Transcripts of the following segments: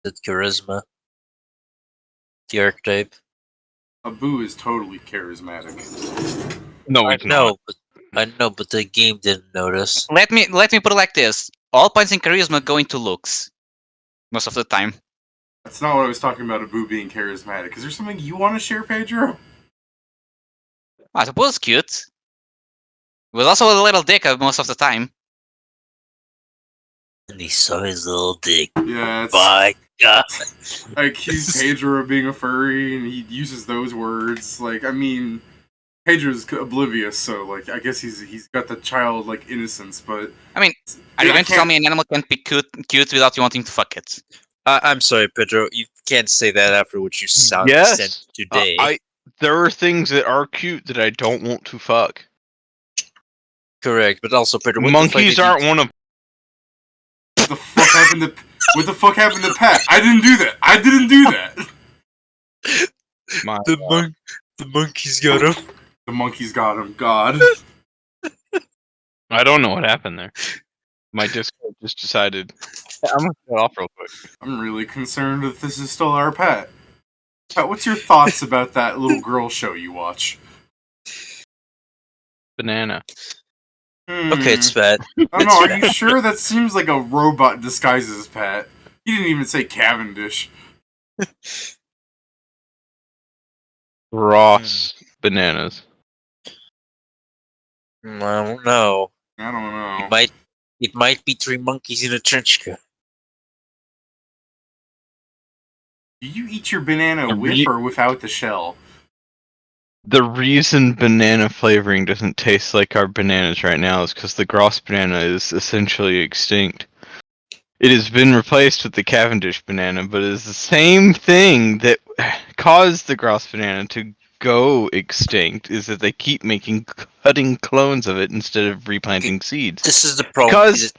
That charisma. The archetype. Abu is totally charismatic. No, he's not. I know, but the game didn't notice. Let me put it like this: all points in charisma go into looks most of the time. That's not what I was talking about. Abu being charismatic. Is there something you want to share, Pedro? I suppose cute. Was also a little dick most of the time. And he saw his little dick. Yeah, it's My God. I accuse Pedro of being a furry, and he uses those words. Like, I mean, Pedro's oblivious, so like, I guess he's got the childlike innocence. But I mean, are you going to tell me an animal can't be cute without you wanting to fuck it? I'm sorry, Pedro. You can't say that after what you said today. There are things that are cute that I don't want to fuck. Correct, but also, Pedro, monkeys aren't one of. What the fuck happened to Pat? I didn't do that. I didn't do that. The monkeys got him. The monkeys got him. God. I don't know what happened there. My Discord just decided. I'm gonna shut off real quick. I'm really concerned that this is still our pet. Pat, what's your thoughts about that little girl show you watch? Banana. Okay, it's Pat. I don't know, are you sure? That seems like a robot disguised as Pat. You didn't even say Cavendish. Ross bananas. I don't know. I don't know. It might be three monkeys in a trench coat. Do you eat your banana with or without the shell? The reason banana flavoring doesn't taste like our bananas right now is because the Gross banana is essentially extinct. It has been replaced with the Cavendish banana, but it is the same thing that caused the Gross banana to go extinct, is that they keep cutting clones of it instead of replanting seeds. This is the problem. Because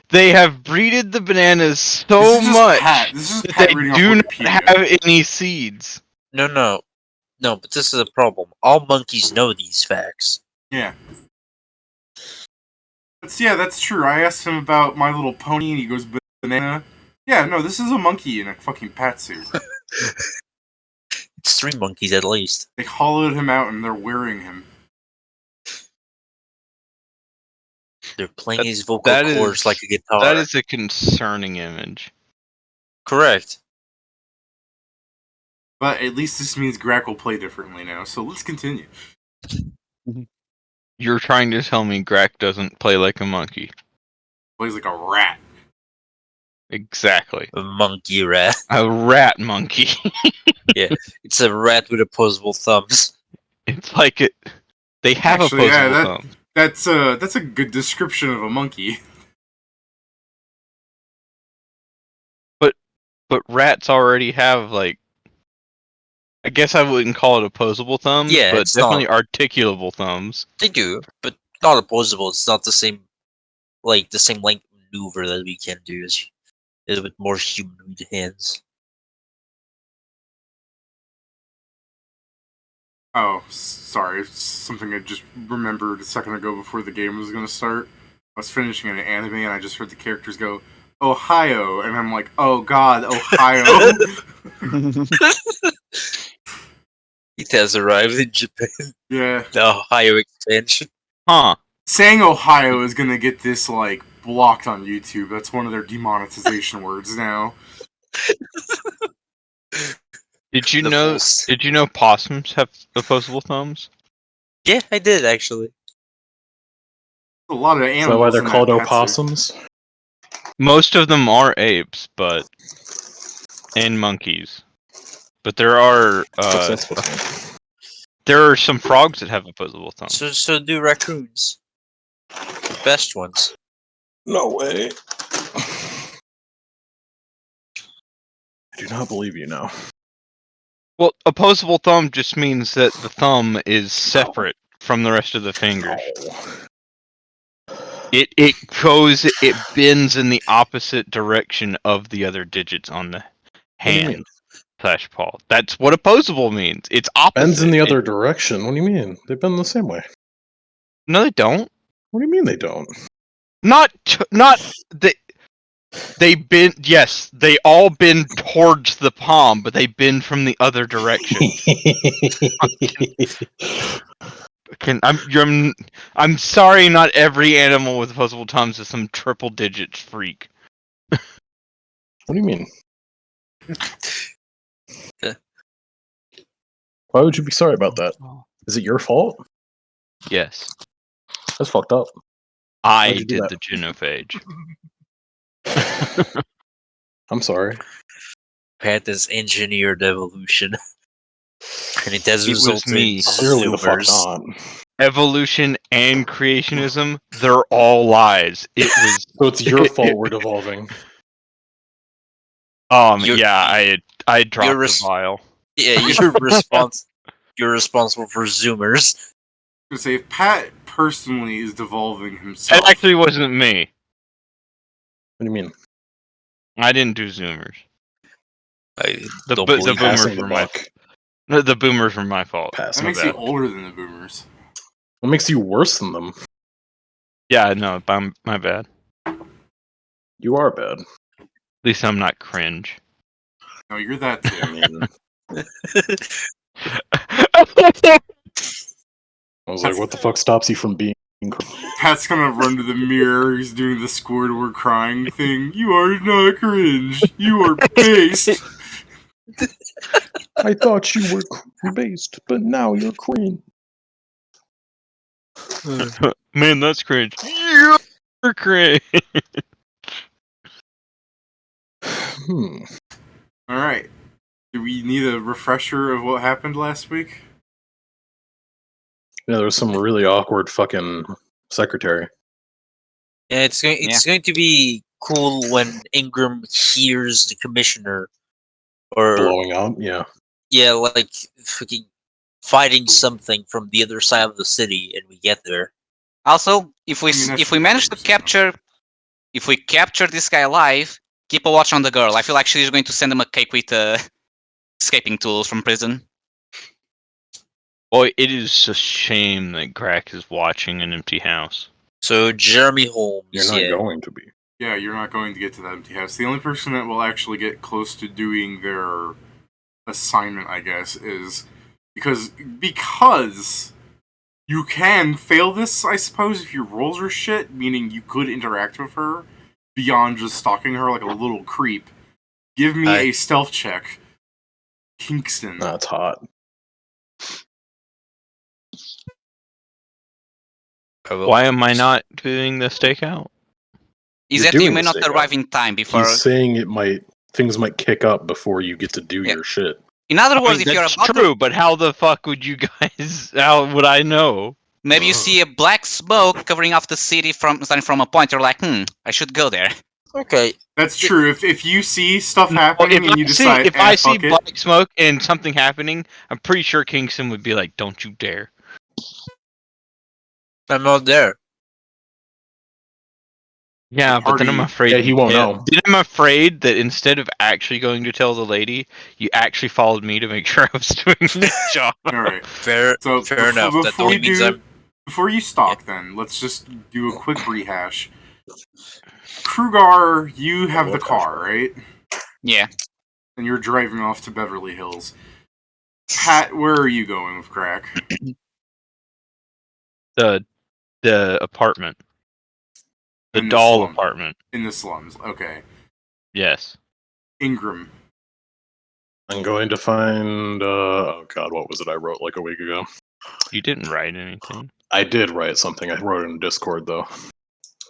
they have breeded the bananas so much that they do not have any seeds. No, but this is a problem. All monkeys know these facts. Yeah. That's true. I asked him about My Little Pony, and he goes, banana? Yeah, no, this is a monkey in a fucking patsuit. It's three monkeys at least. They hollowed him out, and they're wearing him. They're playing his vocal cords like a guitar. That is a concerning image. Correct. But at least this means Grak will play differently now, so let's continue. You're trying to tell me Grak doesn't play like a monkey? Plays like a rat. Exactly. A monkey rat. A rat monkey. Yeah, it's a rat with opposable thumbs. It's like it. They have opposable thumbs. That's a good description of a monkey. But rats already have, like, I guess I wouldn't call it opposable thumbs, but definitely articulable thumbs. They do, but not opposable. It's not the same, like the same length maneuver that we can do is with more humanoid hands. Oh, sorry. It's something I just remembered a second ago before the game was going to start. I was finishing an anime and I just heard the characters go, Ohio, and I'm like, oh god, Ohio. It has arrived in Japan. Yeah. The Ohio expansion. Huh. Saying Ohio is going to get this, like, blocked on YouTube. That's one of their demonetization words now. Did you know possums have opposable thumbs? Yeah, I did actually. A lot of animals. Is that why they're called opossums? Most of them are apes, and monkeys. But there are there are some frogs that have opposable thumbs. So do raccoons. The best ones. No way. I do not believe you now. Well, opposable thumb just means that the thumb is separate from the rest of the fingers. It bends in the opposite direction of the other digits on the hand / paw. That's what opposable means. It's opposite. Bends in the other direction? What do you mean? They bend the same way. No, they don't. What do you mean they don't? Not the They all bend towards the palm, but they bend from the other direction. I'm sorry, not every animal with opposable thumbs is some triple digits freak. What do you mean? Why would you be sorry about that? Is it your fault? Yes, That's fucked up. I you do did that? the genophage. I'm sorry. Pat has engineered evolution, and it has It was resulted me. in Clearly the fuck Zoomers. not. Evolution and creationism—they're all lies. It was. So it's your fault we're devolving. You're- Yeah, I dropped you're the res- vial. Yeah, you're responsible for Zoomers. To say if Pat personally is devolving himself, It actually wasn't me. What do you mean? I didn't do Zoomers. I The don't the believe boomers Passing the were my buck. the boomers were my fault. that Passing My makes bad. you older than the boomers. What makes you worse than them? Yeah, no, my bad. You are bad. At least I'm not cringe. No, you're that too. I mean, I was like, what the fuck stops you from being? Pat's gonna run to the mirror. He's doing the Squidward crying thing. You are not cringe. You are based. I thought you were based, but now you're cringe. Man, that's cringe. You're cringe. Hmm. All right. Do we need a refresher of what happened last week? Yeah, there was some really awkward fucking secretary. Yeah, it's going to be cool when Ingram hears the commissioner, or Blowing up, yeah. yeah, like fucking fighting something from the other side of the city, and we get there. Also, if we I mean, that's if we manage to ridiculous, capture this guy alive, keep a watch on the girl. I feel like she's going to send him a cake with escaping tools from prison. Boy, it is a shame that Crack is watching an empty house. So Jeremy Holmes, You're not yeah, going to be. Yeah, you're not going to get to that empty house. The only person that will actually get close to doing their assignment, I guess, is because you can fail this, I suppose, if your rolls are shit, meaning you could interact with her beyond just stalking her like a little creep. Give me Aye. a stealth check. Kingston. That's hot. I will. Why am I not doing the stakeout? Is You're that you doing may the not stakeout. arrive in time before. He's saying things might kick up before you get to do Yeah. your shit. In other I words, mean, if you're that's about to, true, but how the fuck would you guys? How would I know? maybe you see a black smoke covering off the city starting from a point. You're like, I should go there. Okay, That's true. If you see stuff Well, happening and you decide, if I see fuck it, black smoke and something happening, I'm pretty sure Kingston would be like, "Don't you dare!" I'm not there. Yeah, but then I'm Party- afraid. Yeah, he won't know. Then I'm afraid that instead of actually going to tell the lady, you actually followed me to make sure I was doing the job. all right. Fair, So fair enough. That before only you means do, before you stalk, then let's just do a quick rehash. Krugar, you have the What car, right? Yeah. And you're driving off to Beverly Hills. Pat, where are you going with Crack? The apartment, the In the doll slum. apartment. In the slums. Okay. Yes. Ingram. I'm going to find. Oh god, what was it I wrote like a week ago? You didn't write anything. I did write something. I wrote it in Discord though.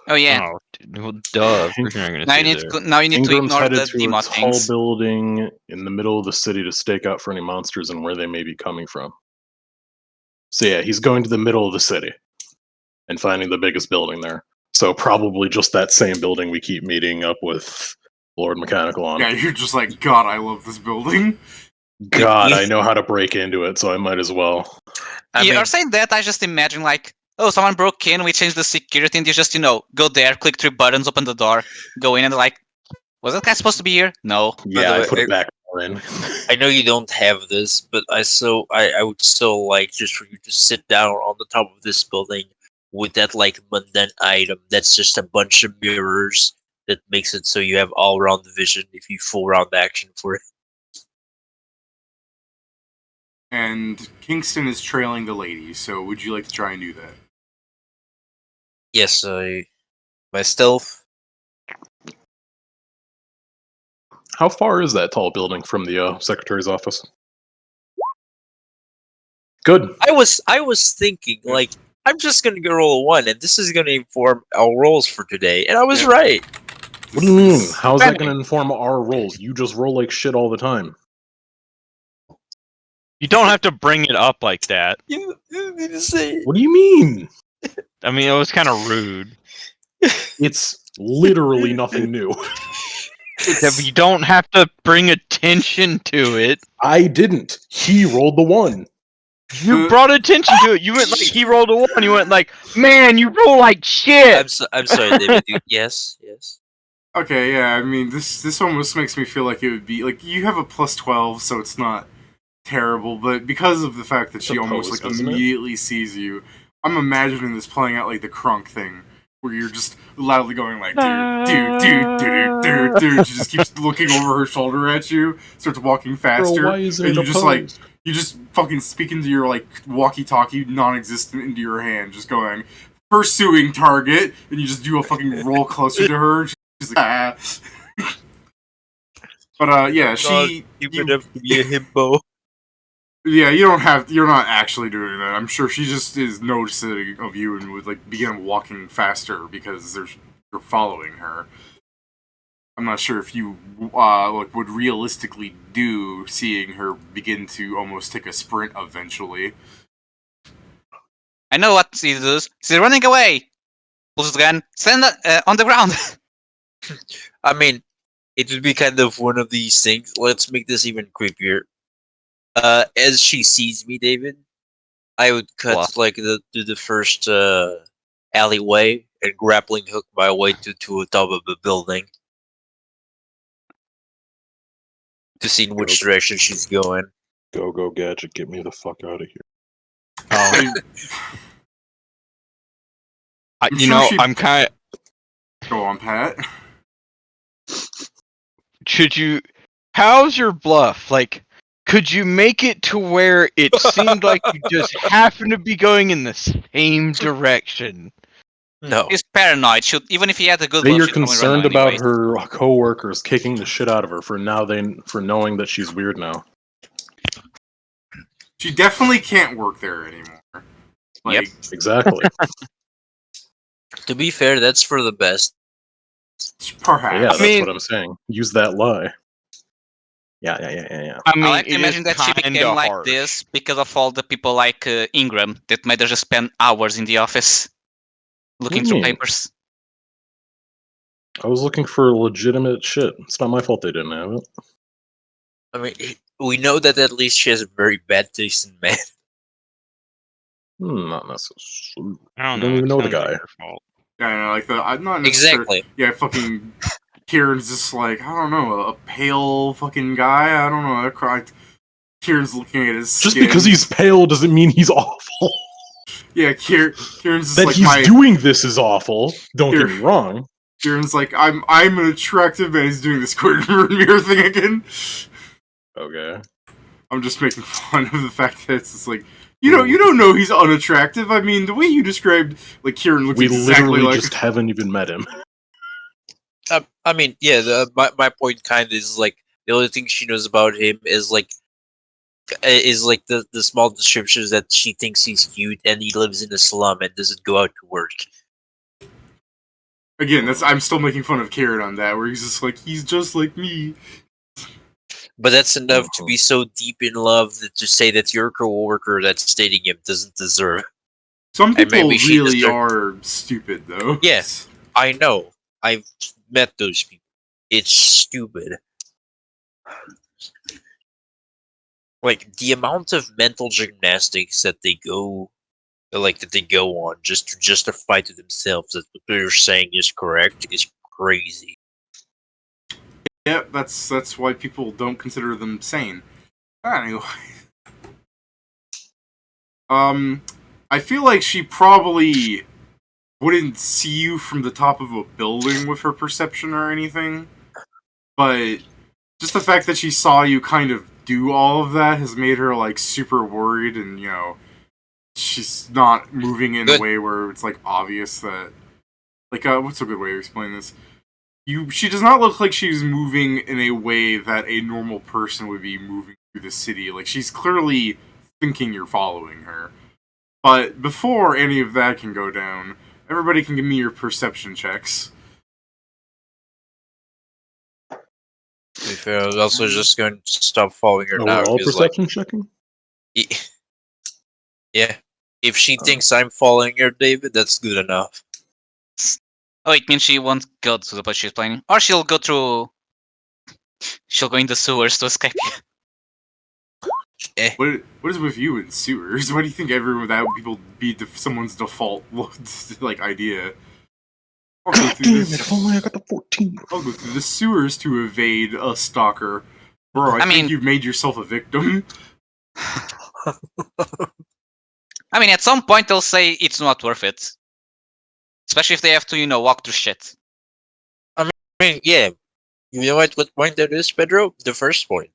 Oh yeah. Oh, well, duh. Of course you're not gonna Now see you need there. to now you need to Ingram's ignore headed the to demo a tall things. building in the middle of the city to stake out for any monsters and where they may be coming from. So yeah, he's going to the middle of the city and finding the biggest building there. So probably just that same building we keep meeting up with Lord Mechanical on. Yeah, you're just like, God, I love this building. God, I know how to break into it, so I might as well. You're saying that, I just imagine like, oh, someone broke in, we changed the security, and you just, go there, click 3 buttons, open the door, go in, and like, was that guy supposed to be here? No. Yeah, the I way, put it back in. I know you don't have this, but I would still like just for you to sit down on the top of this building with that like mundane item that's just a bunch of mirrors that makes it so you have all round vision if you full round action for it. And Kingston is trailing the lady, so would you like to try and do that? Yes, my stealth. How far is that tall building from the secretary's office? Good. I was thinking like I'm just gonna go roll a 1, and this is gonna inform our rolls for today, and I was right. What do you mean? How is that going to inform our rolls? You just roll like shit all the time. You don't have to bring it up like that. You need to say What do you mean? I mean, it was kind of rude. It's literally nothing new. Yeah, but you don't have to bring attention to it. I didn't. He rolled the 1. You brought attention to it. You went like he rolled a 1. You went like, man, you roll like shit. I'm sorry, David. Yes. Okay, yeah, I mean, this almost makes me feel like it would be, like, you have a plus 12, so it's not terrible, but because of the fact that she almost, like, immediately sees you, I'm imagining this playing out like the Crunk thing, where you're just loudly going like, dude. She just keeps looking over her shoulder at you, starts walking faster, Girl, why is and it you just, like, opposed? you just fucking speak into your, like, walkie-talkie, non-existent, into your hand, just going, pursuing target, and you just do a fucking roll closer to her. She's like, ah. But, yeah, You could have to be a himbo. Yeah, you're not actually doing that. I'm sure she just is noticing of you and would, like, begin walking faster because you're following her. I'm not sure if you, like, would realistically do seeing her begin to almost take a sprint eventually. I know what she does. She's running away. Pulls the gun. Stand on the ground. I mean, it would be kind of one of these things. Let's make this even creepier. As she sees me, David, I would cut What? like the first alleyway and grappling hook my way to the top of the building to see in which direction she's going. Go, Gadget, get me the fuck out of here. I'm kind of. Go on, Pat. Should you? How's your bluff? Like, could you make it to where it seemed like you just happened to be going in the same direction? No, He's paranoid. Even if he had a good That bluff, you're she'd probably run concerned about anyways. her coworkers kicking the shit out of her for knowing that she's weird now. She definitely can't work there anymore. Like, Yep. Exactly. to be fair, that's for the best. perhaps. Yeah, that's mean- what I'm saying. Use that lie. Yeah. I mean, I like to it imagine is that she kinda became like harsh. this because of all the people like Ingram that made her just spend hours in the office looking What do through you mean? papers. I was looking for legitimate shit. It's not my fault they didn't have it. I mean, we know that at least she has a very bad taste in men. Not necessarily. I You don't even it know the sounds like guy. your fault. Yeah, I know, like, I'm not necessarily... Exactly. Yeah, fucking Kieran's just like, I don't know, a pale fucking guy? I don't know. Kieran's looking at his Just skin. because he's pale doesn't mean he's awful. Yeah, Kieran's just That like, he's doing this is awful. Don't get me wrong. Kieran's like, I'm an attractive man. He's doing this quarter mirror thing again. Okay. I'm just making fun of the fact that it's just like, you don't know he's unattractive. I mean, the way you described, like, Kieran looks We exactly literally like... just haven't even met him. I mean, yeah. My point kind of is like the only thing she knows about him is like the small descriptions that she thinks he's cute and he lives in a slum and doesn't go out to work. Again, I'm still making fun of Kieran on that, where he's just like, he's just like me. But that's enough to be so deep in love that to say that your coworker that's dating him doesn't deserve. Some people maybe she really deserve- are stupid, though. Yes, I know. I've met those people. It's stupid. Like the amount of mental gymnastics that they go on just to justify to themselves that what they're saying is correct is crazy. Yep, that's why people don't consider them sane. Anyway. I feel like she probably wouldn't see you from the top of a building with her perception or anything, but just the fact that she saw you kind of do all of that has made her like super worried, and she's not moving in a way where it's like obvious that what's a good way to explain this? She does not look like she's moving in a way that a normal person would be moving through the city. Like, she's clearly thinking you're following her. But before any of that can go down, everybody can give me your perception checks. To be fair, I was also just going to stop following her Are now. we all 'cause, perception checking? Yeah. If she thinks I'm following her, David, that's good enough. Oh, it means she won't go to the place she's planning. Or she'll go through... She'll go in the sewers to escape. What is with you in sewers? Why do you think that would be someone's default like idea? I'll go through this. If only I got the 14. I'll go through the sewers to evade a stalker. Bro, I think you've made yourself a victim. I mean, at some point they'll say it's not worth it. Especially if they have to, walk through shit. I mean, yeah. You know what point that is, Pedro? The first point.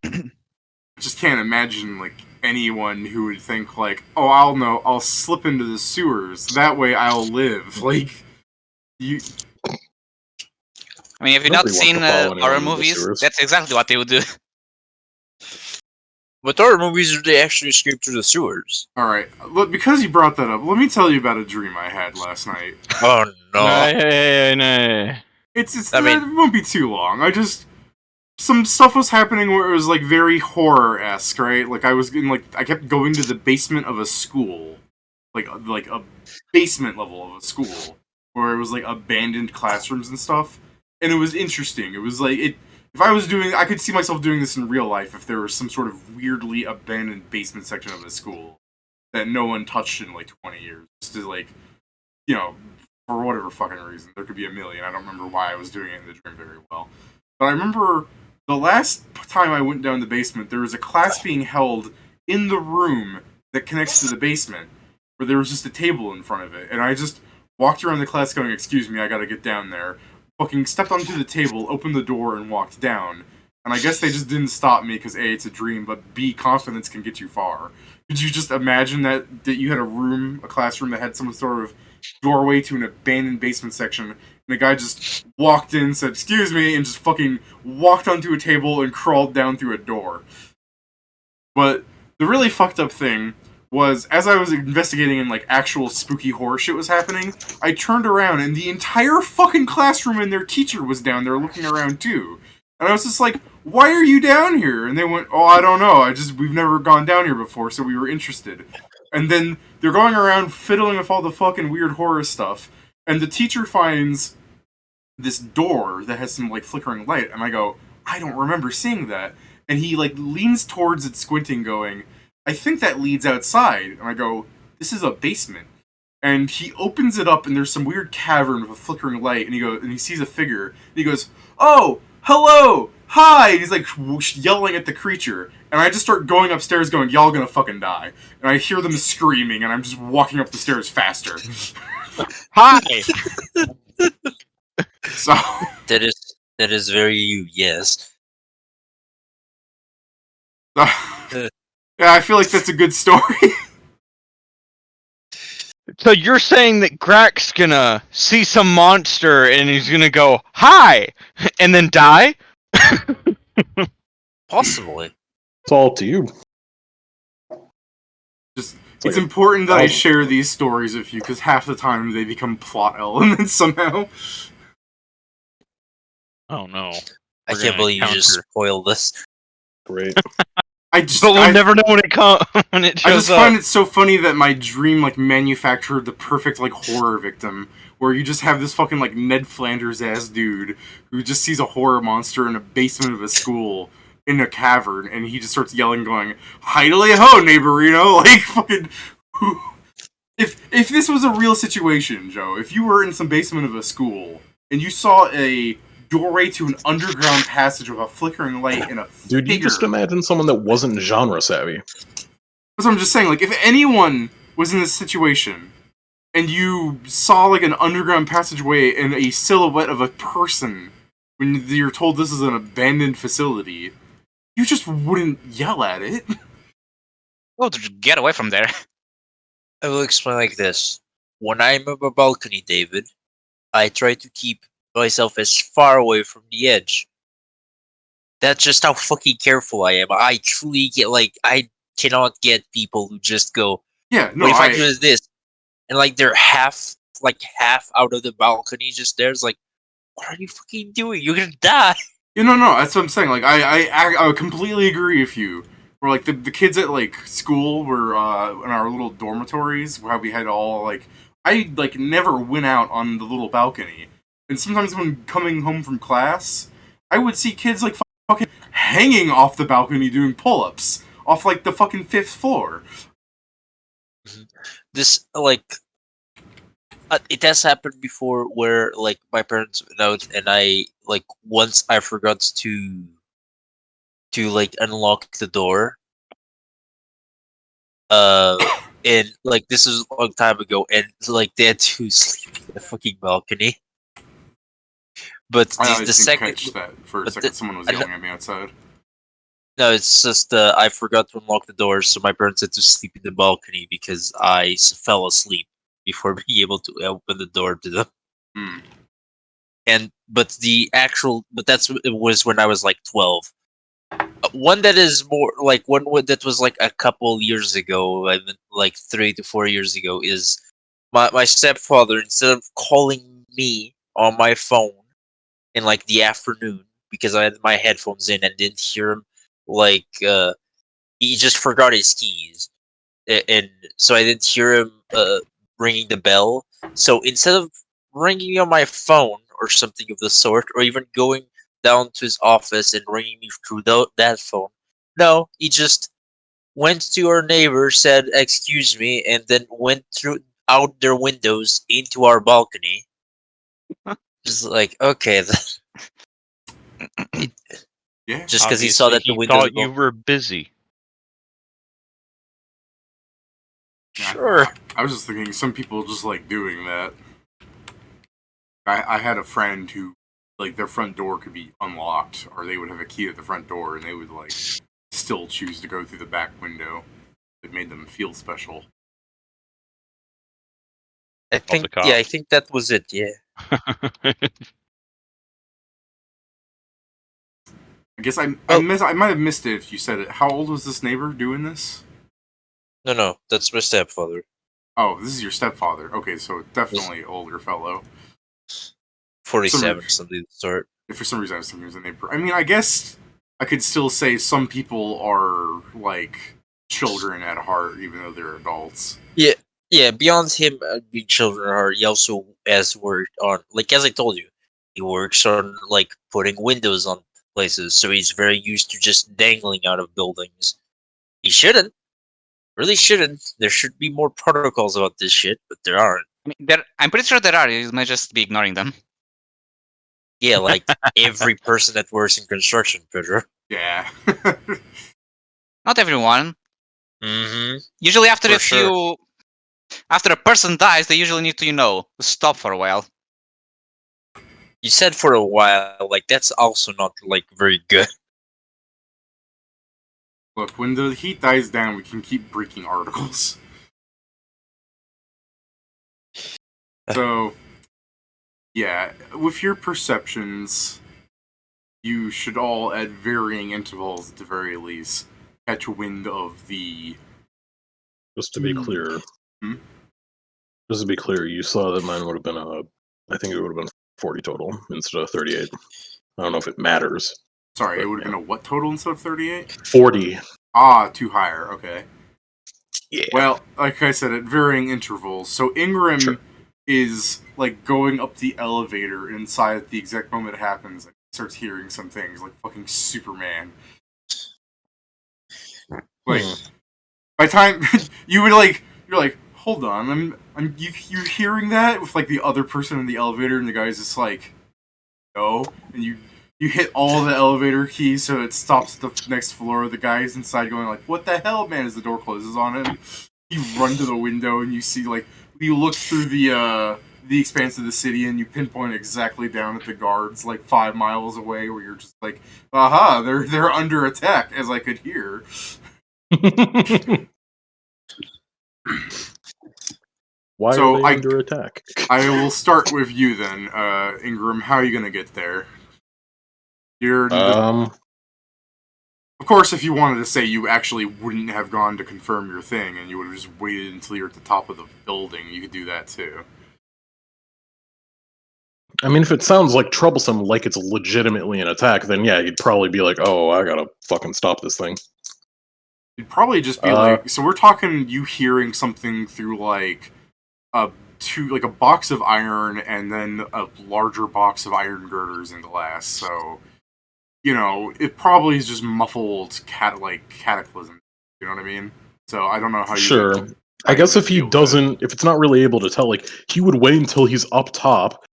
I just can't imagine, anyone who would think, oh, I'll slip into the sewers. That way I'll live. You... I mean, have you not seen horror movies? That's exactly what they would do. What horror movies do they actually escape through the sewers? Alright, look, because you brought that up, let me tell you about a dream I had last night. Oh, no. No. It won't be too long. Some stuff was happening where it was, very horror-esque, right? I kept going to the basement of a school. Like a basement level of a school. Where it was, abandoned classrooms and stuff. And it was interesting. It was, if I could see myself doing this in real life if there was some sort of weirdly abandoned basement section of a school that no one touched in, 20 years. Just to, for whatever fucking reason. There could be a million. I don't remember why I was doing it in the dream very well. But I remember the last time I went down the basement, there was a class being held in the room that connects to the basement, where there was just a table in front of it. And I just walked around the class going, "Excuse me, I gotta get down there." Fucking stepped onto the table, opened the door, and walked down. And I guess they just didn't stop me because A, it's a dream, but B, confidence can get you far. Could you just imagine that you had a classroom that had some sort of doorway to an abandoned basement section, and the guy just walked in, said, "Excuse me," and just fucking walked onto a table and crawled down through a door. But the really fucked up thing was, as I was investigating and actual spooky horror shit was happening, I turned around and the entire fucking classroom and their teacher was down there looking around too. And I was just like, "Why are you down here?" And they went, "Oh, I don't know. We've never gone down here before, so we were interested." And then they're going around fiddling with all the fucking weird horror stuff. And the teacher finds this door that has some flickering light, and I go, "I don't remember seeing that." And he leans towards it, squinting, going, "I think that leads outside." And I go, "This is a basement." And he opens it up, and there's some weird cavern with a flickering light, and he sees a figure, and he goes, "Oh, hello, hi!" And he's yelling at the creature, and I just start going upstairs going, "Y'all gonna fucking die." And I hear them screaming, and I'm just walking up the stairs faster. Hi! So... That is very you, yes. Yeah, I feel like that's a good story. So you're saying that Grak's gonna see some monster and he's gonna go, "Hi!" and then die? Possibly. It's all up to you. It's important that I share these stories with you, because half the time they become plot elements somehow. Oh no. I can't believe you just spoiled this. Great. But we'll never know when it when it shows I just find it so funny that my dream manufactured the perfect horror victim, where you just have this fucking Ned Flanders ass dude who just sees a horror monster in a basement of a school in a cavern, and he just starts yelling, going, "Hidely ho, neighborino!" Fucking. If this was a real situation, Joe, if you were in some basement of a school and you saw a doorway to an underground passage with a flickering light and a Dude, you just figure. imagine someone that wasn't genre savvy. That's what I'm just saying. Like, if anyone was in this situation and you saw like an underground passageway and a silhouette of a person when you're told this is an abandoned facility, you just wouldn't yell at it. Oh, just get away from there. I will explain like this. When I'm on a balcony, David, I try to keep myself as far away from the edge. That's just how fucking careful I am. I truly get I cannot get people who just go, Yeah, no, what if I do this? And like they're half out of the balcony just there. It's like, what are you fucking doing? You're gonna die. No, that's what I'm saying. Like, I completely agree with you. Where like the kids at like school were in our little dormitories, how we had all like I like never went out on the little balcony, and sometimes when coming home from class, I would see kids like fucking hanging off the balcony doing pull-ups off like the fucking 5th floor. This it has happened before where like my parents went out and I like once I forgot to like unlock the door. And like this is a long time ago, and like they had to sleep in the fucking balcony. But I the didn't second, catch that for a but second. Someone was I yelling at me outside. no, it's just I forgot to unlock the door, so my parents had to sleep in the balcony because I fell asleep before being able to open the door to them. Hmm. And but it was when I was like 12. One that is more like that was like a couple years ago, I mean, like 3 to 4 years ago, is my stepfather, instead of calling me on my phone in like the afternoon because I had my headphones in and didn't hear him, like he just forgot his keys, and so I didn't hear him ringing the bell. So instead of ringing me on my phone or something of the sort, or even going down to his office and ringing me through that phone, no, he just went to our neighbor, said "excuse me," and then went through out their windows into our balcony. Just like, okay, Yeah. just because he saw Obviously, that the he windows thought you were busy. sure. I was just thinking some people just like doing that. I had a friend who, like, their front door could be unlocked, or they would have a key at the front door, and they would, like, still choose to go through the back window. It made them feel special. I Called the think, yeah, I cops. think that was it. Yeah. I guess I Oh. might have missed it if you said it. How old was this neighbor doing this? No, that's my stepfather. Oh, this is your stepfather. Okay, so definitely older fellow. 47, something of the sort. If for some reason I was thinking he was a neighbor. I mean, I guess I could still say some people are, like, children at heart, even though they're adults. Yeah, beyond him being children at heart, he also has worked on, like, as I told you, he works on, like, putting windows on places, so he's very used to just dangling out of buildings. He shouldn't. Really shouldn't. There should be more protocols about this shit, but there aren't. I mean, I'm pretty sure there are. You might just be ignoring them. Yeah, like every person that works in construction, Pedro. Yeah. Not everyone. Mm-hmm. Usually, after For after a person dies, they usually need to, stop for a while. You said for a while, like that's also not like very good. Look, when the heat dies down, we can keep breaking articles. So, yeah, with your perceptions, you should all, at varying intervals at the very least, catch wind of the... Just to be clear, Hmm? just to be clear, you saw that mine would have been I think it would have been 40 total instead of 38. I don't know if it matters. Sorry, But, it would have been a what total instead of 38? 40. Ah, too higher, okay. Yeah. Well, like I said, at varying intervals. So Ingram Sure. is, like, going up the elevator inside at the exact moment it happens, and starts hearing some things, like fucking Superman. Like, by the time you would you're like, hold on, you're hearing that with like the other person in the elevator, and the guy's just like, go, and you hit all the elevator keys so it stops at the next floor. The guy's inside going like, "What the hell, man?" As the door closes on him, you run to the window and you see like you look through the expanse of the city and you pinpoint exactly down at the guards like 5 miles away, where you're just like, "Aha, they're under attack," as I could hear. Why So are they under attack? I will start with you then, Ingram. How are you gonna get there? Of course, if you wanted to say you actually wouldn't have gone to confirm your thing and you would have just waited until you're at the top of the building, you could do that too. I mean, if it sounds like troublesome, like it's legitimately an attack, then yeah, you'd probably be like, "Oh, I gotta fucking stop this thing." You'd probably just be like, so we're talking you hearing something through like a box of iron and then a larger box of iron girders and glass. So, you know, it probably is just muffled cataclysm. You know what I mean? So I don't know how you. Sure. I guess if he doesn't, if it's not really able to tell, like, he would wait until he's up top.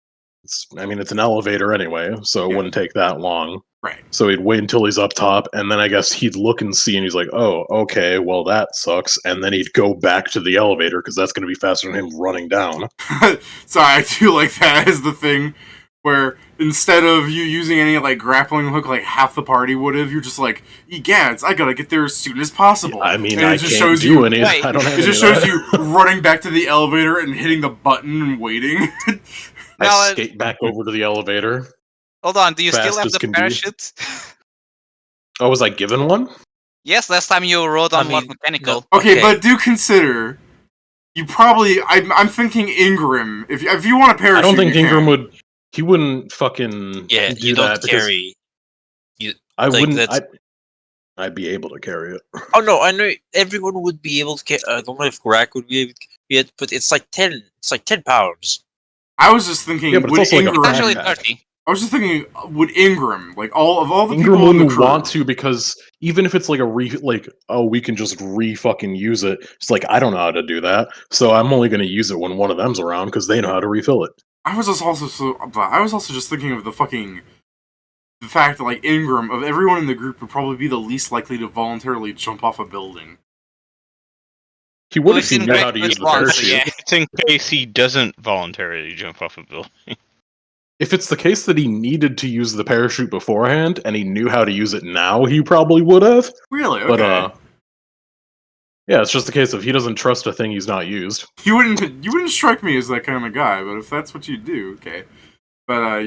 It's an elevator anyway, so it wouldn't take that long. Right. So he'd wait until he's up top, and then I guess he'd look and see, and he's like, "Oh, okay, well that sucks." And then he'd go back to the elevator because that's going to be faster than him running down. Sorry, I do like that as the thing where instead of you using any like grappling hook like half the party would have, you're just like, "Egads, I gotta get there as soon as possible." I mean, and I can't do any. I don't have it just shows you running back to the elevator and hitting the button and waiting. I skate back over to the elevator. Hold on, do you still Fast have as the can be. parachute? Oh, was I given one? Yes, last time you rode on I mean, mechanical. no. Okay, but do consider you probably. I'm thinking Ingram. If you want a parachute, I don't think you Ingram can. would. He wouldn't fucking Yeah, do you don't that because carry. You I like wouldn't. that's. I'd be able to carry it. Oh no, I know everyone would be able to. I don't know if Greg would be able to carry it, but it's like 10. It's like 10 pounds. I was just thinking. Yeah, but it's would also like a Ingram, It's actually backpack. 30. I was just thinking, would Ingram, like all the Ingram people in the wouldn't crew, want to because even if it's like we can just fucking use it. It's like I don't know how to do that, so I'm only going to use it when one of them's around because they know how to refill it. I was also just thinking of the fact that like Ingram of everyone in the group would probably be the least likely to voluntarily jump off a building. He would We've if he seen knew Greg how to do use it the once, parachute. yeah. It's in case he doesn't voluntarily jump off a building. If it's the case that he needed to use the parachute beforehand and he knew how to use it now, he probably would have. Really? Okay. But yeah, it's just a case of he doesn't trust a thing he's not used. You wouldn't strike me as that kind of guy, but if that's what you do, okay. But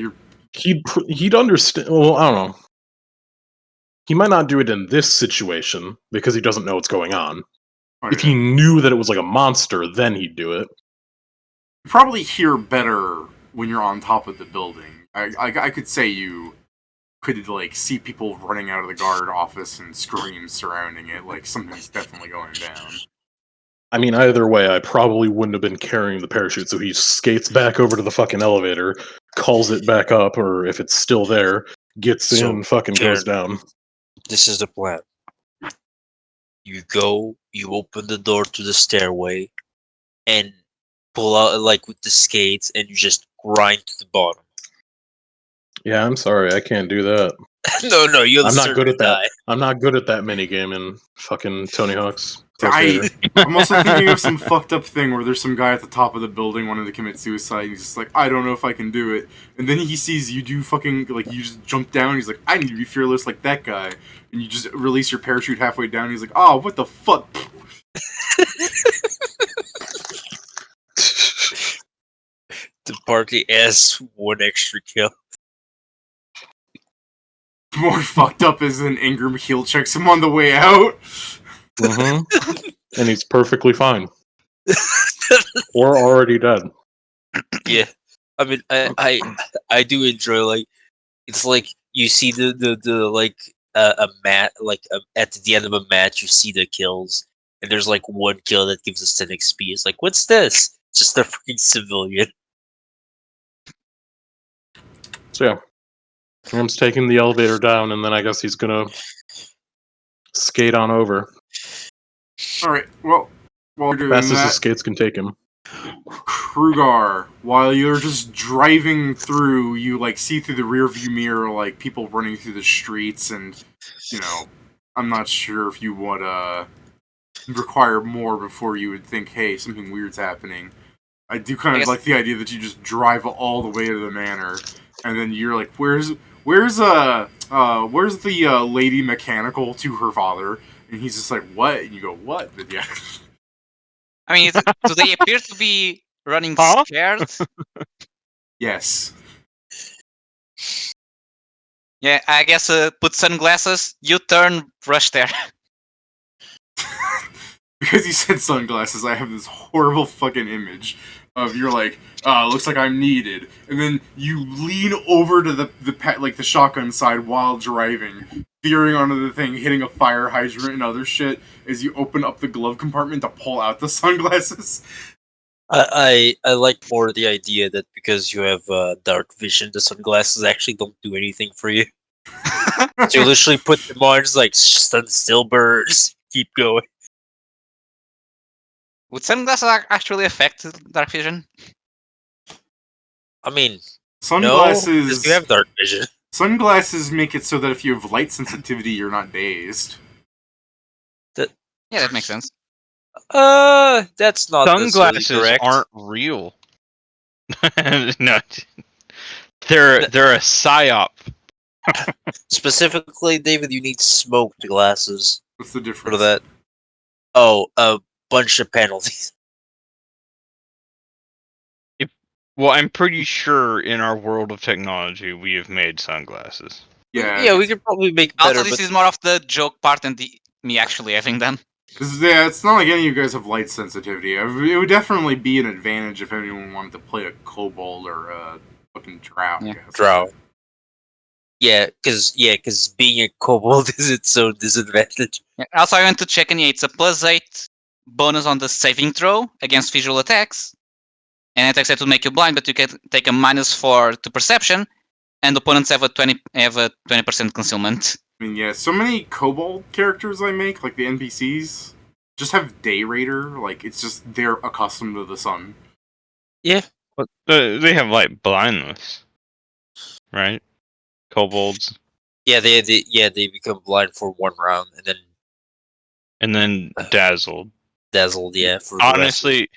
He'd understand. Well, I don't know. He might not do it in this situation because he doesn't know what's going on. If he knew that it was like a monster, then he'd do it. you probably hear better when you're on top of the building. I could say you could like see people running out of the guard office and screams surrounding it, like something's definitely going down. I mean, either way, I probably wouldn't have been carrying the parachute, so he skates back over to the fucking elevator, calls it back up, or if it's still there, gets So, in, fucking goes down. This is the plan. You go, you open the door to the stairway, and pull out like with the skates, and you just grind to the bottom. Yeah, I'm sorry, I can't do that. No, you'll I'm not good certainly at that. die. I'm not good at that minigame in fucking Tony Hawk's Pro I'm Skater. also thinking of some fucked up thing where there's some guy at the top of the building wanting to commit suicide, and he's just like, I don't know if I can do it. And then he sees you do fucking, like, you just jump down, he's like, I need to be fearless like that guy. And you just release your parachute halfway down, he's like, oh, what the fuck? The party has one extra kill. More fucked up is an Ingram heel checks him on the way out. Mm-hmm. And he's perfectly fine. Or already dead. Yeah, I mean, I do enjoy like it's like you see the like a mat like at the end of a match you see the kills and there's like one kill that gives us 10 XP. It's like what's this? Just a freaking civilian. So yeah. Ingram's taking the elevator down, and then I guess he's gonna skate on over. Alright, well, while we're doing Fast as his that, skates can take him. Krugar, while you're just driving through, you like see through the rearview mirror like people running through the streets, and I'm not sure if you would require more before you would think, hey, something weird's happening. I do kind of like the idea that you just drive all the way to the manor, and then you're like, where's the lady mechanical to her father? And he's just like, what? And you go, what? But yeah. I mean, do they appear to be running Huh? scared? Yes. Yeah, I guess put sunglasses, U-turn, rush there. Because you said sunglasses, I have this horrible fucking image of you're like, looks like I'm needed, and then you lean over to the shotgun side while driving, veering onto the thing, hitting a fire hydrant and other shit as you open up the glove compartment to pull out the sunglasses. I like more the idea that because you have dark vision, the sunglasses actually don't do anything for you. So you literally put them on, just like stand still, birds, keep going. Would sunglasses actually affect dark vision? I mean, no, because Sunglasses. you have dark vision. Sunglasses make it so that if you have light sensitivity, you're not dazed. Yeah, that makes sense. That's not necessarily Sunglasses correct. aren't real. No, they're a psyop. Specifically, David, you need smoked glasses What's the for difference? that. Oh, a bunch of penalties. Well, I'm pretty sure in our world of technology, we have made sunglasses. Yeah, We could probably make better, Also, this but is more of the joke part than me actually having them. it's not like any of you guys have light sensitivity. It would definitely be an advantage if anyone wanted to play a kobold or a fucking drow. Yeah. I guess. drow. Yeah, because being a kobold is its own disadvantage. Yeah. Also, I went to check, and it's a +8 bonus on the saving throw against visual attacks. And attacks that will make you blind, but you can take a -4 to perception, and opponents have a 20% concealment. I mean, yeah, so many kobold characters I make, like the NPCs, just have Day Raider. Like, it's just they're accustomed to the sun. Yeah, But they have like blindness, right? Kobolds, they become blind for one round and then dazzled. dazzled. Yeah, for the rest. Honestly,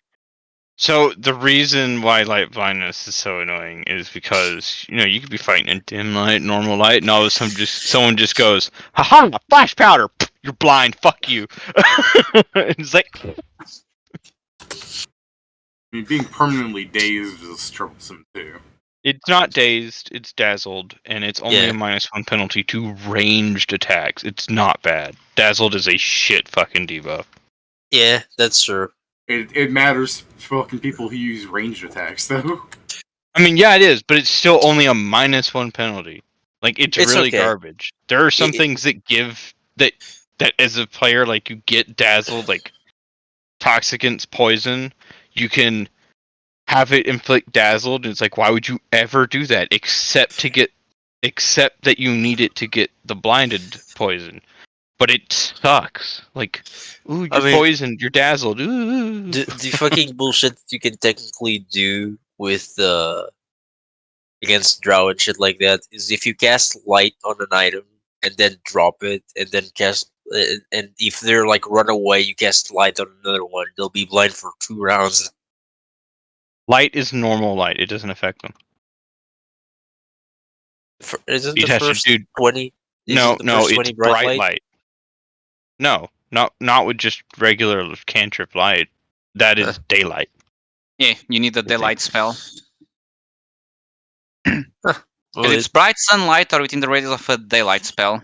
so the reason why light blindness is so annoying is because you could be fighting in dim light, normal light, and all of a sudden someone just goes, "Haha! Flash powder! You're blind. Fuck you!" It's like, I mean, being permanently dazed is troublesome too. it's not dazed, it's dazzled, and it's only Yeah. a -1 penalty to ranged attacks. It's not bad. Dazzled is a shit fucking debuff. Yeah, that's true. It matters for fucking people who use ranged attacks, though. I mean, yeah, it is, but it's still only a -1 penalty. Like, it's really okay. garbage. There are some It- things that give that as a player, like, you get dazzled, like toxicants, poison. You can have it inflict dazzled, and it's like, why would you ever do that? Except that you need it to get the blinded poison. But it sucks. Like, ooh, I you're mean- poisoned, you're dazzled. Ooh. the fucking bullshit that you can technically do with against drow and shit like that is if you cast light on an item and then drop it and then cast and if they're like run away, you cast light on another one, they'll be blind for 2 rounds. Light is normal light. It doesn't affect them. Isn't You'd the have to first do 20? No, Isn't the no, first it's 20 bright light. No, not with just regular cantrip light. That is daylight. Yeah, you need the daylight spell. Well, And it's bright sunlight or within the radius of a daylight spell.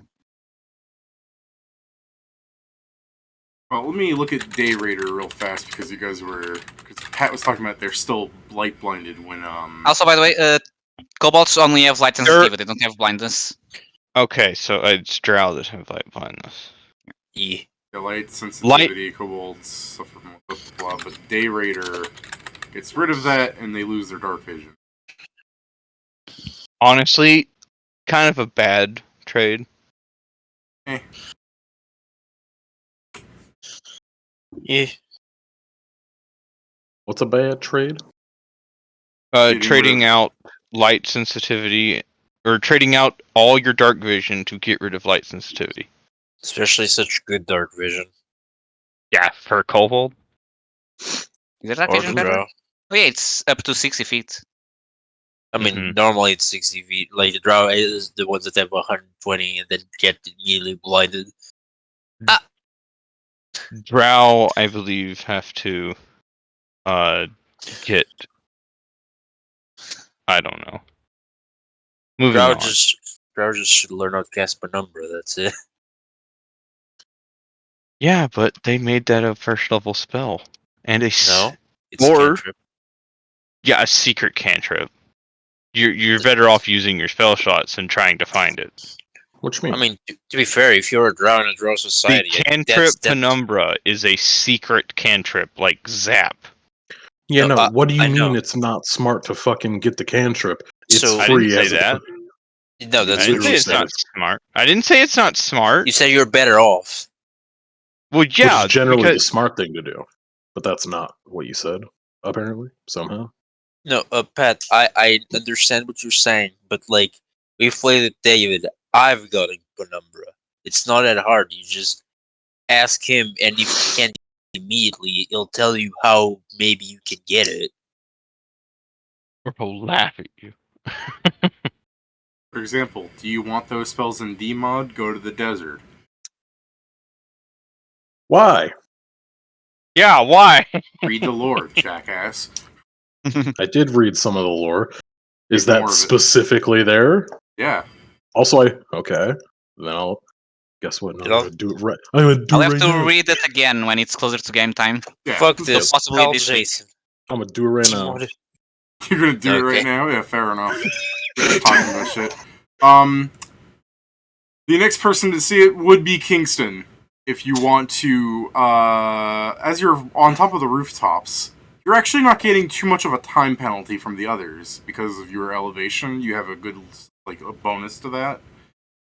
Well, let me look at Day Raider real fast because you guys were. Because Pat was talking about they're still light blinded when. Also, by the way, kobolds only have light sensitivity, they don't have blindness. Okay, so it's drow that have light blindness. yeah. The light sensitivity, kobolds suffer from blah, blah, blah, but Day Raider gets rid of that and they lose their dark vision. Honestly, kind of a bad trade. Yeah. What's a bad trade? Getting Trading rid of- out light sensitivity, or trading out all your dark vision to get rid of light sensitivity. Especially such good dark vision. Yeah, for Kobold. Is that dark Or vision better? Drow. Oh yeah, it's up to 60 feet. I mean, Mhm. normally it's 60 feet. Like, the Drow is the ones that have 120 and then get immediately blinded. Drow, I believe, have to get. I don't know. Moving Drow on. just should learn how to cast Penumbra, that's it. Yeah, but they made that a first level spell, and No? It's or cantrip. yeah, a secret cantrip. You're better off using your spell shots than trying to find it. What you I mean? mean, to be fair, if you're a Drow in a Drow The society, I think cantrip that's Penumbra is a secret cantrip, like Zap. Yeah, no, no. What do you I mean know. it's not smart to fucking get the cantrip? It's So- I didn't free say as that. No, You that's I what didn't say you literally it's said. said not it. smart. I didn't say it's not smart. You said you're better off. Well, Which yeah, is generally the because smart thing to do. But that's not what you said, apparently, somehow. No, Pat, I understand what you're saying, but like, we played with David. I've got a Penumbra. It's not that hard. You just ask him, and if you can't immediately, he'll tell you how maybe you can get it. I'll laugh at you. For example, do you want those spells in D mod? Go to the desert. Why? Yeah, why? Read the lore, jackass. I did read some of the lore. Is Read more that of it. specifically there? Yeah. Also, okay. Then I'll guess what? No, I'm It'll- gonna do it right. I'm gonna do I'll it have right to now. read it again when it's closer to game time. Yeah. Fuck So this. possibly Call this week. Jason. I'm gonna do it right now. What- You're gonna do it Okay. right now? Yeah, fair enough. We're just talking about shit. The next person to see it would be Kingston. If you want to, as you're on top of the rooftops, you're actually not getting too much of a time penalty from the others because of your elevation. You have a good, like, a bonus to that.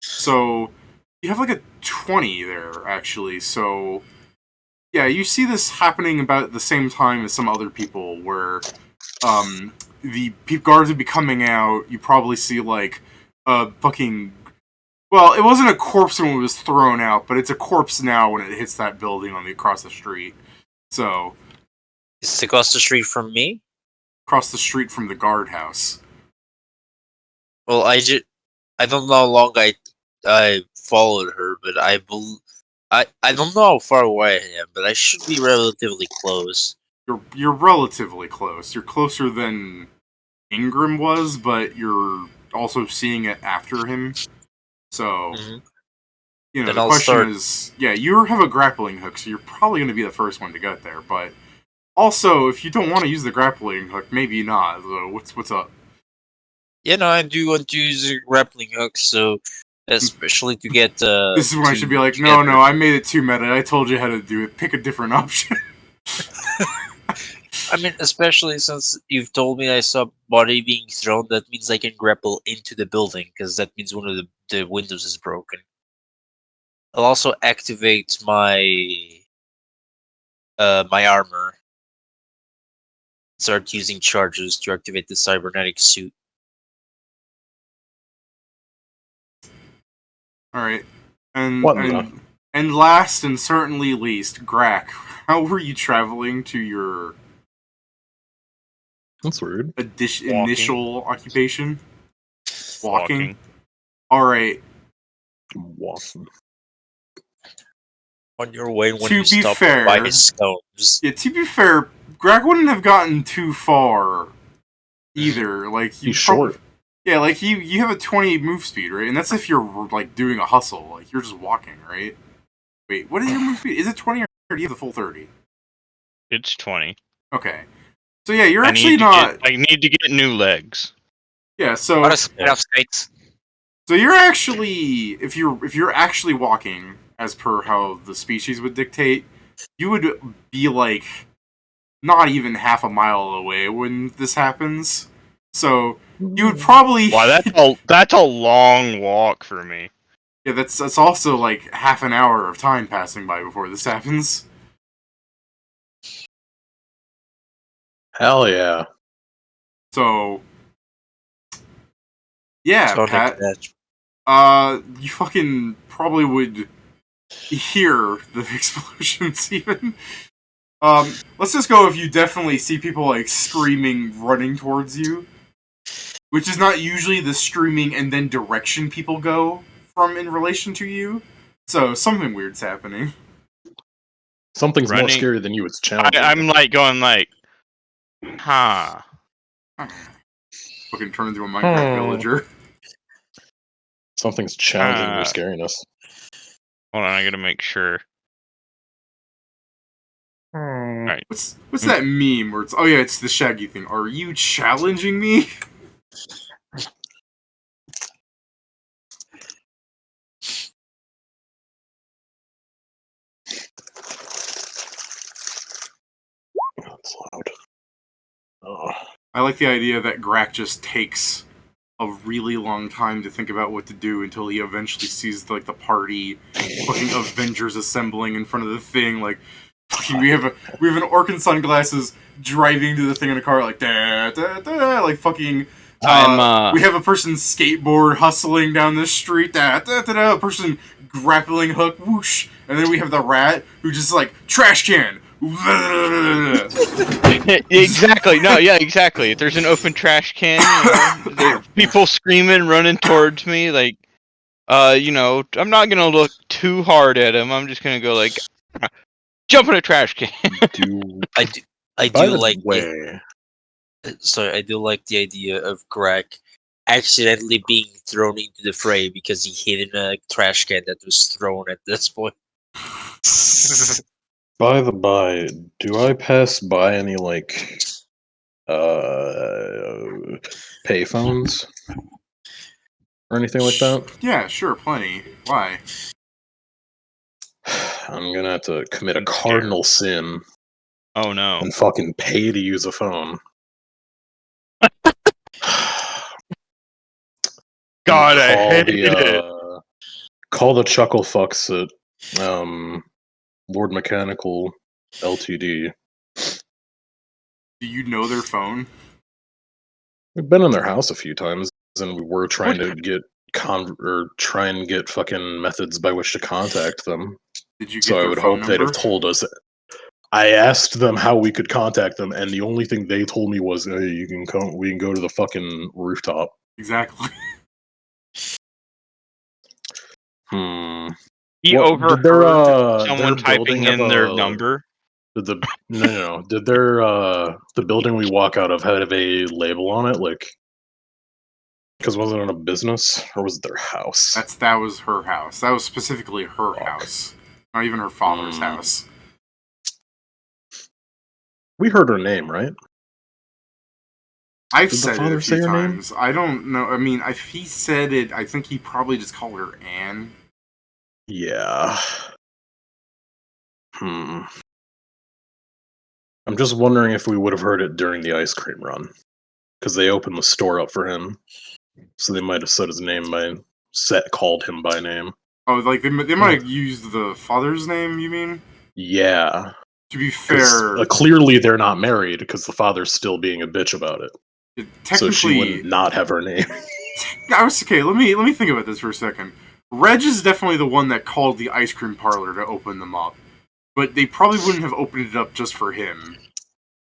So, you have like a 20 there, actually. So, yeah, you see this happening about the same time as some other people where the guards would be coming out. You probably see like a fucking. Well, it wasn't a corpse when it was thrown out, but it's a corpse now when it hits that building across the street. So It's across the street from me? across the street from the guardhouse. Well, I don't know how long I followed her, but I don't know how far away I am, but I should be relatively close. You're relatively close. You're closer than Ingram was, but you're also seeing it after him. So Mhm. you know Then the I'll question start- is, yeah, you have a grappling hook, so you're probably going to be the first one to get there. But also, if you don't want to use the grappling hook, maybe not. So what's up? Yeah, no, I do want to use a grappling hook, so especially to get This is when I should be like, to no, get- no, I made it too meta. I told you how to do it. Pick a different option. I mean, especially since you've told me I saw body being thrown, that means I can grapple into the building, because that means one of the windows is broken. I'll also activate my my armor. Start using charges to activate the cybernetic suit. All right, and What and last and certainly least, Grack. How were you traveling to your That's weird. initial occupation? Walking. Walking. All right. Walking. On your way when To you be stop fair- by his stones. Yeah. To be fair, Grack wouldn't have gotten too far either. Like you He's short. Yeah, like you have a 20 move speed, right? And that's if you're like doing a hustle, like you're just walking, right? Wait, what is your move speed? Is it 20 or do you have the full 30? It's 20. Okay. So yeah, you're I actually need to not. I need to get new legs. Yeah, so What a spread of states. you're actually if you're actually walking as per how the species would dictate, you would be like not even half a mile away when this happens. So you would probably Wow, that's a long walk for me. yeah, that's also like half an hour of time passing by before this happens. Hell yeah. So, yeah, Sound like Pat. that. You fucking probably would hear the explosions even. Let's just go if you definitely see people like screaming, running towards you, which is not usually the screaming and then direction people go from in relation to you. So something weird's happening. Something's more Running- scary than you. It's challenging. I'm like going like, huh. Fucking turn into a Minecraft villager. Something's challenging your Ah. scariness. Hold on, I gotta make sure. Alright. What's that meme where it's it's the Shaggy thing. Are you challenging me? That's loud. Oh. I like the idea that Grak just takes a really long time to think about what to do until he eventually sees like the party fucking Avengers assembling in front of the thing. Like, fucking, we have an orc in sunglasses driving to the thing in a car like da da da, like fucking. We have a person skateboard hustling down the street. Da da da da. A person grappling hook. Whoosh. And then we have the rat who just like trash can. Exactly. No, yeah, exactly. If there's an open trash can, there's people screaming, running towards me, like, I'm not gonna look too hard at him. I'm just gonna go like, jump in a trash can. I By do the like way, I do like the idea of Greg accidentally being thrown into the fray because he hit in a trash can that was thrown at this point. by the by, do I pass by any like payphones or anything like that? Yeah, sure, plenty. Why? I'm gonna have to commit a cardinal sin Oh no. and fucking pay to use a phone. God, I Call hate the it. call the chuckle fucks at Lord Mechanical Ltd. Do you know their phone? We've been in their house a few times, and we were trying to get try and get fucking methods by which to contact them. Did you get So I their would phone hope they'd number? have told us. I asked them how we could contact them, and the only thing they told me was, "Hey, you can come. We can go to the fucking rooftop." Exactly. He What- overheard did their someone typing building have in their a- number. Did the no? Did their the building we walk out of have a label on it? Like, because wasn't it a business or was it their house? That was her house. That was specifically her house. Not even her father's house. We heard her name, right? I've Did the said it father a say few her name? times. I don't know. I mean, if he said it, I think he probably just called her Anne. Yeah. I'm just wondering if we would have heard it during the ice cream run, because they opened the store up for him, so they might have said his name called him by name. Oh, like they might have used the father's name. You mean? Yeah. To be 'Cause, fair, clearly they're not married because the father's still being a bitch about it. So she technically, wouldn't not have her name. okay. Let me think about this for a second. Reg is definitely the one that called the ice cream parlor to open them up, but they probably wouldn't have opened it up just for him.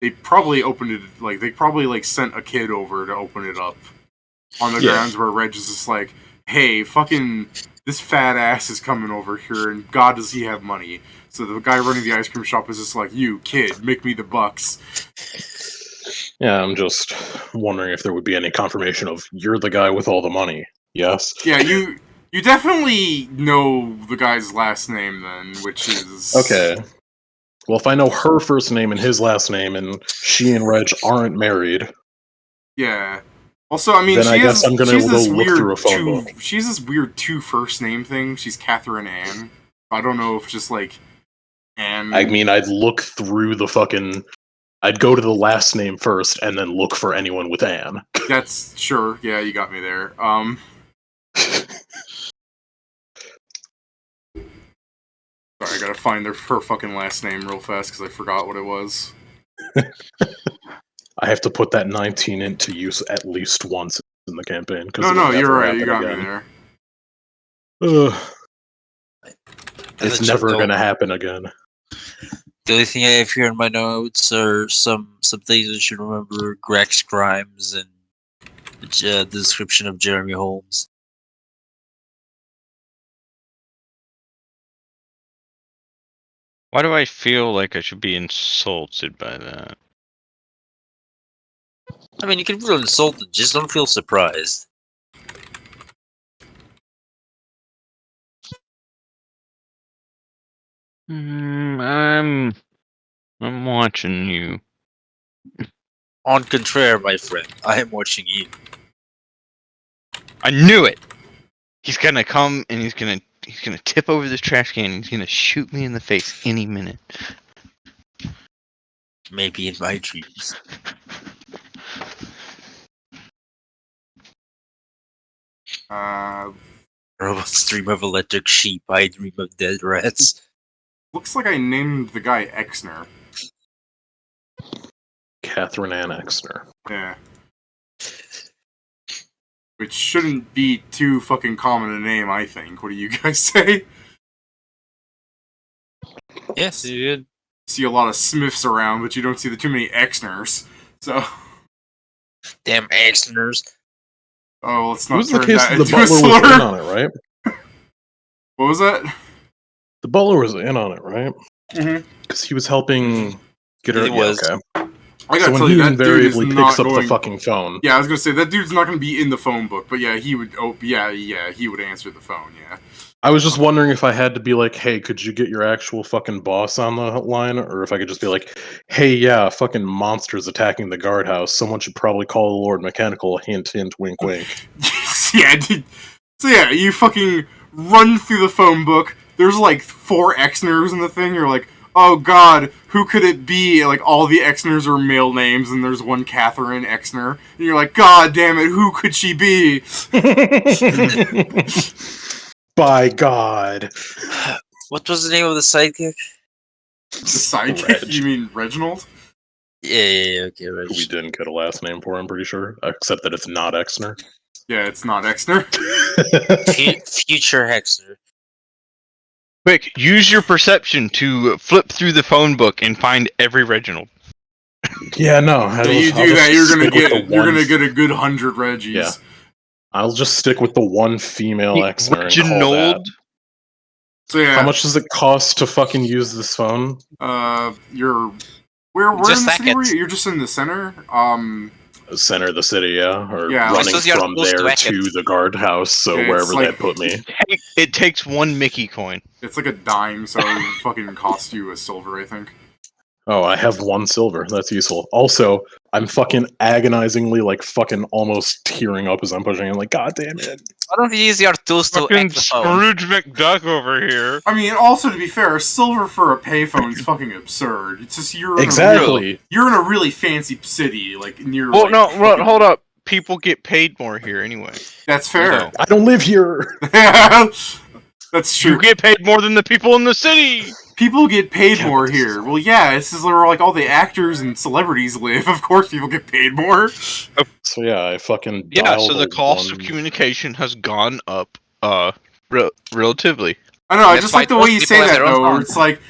They probably opened it like sent a kid over to open it up on the grounds where Reg is just like, hey, fucking this fat ass is coming over here, and God does he have money. So the guy running the ice cream shop is just like, you kid, make me the bucks. Yeah, I'm just wondering if there would be any confirmation of you're the guy with all the money. Yes. Yeah, you definitely know the guy's last name then, which is Okay. Well, if I know her first name and his last name, and she and Reg aren't married, Yeah. Also, I mean, then I guess I'm gonna she's go this look weird through a phone book. She's this weird two first name thing. She's Catherine Ann. I don't know if just like Ann. I mean, I'd look through the fucking. I'd go to the last name first, and then look for anyone with Anne. That's sure. Yeah, you got me there. Sorry, I gotta find her fucking last name real fast because I forgot what it was. I have to put that 19 int to use at least once in the campaign. No, you're right. You got me there. Ugh. And It's then never gonna happen again. The only thing I have here in my notes are some things I should remember: Greg's crimes and the description of Jeremy Holmes. Why do I feel like I should be insulted by that? I mean, you can feel insulted, just don't feel surprised. I'm watching you. On contraire, my friend, I am watching you. I knew it. He's gonna come and he's gonna tip over this trash can and he's gonna shoot me in the face any minute. Maybe in my dreams. Robots dream of electric sheep. I dream of dead rats. Looks like I named the guy Exner. Catherine Ann Exner. Yeah. Which shouldn't be too fucking common a name, I think. What do you guys say? Yes, you did. See a lot of Smiths around, but you don't see too many Exners. So. Damn Exners. Oh, let's It not was the turn case that that the into a butler was in slur. on it, right? What was that? The butler was in on it, right? Mm-hmm. Because he was helping get her. He was. Okay. I So gotta when tell he you, that dude is invariably not picks up going... the fucking phone. Yeah, I was gonna say, that dude's not gonna be in the phone book, but yeah, he would... Oh, yeah, he would answer the phone, yeah. I was just wondering if I had to be like, hey, could you get your actual fucking boss on the line? Or if I could just be like, hey, yeah, fucking monsters attacking the guardhouse. Someone should probably call the Lord Mechanical. Hint, hint, wink, wink. Yeah, dude. So yeah, you fucking run through the phone book. There's like 4 Exners in the thing. You're like, oh god, who could it be? Like, all the Exners are male names, and there's one Catherine Exner. And you're like, god damn it, who could she be? By God. What was the name of the sidekick? The sidekick? Reg. You mean Reginald? Yeah, okay, right. We didn't get a last name for, I'm pretty sure. Except that it's not Exner. Yeah, it's not Exner. Future Hexer. Quick, use your perception to flip through the phone book and find every Reginald. Yeah, no. So you do that, you're gonna get a good 100 Reggies. Yeah. I'll just stick with the one female Exner and call Reginald? that. So yeah, How much does it cost to fucking use this phone? you're where in the Just city were seconds. you? You're just in the center. Center of the city, yeah, or Yeah, running this is your from close to there Hackett. to the guardhouse, so Yeah, it's wherever like- that put me. It takes 1 Mickey coin. It's like a dime, so it fucking cost you a silver, I think. Oh, I have 1 silver. That's useful. Also, I'm fucking agonizingly, like, fucking almost tearing up as I'm pushing it. Like, god damn it. Why don't you use your tools to Fucking hack the phone? Scrooge McDuck over here. I mean, also to be fair, silver for a payphone is fucking absurd. It's just you're in Exactly. you're in a really fancy city, like near. Well, like, no, fucking- hold up. People get paid more here anyway. That's fair. So, I don't live here. That's true. you get paid more than the people in the city. People get paid Yeah, more but this here. Well, yeah, this is where like all the actors and celebrities live. Of course, people get paid more. So yeah, I fucking Yeah, dialed so the a cost of 1. communication has gone up, relatively. I know. I That's just why like the way most you people say have that their own though. Where phone. it's like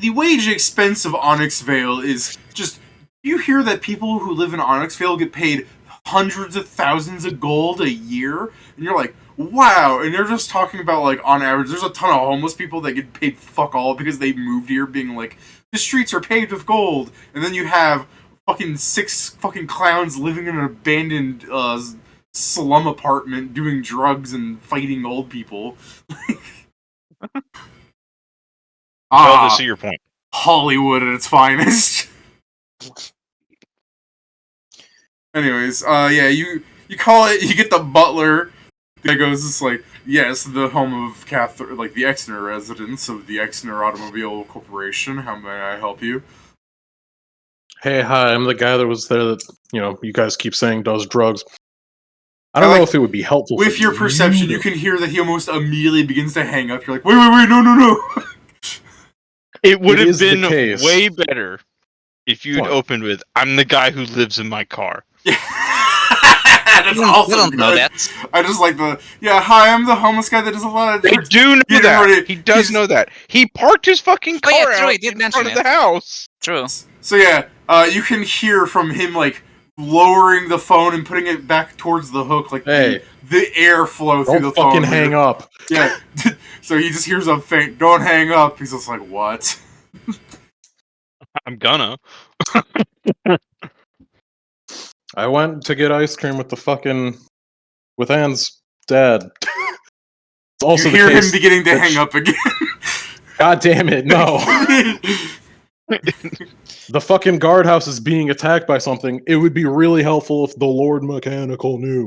the wage expense of Onyx Vale is just. You hear that people who live in Onyx Vale get paid hundreds of thousands of gold a year, and you're like, wow. And they're just talking about like on average, there's a ton of homeless people that get paid fuck all because they moved here, being like, the streets are paved with gold, and then you have fucking 6 fucking clowns living in an abandoned slum apartment doing drugs and fighting old people. Well, to see your point. Hollywood at its finest. Anyways, yeah, you call it, you get the butler. The guy goes, it's like, yes, the home of like the Exner residence of the Exner Automobile Corporation. How may I help you? Hey, hi, I'm the guy that was there that, you guys keep saying does drugs. I don't I know like- if it would be helpful With for your you perception, to- you can hear that he almost immediately begins to hang up. You're like, wait, no. It would It have is the been case. way better if you'd What? opened with, "I'm the guy who lives in my car." Yeah. That's also They don't good. know that. I just like hi, I'm the homeless guy that does a lot of They drugs. do know Getting that. ready- He does know that. He parked his fucking Oh, yeah, car true, he out did in mention front of it. the house. True. So you can hear from him like lowering the phone and putting it back towards the hook, like Hey. the airflow through Don't the fucking phone. hang up. Yeah. So he just hears a faint, "Don't hang up." He's just like, "What?" I'm gonna. I went to get ice cream with Anne's dad. It's also You the hear case him beginning to that hang up again. God damn it, no. The fucking guardhouse is being attacked by something. It would be really helpful if the Lord Mechanical knew.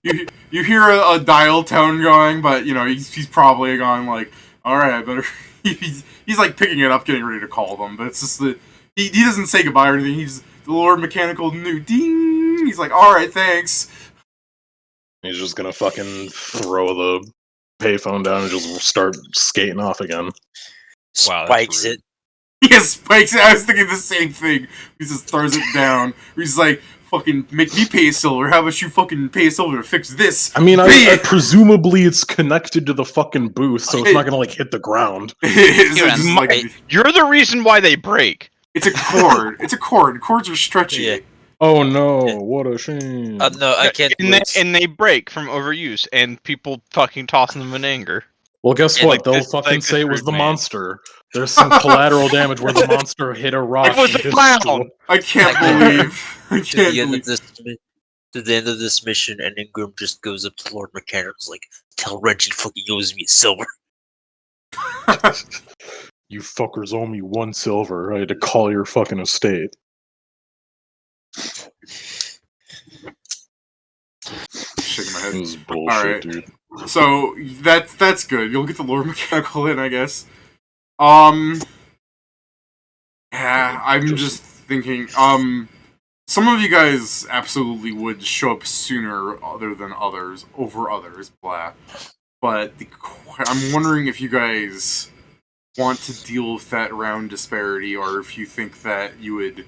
You hear a dial tone going, but he's probably going like, "All right, I better." He's like picking it up, getting ready to call them, but it's just he doesn't say goodbye or anything. He's the Lord Mechanical knew. Ding. He's like, "All right, thanks." He's just gonna fucking throw the payphone down and just start skating off again. Wow, that's Spikes rude. it. He spikes it. I was thinking the same thing. He just throws it down. He's like, "Fucking make me pay a silver. How about you fucking pay a silver to fix this?" I mean, I presumably it's connected to the fucking booth, so it's not gonna like hit the ground. It's Here, just like, You're the reason why they break. it's a cord. It's a cord. Cords are stretchy. Yeah. Oh no, what a shame. No, I can't do it. And they break from overuse and people fucking tossing them in anger. Well, guess Yeah, what? like They'll this- fucking like say this it was rude the man. monster. There's some collateral damage where the monster hit a rock. It was and a hit clown! stool. I can't I believe. I To can't the end believe. of to the end of this mission, and Ingram just goes up to Lord Mechanic's like, "Tell Reggie fucking owes me a silver." You fuckers owe me 1 silver. I had to call your fucking estate. Shaking my This head. is bullshit, Alright. dude. So that's good. You'll get the Lord Mechanical in, I guess. Yeah, I'm just thinking. Some of you guys absolutely would show up sooner, other than others, over others. Blah. But I'm wondering if you guys want to deal with that round disparity, or if you think that you would,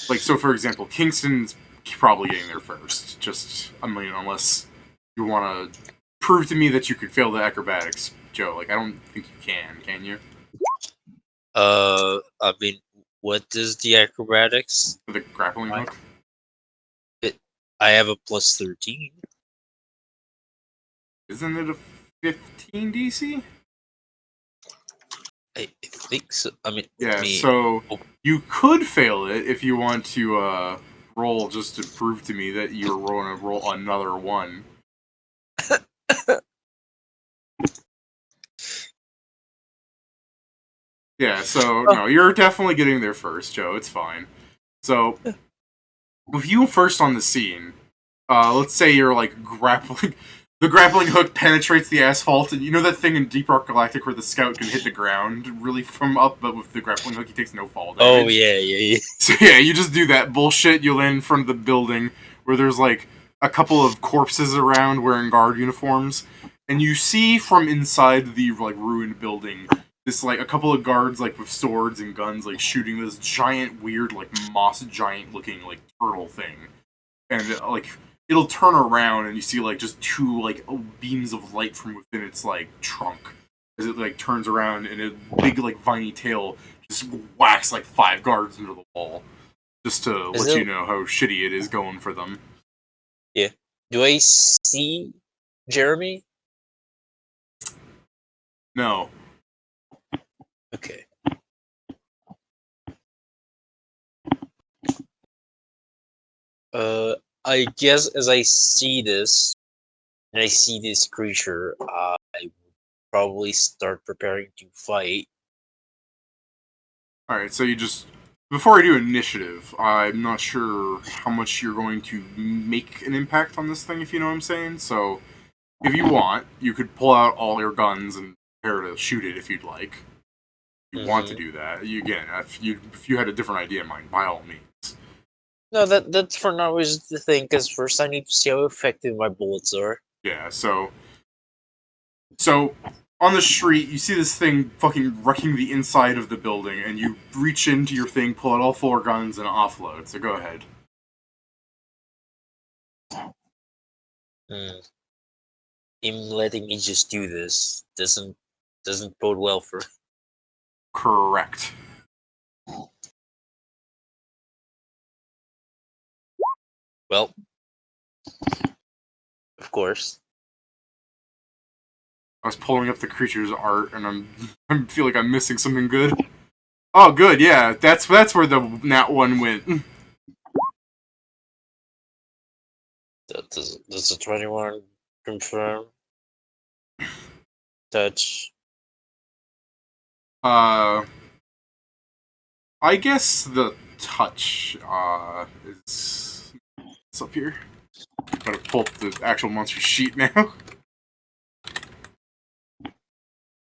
like, so for example, Kingston's probably getting there first. Just, I mean, unless you want to prove to me that you could fail the acrobatics, Joe. Like, I don't think you can you? I mean, what is the acrobatics? For the grappling hook? I have a plus 13. Isn't it a 15 DC? I think so. I mean, Yeah, me. so you could fail it if you want to roll just to prove to me that you're rolling to roll another one. Yeah, so no, you're definitely getting there first, Joe. It's fine. So with you first on the scene, let's say you're like grappling. The grappling hook penetrates the asphalt, and you know that thing in Deep Rock Galactic where the scout can hit the ground really from up, but with the grappling hook he takes no fall damage. Oh yeah. So yeah, you just do that bullshit. You land in front of the building where there's like a couple of corpses around wearing guard uniforms, and you see from inside the like ruined building this like a couple of guards like with swords and guns like shooting this giant weird like moss giant looking like turtle thing, and like it'll turn around and you see like just two like beams of light from within its like trunk as it like turns around, and a big like viney tail just whacks like 5 guards into the wall, just to Is let you it- know how shitty it is going for them. Do I see Jeremy? No. Okay. I guess as I see this, and I see this creature, I will probably start preparing to fight. Alright, so you just... Before I do initiative, I'm not sure how much you're going to make an impact on this thing, if you know what I'm saying. So, if you want, you could pull out all your guns and prepare to shoot it if you'd like. If you want to do that. Again, if you had a different idea in mind, by all means. No, that's for now is the thing, because first I need to see how effective my bullets are. Yeah, so on the street, you see this thing fucking wrecking the inside of the building, and you reach into your thing, pull out all 4 guns, and offload. So go ahead. Him letting me just do this doesn't bode well for. Correct. Well, of course. I was pulling up the creature's art, and I feel like I'm missing something good. Oh, good, yeah. That's where the nat 1 went. Does the 21 confirm? Touch. I guess the touch is it's up here. Gotta pull up the actual monster sheet now.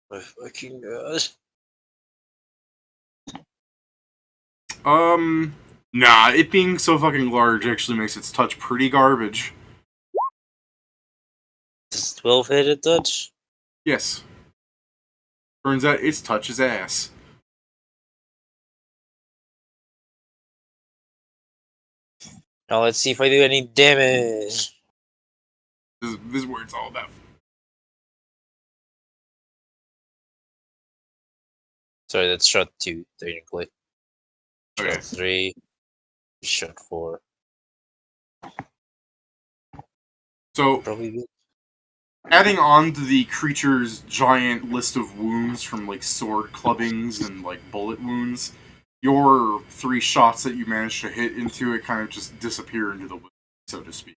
My fucking god. Nah, it being so fucking large actually makes its touch pretty garbage. Does 12 hit a touch? Yes. Turns out its touch is ass. Now let's see if I do any damage. This is where it's all about. Sorry, that's shot 2, technically. Okay. Shot 3. Shot 4. So, Probably good. adding on to the creature's giant list of wounds from like sword clubbings and like bullet wounds, your 3 shots that you managed to hit into it kind of just disappear into the wind, so to speak.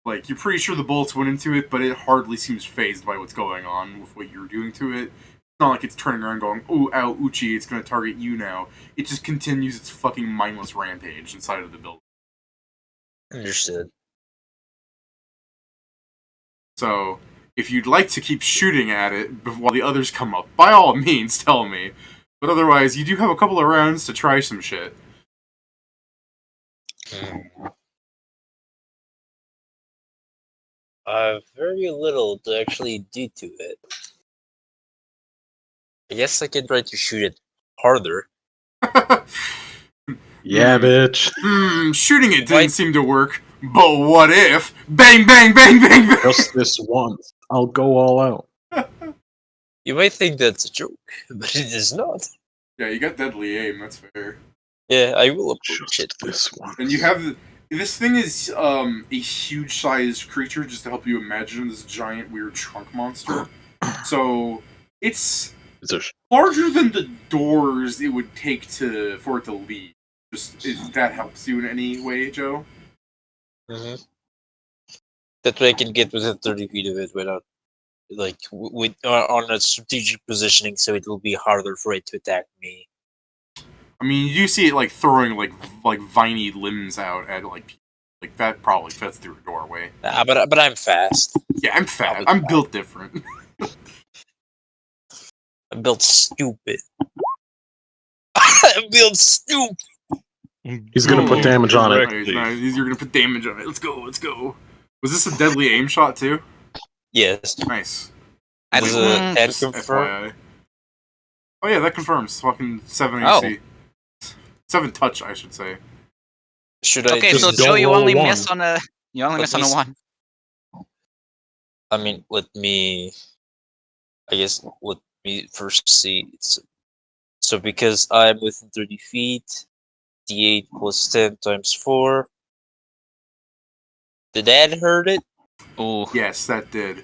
Like, you're pretty sure the bullets went into it, but it hardly seems phased by what's going on with what you're doing to it. It's not like it's turning around going, ooh, ow, Uchi, it's gonna target you now. It just continues its fucking mindless rampage inside of the building. Understood. So, if you'd like to keep shooting at it while the others come up, by all means, tell me. But otherwise, you do have a couple of rounds to try some shit. Very little to actually do to it. I guess I can try to shoot it harder. Yeah, bitch. Shooting it didn't Why- seem to work. But what if? Bang, bang, bang, bang, bang! Just this once. I'll go all out. You might think that's a joke, but it is not. Yeah, you got deadly aim, that's fair. Yeah, I will approach it. Just this once. And you have this thing is a huge sized creature, just to help you imagine this giant weird trunk monster. So it's It's a larger than the doors it would take for it to leave. Just if that helps you in any way, Joe. Mm-hmm. That way I can get within 30 feet of it without, like, with on a strategic positioning, so it will be harder for it to attack me. I mean, you do see it like throwing like viney limbs out at like that probably fits through a doorway. But I'm fast. Yeah, I'm fat. Probably I'm fat. built different. I'm built stupid. I'm built stupid. He's gonna put damage on it. Nice, nice. You're gonna put damage on it. Let's go. Let's go. Was this a deadly aim shot too? Yes. Nice. I Does don't- a 10 Just confirm? FYI. Oh yeah, that confirms. Fucking 7 Oh. AC. 7 touch, I should say. Should I Okay, just so just, don't Joe, you roll only one. miss on a At least- 1. I mean, let me first see. So because I'm within 30 feet, D8 plus 10 times 4. Did that hurt it? Ooh. Yes, that did.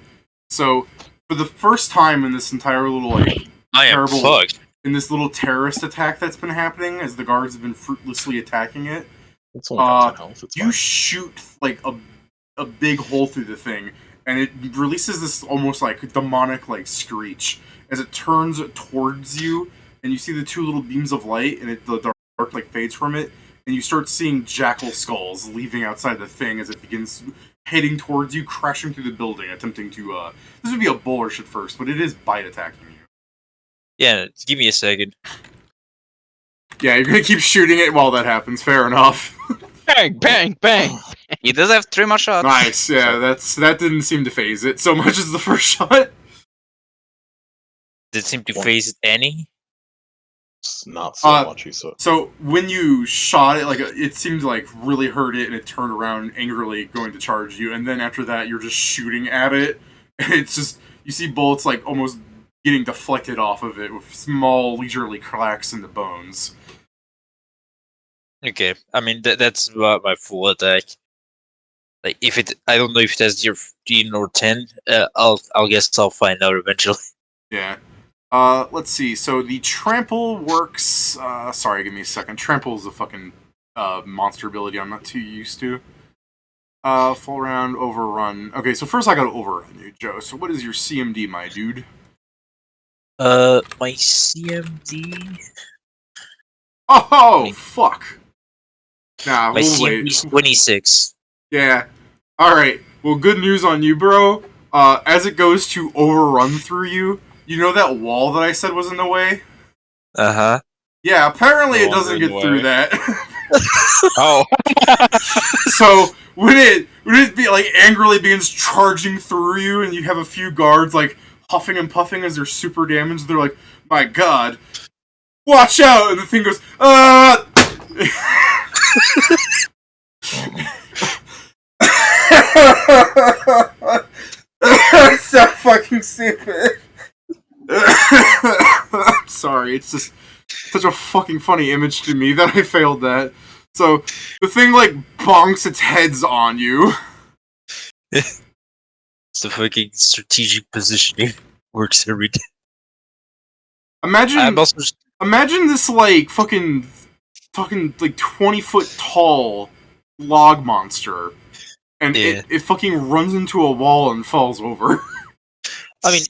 So, for the first time in this entire little like I am Terrible. fucked. in this little terrorist attack that's been happening as the guards have been fruitlessly attacking it, It's only got 10 health. It's you fine. shoot like a big hole through the thing, and it releases this almost like demonic like screech as it turns towards you, and you see the 2 little beams of light, and the dark like fades from it, and you start seeing jackal skulls leaving outside the thing as it begins heading towards you, crashing through the building, attempting to this would be a bullish at first, but it is bite attacking you. Yeah, give me a second. Yeah, you're gonna keep shooting it while that happens. Fair enough. Bang, bang, bang. He does have 3 more shots. Nice. Yeah, that didn't seem to phase it so much as the first shot. Did it seem to Well- phase any? It's not so much. He said. So when you shot it, like it seemed to like really hurt it, and it turned around angrily, going to charge you. And then after that, you're just shooting at it, and it's just you see bullets like almost getting deflected off of it with small, leisurely cracks in the bones. Okay, I mean that's about my full attack. Like if it, I don't know if it has tier 15 or 10. I'll guess I'll find out eventually. Yeah. Let's see. So the trample works. Sorry, give me a second. Trample is a fucking monster ability I'm not too used to. Full round overrun. Okay, so first I gotta overrun you, Joe. So what is your CMD, my dude? My CMD. Oh, Me- fuck. Nah, My we'll CMD wait. is 26. Yeah. All right. Well, good news on you, bro. As it goes to overrun through you, you know that wall that I said was in the way? Uh huh. Yeah. Apparently, No it doesn't longer in get the through way. that. Oh, So when it be like angrily begins charging through you, and you have a few guards like huffing and puffing as they're super damaged, they're like, "My God, watch out!" And the thing goes, "Ah!" It's so fucking stupid. I'm sorry, it's just such a fucking funny image to me that I failed that. So the thing like bonks its heads on you. It's the fucking strategic positioning works every day. Imagine I'm also imagine this like fucking like 20-foot tall log monster. And Yeah. it fucking runs into a wall and falls over. I mean,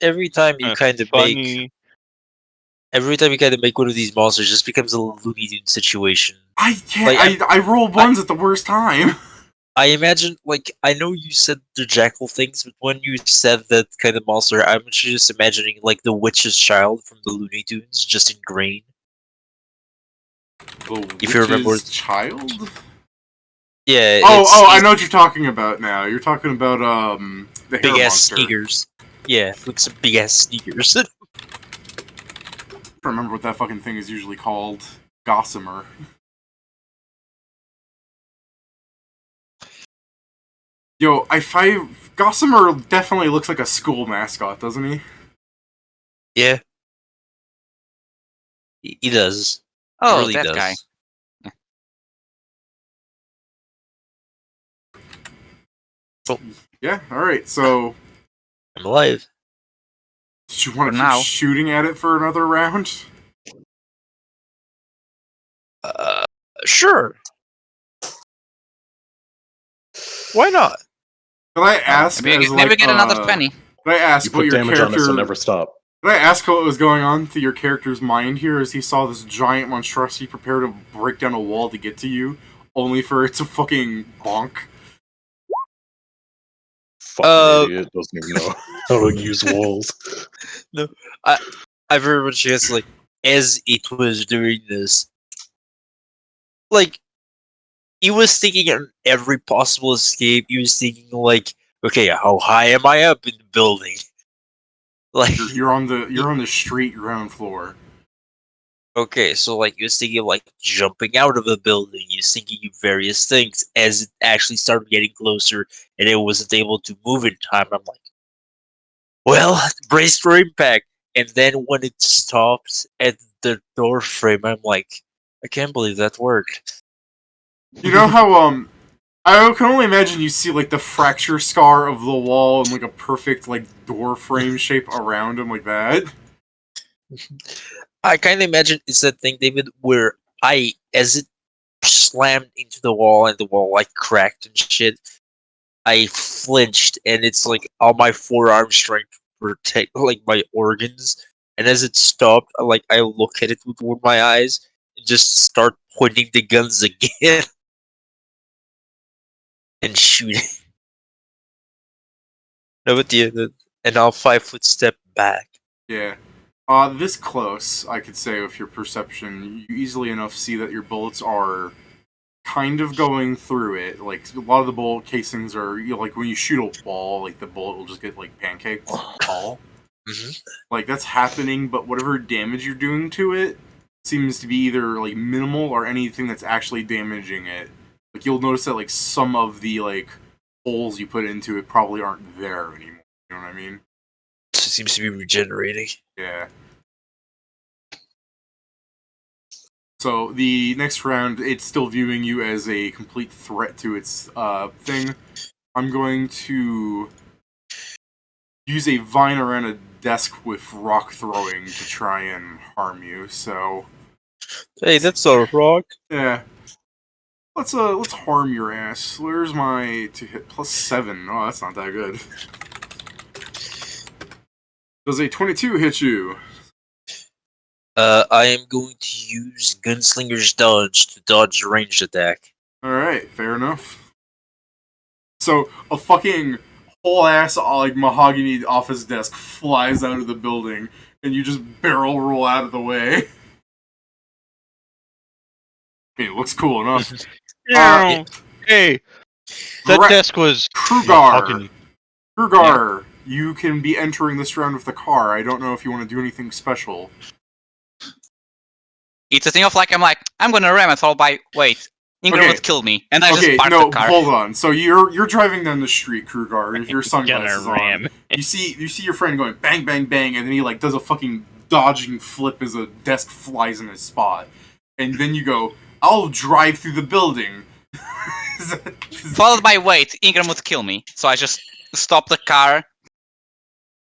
every time you kind of make funny. one of these monsters, it just becomes a Looney Tunes situation. I can't. Like, I roll ones at the worst time. I imagine, like, I know you said the jackal things, but when you said that kind of monster, I'm just imagining like the witch's child from the Looney Tunes, just in green. If you remember, Witch's child. yeah. I know what you're talking about now. You're talking about the hair big ass monster. sneakers. Yeah, like some big ass sneakers. I don't remember what that fucking thing is usually called. Gossamer. Yo, Gossamer definitely looks like a school mascot, doesn't he? Yeah, he does. He Oh, really that does. guy. Yeah. All right. So, I'm alive. did you want For to keep now. shooting at it for another round? Sure. Why not? Can I ask Maybe, as maybe like get another 20. Can I ask You what put your damage on this character? and never stop. Can I ask what was going on through your character's mind here as he saw this giant monstrosity prepare to break down a wall to get to you, only for it to fucking bonk? Fucking idiot doesn't even know how to use walls. I very much guess like as it was doing this, like he was thinking on every possible escape. He was thinking like, okay, how high am I up in the building? Like, You're on the street ground floor. okay, so like he was thinking of like jumping out of a building. He was thinking of various things as it actually started getting closer, and it wasn't able to move in time. I'm like, well, brace for impact. And then when it stopped at the door frame, I'm like, I can't believe that worked. You know how I can only imagine you see like the fracture scar of the wall and like a perfect like door frame shape around him like that. I kind of imagine it's that thing, David, where as it slammed into the wall and the wall like cracked and shit, I flinched and it's like all my forearms trying to protect like my organs. And as it stopped, I look at it with one of my eyes and just start pointing the guns again and shooting. No, but and I'll 5 foot step back. Yeah. This close, I could say with your perception, you easily enough see that your bullets are kind of going through it. Like a lot of the bullet casings are, like when you shoot a ball, like the bullet will just get like pancaked tall. Like, that's happening, but whatever damage you're doing to it seems to be either, like, minimal or anything that's actually damaging it. Like, you'll notice that, like, some of the, like, holes you put into it probably aren't there anymore. You know what I mean? So it seems to be regenerating. Yeah. So, the next round, it's still viewing you as a complete threat to its thing. I'm going to use a vine around a desk with rock throwing to try and harm you. So, Hey, that's not a rock. yeah, let's harm your ass. Where's my to hit +7? Oh, that's not that good. Does a 22 hit you? I am going to use Gunslinger's Dodge to dodge a ranged attack. All right, fair enough. So a fucking whole ass like mahogany office desk flies out of the building, and you just barrel roll out of the way. I mean, it looks cool enough. Yeah. Hey, that Gra- desk was Krugar. mahogany. Krugar, you can be entering this round with the car. I don't know if you want to do anything special. It's a thing of like, I'm gonna ram it, all by, wait, Ingram Okay. would kill me. And I Okay, just park no, the car. hold on. So you're driving down the street, Krugar, with your sunglasses Gonna ram. on. You see your friend going bang, bang, bang, and then he like does a fucking dodging flip as a desk flies in his spot. And then you go, I'll drive through the building. Followed by, wait, Ingram would kill me. So I just stop the car,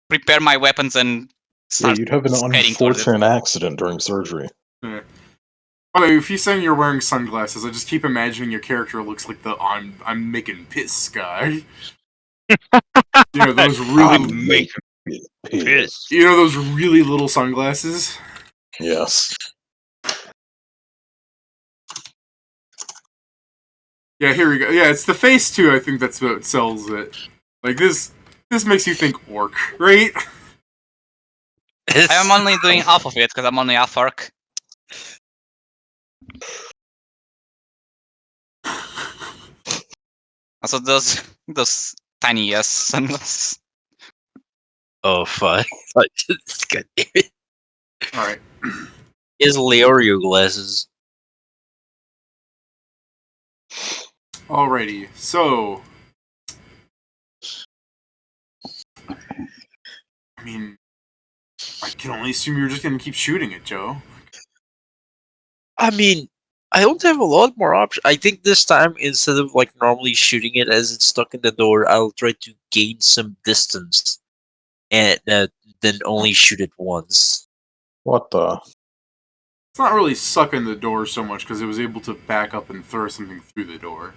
prepare my weapons, and Yeah, start you'd have an heading towards it. unfortunate accident during surgery. Yeah. By the way, if you're saying you're wearing sunglasses, I just keep imagining your character looks like the I'm making piss guy. You know, those I'm really making piss. you know those really little sunglasses? Yes. Yeah, here we go. Yeah, it's the face too, I think that's what sells it. Like this makes you think orc, right? I am only doing half of it, because I'm only half orc. Also, those tiny yes sunglasses. Oh, fuck. God damn it. Alright. He has Leorio glasses. Alrighty. So I mean I can only assume you're just gonna keep shooting it, Joe. I mean, I don't have a lot more options. I think this time, instead of like normally shooting it as it's stuck in the door, I'll try to gain some distance and then only shoot it once. What the? It's not really sucking the door so much because it was able to back up and throw something through the door.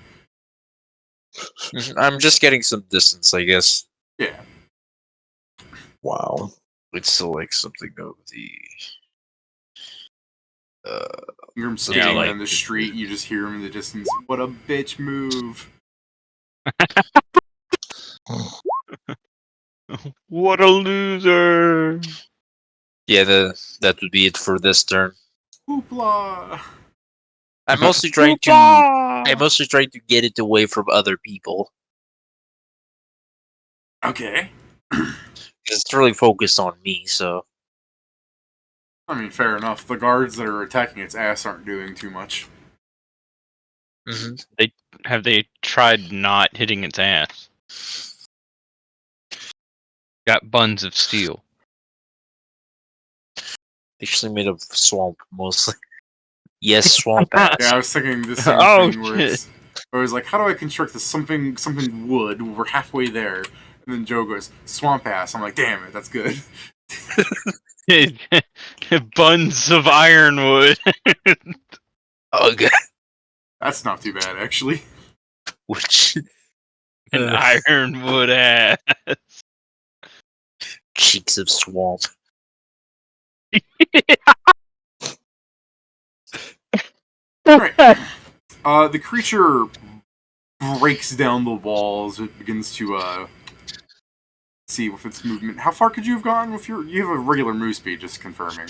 I'm just getting some distance, I guess. Yeah. Wow. It's still like something of the. You're skating like down the street, you just hear him in the distance. What a bitch move. What a loser! Yeah, that would be it for this turn. Hoopla. I'm mostly trying to. I'm mostly trying to get it away from other people. Okay. It's really focused on me, so. I mean, fair enough. The guards that are attacking its ass aren't doing too much. Have they tried not hitting its ass? Got buns of steel. Actually made of swamp, mostly. Yes, swamp ass. Yeah, I was thinking the same Oh, thing where it's where I was like, how do I construct this something wood? We're halfway there. And then Joe goes, swamp ass. I'm like, damn it, that's good. Buns of ironwood. Oh, god. That's not too bad, actually. Which. An ironwood ass. Cheeks of swamp. Alright. The creature breaks down the walls. It begins to see with its movement. How far could you have gone with your? You have a regular move speed, just confirming.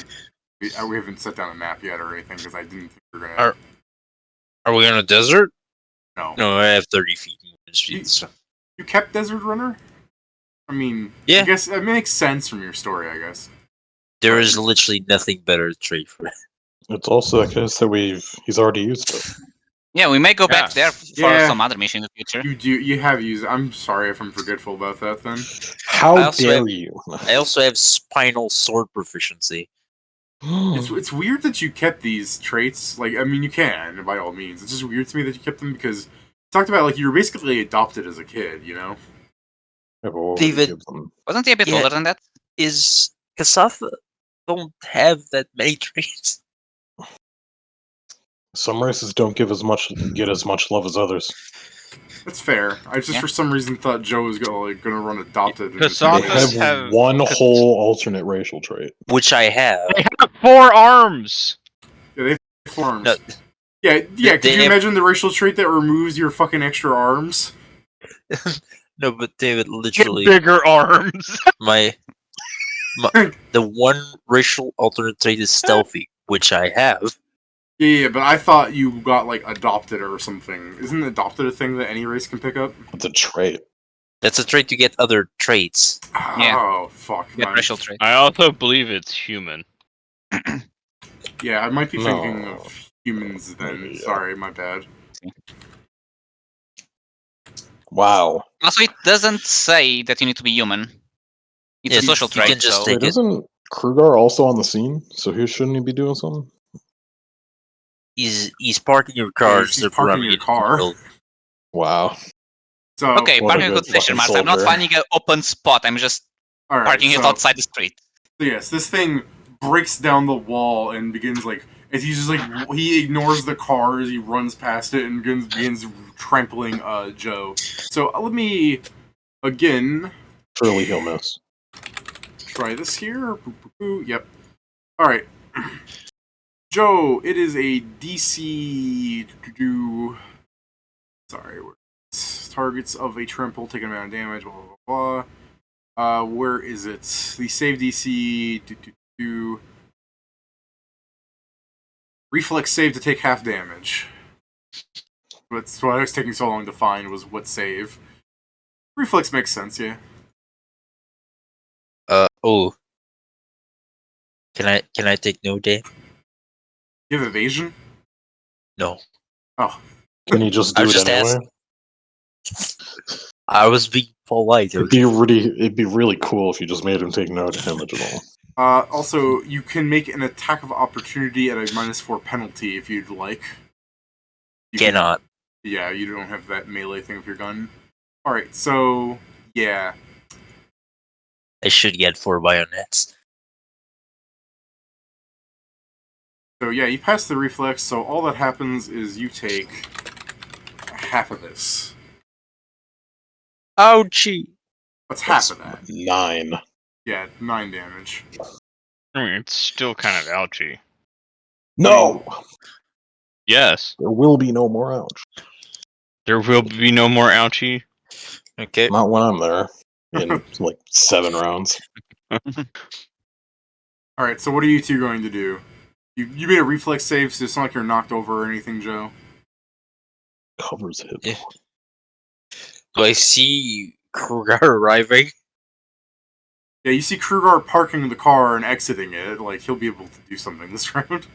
We haven't set down a map yet or anything because I didn't think we were gonna. Are we on a desert? No. No, I have 30 feet movement speed. So. You kept Desert Runner? I mean, Yeah. I guess it makes sense from your story, I guess. There is literally nothing better trait for it. It's also a case that he's already used it. Yeah, we may go back Yeah. there for Yeah. some other mission in the future. You have used it. I'm sorry if I'm forgetful about that then. How I also dare have- you? I also have spinal sword proficiency. It's weird that you kept these traits. Like, I mean, you can, by all means. It's just weird to me that you kept them because you talked about, like, you were basically adopted as a kid, you know? Yeah, but what would David- you give them? Wasn't he a bit Yeah. older than that? Is Kasafa don't have that many traits? Some races don't get as much love as others. That's fair. I just, Yeah. for some reason, thought Joe was gonna run adopted. in his Kasafas They race. have have- one whole alternate racial trait. Which I have. They have 4 arms. Forms. No, Yeah. Could they you have- imagine the racial trait that removes your fucking extra arms? no, but David, Get literally, bigger arms. my the one racial alternate trait is stealthy, which I have. Yeah, but I thought you got, like, adopted or something. Isn't adopted a thing that any race can pick up? It's a trait. That's a trait to get other traits. Yeah. Oh, fuck. Yeah, my- racial trait. I also believe it's human. Yeah, I might be thinking No. of humans then. Maybe, yeah. Sorry, my bad. Wow. Also, it doesn't say that you need to be human. It's Yeah, a social you trait. can just so take Wait, it. isn't Krugar also on the scene? So shouldn't he be doing something? He's parking your car. Yeah, and he's they're parking running your it in car. the middle. Wow. So, okay, What a parking in good quotation fucking marks. I'm not soldier. finding an open spot. I'm just all right, parking it so, outside the street. so yes, this thing breaks down the wall and begins, like, as he's just, like, he ignores the cars, he runs past it and begins trampling Joe. So, let me, again, Surely he'll miss. try this here. Boop, boop, boop. Yep. Alright. Joe, it is a DC. Sorry. Targets of a trample take an amount of damage, blah, blah, blah. Where is it? The save DC. Reflex save to take half damage. That's why it was taking so long to find was what save. Reflex makes sense, yeah. Oh. Can I take no day? You have evasion? No. Oh. Can he just I do was it just anyway? I was being polite. It'd be really cool if you just made him take no damage at all. Also, you can make an attack of opportunity at a -4 penalty if you'd like. You can- Cannot. Yeah, you don't have that melee thing with your gun. Alright, so, yeah. I should get 4 bayonets. So, yeah, you pass the reflex, so all that happens is you take half of this. Ouchie! What's half That's of that? 9. Yeah, 9 damage. I mean, it's still kind of ouchy. No! Yes, There will be no more ouch. there will be no more ouchie. Okay. Not when I'm there. In like 7 rounds. Alright, so what are you two going to do? You made a reflex save, so it's not like you're knocked over or anything, Joe. Covers hit. Yeah. Do I see Kruger arriving? Yeah, you see Krugar parking the car and exiting it. Like, he'll be able to do something this round.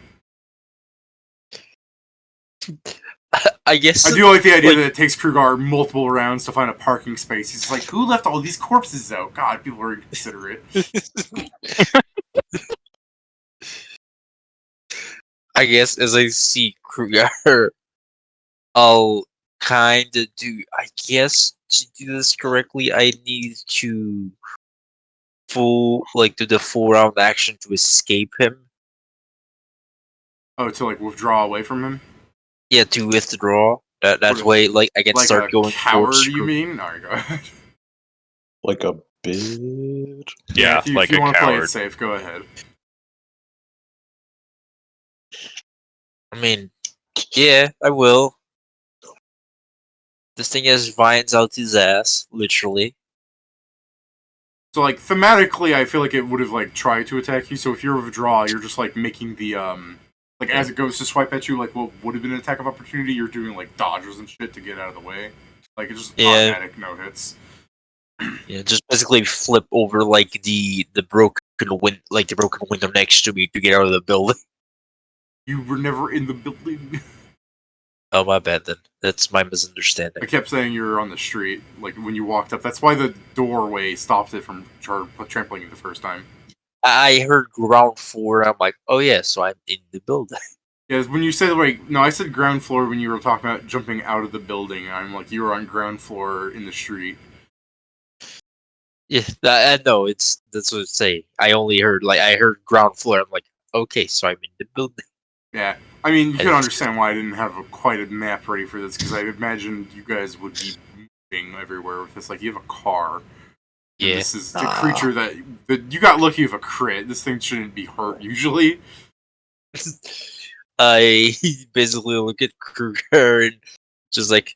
I guess. I do like the idea like- that it takes Krugar multiple rounds to find a parking space. He's like, who left all these corpses out? God, people are inconsiderate. I guess as I see Kruger, I'll kind of do. I guess to do this correctly, I need to do the full round action to escape him. Oh, to, like, withdraw away from him? Yeah, to withdraw. That What- way, like I can Like start a going coward, towards you mean? Alright, go ahead. Like a bitch. Yeah, if you, like if you a want to play it coward. safe, go ahead. I mean, yeah, I will. This thing has vines out his ass, literally. So, like, thematically, I feel like it would have, like, tried to attack you. So if you're withdraw, you're just, like, making the, like, as it goes to swipe at you, like, what would have been an attack of opportunity, you're doing, like, dodges and shit to get out of the way. Like, it's just Yeah. automatic no hits. Yeah, just basically flip over like the broken window next to me to get out of the building. You were never in the building. Oh, my bad then. That's my I misunderstanding. kept saying you were on the street, like when you walked up. That's why the doorway stopped it from trampling you the first time. I heard ground floor. I'm like, oh yeah, so I'm in the building. Yeah, when you said no, I said ground floor when you were talking about jumping out of the building. I'm like, you were on ground floor in the street. Yeah, I know. That's what I'm saying. I heard ground floor. I'm like, okay, so I'm in the building. Yeah, I mean, you I can just- understand why I didn't have quite a map ready for this because I imagined you guys would be moving everywhere with this. Like, you have a car. And Yeah. this is the creature that you got lucky with a crit. This thing shouldn't be hurt usually. I basically look at Kruger and just like,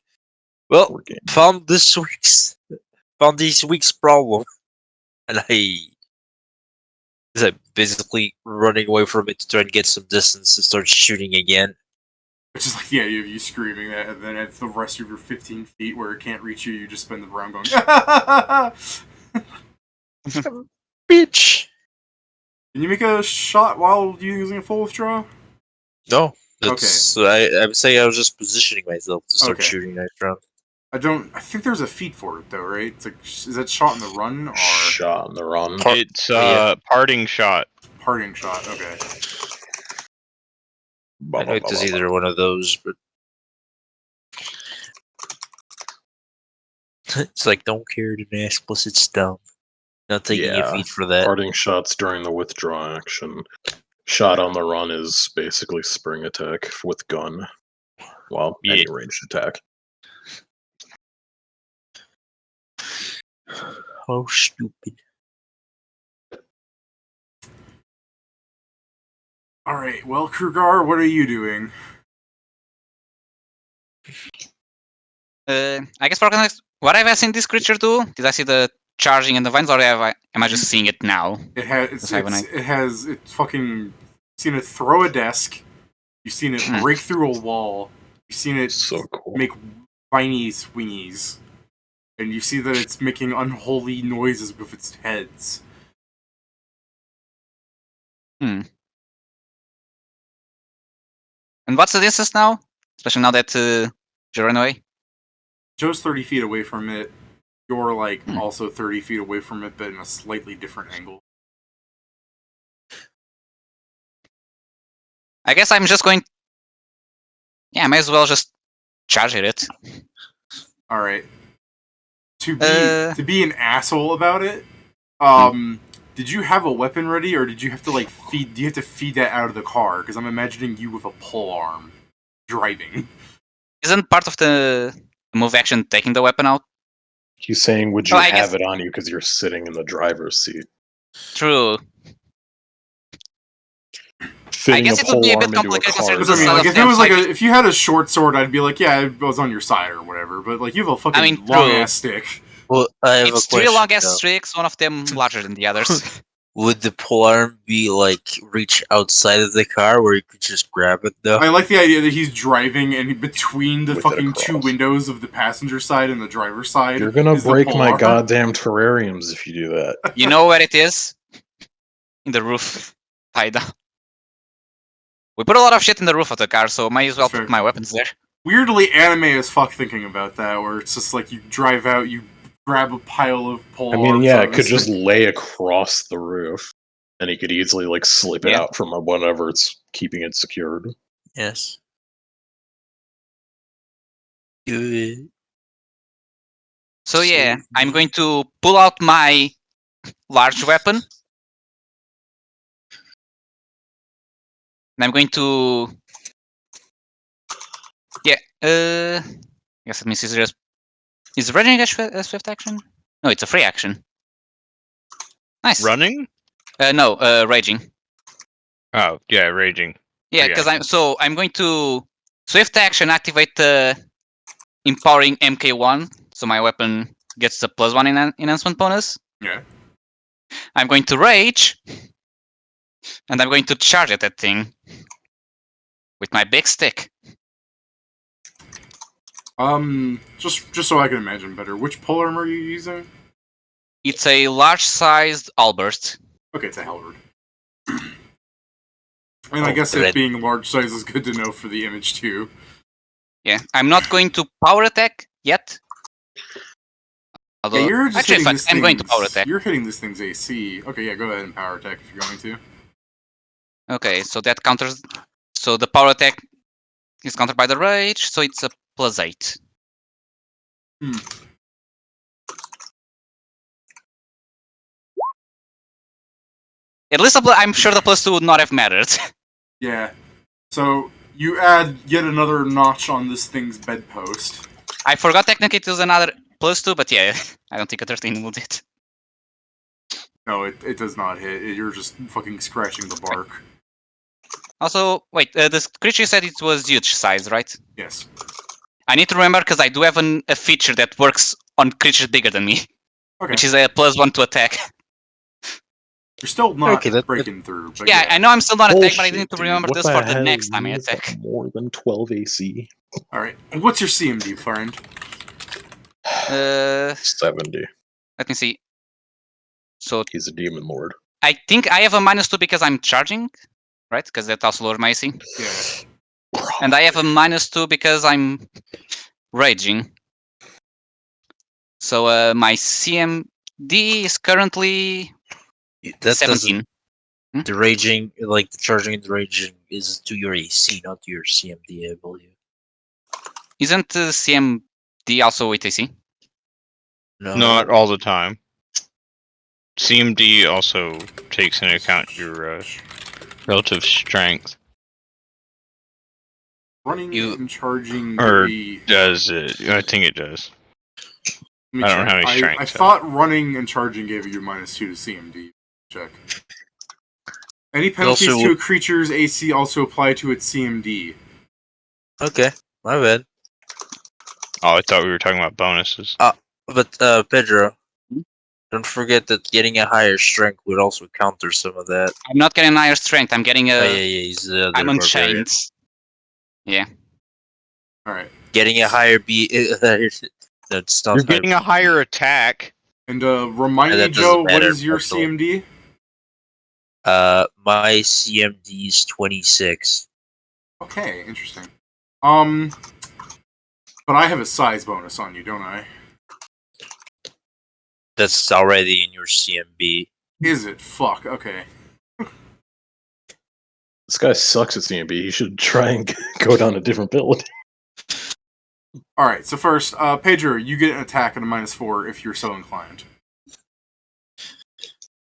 well, Poor game. found this week's problem, and I is like basically running away from it to try and get some distance and start shooting again. Which is like, yeah, you have you screaming that, and then at the rest of your 15 feet where it can't reach you, you just spend the round going, Bitch. Can you make a shot while using a full withdraw? No, that's I'm saying I was just positioning myself to start Okay. shooting next round. I think there's a feat for it though, right? It's like, is that shot in the run or Shot on the run. It's yeah. parting shot. parting shot? Okay. I know it is either one of those, but it's like don't care to ask, plus it's dumb. Not taking a Yeah. feat for that. Parting shots during the withdraw action. Shot on the run is basically spring attack with gun. Well, any Yeah. ranged attack. Oh, stupid. All right. Well, Krugar, what are you doing? I guess for context, what have I seen this creature do? Did I see the charging and the vines, or am I just seeing it now? It has it's fucking seen it throw a desk. You've seen it break through a wall. You've seen it So cool. make spiny swingies, and you see that it's making unholy noises with its heads. And what's the distance now? Especially now that you're running away. Joe's 30 feet away from it. You're like also 30 feet away from it, but in a slightly different angle. I guess I'm just going. Yeah, I might as well just charge at it. All right. To Uh. be an asshole about it, did you have a weapon ready, or did you have to like feed? Do you have to feed that out of the car? Because I'm imagining you with a pole arm driving. Isn't part of the move action taking the weapon out? He's saying, would you I have guess- it on you because you're sitting in the driver's seat? True. Fitting guess a it would be a pole bit arm into a complicated car. considering Because I mean, Son like of if it was like them, if you had a short sword, I'd be like, yeah, it was on your side or whatever. But like you have a fucking mean, long true. ass stick. Well, I have It's a question. three long ass now. streaks, one of them larger than the others. Would the polearm be like reach outside of the car where you could just grab it though? I like the idea that he's driving and between the With it fucking two across. windows of the passenger side and the driver's side. You're gonna is the break my polearm. goddamn terrariums if you do that. You know where it is? In the roof. Tied down. We put a lot of shit in the roof of the car, so might as well That's put fair. my weapons there. Weirdly anime as fuck thinking about that, where it's just like you drive out, you grab a pile of pole I mean, arms yeah, out it of could this just thing. lay across the roof, and he could easily like slip it Yeah. out from whatever it's keeping it secured. Yes. Do it. So yeah, Save I'm me. going to pull out my large weapon. And I'm going to... Yeah, I guess let me see. Is raging a swift action? No, it's a free action. Nice. Running? No, raging. Oh, yeah, raging. Yeah, Free because action. I'm going to swift action activate the empowering MK1, so my weapon gets the +1 enhancement bonus. Yeah. I'm going to rage, and I'm going to charge at that thing with my big stick. Just so I can imagine better, which polearm are you using? It's a large-sized halberd. Okay, it's a halberd. And I guess red. it being large size is good to know for the image too. Yeah, I'm not going to power attack yet. Although, Yeah, you're just actually, hitting fuck, this I'm going to power thing's. attack. You're hitting this thing's AC. Okay, yeah, go ahead and power attack if you're going to. Okay, so that counters. So the power attack is countered by the rage, so it's a +8. Hmm. At least I'm sure the +2 would not have mattered. Yeah. So you add yet another notch on this thing's bedpost. I forgot technically it was another +2, but yeah, I don't think a 13 will hit. No, it does not hit. You're just fucking scratching the bark. Also, wait, the creature said it was huge size, right? Yes. I need to remember because I do have a feature that works on creatures bigger than me, Okay. which is a +1 to attack. You're still not Okay, that- breaking through. But Yeah, I know I'm still not attack, but I Bullshit, need to dude. remember What this the for the hell? next time I You got attack. more than 12 AC. All right. And what's your CMD, friend? 70. Let me see. So He's a demon lord. I think I have a -2 because I'm charging, right? Because that also lowers my AC. Yeah. And I have a -2 because I'm raging. So my CMD is currently That 17. doesn't. The raging, like the charging and the raging, is to your AC, not to your CMD, I believe. Isn't the CMD also with AC? No, Not all the time. CMD also takes into account your relative strength. Running You- and charging. Or the- does it? I think it does. Let me I don't check. have any strength, I so- thought running and charging gave you -2 to CMD. Check. Any penalties also- to a creature's AC also apply to its CMD. Okay, my bad. Oh, I thought we were talking about bonuses. But Pedro, Hmm? don't forget that getting a higher strength would also counter some of that. I'm not getting higher strength. I'm getting Oh, a. yeah, he's the I'm other on barbarian. chains. Yeah. All right. Getting a higher B. That's not You're getting a higher attack. And remind Yeah, me, that doesn't Joe, what matter, is your actually. CMD? My CMD is 26. Okay, interesting. But I have a size bonus on you, don't I? That's already in your CMB. Is it? Fuck. Okay. This guy sucks at CMB. He should try and go down a different build. All right. So first, Pedro, you get an attack at a -4 if you're so inclined.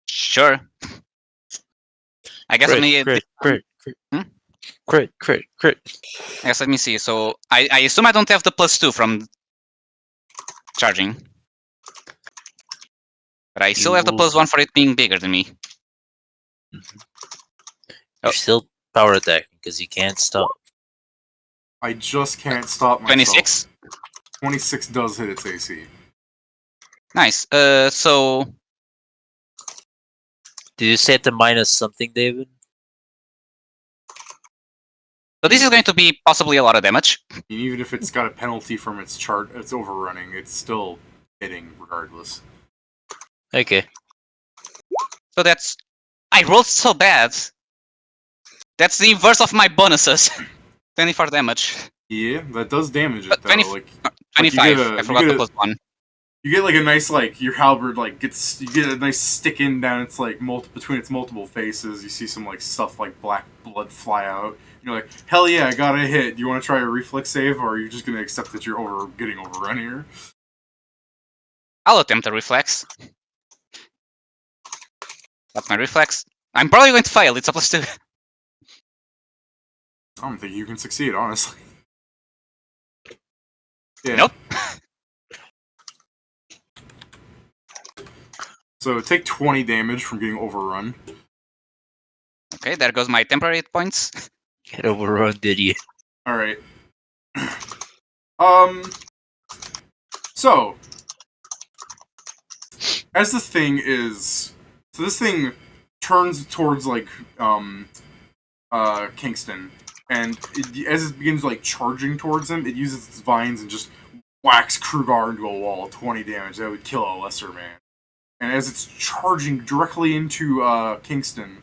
Sure. I guess let me. Crit. Hmm? Crit. I guess let me see. So I assume I don't have the +2 from charging, but I still have the +1 for it being bigger than me. You're still power attacking because you can't stop. I just can't stop myself. 26. 26 does hit its AC. Nice. So Did you say to minus something, David? this is going to be possibly a lot of damage. And even if it's got a penalty from its chart, it's overrunning. It's still hitting regardless. Okay. So that's. I rolled so bad. That's the inverse of my bonuses. 24 damage. Yeah, that does damage it though. 20 Like 25. a- I forgot you the get +1. you get like a nice your halberd gets you get a nice stick in down its between its multiple faces. You see some stuff like black blood fly out. You're like, hell yeah, I got a hit. Do you want to try a reflex save, or are you just gonna accept that you're getting overrun here? I'll attempt a reflex. That's my reflex. I'm probably going to fail. It's a +2. I don't think you can succeed, honestly. Yeah. Nope. So take 20 damage from getting overrun. Okay, there goes my temporary hit points. Get overrun, did you? All right. So as this thing turns towards Kingston, and as it begins charging towards him, it uses its vines and just whacks Krugar into a wall. 20 damage. That would kill a lesser man. and as it's charging directly into Kingston,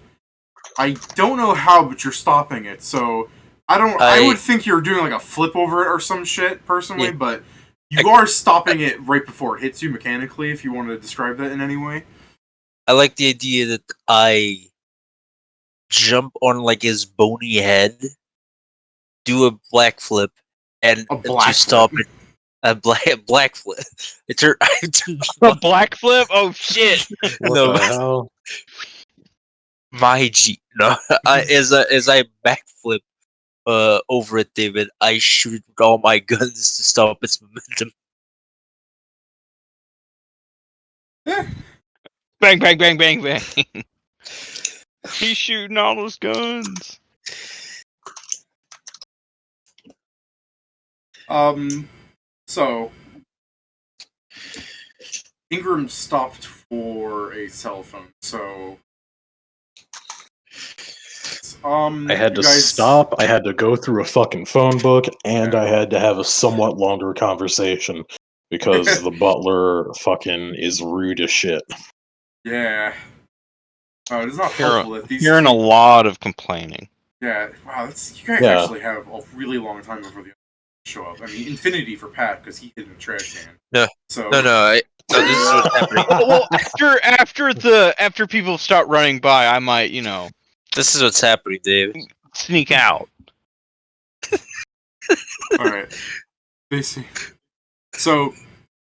I don't know how, but you're stopping it. So I would think you're doing like a flip over it or some shit, personally. Yeah. But you are stopping it right before it hits you mechanically. If you want to describe that in any way. I like the idea that I jump on like his bony head, do a black flip, and A to black stop flip. it, a black flip. It turned. A black flip? Oh shit! What No. the hell? My G. No, as I backflip over it, David, I shoot with all my guns to stop its momentum. Bang, bang, bang, bang, bang. He's shooting all those guns. So Ingram stopped for a cell phone. So I had you to guys stop, I had to go through a fucking phone book, and Yeah. I had to have a somewhat longer conversation because the butler fucking is rude as shit. Yeah. It is not Hear- helpful that these Hearing a two- lot of complaining. Yeah, wow, you guys Yeah. actually have a really long time before the show up. I mean, infinity for Pat because he hid in the trash can. No. So No, this is what's happening. Well, after people start running by, I might, This is what's happening, David. sneak out. all right, basically. So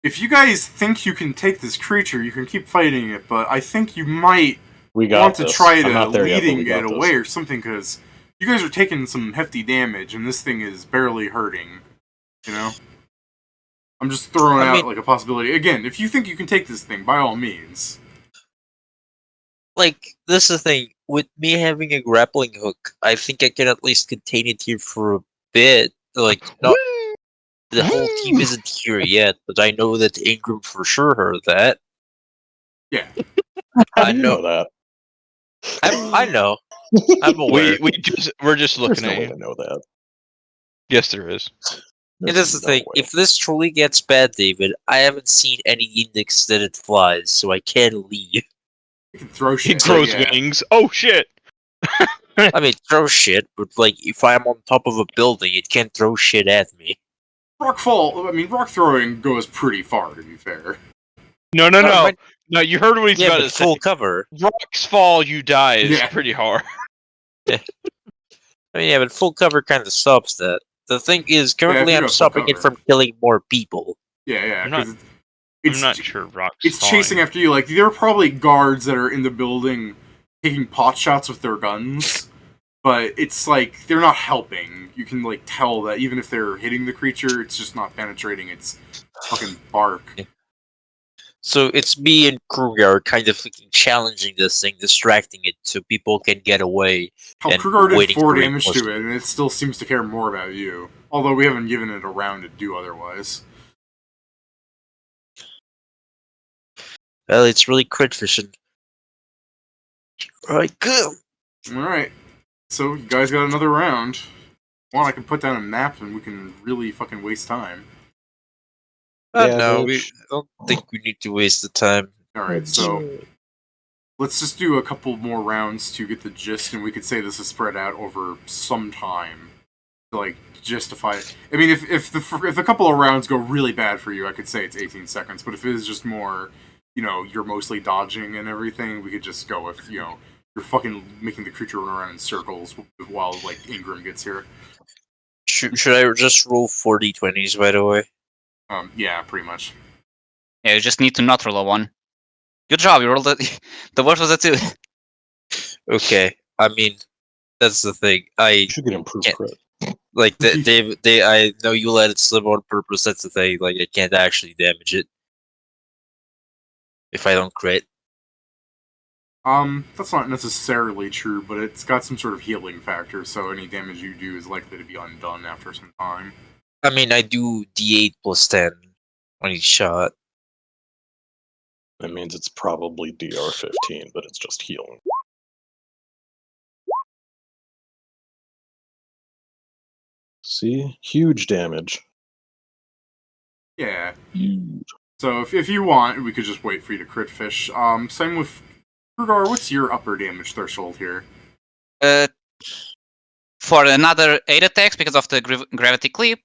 if you guys think you can take this creature, you can keep fighting it. But I think you might We got want to this. try I'm to not there yet, but leading we got it this. away or something because you guys are taking some hefty damage and this thing is barely hurting. You know. I'm just throwing out like a possibility. Again, if you think you can take this thing, by all means. Like, this is the thing. With me having a grappling hook, I think I can at least contain it here for a bit. Like, not the whole team isn't here yet, but I know that Ingram for sure heard that. Yeah. How I do you know. know that? I know. I'm aware. We're just looking There's no at way you. to know that. Yes, there is. It There's is the no thing. way. If this truly gets bad, David, I haven't seen any index that it flies, so I can leave. You can throw He shit. grows yeah. wings. Oh shit! I mean, throw shit, but like, if I'm on top of a building, it can't throw shit at me. Rock throwing goes pretty far, to be fair. No. But- No, you heard what he's yeah, about but to say. full cover. Rocks fall, you die is Yeah. pretty hard. I mean, yeah, but full cover kind of stops that. The thing is, if currently you I'm got full stopping it cover. from killing more people. Yeah, I'm not- because I'm not sure rocks. it's falling. chasing after you. Like, there are probably guards that are in the building taking pot shots with their guns, but it's like they're not helping. You can like tell that even if they're hitting the creature, it's just not penetrating its fucking bark. Yeah. So it's me and Kruger kind of fucking challenging this thing, distracting it so people can get away. Hell, And Kruger did waiting 4 for damage to reinforcement. it, and it still seems to care more about you. Although we haven't given it a round to do otherwise. Well, it's really crit fishing. Alright, good. Alright. So, you guys got another round. Well, I can put down a map and we can really fucking waste time. No, I Damage. don't think we need to waste the time. Alright, so let's just do a couple more rounds to get the gist, and we could say this is spread out over some time to like justify it. I mean, if the couple of rounds go really bad for you, I could say it's 18 seconds. But if it is just more, you're mostly dodging and everything, we could just go with you're fucking making the creature run around in circles while like Ingram gets here. Should I just roll 40 20s, by the way? Yeah, pretty much. Yeah, you just need to not roll a 1. Good job, you rolled it. The worst was a 2. Okay, I mean, that's the thing. You should get improved can't- crit. Like, I know you let it slip on purpose, that's the thing. Like, I can't actually damage it. If I don't crit. That's not necessarily true, but it's got some sort of healing factor, so any damage you do is likely to be undone after some time. I mean, I do D8 plus 10 on each shot. That means it's probably DR15, but it's just healing. See? Huge damage. Yeah. Huge. So if you want, we could just wait for you to crit fish. Same with Krugar. What's your upper damage threshold here? For another 8 attacks because of the gravity clip,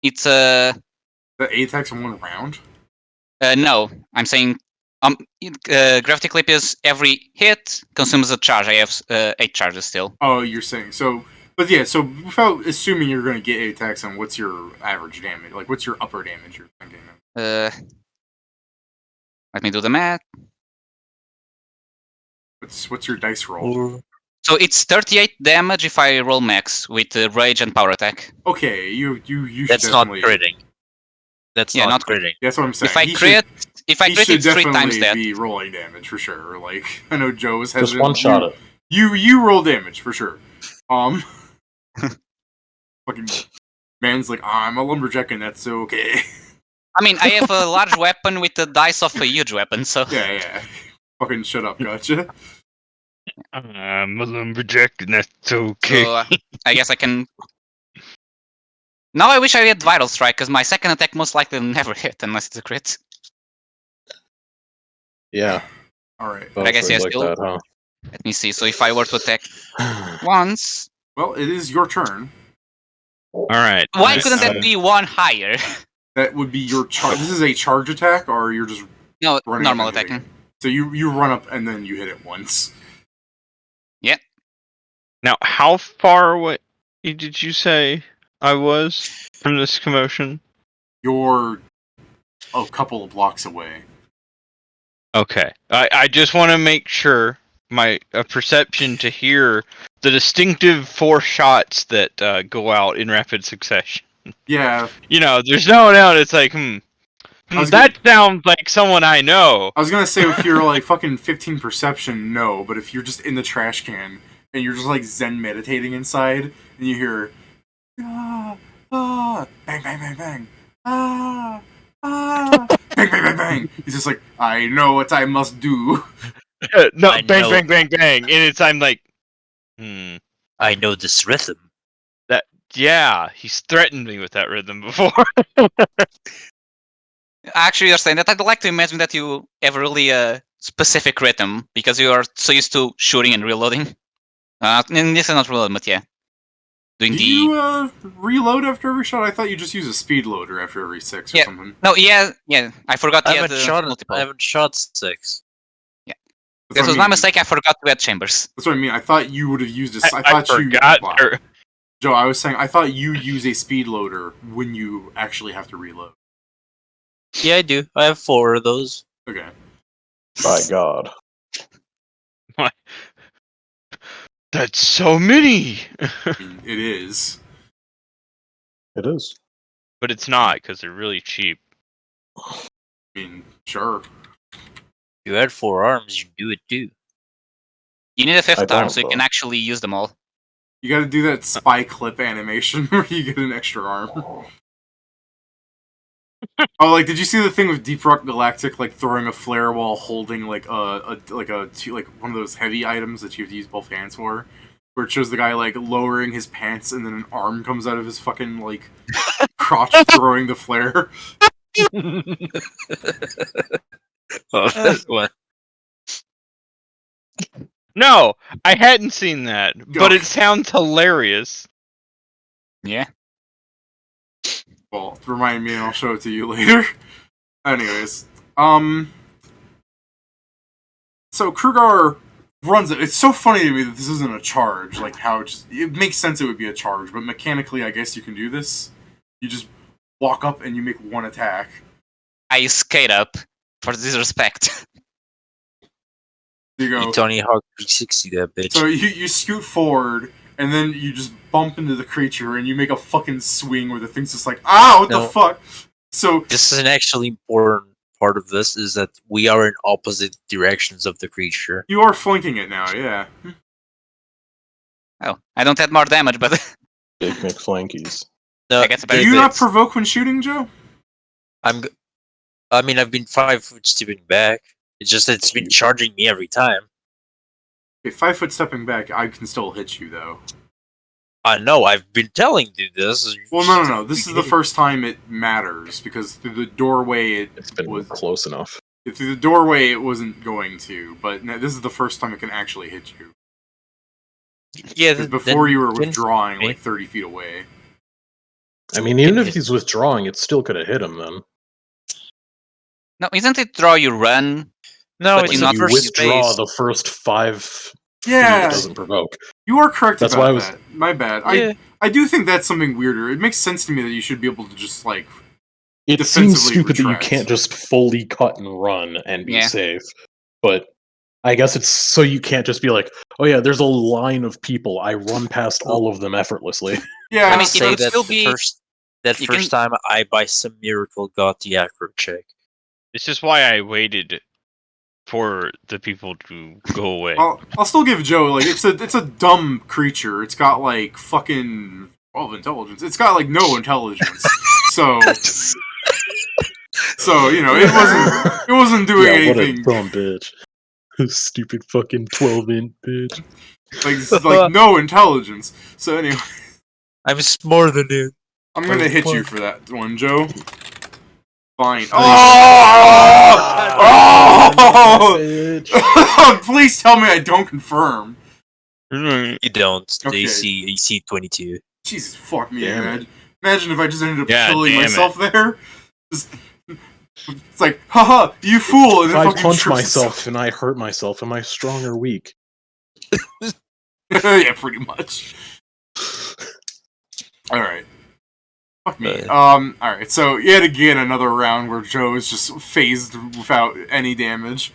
it's The 8 attacks in 1 round. no. I'm saying gravity clip is every hit consumes a charge. I have 8 charges still. Oh, you're saying so. But yeah, so without assuming you're going to get 8 attacks, on what's your average damage? Like, what's your upper damage you're thinking of? Let me do the math. What's your dice roll? So it's 38 damage if I roll max with rage and power attack. Okay, you should That's not definitely. critting. That's Yeah, not not critting. That's what I'm saying. If I crit, should it's 3 times definitely that. be rolling damage for sure. Like, I know Joe was Just hesitant. one shot it. You roll damage for sure. Fucking man's like, I'm a lumberjack and that's okay. I mean, I have a large weapon with the dice of a huge weapon, so Yeah. Fucking shut up, gotcha. I'm a lumberjack, and that's okay. so I guess I can. Now I wish I had Vital Strike, because my second attack most likely will never hit unless it's a crit. Yeah. Alright. I guess Mostly yes, like still- that, huh? Let me see. So if I were to attack once, Well, it is your turn. All right. why Nice. couldn't that be 1 higher? That would be your charge. This is a charge attack, or you're just No, running normal up and hitting attacking. it? So you run up and then you hit it once. Now, how far away did you say I was from this commotion? You're a couple of blocks away. Okay. I just want to make sure my perception to hear the distinctive 4 shots that go out in rapid succession. Yeah, You know, there's no one out. It's like, that sounds like someone I know. I was gonna say if you're like fucking 15 perception, no, but if you're just in the trash can and you're just like Zen meditating inside and you hear bang bang bang bang bang bang bang bang, he's just like, I know what I must do. No, I bang, know. bang, bang, bang, and I'm like, I know this rhythm. yeah, he's threatened me with that rhythm before. Actually, you're saying that. I'd like to imagine that you have a really specific rhythm because you are so used to shooting and reloading. And this is not reload, but yeah. Doing Do the you reload after every shot? I thought you just use a speed loader after every 6 or Yeah. something. no, yeah. I forgot. I Yeah, haven't the shot. multiple. I haven't shot 6. That's This what I was my mean. mistake. I forgot to add chambers. That's what I mean. I thought you would have used a. I I thought you. forgot. Wow. Joe, I was saying I thought you use a speed loader when you actually have to reload. Yeah, I do. I have 4 of those. Okay. By God. That's so many. I mean, it is. It is. But it's not because they're really cheap. I mean, sure. If you had 4 arms, you'd do it too. You need a I fifth arm don't, so you though. can actually use them all. You got to do that spy clip animation where you get an extra arm. Oh, like, did you see the thing with Deep Rock Galactic, like throwing a flare while holding like like one of those heavy items that you have to use both hands for? Where it shows the guy like lowering his pants and then an arm comes out of his fucking like crotch throwing the flare. What? No, I hadn't seen that, but Okay. it sounds hilarious. Yeah. Well, remind me and I'll show it to you later. Anyways, so Krugar runs it. It's so funny to me that this isn't a charge. Like how it makes sense it would be a charge, but mechanically, I guess you can do this. You just walk up and you make one attack. I skate up for disrespect. You go. You Tony Hawk 360 that bitch. So you scoot forward, and then you just bump into the creature, and you make a fucking swing where the thing's just like, ah, what the No. fuck? So This is an actually important part of this is that we are in opposite directions of the creature. you are flanking it now, yeah. Oh, I don't add more damage, but Big McFlankies. No, I guess Do better you bits. not provoke when shooting, Joe? I mean, I've been 5 foot stepping back. It's just that it's been charging me every time. Okay, 5 foot stepping back, I can still hit you though. I know. I've been telling you this. Well, no. This is the first time it matters because through the doorway It's been was close enough. through the doorway it wasn't going to, but this is the first time it can actually hit you. Yeah, Because before you were then- withdrawing like 30 feet away. I mean, even if he's withdrawing, it still could have hit him then. No, isn't it draw you run? No, But it's you the not You first withdraw space. the first 5 feet, Yeah, it doesn't provoke. you are correct That's about why I was- that. My bad. Yeah. I do think that's something weirder. It makes sense to me that you should be able to just like It seems defensively stupid that you retract. can't just fully cut and run and be Yeah. safe. But I guess it's so you can't just be like, oh yeah, there's a line of people. I run past all of them effortlessly. Yeah, I mean, I'll it say would that still be- that you first time I by some miracle got the acro check. This is why I waited for the people to go away. I'll still give Joe like it's a dumb creature. It's got like fucking 12 intelligence. It's got like no intelligence. So you know it wasn't doing Yeah, what a anything dumb bitch. Stupid fucking 12-inch bitch. like it's like no intelligence. So anyway, I'm smarter than you. I'm gonna hit you for that one, Joe. Fine. Bitch. Oh! Please tell me I don't confirm. You don't. Okay. AC 22. Jesus, fuck me, Damn man. Imagine if I just ended up Yeah, killing damn myself there. Just, it's like, haha, you fool! And If then I fucking punch trips myself and I hurt myself, am I strong or weak? itself. Yeah, pretty much. Alright. Fuck me. Alright, so yet again another round where Joe is just phased without any damage.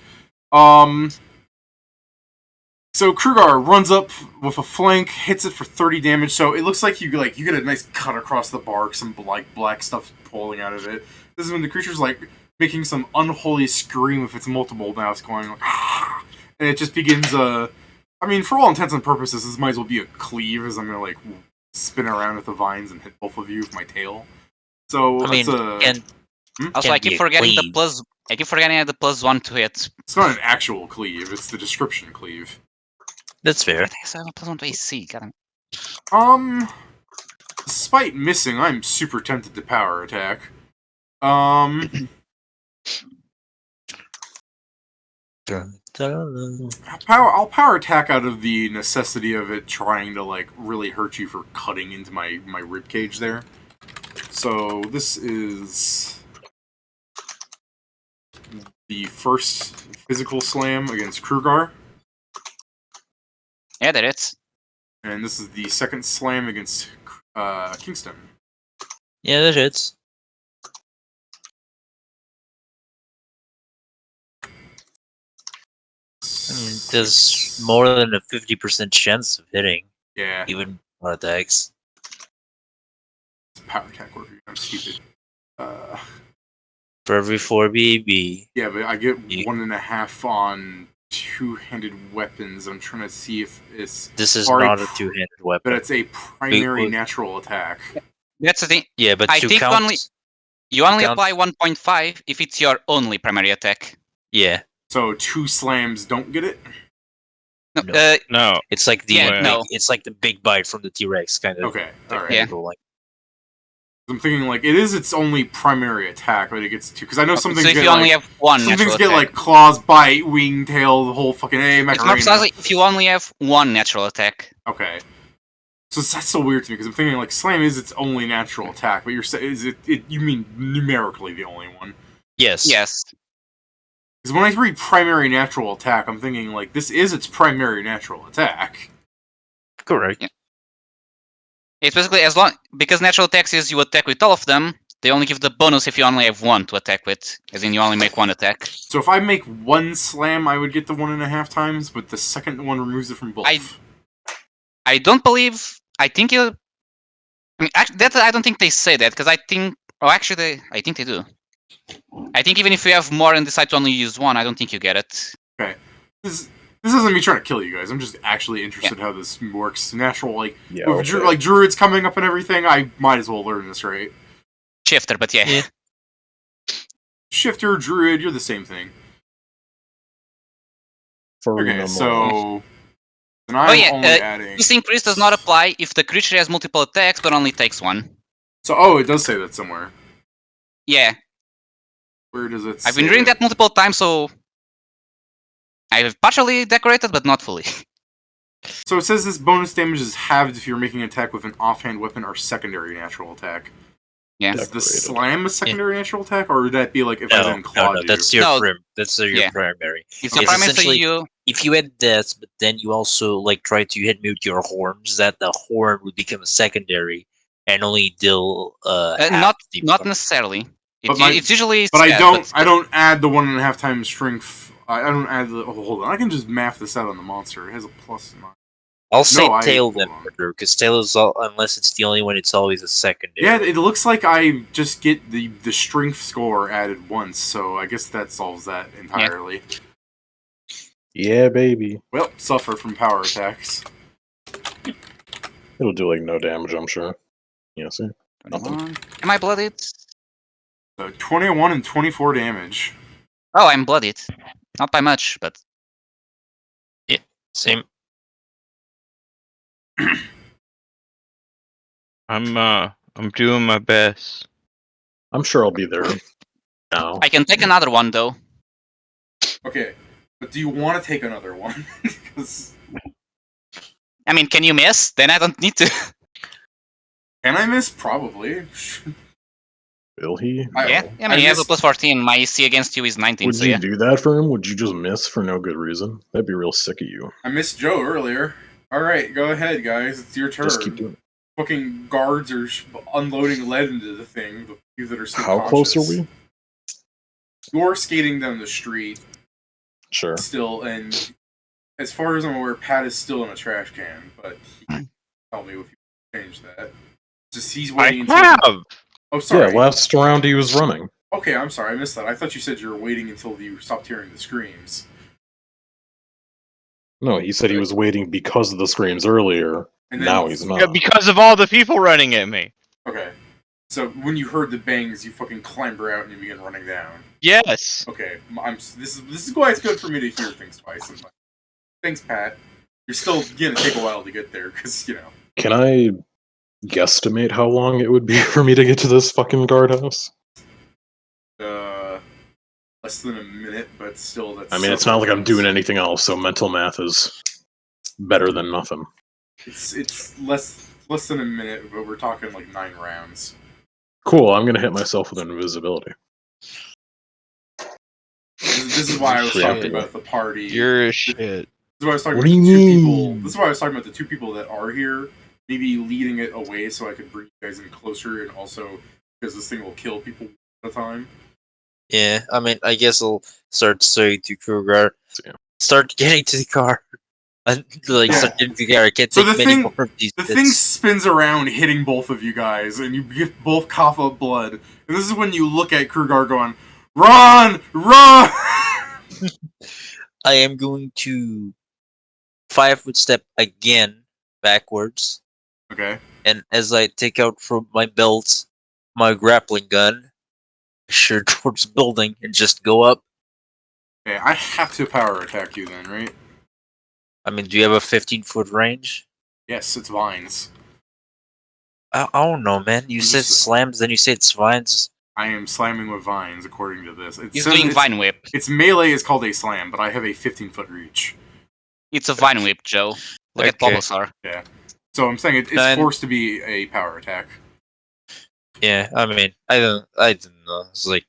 So Krugar runs up with a flank, hits it for 30 damage. So it looks like you get a nice cut across the bark, some black stuff pulling out of it. This is when the creature's like making some unholy scream with its multiple mouths going like, ah! And it just begins I mean, for all intents and purposes, this might as well be a cleave, as I'm gonna like spin around with the vines and hit both of you with my tail. So I mean, it's and Also, Can't I be keep a forgetting the cleave. plus. I keep forgetting the +1 to hit. it's not an actual cleave; it's the description cleave. that's fair. I think I have a +1 to AC. God damn. Despite missing, I'm super tempted to power attack. I'll power attack out of the necessity of it trying to like really hurt you for cutting into my rib cage there. So this is the first physical slam against Krugar, Yeah, that hits. and this is the second slam against Kingston. Yeah, that hits. I mean, there's more than a 50% chance of hitting, Yeah, even on attacks. it's a power attack work. I'm stupid. For every 4 BB. Yeah, but I get You- 1.5 on two-handed weapons. I'm trying to see if it's This is Alright, not a two-handed but weapon. it's a primary Wait. natural attack. That's the thing. Yeah, but I to think count, only- You only count- apply 1.5 if it's your only primary attack. yeah, So 2 slams don't get it. No, No. No, it's like the Yeah, big, no. it's like the big bite from the T-Rex kind of. Okay, all right. Yeah. Like, I'm thinking like it is its only primary attack, but it gets 2 because I know some things so if get you only like have one some natural things get attack. like claws, bite, wing, tail, the whole fucking It's not Macarena. precisely if you only have one natural attack. Okay. So that's so weird to me because I'm thinking like slam is its only natural attack, but you're saying is it you mean numerically the only one? yes. Yes. Because when I read primary natural attack, I'm thinking like this is its primary natural attack. Correct. Yeah. It's basically because natural attacks is you attack with all of them. They only give the bonus if you only have one to attack with, as in you only make one attack. So if I make one slam, I would get the 1.5 times, but the second one removes it from both. I don't believe. I think you. I mean, actually, I don't think they say that because I think. Oh, actually, I think they do. I think even if you have more and decide to only use one, I don't think you get it. This isn't me trying to kill you guys. I'm just actually interested how this works. Natural, like Yeah, with okay. like druids coming up and everything. I might as well learn this, right? Shifter, but yeah. Yeah. Shifter, druid, you're the same thing. For Okay, nonetheless. so And I'm yeah, only adding. this increase does not apply if the creature has multiple attacks but only takes one. So, it does say that somewhere. Yeah, Where does it say I've been reading it? that multiple times, so I've partially decorated, but not fully. So it says this bonus damage is halved if you're making an attack with an offhand weapon or secondary natural attack. Yeah. Is the Decorated. slam a secondary natural attack, or would that be like if I then clawed you? That's your No. that's your Yeah. primary. It's Okay. a primary, so essentially you. if you had this, but then you also like try to hit me with your horns, that the horn would become a secondary and only deal half Not the not necessarily. But my- It's usually. But I sad, don't. I don't add the 1.5 times strength. I don't add the. Oh, hold on. I can just math this out on the monster. It has a plus. I'll say No, tail hold then, on. because tail is all, unless it's the only one, it's always a secondary. Yeah, it looks like I just get the strength score added once, so I guess that solves that entirely. Yeah, baby. Well, suffer from power attacks. It'll do like no damage, I'm sure. Yeah, see? Nothing. 21. Am I bloodied? So 21 and 24 damage. Oh, I'm bloodied. Not by much, but Same. I'm doing my best. I'm sure I'll be there now. I can take another one though. Okay, but do you want to take another one? 'Cause- I mean, can you miss? Then I don't need to. can I miss? Probably. Will he? Yeah, No. I mean, he has a missed- plus 14. My AC against you is 19, Would so you yeah. do that for him? Would you just miss for no good reason? That'd be real sick of you. I missed Joe earlier. Alright, go ahead, guys. It's your turn. Just keep doing it. Fucking guards are unloading lead into the thing. The few that are still How close are conscious. we? You're skating down the street Sure. still, and as far as I'm aware, Pat is still in a trash can, but he can tell me if you change that. Just he's waiting until. have. Oh, sorry. Yeah, last round he was running. Okay, I'm sorry, I missed that. I thought you said you were waiting until you stopped hearing the screams. No, he said he was waiting because of the screams earlier. And then, Now he's not. Yeah, because of all the people running at me. Okay. So when you heard the bangs, you fucking clamber out and you begin running down. Yes. Okay, this is why it's good for me to hear things twice. Sometimes. Thanks, Pat. You're still gonna take a while to get there, because, you know. Can I guesstimate how long it would be for me to get to this fucking guardhouse? Less than a minute, but still, that's. I mean, it's not like I'm doing anything else, so mental math is better than nothing. It's less than a minute, but we're talking like 9 rounds. Cool, I'm gonna hit myself with invisibility. This is why I was talking Preemptive. about the party. You're a shit. This is why I was talking What about do the you two people. mean? This is why I was talking about the 2 people that are here. Maybe leading it away so I could bring you guys in closer, and also because this thing will kill people at a time. Yeah, I mean, I guess I'll start saying to Kruger, Yeah. start getting to the car. And, like, Yeah. start getting to the car. I can't So take the many thing- more of these The bits. thing spins around, hitting both of you guys, and you both cough up blood. And this is when you look at Krugar going, "Run! Run!" I am going to 5-foot step again backwards, Okay. and as I take out from my belt my grappling gun, I shoot towards the building and just go up. Okay, I have to power attack you then, right? I mean, do you have a 15-foot range? Yes, it's vines. I don't know, man. You I'm said just- slams, then you said vines. I am slamming with vines, according to this. It He's says doing it's- Vine Whip. Its melee is called a slam, but I have a 15-foot reach. It's a Vine Whip, Joe. Look at Okay. Bulbasaur. So I'm saying it's Then- forced to be a power attack. Yeah, I mean, I don't know. It's like,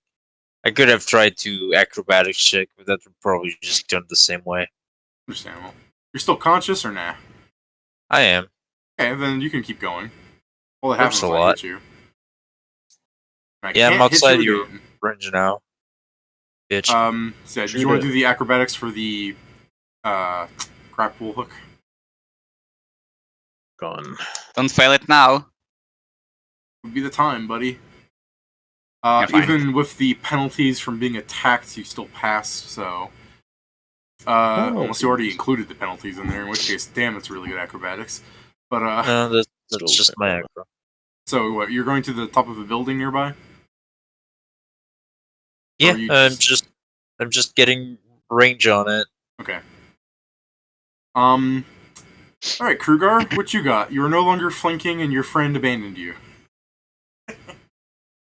I could have tried to acrobatics check, but that would probably just done the same way. Understandable. You're still conscious or nah? I am. Okay, then you can keep going. All that Thanks happens a when I lot. hit you. I Yeah, I'm can't hit outside you your- again. Range now. Bitch. So did Shoot you want it. to do the acrobatics for the grapple hook? Gone. Don't fail it now. Would be the time, buddy. Yeah, fine. Even with the penalties from being attacked, you still passed, so. Unless you already included the penalties in there, in which case, damn, it's really good acrobatics. But, No, that's Still just same my level. acro. so what, you're going to the top of a building nearby? Yeah, you I'm just getting range on it. Okay. All right, Krugar, what you got? You are no longer flanking, and your friend abandoned you.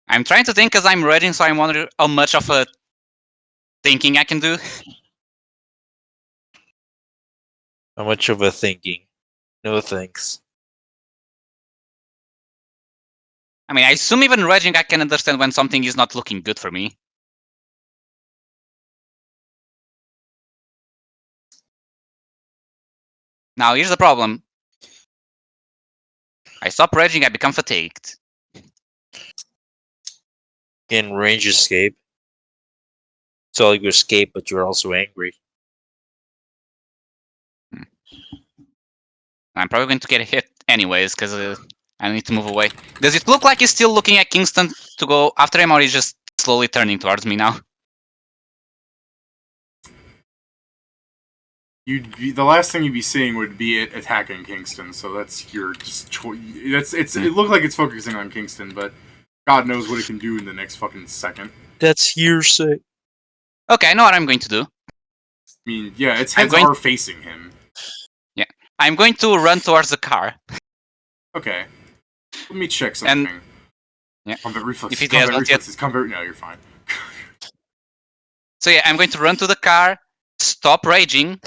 I'm trying to think because I'm raging, so I wonder how much of a thinking I can do. How much of a thinking? No thanks. I mean, I assume even raging, I can understand when something is not looking good for me. Now, here's the problem. I stop raging, I become fatigued. In range escape. So you escape, but you're also angry. I'm probably going to get hit anyways, because I need to move away. Does it look like he's still looking at Kingston to go after him, or he's just slowly turning towards me now? The last thing you'd be seeing would be it attacking Kingston. So that's your just choice. It looked like it's focusing on Kingston, but God knows what it can do in the next fucking second. That's hearsay. Okay, I know what I'm going to do. I mean, yeah, its heads going- are facing him. I'm going to run towards the car. Okay. Let me check something. Yeah. Combat reflexes. If he has Combat not yet- reflexes. Combat. No, you're fine. So yeah, I'm going to run to the car, stop raging,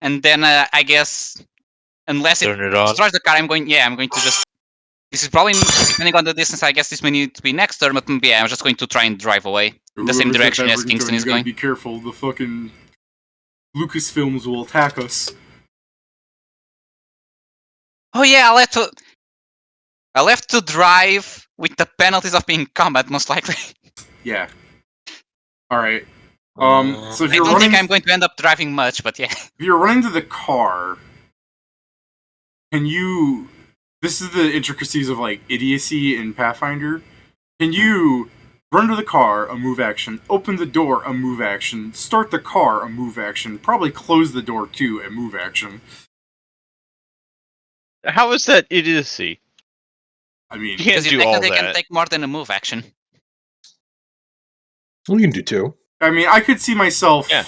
and then I guess, unless it Turn it on. destroys the car, I'm going to just... This is probably, depending on the distance, I guess this may need to be next turn, but yeah, I'm just going to try and drive away in the same Whoever's got direction that as ringtone, Kingston is you gotta going. be careful. The fucking Lucasfilms will attack us. Oh yeah, I'll have to drive with the penalties of being in combat, most likely. Yeah. All right. So if I you're don't running, think I'm going to end up driving much, but yeah. if you're running to the car, can you? This is the intricacies of like idiocy in Pathfinder. Can you run to the car, a move action, open the door, a move action, start the car, a move action, probably close the door too, a move action? How is that idiocy? I mean, You can't Because you do all technically can that. take more than a move action. We can do two. I could see myself. Yeah.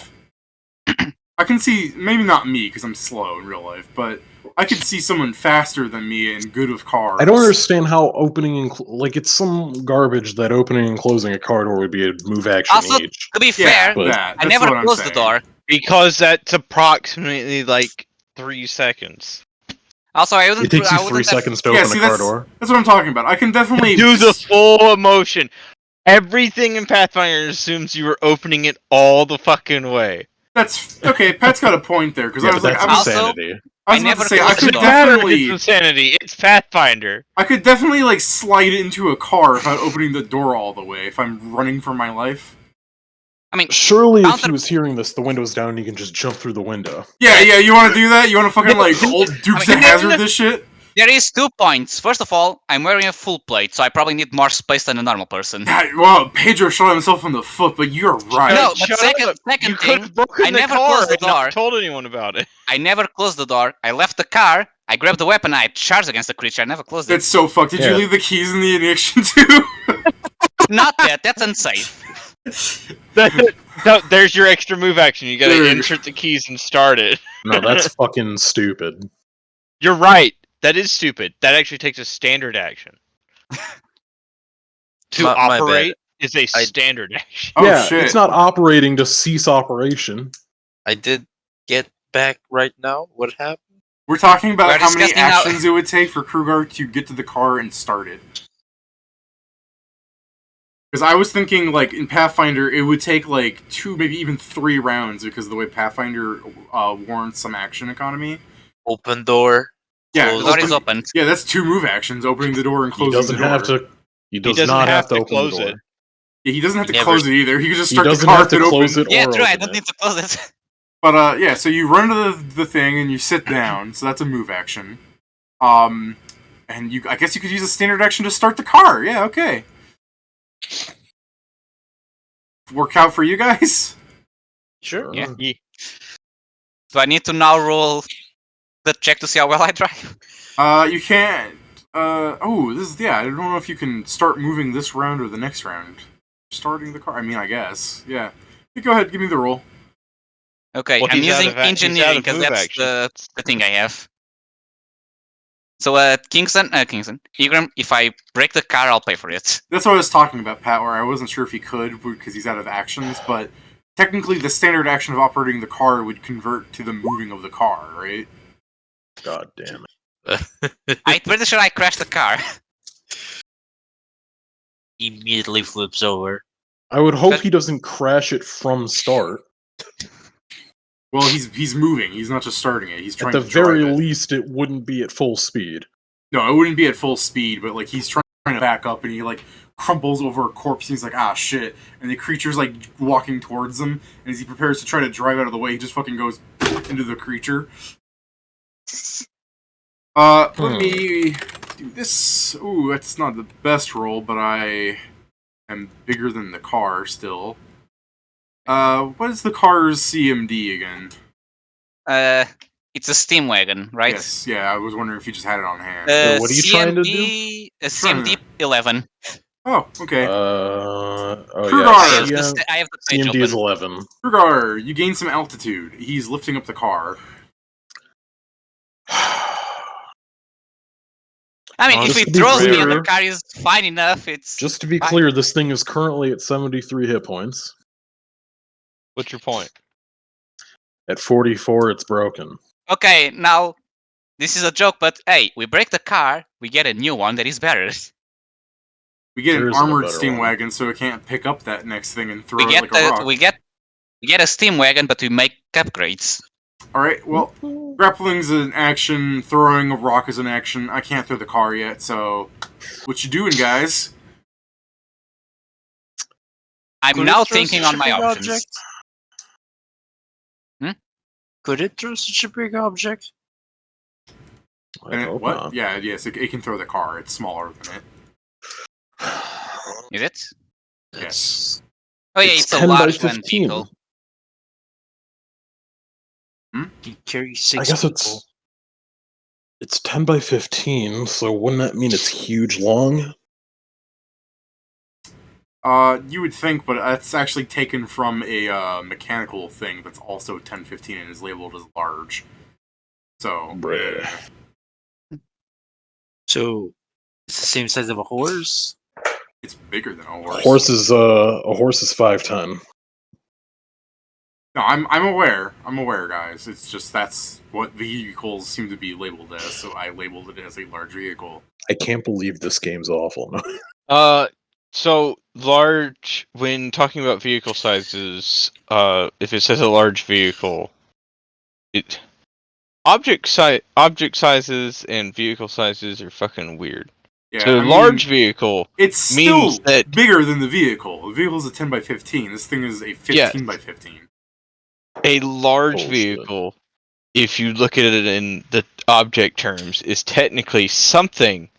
I can see maybe not me because I'm slow in real life, but I could see someone faster than me and good with cars. I don't understand how opening and like it's some garbage that opening and closing a car door would be a move action Also, each. to be Yeah, fair, but- that. I That's never what I'm closed the saying. door. Because that's approximately like 3 seconds. Also, I It wouldn't. takes you I 3 wouldn't have- seconds to Yeah, open see, a car that's door. that's what I'm talking about. I can definitely Do the full emotion. Everything in Pathfinder assumes you were opening it all the fucking way. That's okay. Pat's got a point there because Yeah, I but was like, that's I was, Also- insanity. I was I about never to say, I closed could the door. Matter if definitely, it's insanity. It's Pathfinder. I could definitely like slide into a car without opening the door all the way if I'm running for my life. I mean, Surely, if Counter- he was hearing this, the window's down, you can just jump through the window. Yeah, you want to do that? You want to fucking like old Dukes I mean, of Hazzard this shit? there is 2 points. First of all, I'm wearing a full plate, so I probably need more space than a normal person. Well, Pedro shot himself in the foot, but you're right. No, Hey, but shut second up. thing, You could have broken I the never car closed the and not door. told anyone about it. I never closed the door. I left the car. I grabbed the weapon. I charged against the creature. I never closed it. That's so fucked. Did you Yeah. leave the keys in the ignition too? Not that. That's unsafe. No, there's your extra move action. You gotta Dude. insert the keys and start it. No, that's fucking stupid. You're right. That is stupid. That actually takes a standard action. To My bad. operate is a I- standard action. Oh yeah, shit! it's not operating to cease operation. I did get back right now. What happened? We're talking about We're how many discussing how- actions it would take for Krugar to get to the car and start it. Because I was thinking, like, in Pathfinder, it would take, like, 2, maybe even 3 rounds because of the way Pathfinder warrants some action economy. Open door. Yeah, Close The door Open- is opened. Yeah, that's 2 move actions, opening the door and He closing doesn't the door. have to. He does doesn't not have have to to open the close door. it. Yeah, he doesn't have He to never- close it either. He can just He start the doesn't car have to if it close opens. it Yeah, or true. I open don't it. need to close it. But, yeah, so you run to the thing and you sit down, so that's a move action. And I guess you could use a standard action to start the car. Yeah, okay. Work out for you guys? Sure. Yeah. Yeah. Do I need to now roll the check to see how well I drive? You can't. I don't know if you can start moving this round or the next round. Starting the car. I mean, I guess. Yeah. You go ahead, give me the roll. Okay, Well, I'm he's out using of he's out engineering of because move that's action. the thing I have. So, Kingston, Ingram, if I break the car, I'll pay for it. That's what I was talking about, Pat, where I wasn't sure if he could because he's out of actions, but technically the standard action of operating the car would convert to the moving of the car, right? God damn it. I'm pretty sure I crashed the car. Immediately flips over. I would hope But- he doesn't crash it from start. Well, he's moving. He's not just starting it. He's At trying the to drive very it. least, it wouldn't be at full speed. No, it wouldn't be at full speed, but like he's trying to back up and he like crumples over a corpse and he's like, ah shit. And the creature's like walking towards him, and as he prepares to try to drive out of the way, he just fucking goes into the creature. Let me do this. Ooh, that's not the best roll, but I am bigger than the car still. What is the car's CMD again? It's a steam wagon, right? Yes, yeah, I was wondering if you just had it on hand. What are you trying to do? CMD 11. Oh, okay. Yeah. I have I have the page CMD open. is 11. Kurgar, you gain some altitude. He's lifting up the car. I mean, if Just he to be throws me clear- and the car is fine enough, it's Just to be fine. clear, this thing is currently at 73 hit points. What's your point? At 44, it's broken. Okay, now this is a joke, but hey, we break the car, we get a new one that is better. We get There an isn't a armored better steam one. wagon, so it can't pick up that next thing and throw We it get like a rock. we get a steam wagon, but we make upgrades. All right, well, grappling's an action. Throwing a rock is an action. I can't throw the car yet, so what you doing, guys? I'm Could now it throw thinking such on a my big options. object? Could it throw such a big object? I And hope what? not. Yeah, yes, it can throw the car. It's smaller than it. Is it? That's Oh yeah, It's it's a 10 by large land 15. vehicle. he carries I 6 guess people. it's 10 by 15, so wouldn't that mean it's huge long? You would think, but it's actually taken from a mechanical thing that's also 1015 and is labeled as large. So, Bruh. yeah, So it's the same size of a horse. it's bigger than a horse. A horse is 5'10". No, I'm aware. I'm aware, guys. It's just that's what vehicles seem to be labeled as, so I labeled it as a large vehicle. I can't believe this game's awful. So large. When talking about vehicle sizes, if it says a large vehicle, object sizes and vehicle sizes are fucking weird. Yeah, So I mean, large vehicle it's still means that- bigger than the vehicle. The vehicle's a 10 by 15. This thing is a 15 by 15. a large Bullshit. vehicle, if you look at it in the object terms, is technically something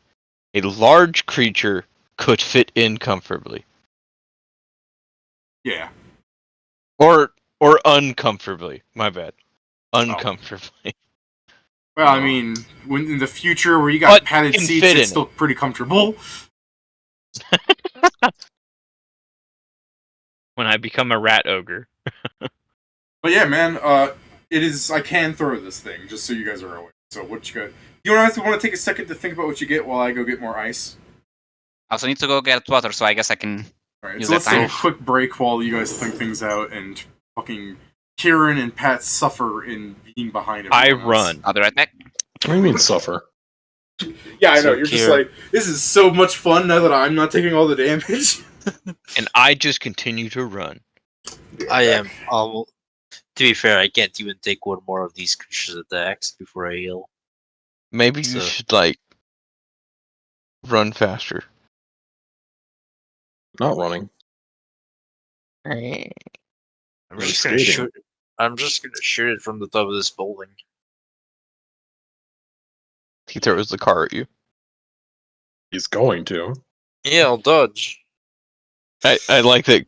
a large creature could fit in comfortably, Yeah. or uncomfortably. My bad, uncomfortably. Well, I mean, when in the future where you got But padded can seats, fit it's in still pretty comfortable. When I become a rat ogre. But yeah, man, it is. I can throw this thing, just so you guys are aware. So what you got? You want to take a second to think about what you get while I go get more ice? I also need to go get water, so I guess I can. All right, Use so let's that take a time. quick break while you guys think things out and fucking Kieran and Pat suffer in being behind. I everyone else. run. I'll be right back. What do you mean suffer? Yeah, I know. So You're just Kieran- like, this is so much fun now that I'm not taking all the damage. And I just continue to run. I am. To be fair, I can't even take one more of these creatures attacks before I heal. Maybe you So- should run faster. Not running. I'm You're just gonna skating. shoot. I'm just gonna shoot it from the top of this building. He throws the car at you. He's going to. Yeah, I'll dodge. I like that.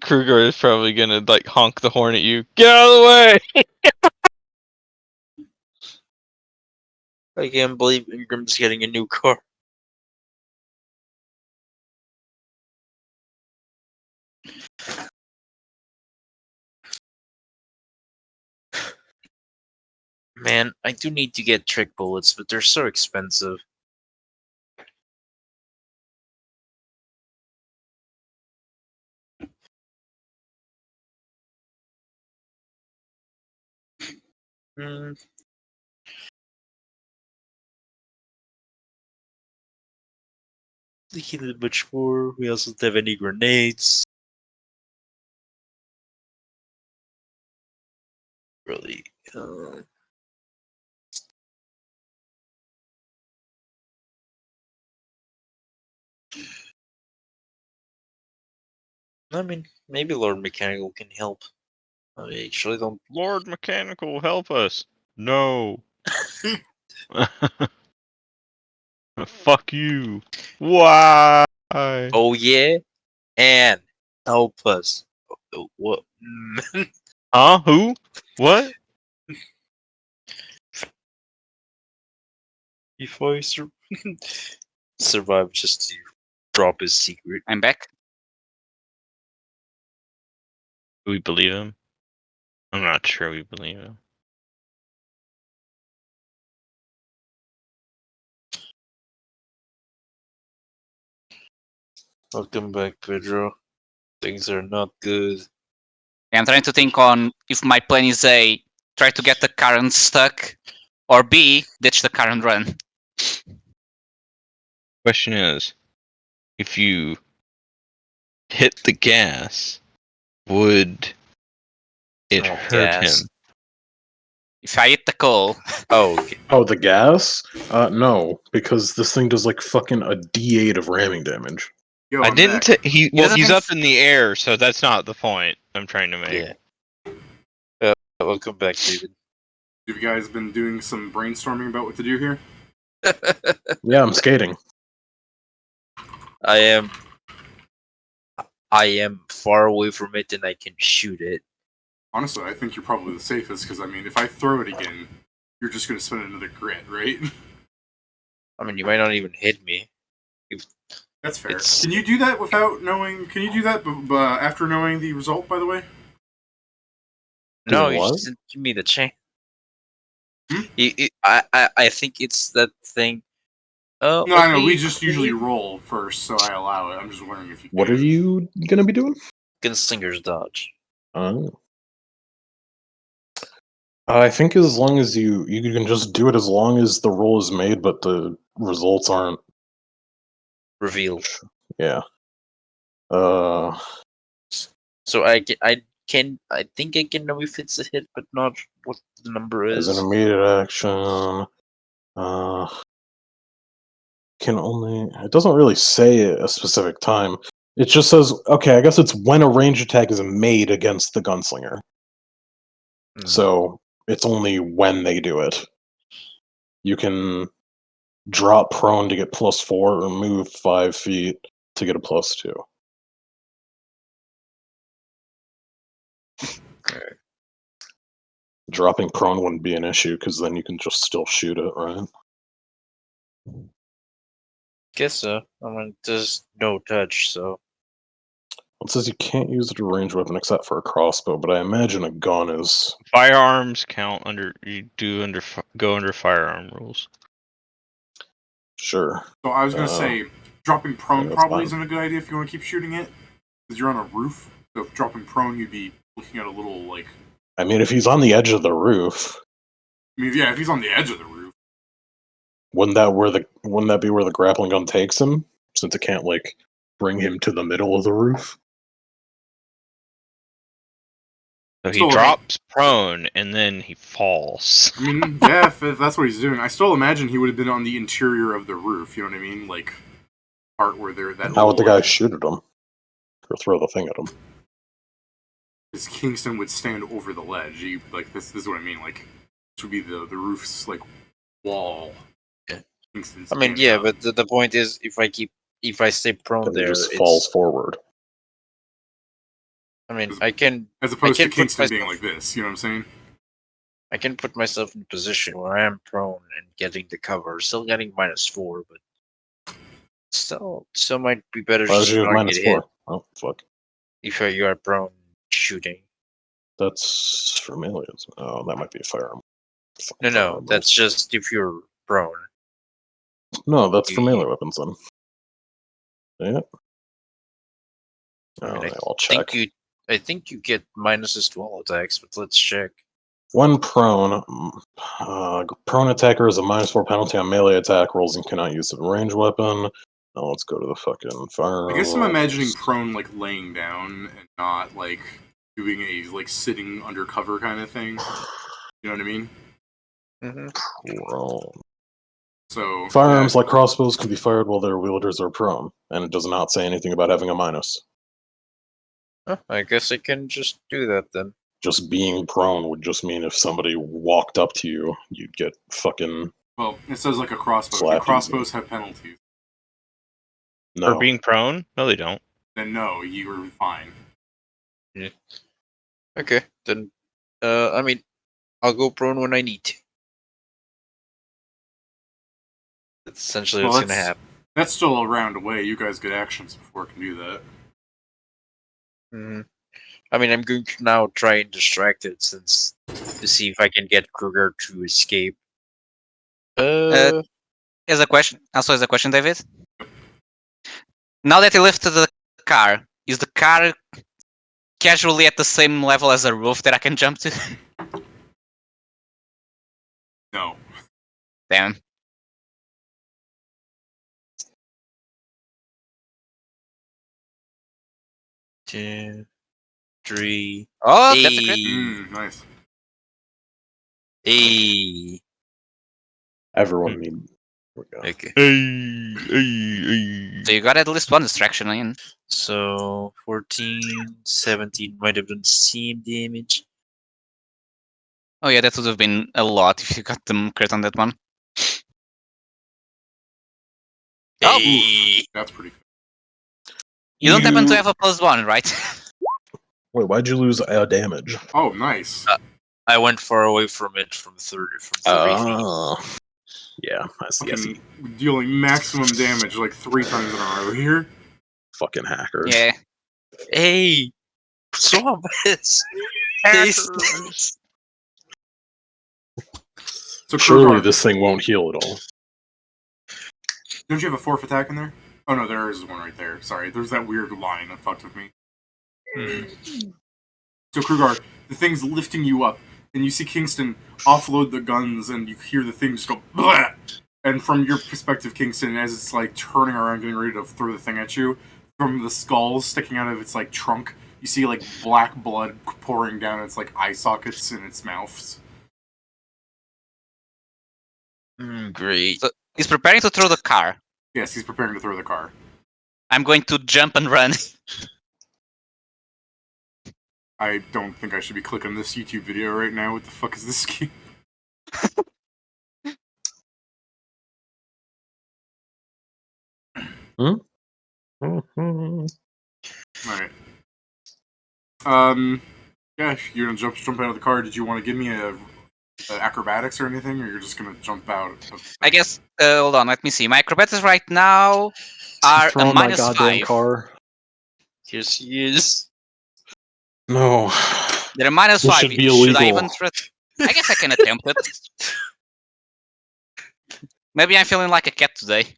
Kruger is probably gonna honk the horn at you. Get out of the way! I can't believe Ingram's getting a new car. Man, I do need to get trick bullets, but they're so expensive. Hmm. Thinking of much more. We also don't have any grenades. Really. I mean, maybe Lord Mechanical can help. I actually don't. Lord Mechanical, help us! No. Fuck you. Why? Oh yeah, and help us. What? Huh? Who? What? If I survive just to drop his secret. I'm back. Do we believe him? I'm not sure we believe him. Welcome back, Pedro. Things are not good. I'm trying to think on if my plan is A, try to get the car unstuck, or B, ditch the car and run. Question is, if you hit the gas, would it Oh, hurt gas. him? If I hit the coal, Oh, okay. Oh, the gas? No, because this thing does like fucking a D8 of ramming damage. Yo, I I'm didn't. back. doesn't He's have- up in the air, so that's not the point I'm trying to make. Yeah. Welcome back, David. Have you guys been doing some brainstorming about what to do here? Yeah, I'm skating. I am far away from it, and I can shoot it. Honestly, I think you're probably the safest because I mean, if I throw it again, you're just gonna spend another grit, right? I mean, you might not even hit me. That's fair. It's- Can you do that without knowing? Can you do that after knowing the result? By the way. No, Doing you what? just didn't give me the chance. Hmm? I think it's that thing. No, I know. okay, We just usually roll first, so I allow it. I'm just wondering if you. What can. are you gonna be doing? Gunslinger's dodge. Oh. I think as long as you can just do it as long as the roll is made, but the results aren't. Revealed. Yeah. So I think I can know if it's a hit, but not what the number As is. an immediate action, can only. It doesn't really say a specific time. It just says, okay, I guess it's when a range attack is made against the gunslinger. Hmm. So it's only when they do it. You can drop prone to get +4 or move 5 feet to get a +2. Alright. Dropping prone wouldn't be an issue because then you can just still shoot it, right? Guess so. I mean, there's no touch, so It says you can't use it as a ranged weapon except for a crossbow, but I imagine a gun is. Firearms count under. Go under firearm rules. Sure. So I was gonna say, dropping prone yeah, that's probably fine. isn't a good idea if you want to keep shooting it, because you're on a roof. So if dropping prone, you'd be looking at a little like. I mean, if he's on the edge of the roof, I mean, yeah, if he's on the edge of the roof. wouldn't that be where the grappling gun takes him? Since it can't like bring him to the middle of the roof. So he Still, drops prone and then he falls. I mean, yeah, if that's what he's doing, I still imagine he would have been on the interior of the roof. You know what I mean? Like part where they're that. How would the guy like, shoot at him? Or throw the thing at him? Because Kingston would stand over the ledge. Like this is what I mean. Like this would be the roof's like wall. Yeah. Kingston's I mean, standing yeah, up. but the point is, if I stay prone Then he there, just it's. falls forward. I mean, I can as opposed to can't put Kingston being myself- like this. You know what I'm saying? I can put myself in a position where I am prone and getting the cover, still getting -4, but still might be better Why would just you to have not get hit -4? Oh fuck. if you are prone shooting. That's for melees. Oh, that might be a firearm. No, that's just if you're prone. No, that's for You- melee weapons then. Yeah. I mean, I I'll check. I think you get minuses to all attacks, but let's check. When prone, prone attacker is a -4 penalty on melee attack rolls and cannot use a range weapon. Now let's go to the fucking fire. I guess I'm imagining prone like laying down and not like doing a like sitting under cover kind of thing. You know what I mean? Prone. So Firearms like crossbows can be fired while their wielders are prone, and it does not say anything about having a minus. Oh, I guess I can just do that then. Just being prone would just mean if somebody walked up to you, you'd get fucking well, it says like a crossbow. Slap The crossbows have penalties. no. For being prone? No, they don't. Then no, you are fine. Okay, then. I mean, I'll go prone when I need to. That's essentially Well, what's gonna happen. That's still a round away. You guys get actions before it can do that. I mean, I'm going to now try and distract it since to see if I can get Kruger to escape. Here's a question. Also, as a question, David. Now that you lifted the car, is the car casually at the same level as a roof that I can jump to? No. Damn. Two, three. Oh, that's a crit. Nice. Hey. Everyone need. There we go. Okay. So you got at least one distraction in. So 14, 17 might have done same damage. Oh yeah, that would have been a lot if you got them crit on that one. Oh. Hey. That's pretty good. You don't happen to have a +1, right? Wait, why'd you lose damage? Oh, nice. I went far away from it from 30 feet. Yeah, I see. Fucking dealing maximum damage like 3 times in a row here. Fucking hackers. Yeah. Hey, zombies. Hackers. So Surely Krugar, this thing won't heal at all. don't you have a 4th attack in there? Oh no, there is one right there. Sorry, there's that weird line that fucked with me. So Krugar, the thing's lifting you up, and you see Kingston offload the guns, and you hear the thing just go blah! And from your perspective, Kingston, as it's like turning around, getting ready to throw the thing at you, from the skulls sticking out of its like trunk, you see like black blood pouring down its like eye sockets in its mouths. Great. So he's preparing to throw the car. Yes, he's preparing to throw the car. I'm going to jump and run. I don't think I should be clicking this YouTube video right now. What the fuck is this game? Alright. Yeah, you're gonna jump out of the car. Did you want to give me a acrobatics or anything, or you're just gonna jump out? I guess. Hold on, let me see. My acrobatics right now are a Throwing my goddamn -5. car. Yes, he is. No. They're -5. This should be I illegal. even try? I guess I can attempt it. Maybe I'm feeling like a cat today.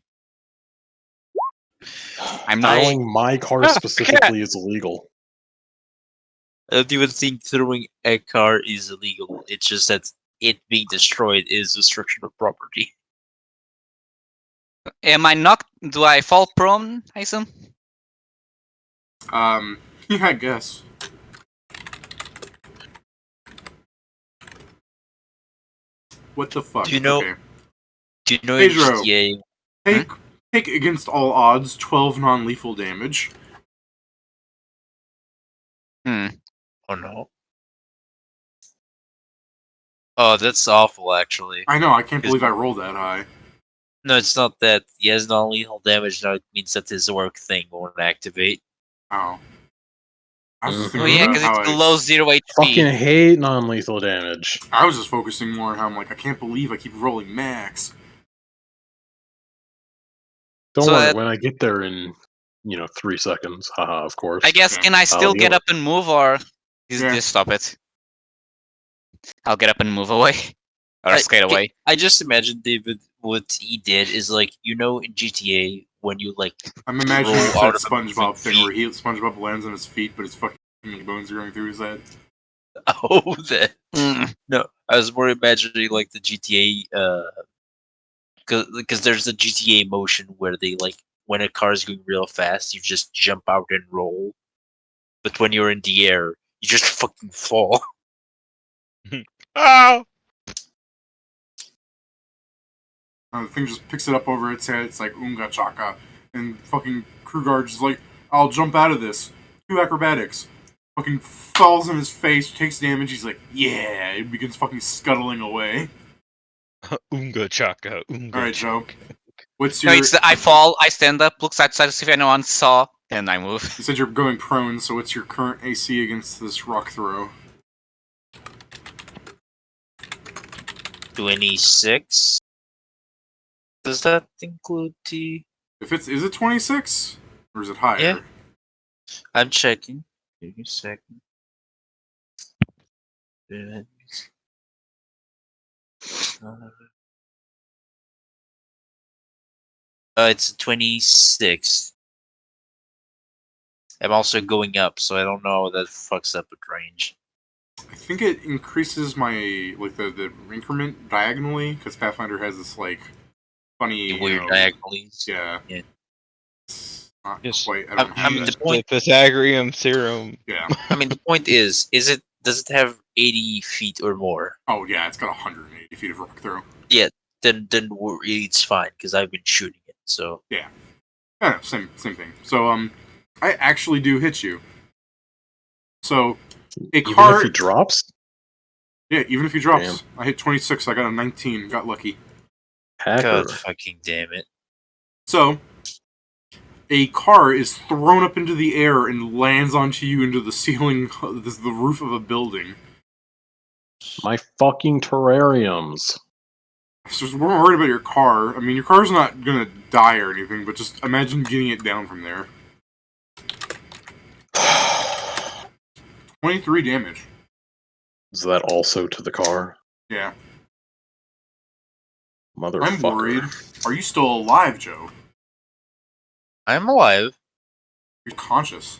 I'm not. Throwing my car specifically is illegal. I don't even think throwing a car is illegal. It's just that it being destroyed is destruction of property. Am I knocked? Do I fall prone, I assume? Yeah, I guess. What the fuck? Do you know- Okay. Do you know Pedro. HTA? Take against all odds 12 non-lethal damage. Oh no. Oh, that's awful, actually. I know, I can't believe I rolled that high. No, it's not that. He has non-lethal damage, now it means that his work thing won't activate. Oh. I was just Oh thinking yeah, about because how it's below 0 HP. Fucking hate non-lethal damage. I was just focusing more on how I'm like, I can't believe I keep rolling max. Don't So worry, that- when I get there in, 3 seconds, haha, of course. I guess, Okay. can I still get heal up and move, or Yeah. just stop it? I'll get up and move away. or skate away. I just imagine, David, what he did is like, in GTA when you like I'm imagining roll it's out that of a SpongeBob moving thing where SpongeBob lands on his feet, but his fucking bones are going through his head. Oh, that Mm. no, I was more imagining like the GTA, because there's the GTA motion where they like when a car is going real fast, you just jump out and roll, but when you're in the air, you just fucking fall. Oh! The thing just picks it up over its head. It's like Unga Chaka. And fucking Krugar just like, I'll jump out of this. 2 acrobatics. Fucking falls on his face, takes damage. He's like, yeah. He begins fucking scuttling away. Unga chaka, unga Alright, Joe. chaka. What's No, your. it's I fall, I stand up, look side to side to see if anyone saw, and I move. You said you're going prone, so what's your current AC against this rock throw? 26. Does that include the? Is it 26? Or is it higher? Yeah. I'm checking. Give me a second. It's 26. I'm also going up, so I don't know how that fucks up with range. I think it increases my like the increment diagonally because Pathfinder has this like funny The weird diagonalies. Yeah. Yeah. It's not Yes. quite. I don't I have mean, that. the point. The Pythagorean theorem. Yeah. I mean, the point is it? Does it have 80 feet or more? Oh yeah, it's got 180 feet of rock throw. Then it's fine because I've been shooting it. So Yeah, same thing. So I actually do hit you. So a Even car. if he drops? Yeah, even if he drops, Damn. I hit 26. I got a 19. Got lucky. Hacker. God fucking damn it! So a car is thrown up into the air and lands onto you into the ceiling, the roof of a building. My fucking terrariums. So we're not worried about your car. I mean, your car's not gonna die or anything, but just imagine getting it down from there. 23 damage. Is that also to the car? Yeah. Motherfucker. I'm worried. Are you still alive, Joe? I'm alive. You're conscious.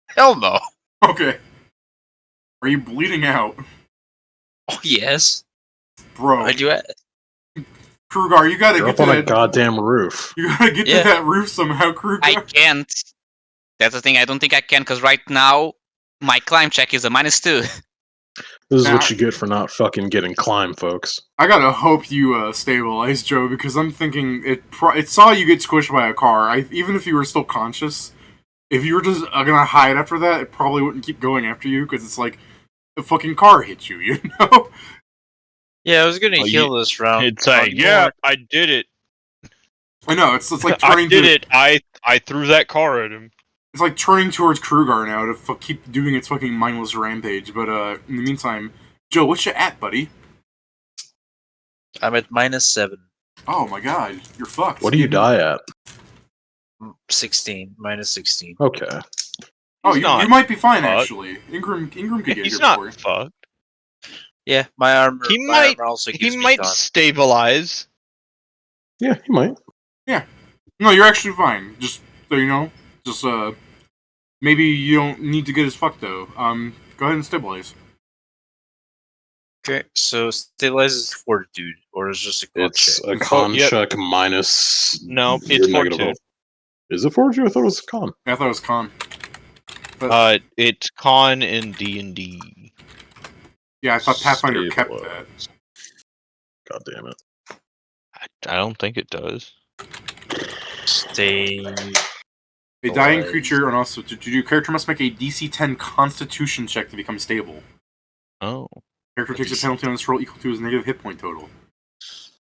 Hell no. Okay. Are you bleeding out? Oh yes. Bro. Why'd you ask? Krugar, you gotta You're get up to on a that. goddamn roof. You gotta get Yeah. to that roof somehow, Krugar. I can't. That's the thing, I don't think I can, because right now, my climb check is a -2. This is Nah. what you get for not fucking getting climb, folks. I gotta hope you stabilize, Joe, because I'm thinking it saw you get squished by a car. Even if you were still conscious, if you were just gonna hide after that, it probably wouldn't keep going after you, because it's like a fucking car hit you, you know? Yeah, I was gonna Oh, heal this round. It's like, yeah, I did it. I know, it's like I turning did to, it. I threw that car at him. It's like turning towards Krugar now to keep doing its fucking mindless rampage, but in the meantime, Joe, what's you at, buddy? I'm at -7. Oh my god, you're fucked. What do you die at? 16. -16. Okay. Oh, He's you not might be fine, fucked. actually. Ingram could get He's here not before you. fucked. Yeah, my armor. He my might- armor also He gives me might con. stabilize. Yeah, he might. No, you're actually fine. Just so you know. Just, maybe you don't need to get as fucked, though. Go ahead and stabilize. Okay, so stabilizes fortitude, or is just a con It's check? a con yep. check minus. No, your it's negative fortitude. Is it fortitude? I thought it was con. Yeah, I thought it was con. But, It's con in D&D. yeah, I thought Pathfinder kept that. Stabilize. God damn it. I don't think it does. Stay. A dying Stabilize. creature, and also to do character must make a DC 10 Constitution check to become stable. Oh. Character takes a penalty on this roll equal to his negative hit point total.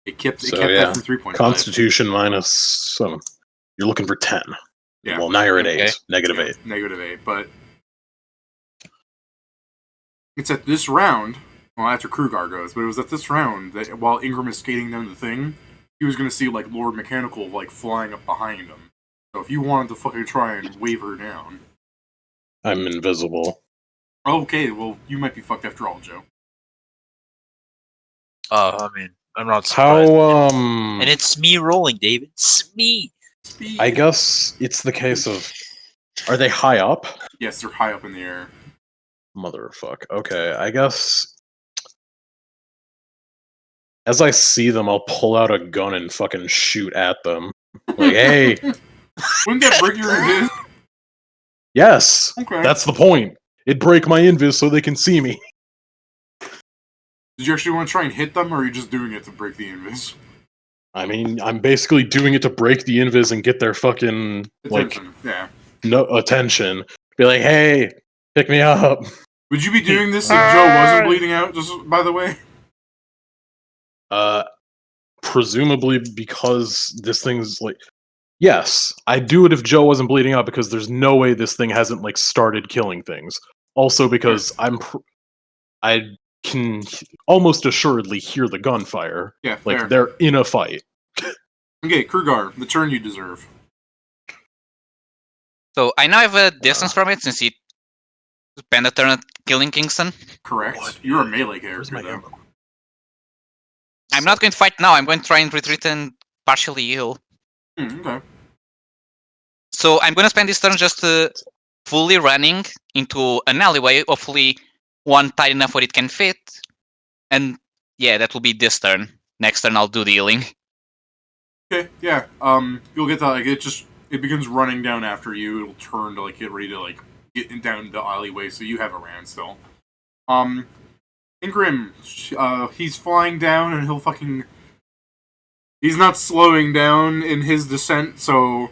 It kept So, that yeah. from 3.5. Constitution minus 7. You're looking for 10. Yeah. Well, now you're at Okay. 8. Negative Yeah, 8. Negative 8, but it's at this round, well, after Krugar goes, but it was at this round that while Ingram is skating down the thing, he was going to see, like, Lord Mechanical, like, flying up behind him. So if you wanted to fucking try and wave her down. I'm invisible. Okay, well, you might be fucked after all, Joe. I mean, I'm not surprised. How And it's me rolling, David. It's me. Speed. I guess it's the case of, are they high up? Yes, they're high up in the air. Motherfuck. Okay, I guess as I see them, I'll pull out a gun and fucking shoot at them. Like, hey, Wouldn't that break your invis? yes, Okay. that's the point. It break my invis so they can see me. Did you actually want to try and hit them, or are you just doing it to break the invis? I mean, I'm basically doing it to break the invis and get their fucking Attention. Yeah. no attention. Be like, hey, pick me up. Would you be doing this if Joe wasn't bleeding out? Just by the way. Presumably because this thing's like, yes, I do it if Joe wasn't bleeding out because there's no way this thing hasn't like started killing things. Also because I can almost assuredly hear the gunfire. Yeah. Like Fair. they're in a fight. Okay, Krugar, the turn you deserve. So I now have a distance from it since he spent a turn at killing Kingston. Correct. What? You're a melee Where's character, my though. ammo? I'm not going to fight now. I'm going to try and retreat and partially heal. Okay. So I'm going to spend this turn just fully running into an alleyway, hopefully one tight enough where it can fit. And yeah, that will be this turn. Next turn I'll do the healing. Okay, yeah. You'll get that. Like, it begins running down after you. It'll turn to like get ready to like get down the alleyway. So you have a ran still. Ingrim, he's flying down and he'll fucking. He's not slowing down in his descent. So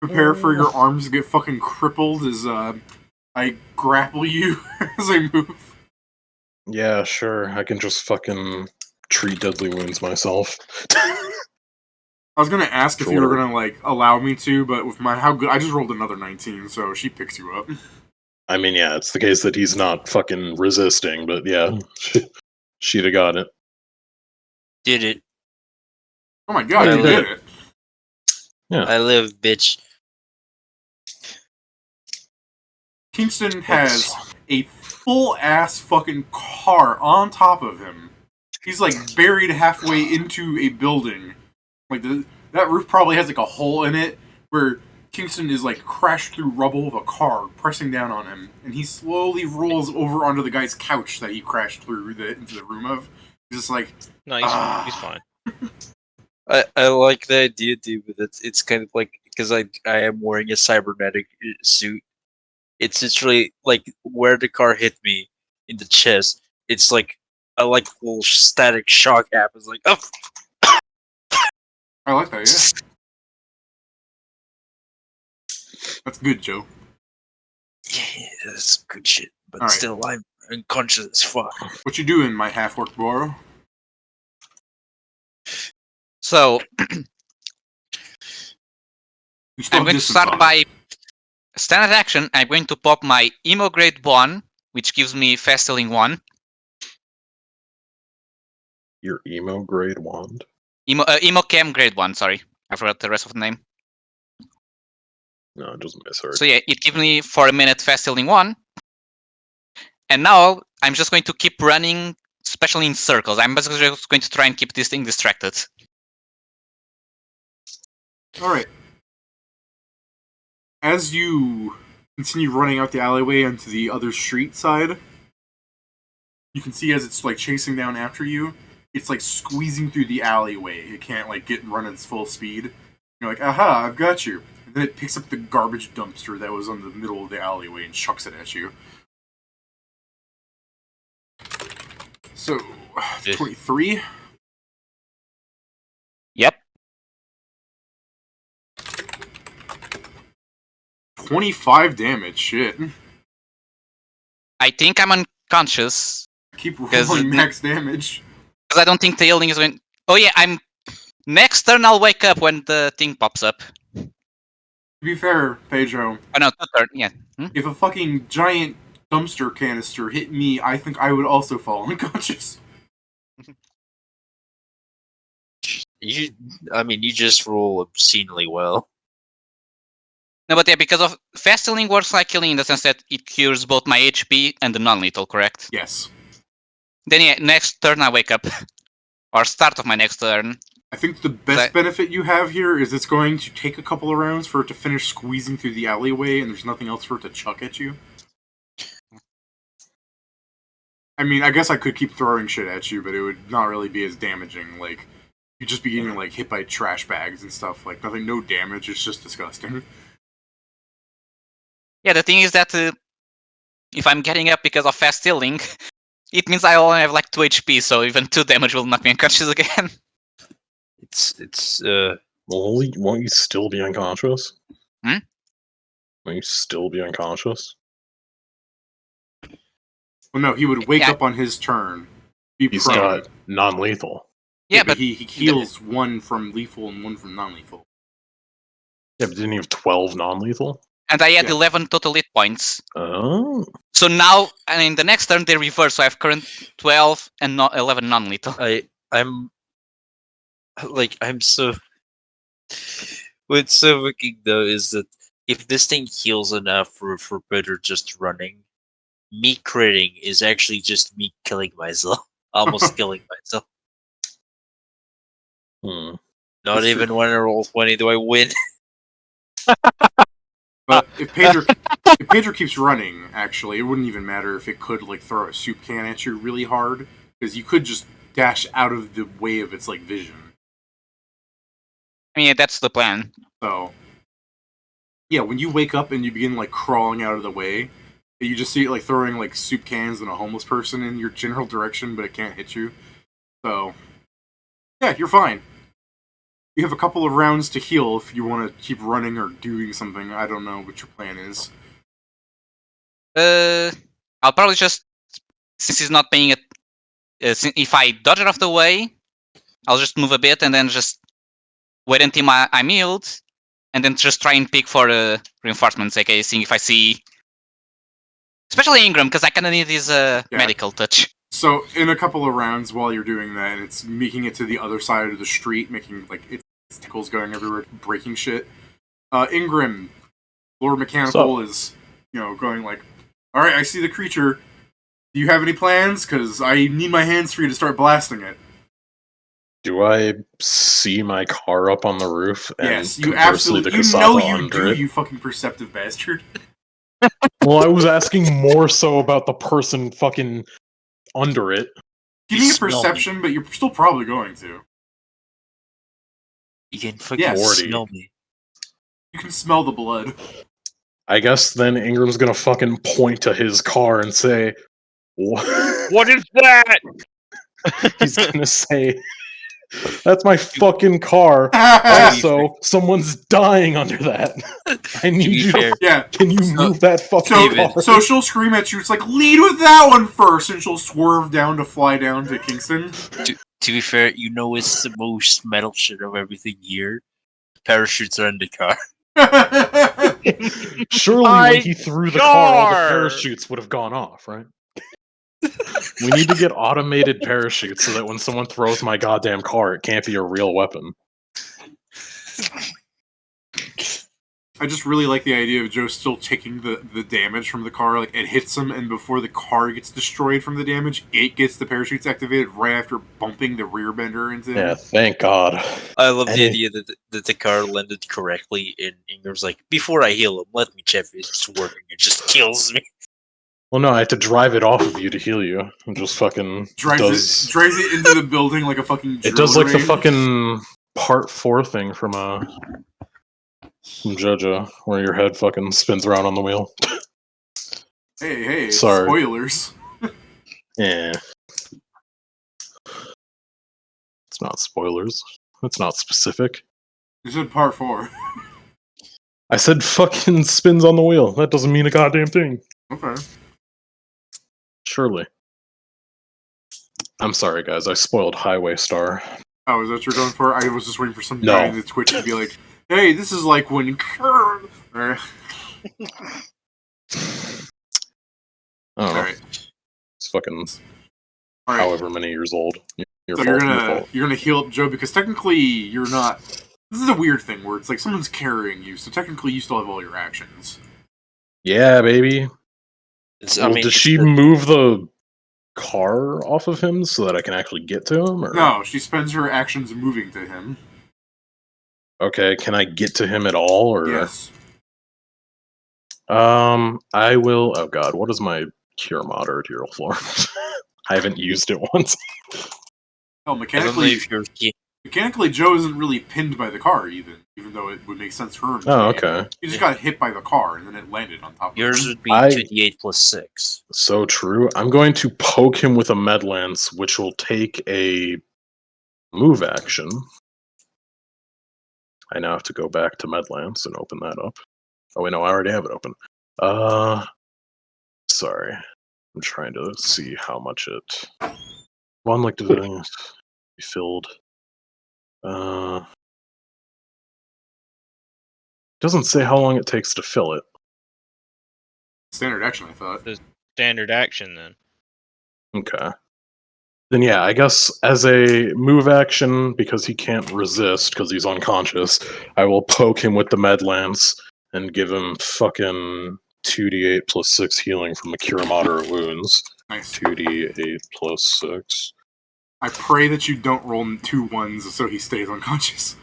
prepare for your arms to get fucking crippled as I grapple you as I move. Yeah, sure. I can just fucking treat deadly wounds myself. I was gonna ask if you were Sure. gonna like allow me to, but with my how good I just rolled another 19, so she picks you up. I mean, yeah, it's the case that he's not fucking resisting, but yeah, she'd have got it. Did it. Oh my god, I you live. did it! I live, bitch. Kingston has a full ass fucking car on top of him. He's like buried halfway into a building. Like that roof probably has like a hole in it where Kingston is like crashed through rubble of a car, pressing down on him, and he slowly rolls over onto the guy's couch that he crashed through into the room of. He's just like, No, he's fine. I like the idea, dude, but it's kind of like because I am wearing a cybernetic suit. It's literally like where the car hit me in the chest. It's like a like little static shock happens. Like, oh, I like that, yeah. That's good, Joe. yeah, that's good shit. But Alright. still, I'm unconscious as fuck. What you doing, my half-orc Boro? So You still I'm have going to distance start on by it. standard action. I'm going to pop my Emo Grade 1, which gives me Fast Healing 1. Your emo grade wand? Emo Chem Grade 1, sorry. I forgot the rest of the name. No, just misheard. So yeah, it gives me for a minute Fast Healing 1. And now I'm just going to keep running, especially in circles. I'm basically just going to try and keep this thing distracted. Alright. As you continue running out the alleyway onto the other street side, you can see as it's like chasing down after you, it's like squeezing through the alleyway. It can't like get and run at its full speed. You're like, aha, I've got you. And then it picks up the garbage dumpster that was on the middle of the alleyway and chucks it at you. So, 23. Yep. 25 damage, shit. I think I'm unconscious Keep Because rolling max damage. because I don't think the healing is going. Oh yeah, I'm. Next turn I'll wake up when the thing pops up. To be fair, Pedro, Oh no, third turn. Yeah. if a fucking giant dumpster canister hit me, I think I would also fall unconscious. You just roll obscenely well. No, but yeah, because of fast healing works like healing in the sense that it cures both my HP and the non-lethal, correct? Yes. Then yeah, next turn I wake up. or start of my next turn. I think the best benefit you have here is it's going to take a couple of rounds for it to finish squeezing through the alleyway, and there's nothing else for it to chuck at you. I mean, I guess I could keep throwing shit at you, but it would not really be as damaging. Like, you'd just be getting, like, hit by trash bags and stuff. Like, nothing, no damage, it's just disgusting. Yeah, the thing is that if I'm getting up because of fast healing, it means I only have like 2 HP, so even 2 damage will knock me unconscious again. Well, won't you still be unconscious? Hmm? Won't you still be unconscious? Well, no, he would wake up on his turn. He's prone. got non-lethal. Yeah, but he heals one from lethal and one from non-lethal. Yeah, but didn't he have 12 non-lethal? And I had 11 total hit points. Oh. So now, and in the next turn, they reverse. So I have current 12 and 11 non-lethal. I'm so. What's so wicked though is that if this thing heals enough for better just running, me critting is actually just me killing myself, almost killing myself. Not That's even true. when I roll 20 do I win. But if Pedro keeps running, actually, it wouldn't even matter if it could like throw a soup can at you really hard, because you could just dash out of the way of its like vision. I mean, that's the plan. So, yeah, when you wake up and you begin like crawling out of the way, you just see it like throwing like soup cans and a homeless person in your general direction, but it can't hit you. So, yeah, you're fine. You have a couple of rounds to heal if you want to keep running or doing something. I don't know what your plan is. I'll probably just, since he's not paying it, if I dodge it off the way, I'll just move a bit and then just wait until I'm healed, and then just try and pick for reinforcements, aka seeing if I see, especially Ingram, because I kind of need his medical touch. So, in a couple of rounds while you're doing that, it's making it to the other side of the street, making like its tickles going everywhere, breaking shit. Ingram, Lord Mechanical, is going like, all right, I see the creature. Do you have any plans? Because I need my hands free to start blasting it. Do I see my car up on the roof? And yes, you absolutely. You know you do, you fucking perceptive bastard. Well, I was asking more so about the person fucking under it. Give me a perception, but you're still probably going to. You can fucking smell me. You can smell the blood. I guess then Ingram's gonna fucking point to his car and say, "What is that?" He's gonna say, "That's my fucking car." Also, someone's dying under that. I need you. Can you move that fucking car? So she'll scream at you. It's like, lead with that one first, and she'll swerve down to fly down to Kingston. To be fair, it's the most metal shit of everything here. Parachutes are in the car. Surely when he threw the car, all the parachutes would have gone off, right? We need to get automated parachutes so that when someone throws my goddamn car, it can't be a real weapon. I just really like the idea of Joe still taking the damage from the car. Like, it hits him, and before the car gets destroyed from the damage, it gets the parachutes activated right after bumping the rear bender into him. Yeah, thank God. I love the idea that the car landed correctly, and Ingram's like, before I heal him, let me check if it's working. It just kills me. Well, no, I had to drive it off of you to heal you. It just fucking drives it into the building like a fucking drill It does like grenade. the fucking part 4 thing from JoJo, where your head fucking spins around on the wheel. Hey, sorry. Spoilers. Yeah. It's not spoilers. It's not specific. You said part 4. I said fucking spins on the wheel. That doesn't mean a goddamn thing. Okay. Surely. I'm sorry, guys. I spoiled Highway Star. Oh, is that what you're going for? I was just waiting for some guy in the Twitch to be like, hey, this is like when... I don't know. It's fucking however many years old. So you're gonna heal up Joe, because technically you're not... This is a weird thing where it's like someone's carrying you, so technically you still have all your actions. Yeah, baby. Does she move the car off of him so that I can actually get to him? Or? No, she spends her actions moving to him. Okay, can I get to him at all? Or Yes. I will. Oh God, what is my cure mod or hero floor? I haven't used it once. Oh, I don't know mechanically, if you're Joe isn't really pinned by the car, even though it would make sense for her. Oh, okay. He just got hit by the car, and then it landed on top of yours him. would be I- 2d8 plus 6. So true. I'm going to poke him with a med lance, which will take a move action. I now have to go back to med lance and open that up. Oh wait, no, I already have it open. Sorry. I'm trying to see how much it. One like to be filled. Doesn't say how long it takes to fill it. Standard action, I thought. Standard action then. Okay. Then yeah, I guess as a move action, because he can't resist because he's unconscious, I will poke him with the med lance and give him fucking 2d8 plus 6 healing from the cure moderate wounds. Nice. 2d8 plus 6. I pray that you don't roll 2 1s so he stays unconscious.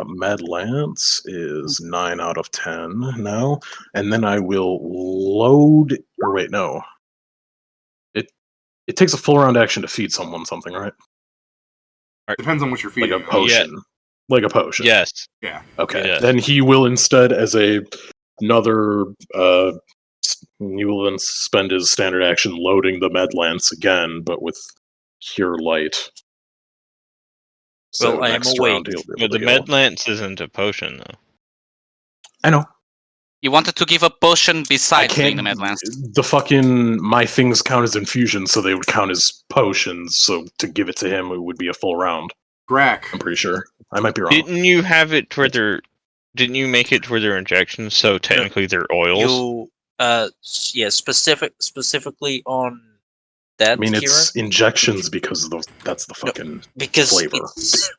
Med lance is 9 out of 10 now, and then I will load. Or wait, no. It takes a full round action to feed someone something, right? Depends on what you're Like feeding. a potion. Like a potion. Yes. Yeah. Okay. Yes. Then he will instead, as another, he will then spend his standard action loading the med lance again, but with cure light. So Well, I am next awake. round he'll be able But the to med go. lance isn't a potion though. I know. You wanted to give a potion I besides doing can't. the med lance. The fucking my things count as infusions, so they would count as potions. So to give it to him, it would be a full round. Grack. I'm pretty sure. I might be wrong. Didn't you have it where they're? Didn't you make it where they're injections? So technically they're oils. You, yeah, specifically on I that, mean, Kieran, it's injections because that's the No, fucking because flavor.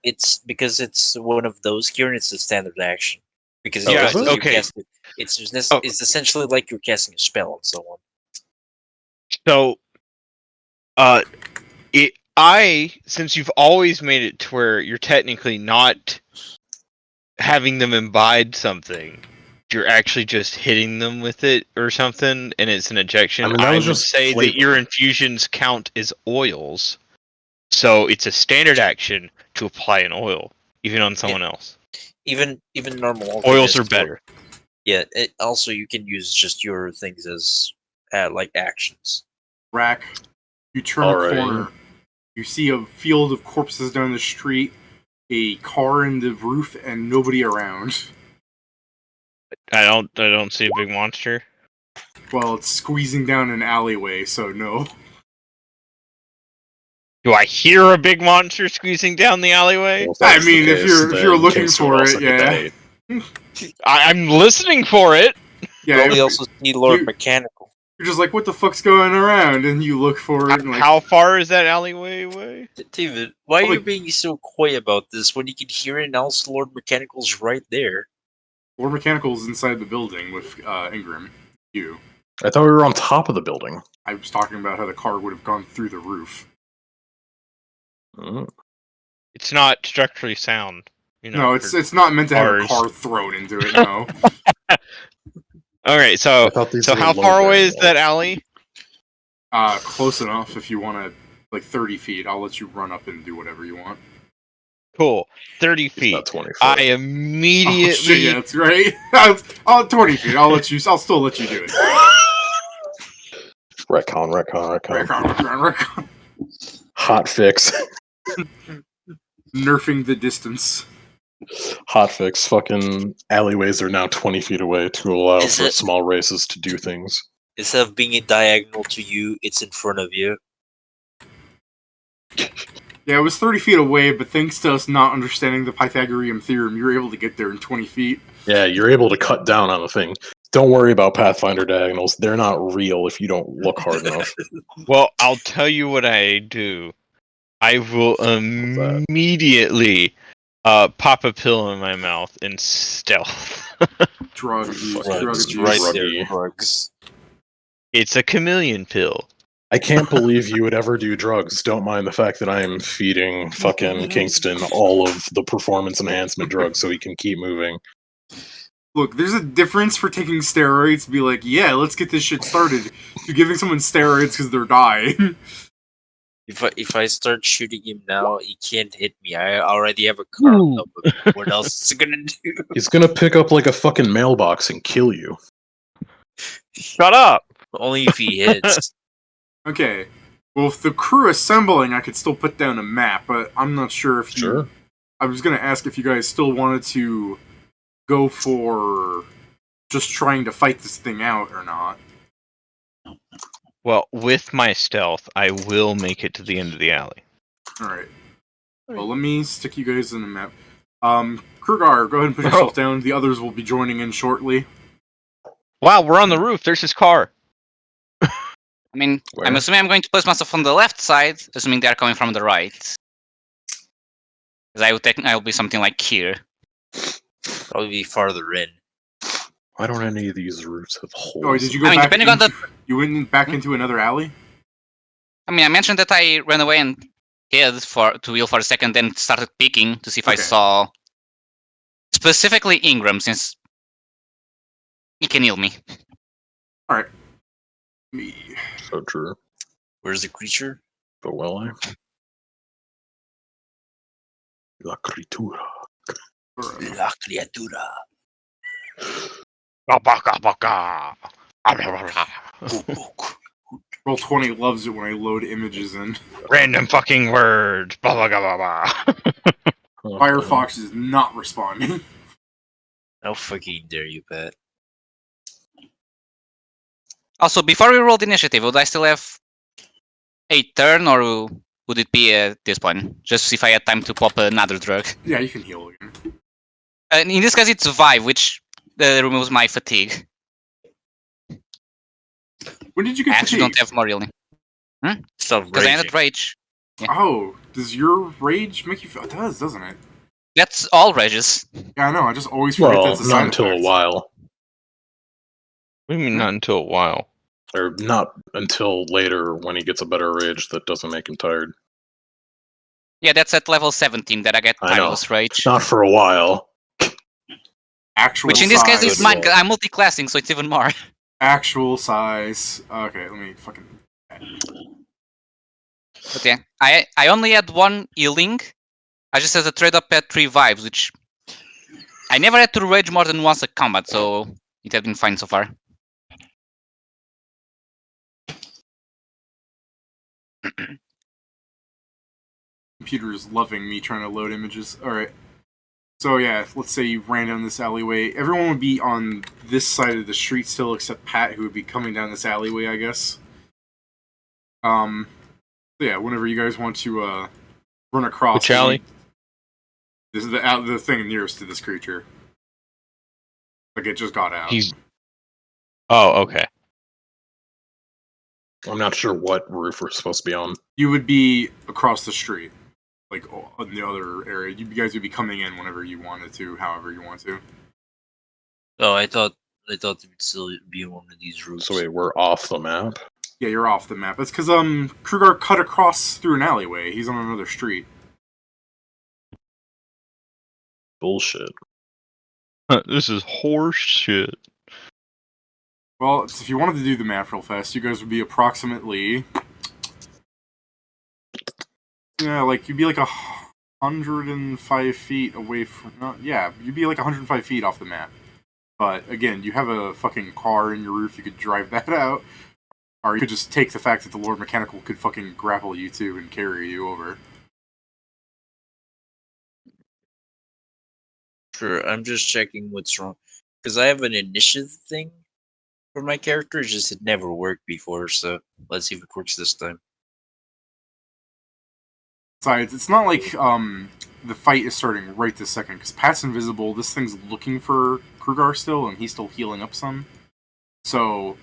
it's because it's one of those, Kieran. It's a standard action because Oh, you is cast it? you Okay. cast it. It's Oh. it's essentially like you're casting a spell and so on. So, since you've always made it to where you're technically not having them imbibe something, you're actually just hitting them with it or something, and it's an injection. I mean, that I was would just say flavor. that your infusions count as oils, so it's a standard action to apply an oil, even on someone else. Even normal Oils are alternatives better. Yeah. Also, you can use just your things as like actions. Grack. You turn Alright. a corner. You see a field of corpses down the street, a car in the roof, and nobody around. I don't see a big monster. Well, it's squeezing down an alleyway, so no. Do I hear a big monster squeezing down the alleyway? Well, if that's I mean, the if case, you're then looking King's for Sword it, also get yeah. the 8. I'm listening for it. Yeah, Well, we also see Lord you- Mechanical. you're just like, what the fuck's going around? And you look for it, and like, How far is that alleyway away? David, why are you Probably- being so coy about this when you can hear it and also Lord Mechanical's right there? Lord Mechanical's inside the building with Ingram. You. I thought we were on top of the building. I was talking about how the car would have gone through the roof. Mm. It's not structurally sound. You know, No, it's not meant to have a cars. car thrown into it. No. All right. So I thought these so were how low far away bearing is that walls. alley? Close enough if you want to, like 30 feet. I'll let you run up and do whatever you want. Cool. 30 It's feet. not 20 foot. I Oh, shit, immediately. yeah, that's right. I'll 20 feet. I'll still let you do it. Retcon. Retcon. Hot fix. Nerfing the distance. Hot fix. Fucking alleyways are now 20 feet away to allow Is for it- small races to do things. Instead of being a diagonal to you, it's in front of you. Yeah, it was 30 feet away, but thanks to us not understanding the Pythagorean theorem, you were able to get there in 20 feet. Yeah, you're able to cut down on the thing. Don't worry about Pathfinder diagonals. They're not real if you don't look hard enough. Well, I'll tell you what I do. I will that? Mm-hmm. immediately pop a pill in my mouth in stealth. Drug abuse. Fucking Drug Drugs, abuse. right druggy. there, drugs. It's a chameleon pill. I can't believe you would ever do drugs. Don't mind the fact that I am feeding fucking Kingston all of the performance enhancement drugs so he can keep moving. Look, there's a difference for taking steroids to be like, yeah, let's get this shit started, to giving someone steroids because they're dying. If I start shooting him now, he can't hit me. I already have a car on top of him. What else is it gonna do? He's gonna pick up like a fucking mailbox and kill you. Shut up! Only if he hits. Okay. Well, if the crew assembling, I could still put down a map, but I'm not sure if you... Sure. I was gonna ask if you guys still wanted to go for just trying to fight this thing out or not. Well, with my stealth, I will make it to the end of the alley. Alright. Well, let me stick you guys in the map. Krugar, go ahead and put yourself down. The others will be joining in shortly. Wow, we're on the roof. There's his car. I mean, Where? I'm assuming I'm going to place myself on the left side, assuming they're coming from the right. Because I will be something like here. Probably be farther in. Why don't any of these roofs have holes? Oh, did you go I mean, back depending on into, you went back into another alley? I mean, I mentioned that I ran away and hid to wheel for a second, then started peeking to see if I Okay. saw specifically Ingram, since he can heal me. Alright. Me. So true. Where's the creature? But will I? La criatura. La criatura. Roll 20 loves it when I load images in. Random fucking words. Blah, blah, blah, blah, blah. Firefox is not responding. How fucking dare you, Pat? Also, before we roll the initiative, would I still have a turn, or would it be at this point? Just if I had time to pop another drug. Yeah, you can heal again. In this case, it's Vive, which removes my fatigue. When did you I get actually fatigue? don't have more healing. Stop Because I raging. ended Rage. Oh, does your rage make you feel... It does, doesn't it? That's all Rages. Yeah, I know, I just always forget Well, that's a not side until effect. a while. What do you mean not until a while? Or not until later when he gets a better rage that doesn't make him tired. Yeah, that's at level 17 that I get I know. Tireless Rage. Not for a while. Actual Which in this case size. is mine, 'cause I'm multi-classing, so it's even more. Actual size. Okay, let me fucking... But yeah, I only had one healing. I just had a trade up at 3 vibes, which I never had to rage more than once a combat, so it has been fine so far. Computer is loving me trying to load images. Alright. So yeah, let's say you ran down this alleyway. Everyone would be on this side of the street still, except Pat, who would be coming down this alleyway, I guess. So yeah, whenever you guys want to run across... Which alley? This is the thing nearest to this creature. Like, it just got out. Oh, okay. I'm not sure what roof we're supposed to be on. You would be across the street. Like, in the other area. You guys would be coming in whenever you wanted to, however you want to. Oh, I thought it would still be in one of these routes. So wait, we're off the map? Yeah, you're off the map. That's because, Krugar cut across through an alleyway. He's on another street. Bullshit. This is horse shit. Well, if you wanted to do the map real fast, you guys would be approximately... Yeah, like, you'd be like 105 feet away from... yeah, you'd be like 105 feet off the map. But, again, you have a fucking car in your roof, you could drive that out. Or you could just take the fact that the Lord Mechanical could fucking grapple you too and carry you over. Sure, I'm just checking what's wrong. Because I have an initiative thing for my character, it's just it never worked before, so let's see if it works this time. Besides, it's not like the fight is starting right this second, because Pat's invisible, this thing's looking for Krugar still, and he's still healing up some. So,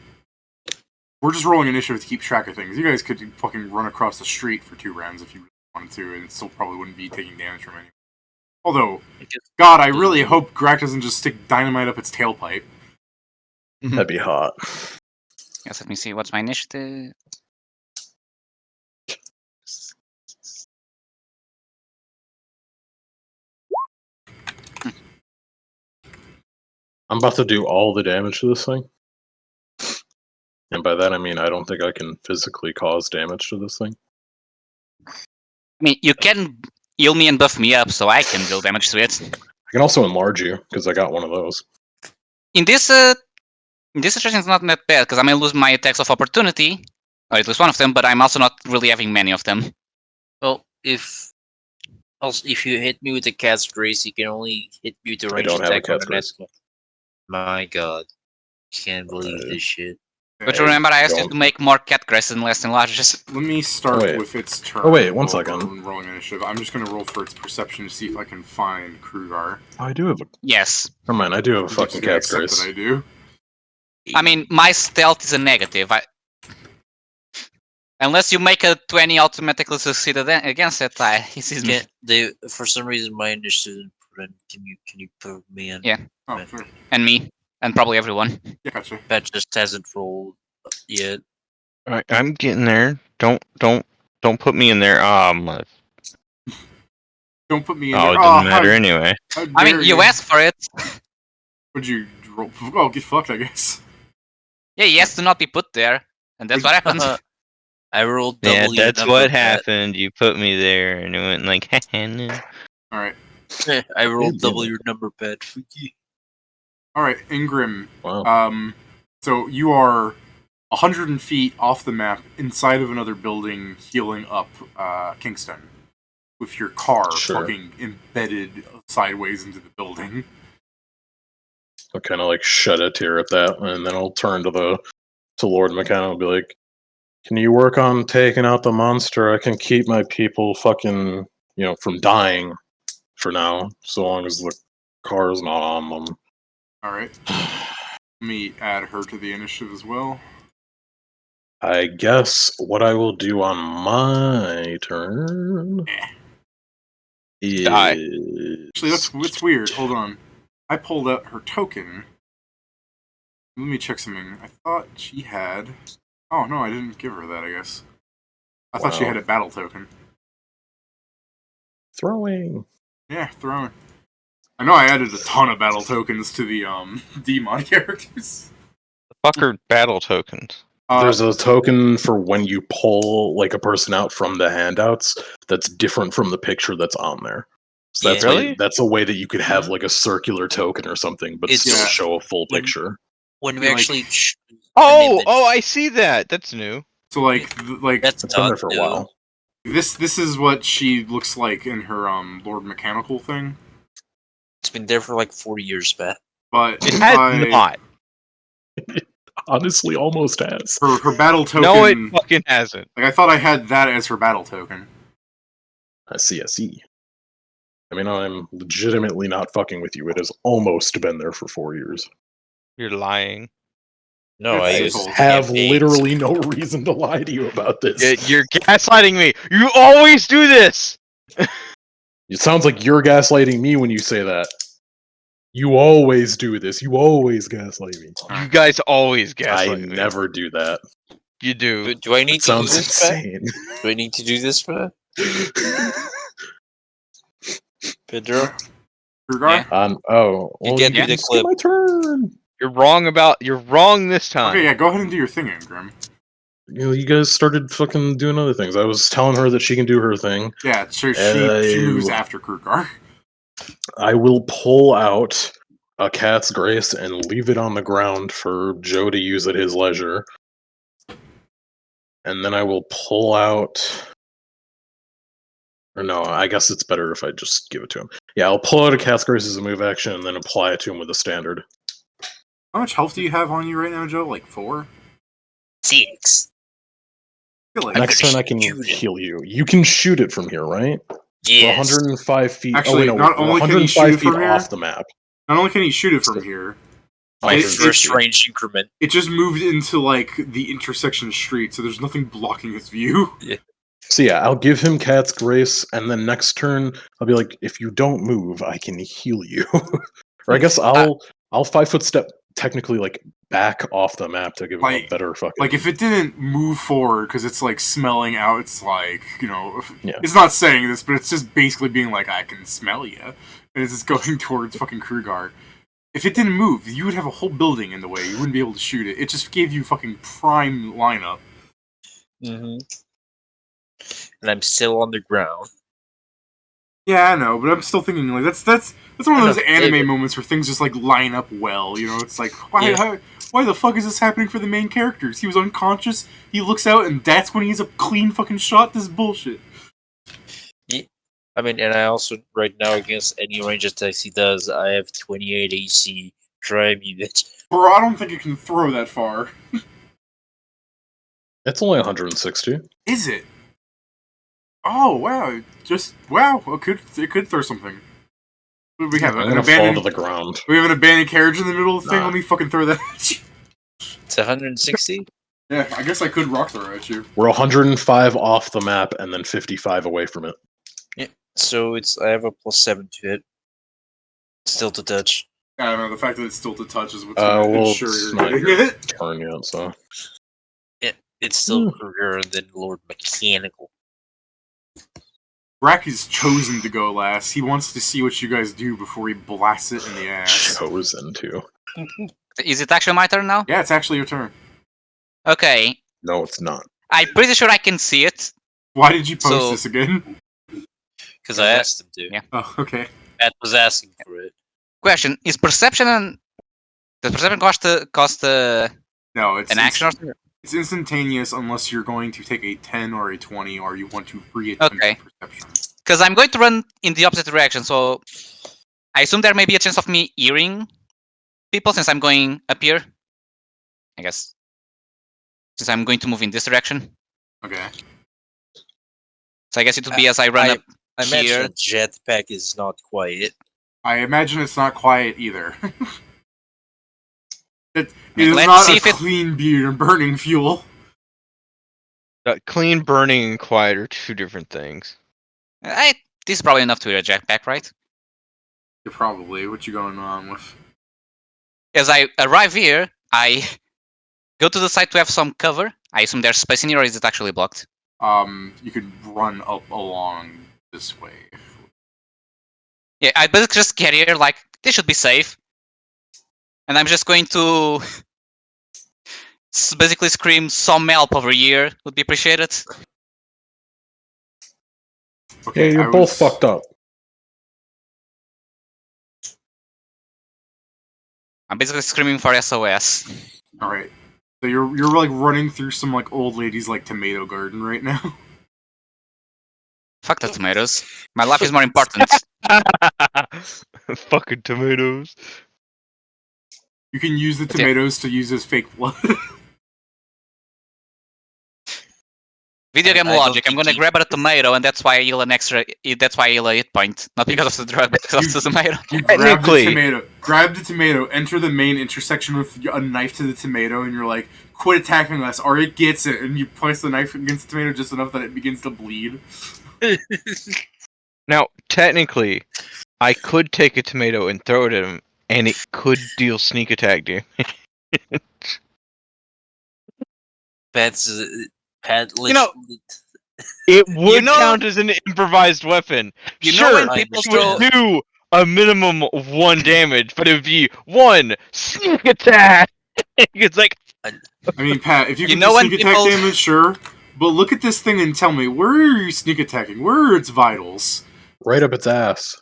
we're just rolling initiative to keep track of things. You guys could fucking run across the street for 2 rounds if you really wanted to, and it still probably wouldn't be taking damage from anyone. Although, God, I really hope Grak doesn't just stick dynamite up its tailpipe. That'd be hot. Yes, let me see. What's my initiative? I'm about to do all the damage to this thing. And by that I mean I don't think I can physically cause damage to this thing. I mean, you can heal me and buff me up, so I can deal damage to it. I can also enlarge you, because I got one of those. In this situation, it's not that bad because I may lose my attacks of opportunity, or at least one of them, but I'm also not really having many of them. Well, if you hit me with the cat's grace, you can only hit me with the I range don't have a attack on cat's an grace. escort. My god. Can't believe Alright. this shit. But Okay, remember, I asked you don't. to make more cat grass and less enlarges. let me start wait. with its turn. Oh, wait, one while second. we're rolling initiative. I'm just gonna roll for its perception to see if I can find Krugar. I do have a. Yes. Never mind, I do have a I'm just fucking gonna cat's accept grace. that I do. I mean, my stealth is a negative. Unless you make a 20 automatically succeed against it, he sees me. Can't they? For some reason, my initiative isn't put in. Can you put me in? Yeah. Oh, Right. sure. And me. And probably everyone. Yeah, gotcha. That just hasn't rolled yet. I'm getting there. Don't put me in there. Don't put me in Oh, there. it doesn't matter anyway. How I dare mean, you asked for it. Would you roll? Oh, get fucked, I guess. Yeah, he has to not be put there. And that's what happened. I rolled Yeah, double your that's number, what Pat. happened. You put me there, and it went like, no. Alright. I rolled damn double it. your number, Pat. Alright, Ingrim. Wow. So you are 100 feet off the map, inside of another building, healing up Kingston. With your car Sure. fucking embedded sideways into the building. I'll kind of like shed a tear at that, and then I'll turn to Lord McKenna and be like, "Can you work on taking out the monster? I can keep my people fucking, from dying for now, so long as the car's not on them." Alright. Let me add her to the initiative as well. I guess what I will do on my turn is Die. Actually, that's weird. Hold on. I pulled out her token. Let me check something. I thought she had... Oh, no, I didn't give her that, I guess. I thought she Wow. had a battle token. throwing. Yeah, throwing. I know I added a ton of battle tokens to the Demon characters. Fucker battle tokens. There's a token for when you pull like a person out from the handouts that's different from the picture that's on there. So that's Yeah. Really? that's a way that you could have like a circular token or something, but It's- still Yeah. show a full When- picture. When we Yeah, like- actually. Oh, I see that. That's new. So like That's It's been not there for a new. while. this is what she looks like in her Lord Mechanical thing. It's been there for like 4 years, Pat. But It if has not. Honestly, almost has. her battle token. No, it fucking hasn't. Like I thought I had that as her battle token. I see. I mean, I'm legitimately not fucking with you. It has almost been there for 4 years. You're lying. No, It's I so used cold. Have campaigns. literally no reason to lie to you about this. You're gaslighting me. You always do this. It sounds like you're gaslighting me when you say that. You always do this. You always gaslight me. You guys always I gaslight me. never do that. You do. Do I need It to do sounds this, Pat? insane. Do I need to do this, Pat? Pedro? Krugar? Yeah. Oh, well, get you me the can skip clip. my turn. You're wrong this time. Okay, yeah, go ahead and do your thing, Ingrim. You guys started fucking doing other things. I was telling her that she can do her thing. Yeah, sure, she moves Oh. after Krugar. I will pull out a cat's grace and leave it on the ground for Joe to use at his leisure. And then I will pull out... Or no, I guess it's better if I just give it to him. Yeah, I'll pull out a cat's grace as a move action and then apply it to him with a standard. How much health do you have on you right now, Joe? Like 4? 6. I feel like Next gonna turn I can shoot it. heal you. You can shoot it from here, right? We're Yes. 105 feet. Actually, oh, wait, no, not we're only can you 105 shoot feet from off here- the map. not only can you shoot it from here, My It- first it- range increment. it just moved into like the intersection street, so there's nothing blocking his view. So yeah, I'll give him cat's grace, and then next turn I'll be like, if you don't move, I can heal you. Or I guess I'll 5 foot step technically like back off the map to give him a Like- better fucking. Like if it didn't move forward because it's like smelling out, it's like Yeah. it's not saying this, but it's just basically being like, I can smell you, and it's just going towards fucking Krugar. If it didn't move, you would have a whole building in the way. You wouldn't be able to shoot it. It just gave you fucking prime lineup. Mm-hmm. And I'm still on the ground. Yeah, I know, but I'm still thinking like that's one of I those know, anime David. moments where things just like line up well. It's like Yeah. why the fuck is this happening for the main characters? He was unconscious. He looks out, and that's when he's a clean fucking shot. This is bullshit. I mean, and I also, right now, against any range attacks he does, I have 28 AC. Try me, bitch. Bro, I don't think it can throw that far. It's only 160. Is it? Oh wow! Wow! It could throw something. We have I'm an gonna fall to abandoned. the ground. We have an abandoned carriage in the middle of the thing. Nah. Let me fucking throw that at you. It's 160? Yeah, I guess I could rock throw at you. We're 105 off the map and then 55 away from it. So I have a +7 to hit. Still to touch. I don't know. The fact that it's still to touch is what's Well, gonna ensure it's you're not getting your it. turn yet, so. It's still Kruger and then Lord Mechanical. Brack is chosen to go last. He wants to see what you guys do before he blasts it in the ass. Chosen to. Is it actually my turn now? Yeah, it's actually your turn. Okay. No, it's not. I'm pretty sure I can see it. Why did you post So- this again? Because I asked him to. Yeah. Oh, okay. Matt was asking for it. Question: Is perception and does perception cost No, it's an action or something? It's instantaneous unless you're going to take a 10 or a 20 or you want to re-attempt Okay. perception. Because I'm going to run in the opposite direction, so I assume there may be a chance of me hearing people since I'm going up here. I guess since I'm going to move in this direction, Okay. so I guess it would be as I run up. I imagine Here. a jetpack is not quiet. I imagine it's not quiet either. It Like, is let's not see a if it- clean beer burning fuel. Clean, burning, and quiet are two different things. This is probably enough to hear a jetpack, right? You're probably. What you going on with? As I arrive here, I go to the side to have some cover. I assume there's space in here, or is it actually blocked? You could run up along this way. Yeah, I basically just get here like this should be safe, and I'm just going to basically scream some help over here would be appreciated. Okay, Yeah, you're I both was- fucked up. I'm basically screaming for SOS. All right. So you're like running through some like old ladies like tomato garden right now. Fuck the tomatoes. My life is more important. Fucking tomatoes. You can use the That's it. tomatoes to use as fake blood. Video game I don't logic. I'm think gonna he- grab a tomato, and that's why I heal an extra. That's why I heal a hit point, not because of the drug, but because of the tomato. You grab the Technically. tomato, enter the main intersection with a knife to the tomato, and you're like, "Quit attacking us!" Or it gets it, and you place the knife against the tomato just enough that it begins to bleed. Now, technically, I could take a tomato and throw it at him, and it could deal sneak attack damage. Pat's Pat. You know- It would know- count as an improvised weapon. You know Sure, when I people it throw. would do a minimum of 1 damage, but it would be 1 sneak attack. It's like, I mean, Pat, if you You can know do when sneak attack people- damage, sure. But look at this thing and tell me, where are you sneak attacking? Where are its vitals? Right up its ass.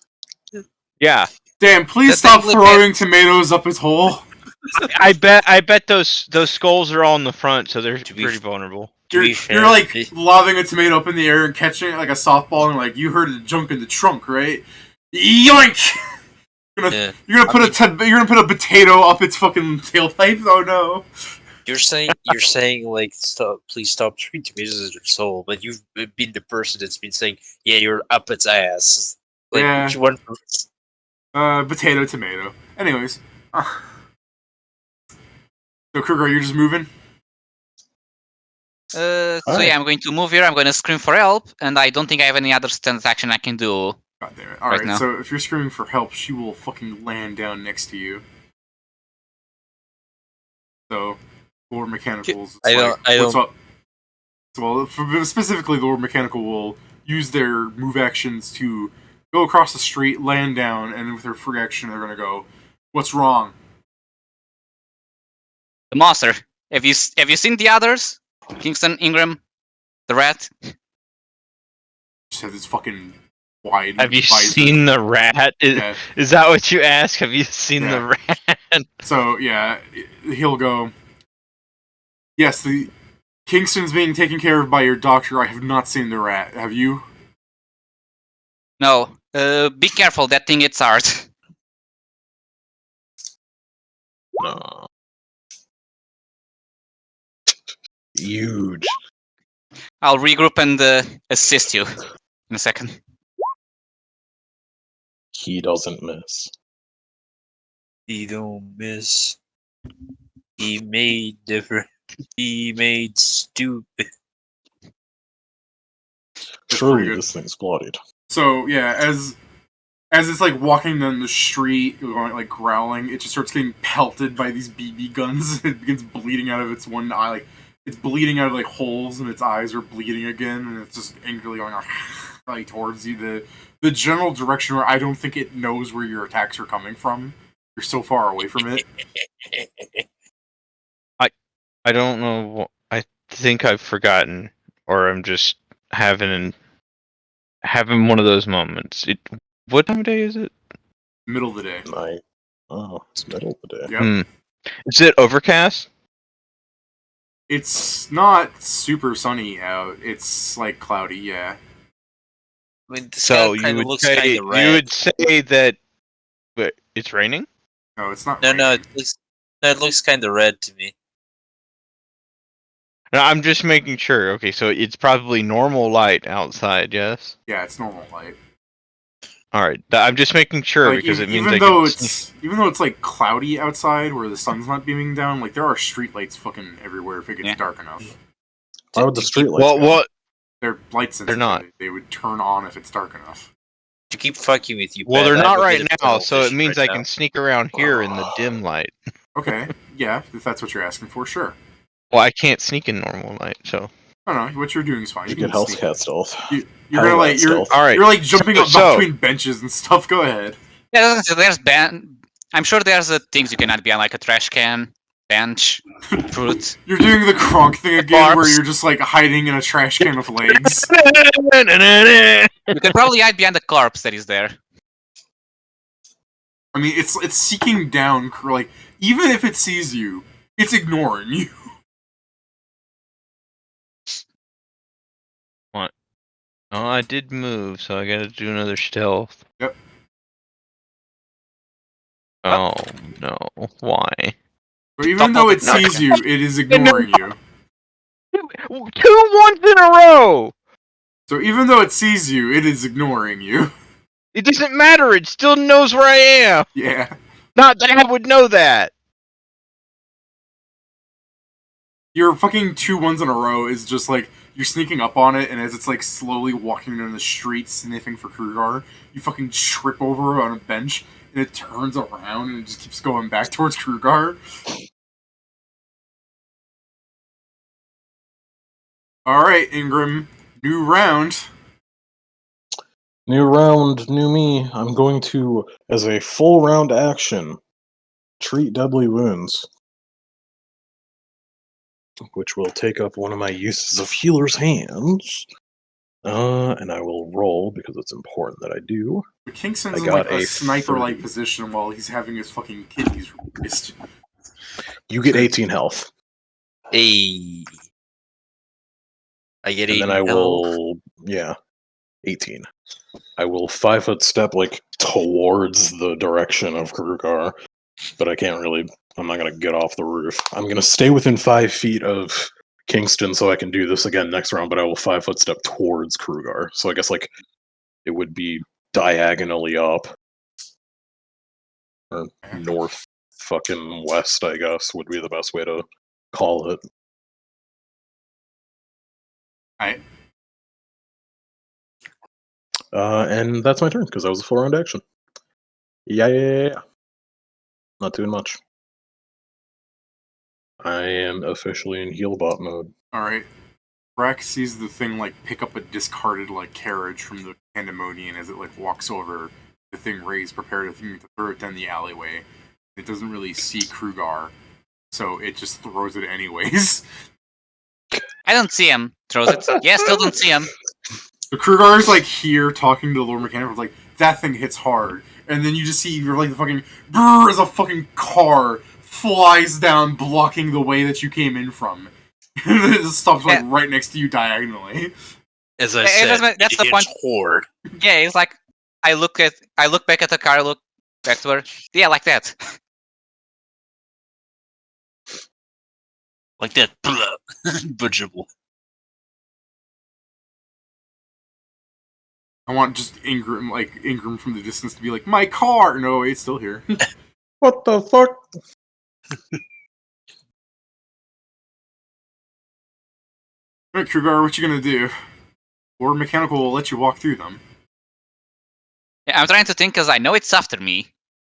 yeah. Damn, please That's stop technically throwing tomatoes up its hole. I bet those skulls are all in the front, so they're To be pretty f- vulnerable. To be You're fair, like it- lobbing a tomato up in the air and catching it like a softball, and like, you heard the junk in the trunk, right? Yoink! yeah. You're gonna put a potato up its fucking tailpipe? Oh no! You're saying like please stop treating tomatoes as your soul, but you've been the person that's been saying, yeah, you're up its ass. Like Yeah. which one first? Potato, tomato. Anyways, so Kruger, you're just moving. So Alright. yeah, I'm going to move here. I'm going to scream for help, and I don't think I have any other standard action I can do. God damn it! Right Alright, now. so if you're screaming for help, she will fucking land down next to you. So, Lord Mechanicals, it's I like, don't. I what's don't. up? Well, specifically, Lord Mechanical will use their move actions to go across the street, land down, and with their free action, they're going to go, what's wrong? The monster. Have you seen the others? Kingston, Ingram, the rat. Just has this fucking wide Have you visor. seen the rat? Yeah. Is that what you ask? Have you seen Yeah. the rat? So, yeah, he'll go, yes, the Kingston's being taken care of by your doctor. I have not seen the rat. Have you? No. Be careful. That thing it's hard. No. Huge. I'll regroup and assist you in a second. He doesn't miss. He don't miss. He made different. He made stupid. Surely good. this thing's bloodied. So, yeah, as it's like walking down the street, going like growling, it just starts getting pelted by these BB guns. It begins bleeding out of its one eye, like it's bleeding out of like holes, and its eyes are bleeding again, and it's just angrily going like towards you. The general direction where I don't think it knows where your attacks are coming from. You're so far away from it. I don't know. I think I've forgotten, or I'm just having one of those moments. What time of day is it? Middle of the day. Night. Oh, it's middle of the day. Yep. Is it overcast? It's not super sunny out. It's like cloudy. Yeah. I mean, the So sky you kind of would looks say kind of red. you would say that, but it's raining. No, it's not. No, raining. it looks kind of red to me. No, I'm just making sure. Okay, so it's probably normal light outside. Yes. Yeah, it's normal light. All right. I'm just making sure Like, because it means even I though can even though it's like cloudy outside where the sun's not beaming down, like there are streetlights fucking everywhere if it gets Yeah. dark enough. Why would the To street keep- lights Well, go? what? They're light sensitive. not. They would turn on if it's dark enough. To keep fucking with you. Well, Ben, they're I not have a right bit of now, tunnel so it vision means right I now. can sneak around here in the dim light. Okay, yeah, if that's what you're asking for, sure. Well, I can't sneak in normal light, so. I don't know what you're doing is fine. You can get health sneak. cat stealth. You're gonna like you're All right. you're like jumping up So- between benches and stuff. Go ahead. Yeah, I'm sure there's things you cannot be on, like a trash can, bench, fruit. You're doing the Kronk thing again, where Barbs. you're just like hiding in a trash can with legs. You can probably hide behind the corpse that is there. I mean, it's seeking down. Like even if it sees you, it's ignoring you. Oh, I did move, so I gotta do another stealth. Yep. Oh, no. Why? But even though it sees you, it is ignoring you. 2 1s in a row! So even though it sees you, it is ignoring you. It doesn't matter, it still knows where I am! Yeah. Not that I would know that! Your fucking 2 1s in a row is just like you're sneaking up on it, and as it's like slowly walking down the street sniffing for Krugar, you fucking trip over on a bench, and it turns around and it just keeps going back towards Krugar. Alright, Ingram. New round. New round, new me. I'm going to, as a full round action, treat deadly wounds, which will take up one of my uses of healer's hands. And I will roll because it's important that I do. But Kingston's I in like got a a sniper-like 30. position while he's having his fucking kidneys replaced. You get 18 health, Hey. I get and 80 then I health. will, 18. I will 5-foot step like towards the direction of Krugar, but I can't really. I'm not gonna get off the roof. I'm gonna stay within 5 feet of Kingston, so I can do this again next round. But I will 5-foot step towards Krugar. So I guess like it would be diagonally up, or north, fucking west. I guess would be the best way to call it. Alright. And that's my turn because that was a full round action. Yeah. Not doing much. I am officially in healbot mode. Alright. Brack sees the thing like pick up a discarded like carriage from the pandemonium as it like walks over. The thing raised, prepare the thing to throw it down the alleyway. It doesn't really see Krugar, so it just throws it anyways. I don't see him. Throws it. Yeah, still don't see him. So Krugar's like here talking to the Lord Mechanic, like, that thing hits hard. And then you just see you're like the fucking brrr as a fucking car flies down, blocking the way that you came in from. And then it just stops like right next to you diagonally. As I It said, doesn't- that's the point. Horde. Yeah, it's like I look back at the car, look back to her. Yeah, like that. Like that. Budgeable. I want just Ingram from the distance to be like, my car! No, it's still here. What the fuck? Alright, Krugar, what you gonna do? Or Mechanical will let you walk through them. Yeah, I'm trying to think because I know it's after me,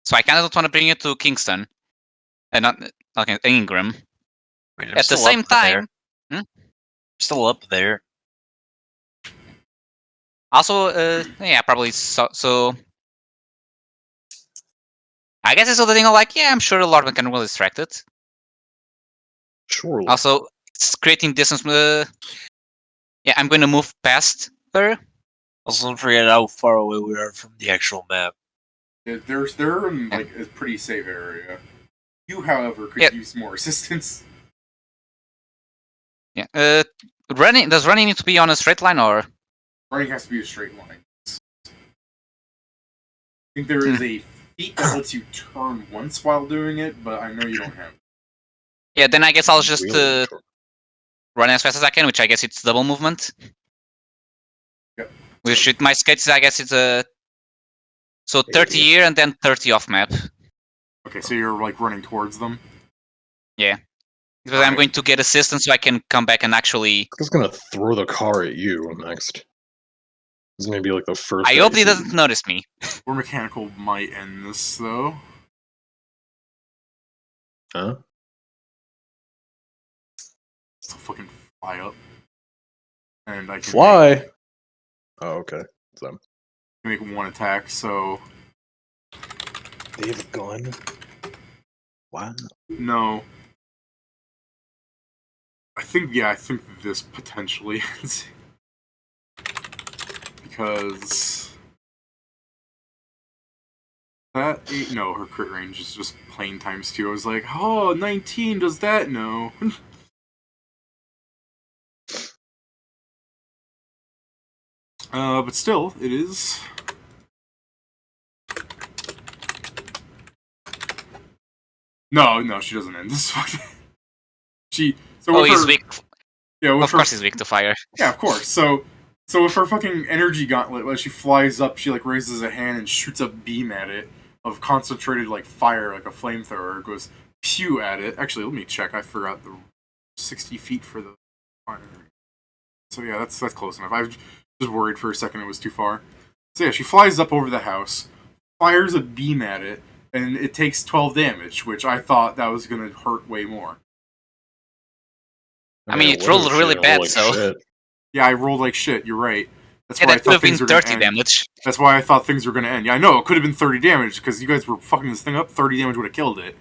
so I kind of don't want to bring it to Kingston, and not okay, Ingram. Wait, I'm At the still same up there. time, Still up there. also, yeah, probably so. I guess it's the thing of like, yeah, I'm sure the Lord can will distract it. Surely. Also, it's creating distance. Yeah, I'm going to move past her. Also, don't forget how far away we are from the actual map. They're in like a pretty safe area. You, however, could use more assistance. Yeah. Running does running need to be on a straight line or? Running has to be a straight line. I think there is a feat that lets you turn once while doing it, but I know you don't have it. Yeah, then I guess I'll just Really? run as fast as I can, which I guess it's double movement. Yep. Which with my skates, I guess it's so 30 here and then 30 off map. Okay, so you're like running towards them? Yeah. Because I'm going to get assistance so I can come back and actually. It's gonna throw the car at you next. It's gonna be like the first. I hope he doesn't notice me. Or Mechanical might end this though. Huh? So fucking fly up. And I can Fly. Oh, okay. So make one attack, so they have a gun. Wow. no. I think this potentially ends. Because that no, her crit range is just plain ×2. I was like, oh, 19 does that? No. But still, it is. No, she doesn't end this fucking. So He's weak. Yeah, of course he's weak to fire. Yeah, of course. So with her fucking energy gauntlet, when she flies up, she like raises a hand and shoots a beam at it of concentrated like fire, like a flamethrower. It goes pew at it. Actually, let me check. I forgot the 60 feet for the fire. So yeah, that's close enough. I was just worried for a second it was too far. So yeah, she flies up over the house, fires a beam at it, and it takes 12 damage, which I thought that was gonna hurt way more. I mean, it rolled really bad, so. Shit. Yeah, I rolled like shit. You're right. That's Yeah, why that I could thought have been things were 30 gonna end. damage. That's why I thought things were going to end. Yeah, I know, it could have been 30 damage, because you guys were fucking this thing up. 30 damage would have killed it.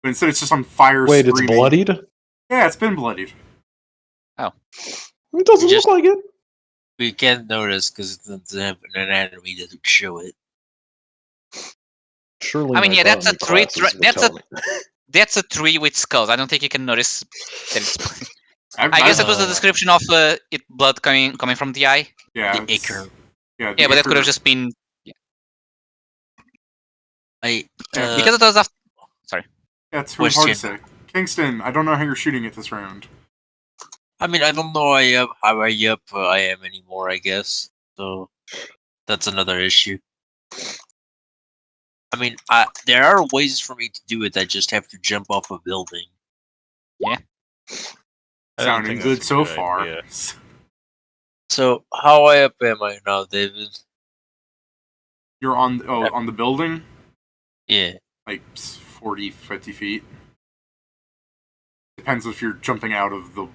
But instead it's just on fire. Wait, screaming. it's bloodied? Yeah, it's been bloodied. Oh. It doesn't look like it. We can't notice because it doesn't have an anatomy that would show it. Surely. I mean, my yeah, that's a botany 3. classes would That's tell a me. that's a 3 with skulls. I don't think you can notice that it's. I I've- guess it was a description of it blood coming from the eye. Yeah, The acre. Yeah, Yeah, but that could have just been because it was after. Sorry. Yeah, it's really hard to Question. say. Kingston, I don't know how you're shooting it this round. I mean, I don't know how I am anymore, I guess. So that's another issue. I mean, there are ways for me to do it. I just have to jump off a building. Yeah. I don't Sounding think good that's a so good far. idea. So how high up am I now, David? You're on the building? Yeah. Like 40, 50 feet. Depends if you're jumping out of the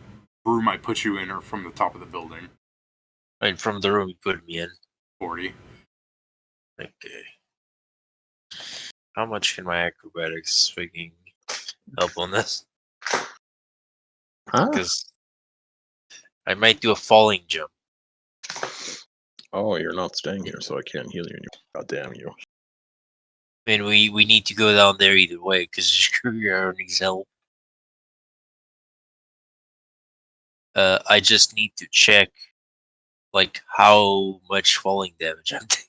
room I put you in or from the top of the building. Right from the room you put me in. 40. Okay. How much can my acrobatics freaking help on this? Huh? Because I might do a falling jump. Oh, you're not staying here, so I can't heal you. God damn you. I mean, we need to go down there either way, because screw your needs help. I just need to check, like, how much falling damage I'm taking.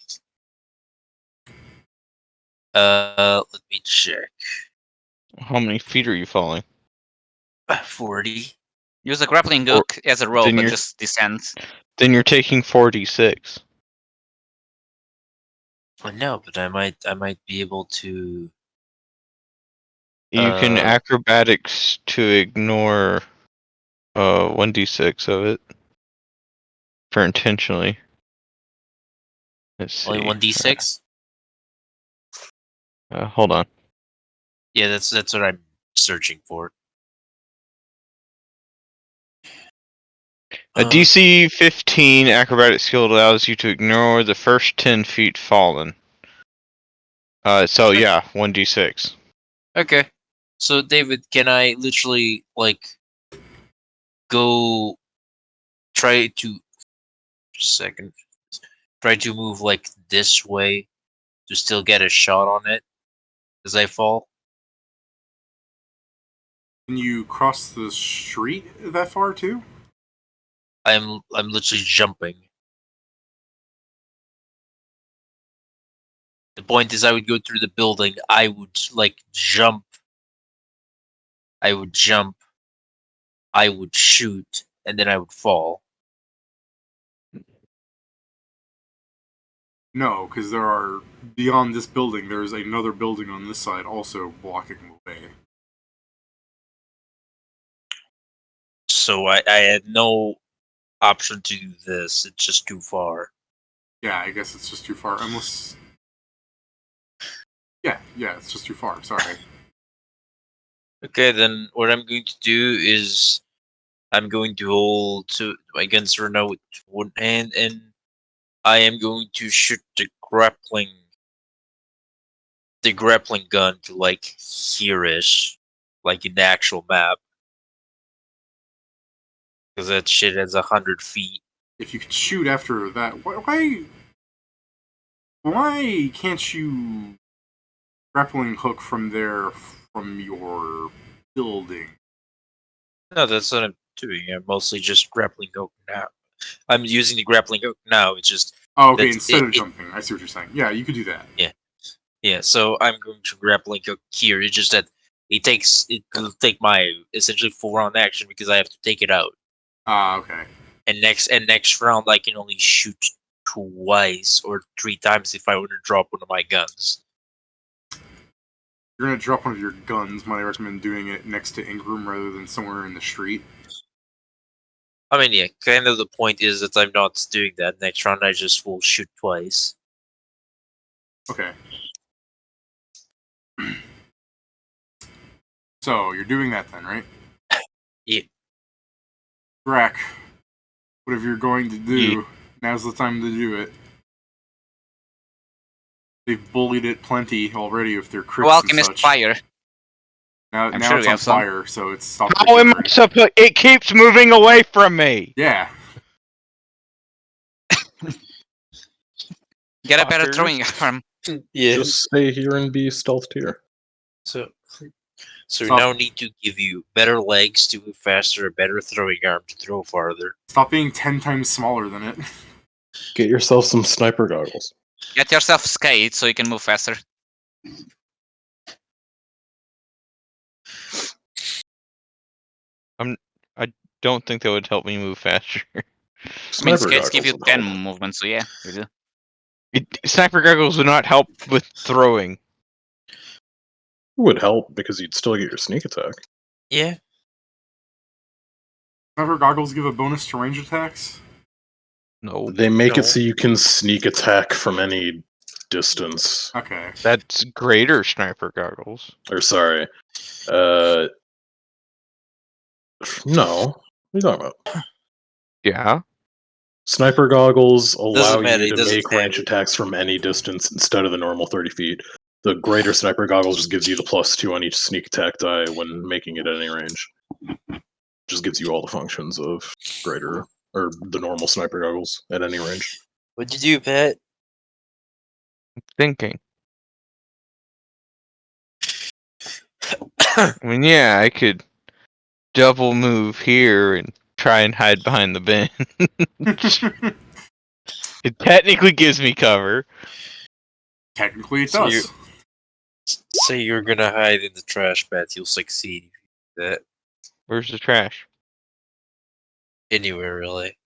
Let me check. How many feet are you falling? 40. Use a grappling Or- hook as a rope, then but you're- just descend. Then you're taking 46. I know, but I might be able to. You can acrobatics to ignore 1d6 of it for intentionally. Let's see. Only 1d6. Hold on. Yeah, that's what I'm searching for. A DC 15 acrobatic skill allows you to ignore the first 10 feet fallen. So yeah, 1d6. Okay. So David, can I literally like go try to second try to move like this way to still get a shot on it as I fall? Can you cross the street that far too? I'm literally jumping. The point is I would go through the building, I would like jump. I would jump, I would shoot, and then I would fall. No, because there are beyond this building. There's another building on this side also blocking the way. So I had no option to do this. It's just too far. Yeah, I guess it's just too far. Unless, yeah, it's just too far. Sorry. Okay, then what I'm going to do is I'm going to hold to my guns right now with one hand, and I am going to shoot the grappling gun to like here-ish, like in the actual map, because that shit has 100 feet. If you could shoot after that, why can't you grappling hook from there from your building? No, that's what I'm doing. I'm mostly just grappling hook now. I'm using the grappling hook now. It's just Oh, okay. that Instead of jumping, I see what you're saying. Yeah, you could do that. yeah. So I'm going to grappling hook here. It's just that it will take my essentially full round action because I have to take it out. Okay. And next round I can only shoot twice or 3 times if I want to drop one of my guns. You're gonna drop one of your guns. Might I recommend doing it next to Ingram rather than somewhere in the street? I mean, yeah, kind of the point is that I'm not doing that. Next round I just will shoot twice. Okay. So you're doing that then, right? Yeah. Drac, whatever you're going to do, now's the time to do it. They've bullied it plenty already with their crits and Alchemist such. fire. Now I'm sure it's we on have some. fire, so it's stopped. How am I supposed? It keeps moving away from me. Yeah. Get a better Fuckers. throwing arm. Yeah. Just stay here and be stealth tier. So we Stop. now need to give you better legs to move faster, a better throwing arm to throw farther. Stop being 10 times smaller than it. Get yourself some sniper goggles. Get yourself skate so you can move faster. I don't think that would help me move faster. I mean, Sniper skates give you would 10 help. movement, so yeah, you do. Sniper goggles would not help with throwing. It would help because you'd still get your sneak attack. Yeah. Sniper goggles give a bonus to range attacks? No, They make No. it so you can sneak attack from any distance. Okay. that's greater sniper goggles. Or sorry, No. What are you talking about? Yeah. Sniper goggles allow matter, you he to doesn't make have range it. attacks from any distance instead of the normal 30 feet. The greater sniper goggles just gives you the +2 on each sneak attack die when making it at any range. Just gives you all the functions of greater or the normal sniper goggles at any range. What'd you do, Pat? Thinking. I mean, yeah, I could double move here and try and hide behind the bench. It technically gives me cover. Technically, it So does. Say you're gonna hide in the trash, Pat. You'll succeed. If you do that Where's the trash? anywhere, really.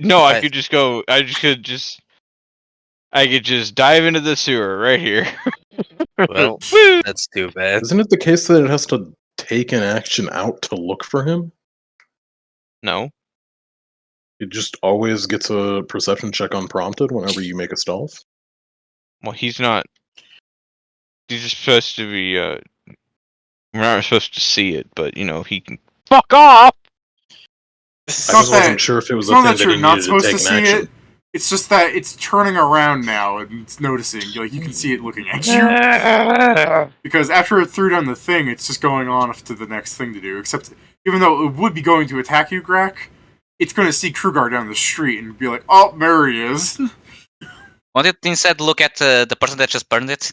No, I I- could just go. I could just dive into the sewer right here. Well, Woo! that's too bad. Isn't it the case that it has to take an action out to look for him? No. It just always gets a perception check unprompted whenever you make a stealth. Well, he's not. He's just supposed to be. We're not supposed to see it, but he can. Fuck off! It's I not just wasn't that. sure if it was It's a not thing that that you're he not needed to supposed take to an see action. it. It's just that it's turning around now and it's noticing. Like you can see it looking at you. Because after it threw down the thing, it's just going on to the next thing to do. Except, even though it would be going to attack you, Grak, it's going to see Krugar down the street and be like, "Oh, there he is." Why don't you instead look at the person that just burned it?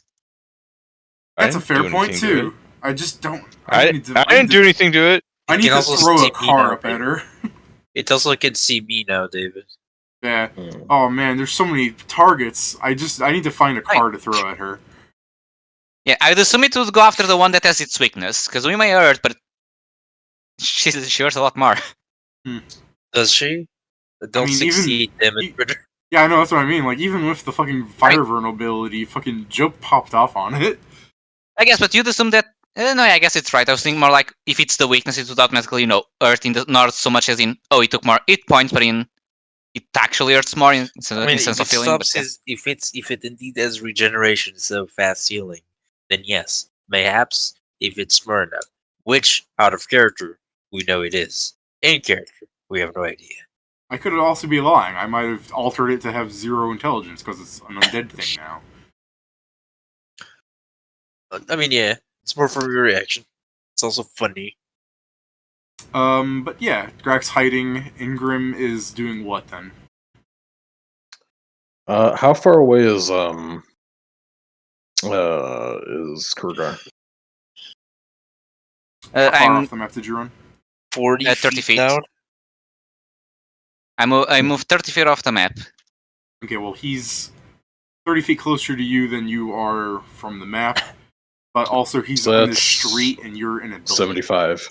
That's a didn't fair do point anything to too. I just don't. I didn't do anything to it. I need can to also throw see a me car now, up at her. It also can see me now, David. Yeah. Hmm. Oh man, there's so many targets. I need to find a car to throw at her. Yeah, I'd assume it would go after the one that has its weakness, because we may hurt, but she hurts a lot more. Does she? Don't mean, succeed, damn it, e- Ritter. Yeah, I know, that's what I mean. Like, even with the fucking fire vulnerability, fucking Joke popped off on it. I guess, but you'd assume that. No, I guess it's right. I was thinking more like if it's the weakness, it would automatically, hurt in the not so much as in it took more hit points, but in it actually hurts more in I mean, sense if of it feeling. But stops his, if it indeed has regeneration instead of fast healing, then yes, mayhaps if it's Smyrna, which out of character we know it is. In character, we have no idea. I could also be lying. I might have altered it to have 0 intelligence because it's an undead thing now. I mean, yeah, it's more for your reaction. It's also funny. But yeah, Grak's hiding. Ingram is doing what then? How far away is Krugar? How far I'm off the map did you run? 40 at 30 feet feet. down. I moved 30 feet off the map. Okay, well, he's 30 feet closer to you than you are from the map, but also he's So in the that's street and you're in a building. 75.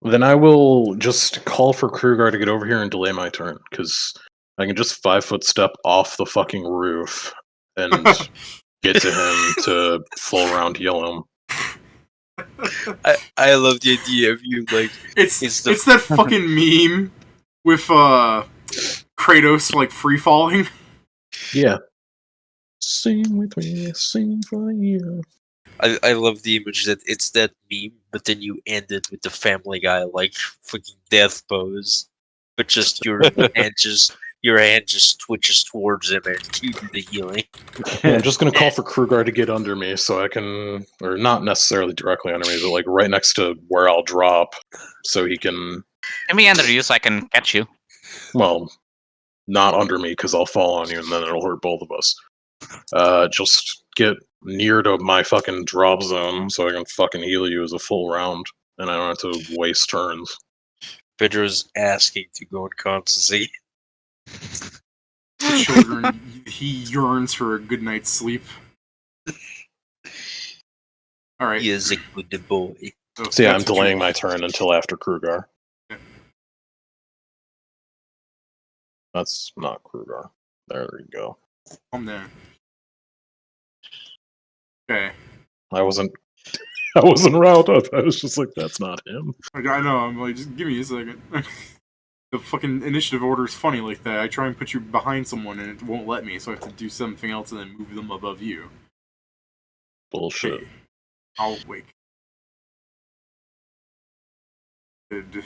Then I will just call for Krugar to get over here and delay my turn, because I can just 5-foot step off the fucking roof and get to him to full round heal him. I love the idea of you like It's It's the- that fucking meme with Kratos like free falling. Yeah. Sing with me, sing for you. I love the image that it's that meme, but then you end it with the Family Guy like fucking death pose, but just your hand just twitches towards him and you do the healing. Yeah, I'm just gonna call for Krugar to get under me so I can, or not necessarily directly under me, but like right next to where I'll drop, so he can, Let me under you so I can catch you. well, not under me because I'll fall on you and then it'll hurt both of us. Just get near to my fucking drop zone so I can fucking heal you as a full round, and I don't have to waste turns. Pedro's asking to go in constancy. The children, he yearns for a good night's sleep. All right. He is a good boy. So yeah, I'm that's what delaying you- my turn until after Krugar. Yeah. That's not Krugar. There you go. Calm down. Okay. I wasn't riled up. I was just like, that's not him. I know. I'm like, just give me a second. The fucking initiative order is funny like that. I try and put you behind someone and it won't let me, so I have to do something else and then move them above you. Bullshit. Okay. I'll wait. Could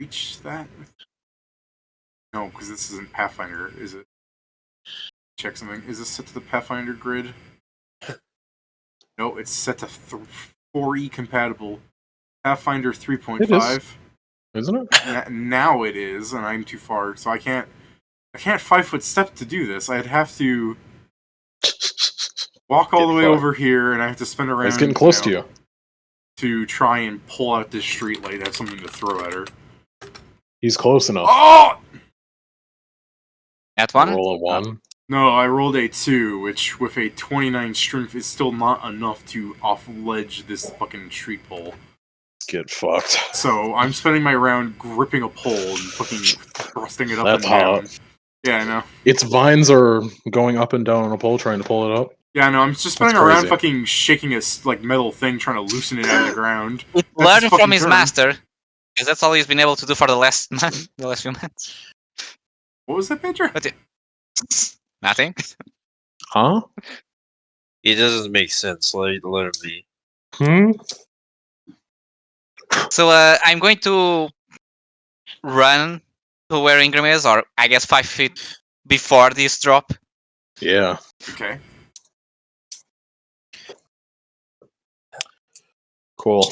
reach that? No, because this isn't Pathfinder, is it? Check something. Is this set to the Pathfinder grid? No, it's set to 4E compatible. Pathfinder 3.5. Isn't it? Now it is, and I'm too far, so I can't 5-foot step to do this. I'd have to walk all the way over here, and I have to spin around. He's getting close to you. To try and pull out this streetlight, have something to throw at her. He's close enough. Oh! At one? Roll a 1. No, I rolled a 2, which with a 29 strength is still not enough to off-ledge this fucking street pole. Get fucked. So I'm spending my round gripping a pole and fucking thrusting it up That's and down. hot. Yeah, I know. Its vines are going up and down on a pole trying to pull it up. Yeah, I know. I'm just spinning That's around crazy. fucking shaking a metal thing trying to loosen it out of the ground. It That's learned his from fucking his turn. master, because that's all he's been able to do for the last month, the last few months. What was that, Pedro? Nothing. Huh? It doesn't make sense. Let him be. So I'm going to run to where Ingram is, or I guess 5 feet before this drop. Yeah. Okay. Cool.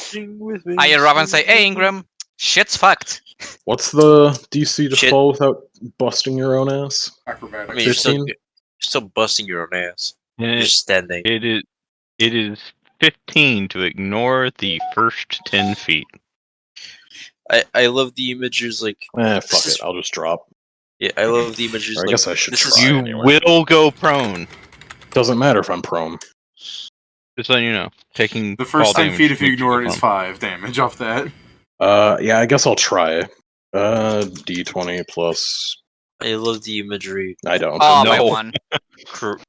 I hear Robin say, "Hey Ingram, shit's fucked." What's the DC to Shit. fall without busting your own ass? I Acrobatics. mean, you're 15? still busting your own ass. And You're standing. it is 15 to ignore the first 10 feet. I love the images like. Fuck This is- it. I'll just drop. Yeah, I love the images Or I like. guess I should this try. is You anyway. will go prone. Doesn't matter if I'm prone. Just letting you know. Taking The first fall 10 feet, damage if you makes ignore it, go is prone. 5 damage off that. Yeah, I guess I'll try. D20 plus. I love the imagery. I don't. Oh, No. by one.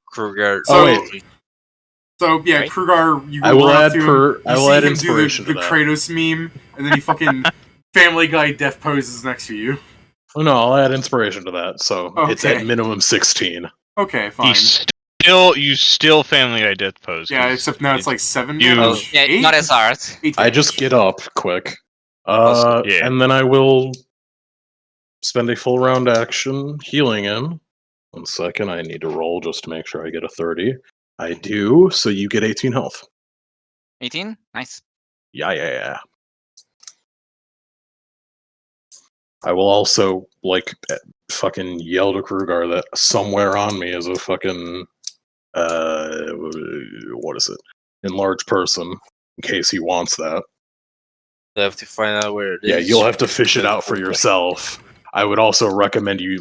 Kruger. So- wait. So, yeah, Right. Krugar, you go I will run up add to him, per. you I will see add him inspiration do the to that. Kratos meme, and then he fucking Family Guy death poses next to you. Oh, no, I'll add inspiration to that. So it's Okay. at minimum 16. Okay, fine. You still Family Guy death pose. Yeah, 'cause except now it's like 7 you- damage? Yeah, 8? not as hard. 8 I damage. just get up quick. Also, yeah. And then I will spend a full round action healing him. 1 second, I need to roll just to make sure I get a 30. I do, so you get 18 health. 18? Nice. Yeah. I will also, fucking yell to Krugar that somewhere on me is a fucking, what is it? Enlarged person, in case he wants that. I have to find out where it is. Yeah, you'll have to fish it out for yourself. I would also recommend you,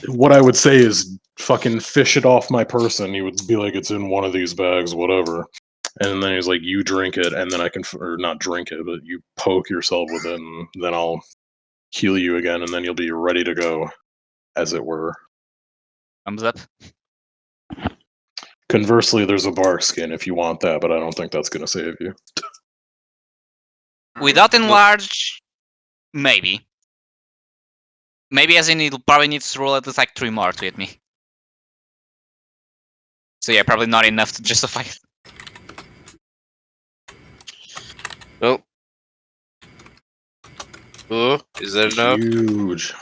what I would say is fucking fish it off my person. He would be like, it's in one of these bags, whatever. And then he's like, you drink it, and then I can, or not drink it, but you poke yourself with it, and then I'll heal you again, and then you'll be ready to go, as it were. Thumbs up. Conversely, there's a bark skin if you want that, but I don't think that's going to save you. Without enlarge, maybe. Maybe as in it'll probably needs to roll at least like 3 more to hit me. So yeah, probably not enough to justify it. Oh. Oh, is that enough? Huge.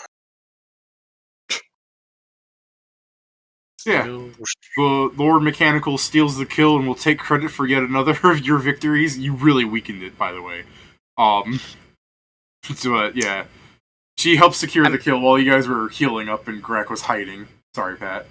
Yeah. The Lord Mechanical steals the kill and will take credit for yet another of your victories. You really weakened it, by the way. But yeah. She helped secure the kill while you guys were healing up and Greg was hiding. Sorry, Pat.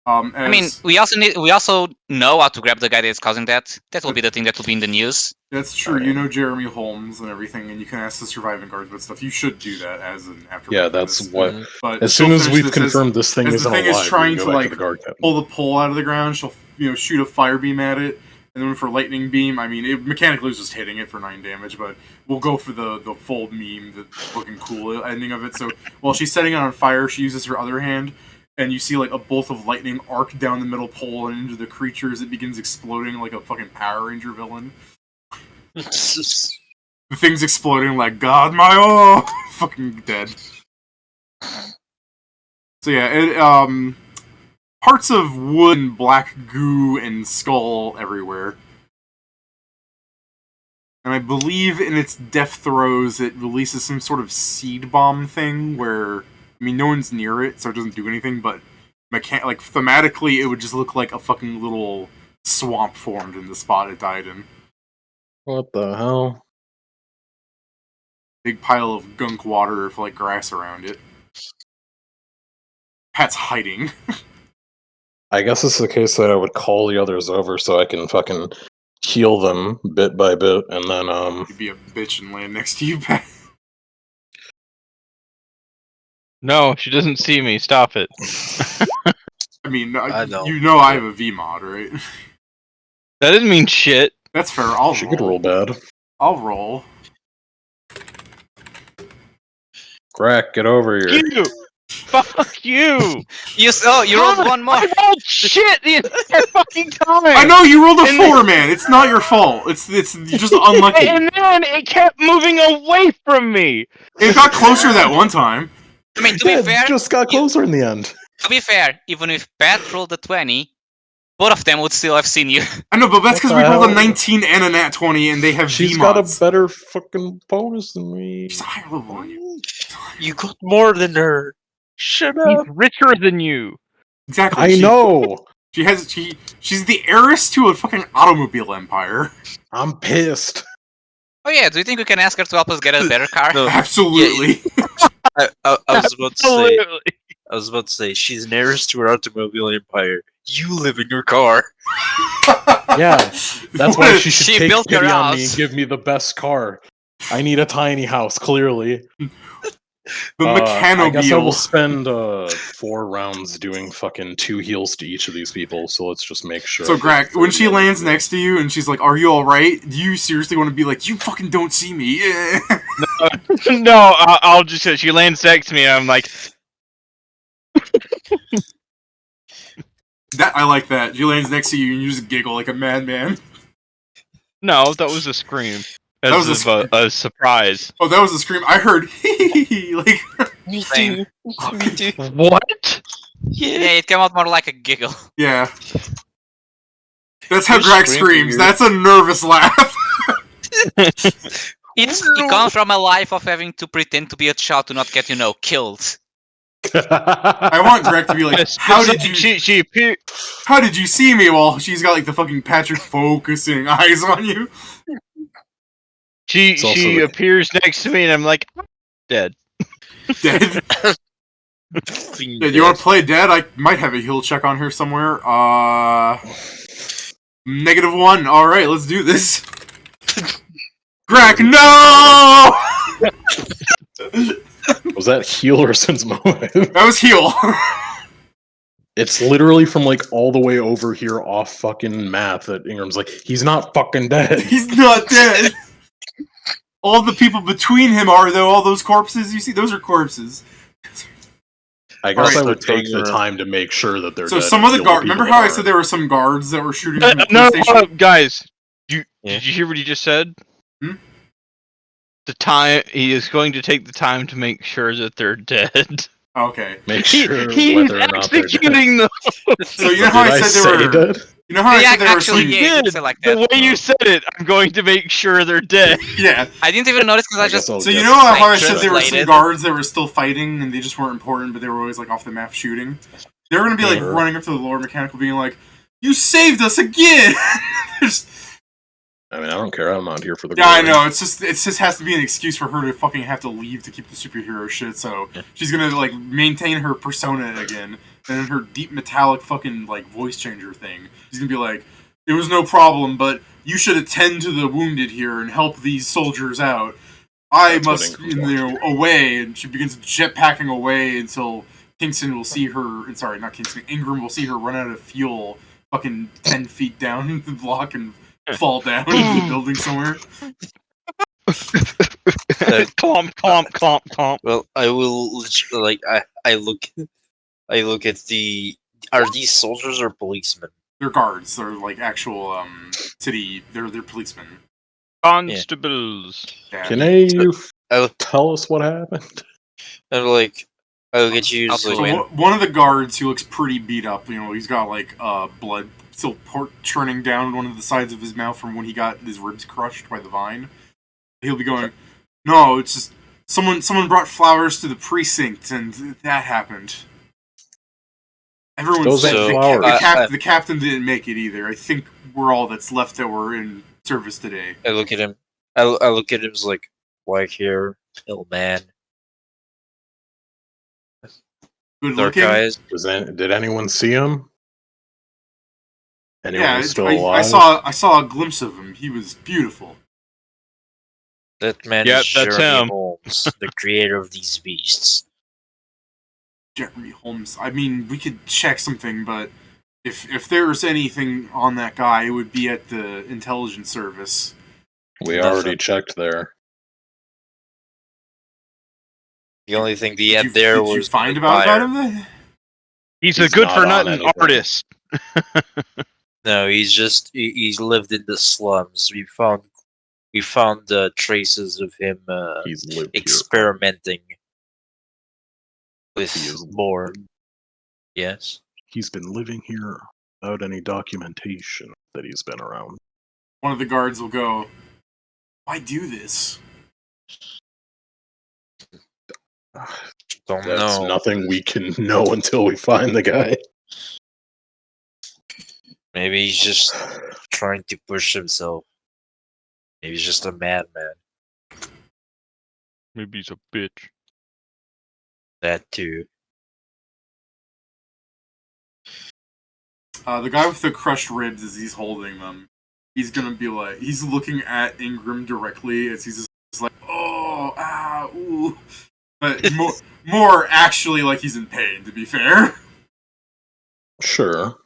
I mean, we also know how to grab the guy that's causing that. That will be the thing that will be in the news. That's true. You know Jeremy Holmes and everything, and you can ask the surviving guards about stuff. You should do that as an after. Yeah, that's what. But As she'll soon as finish we've this confirmed this thing as isn't the thing alive, is trying we can to go back to the guard captain. pull the pole out of the ground. She'll shoot a fire beam at it, and then for lightning beam, I mean, mechanically it's just hitting it for 9 damage. But we'll go for the full meme, the looking cool ending of it. So while she's setting it on fire, she uses her other hand. And you see, a bolt of lightning arc down the middle pole and into the creature as it begins exploding like a fucking Power Ranger villain. The thing's exploding like, God, my oh! Fucking dead. So yeah, parts of wood and black goo and skull everywhere. And I believe in its death throes, it releases some sort of seed bomb thing where, I mean, no one's near it, so it doesn't do anything, but thematically, it would just look like a fucking little swamp formed in the spot it died in. What the hell? Big pile of gunk water with, like, grass around it. Pat's hiding. I guess it's the case that I would call the others over so I can fucking heal them bit by bit, and then You'd be a bitch and land next to you, Pat. No, she doesn't see me. Stop it. I mean, I know. you know I have a VMod, right? That doesn't mean shit. That's fair. I'll she roll. could roll bad. I'll roll. Crack, get over here. You. Fuck you. You rolled one more. I rolled shit the entire fucking time. I know you rolled a And 4, man. It's not your fault. It's you're just unlucky. And then it kept moving away from me. It got closer that one time. I mean, to Yeah, be fair, it just got closer in the end. even if Pat rolled a 20, both of them would still have seen you. I know, but that's because What we the rolled a hell? 19 and a nat 20, and they have She's VMods. got a better fucking bonus than me. She's a higher level than you. You got more than her. Shut He's up. richer than you. Exactly. I know. She's the heiress to a fucking automobile empire. I'm pissed. Oh yeah, do you think we can ask her to help us get a better car? No, Absolutely. I was about to say. Absolutely. I was about to say she's an heiress to her automobile empire. You live in your car. Yeah, that's why she should She take built pity her on me house. and give me the best car. I need a tiny house, clearly. The I guess I will mechanobile. spend 4 rounds doing fucking 2 heals to each of these people, so let's just make sure. So, I get Greg, when 30 she out of lands it. next to you and she's like, "Are you alright?" Do you seriously want to be like, "You fucking don't see me"? No, I'll just say she lands next to me and I'm like, That I like that. She lands next to you and you just giggle like a madman. no, that was a scream. That was a surprise. Oh, that was a scream. I heard like Me Same. too. Me too. What? Yeah, it came out more like a giggle. yeah. That's how You're Greg screaming, screams. you're- That's a nervous laugh. It comes from a life of having to pretend to be a child to not get, killed. I want Greg to be like, Yes, "How it's did like you? She appeared. How did you see me?" Well, she's got like the fucking Patrick focusing eyes on you. She It's also she the- appears next to me and I'm like, dead. Dead. Yeah, do you want to play dead? I might have a heal check on her somewhere. -1. All right, let's do this. Greg, no! Was that heal or sense motive? That was heal. It's literally from like all the way over here off fucking math that Ingram's like, he's not fucking dead. He's not dead. All the people between him are, though. All those corpses you see, those are corpses. I guess I Alright, would so take the time to make sure that they're So dead. some and of the heal guards. people Remember that how I aren't. said there were some guards that were shooting from the No, police hold station? up, guys. Yeah. Did you hear what he just said? Hmm? The time he is going to take the time to make sure that they're dead. Okay. Make sure He's whether or not they're dead. executing them. So you know how Did I said they were. dead? You know how I Yeah, said there were actually, some. yeah. He you did. say like The that. way you said it, I'm going to make sure they're dead. Yeah. I didn't even notice because I guess just. I'll So you guess know how I like, said there were some translated. guards that were still fighting and they just weren't important, but they were always like off the map shooting. They were gonna be like Sure. running up to the Lord Mechanical, being like, "You saved us again!" Just- I mean, I don't care. I'm not here for the yeah, I glory. know. It just has to be an excuse for her to fucking have to leave to keep the superhero shit. So she's gonna like maintain her persona again, and then her deep metallic fucking like voice changer thing. She's gonna be like, "It was no problem, but you should attend to the wounded here and help these soldiers out. I That's what must, Ingram's away." And she begins jetpacking away until Kingston will see her. Sorry, not Kingston. Ingram will see her run out of fuel, fucking 10 feet down the block and fall down into the building somewhere. Clomp. Well, I will like I look at the are these soldiers or policemen? They're guards. They're like actual city. They're policemen. Constables. Yeah. Can you I tell us what happened? I'm like I look at you I'll just So like win. one of the guards, he looks pretty beat up. You know, he's got like blood still pork churning down one of the sides of his mouth from when he got his ribs crushed by the vine. He'll be going, "No, it's just someone brought flowers to the precinct, and that happened." Everyone's Those dead. ain't flowers. The captain didn't make it either. I think we're all that's left that were in service today. I look at him. I look at him as like, white hair, pale man, Good dark looking. eyes. Did anyone see him? Anyone Yeah, still I alive? I saw a glimpse of him. He was beautiful. That man Yeah, is that's Jeremy him. Holmes, the creator of these beasts. Jeremy Holmes. I mean, we could check something, but if there was anything on that guy, it would be at the intelligence service. We Nothing. already checked there. The only thing they Did had you, there did was you find the about fire. him then? He's a He's good not for on nothing anything. artist. No, he's lived in the slums. We found traces of him He's lived here. experimenting with He is- more. Yes. He's been living here without any documentation that he's been around. One of the guards will go, "Why do this?" Don't That's know. nothing we can know until we find the guy. Maybe he's just trying to push himself. Maybe he's just a madman. Maybe he's a bitch. That too. The guy with the crushed ribs, as he's holding them, he's gonna be like, he's looking at Ingram directly as he's just like, "Oh, ah, ooh," but more actually like he's in pain. To be fair. Sure.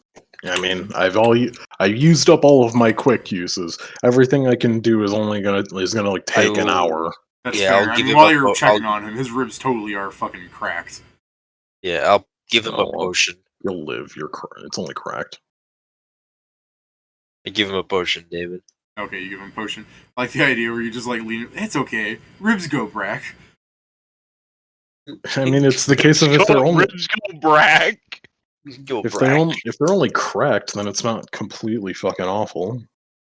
I mean, I used up all of my quick uses. Everything I can do is gonna like take an hour. That's Yeah, fair. I'll I give mean, him while a you're po- checking I'll- on him, his ribs totally are fucking cracked. Yeah, I'll give him a Oh, well. potion. You'll live. It's only cracked. I give him a potion, David. Okay, you give him a potion. I like the idea where you just like lean. It's okay. Ribs go brack. I mean, it's the case of if they're only Ribs go brag. Go if brag. they're only cracked, then it's not completely fucking awful.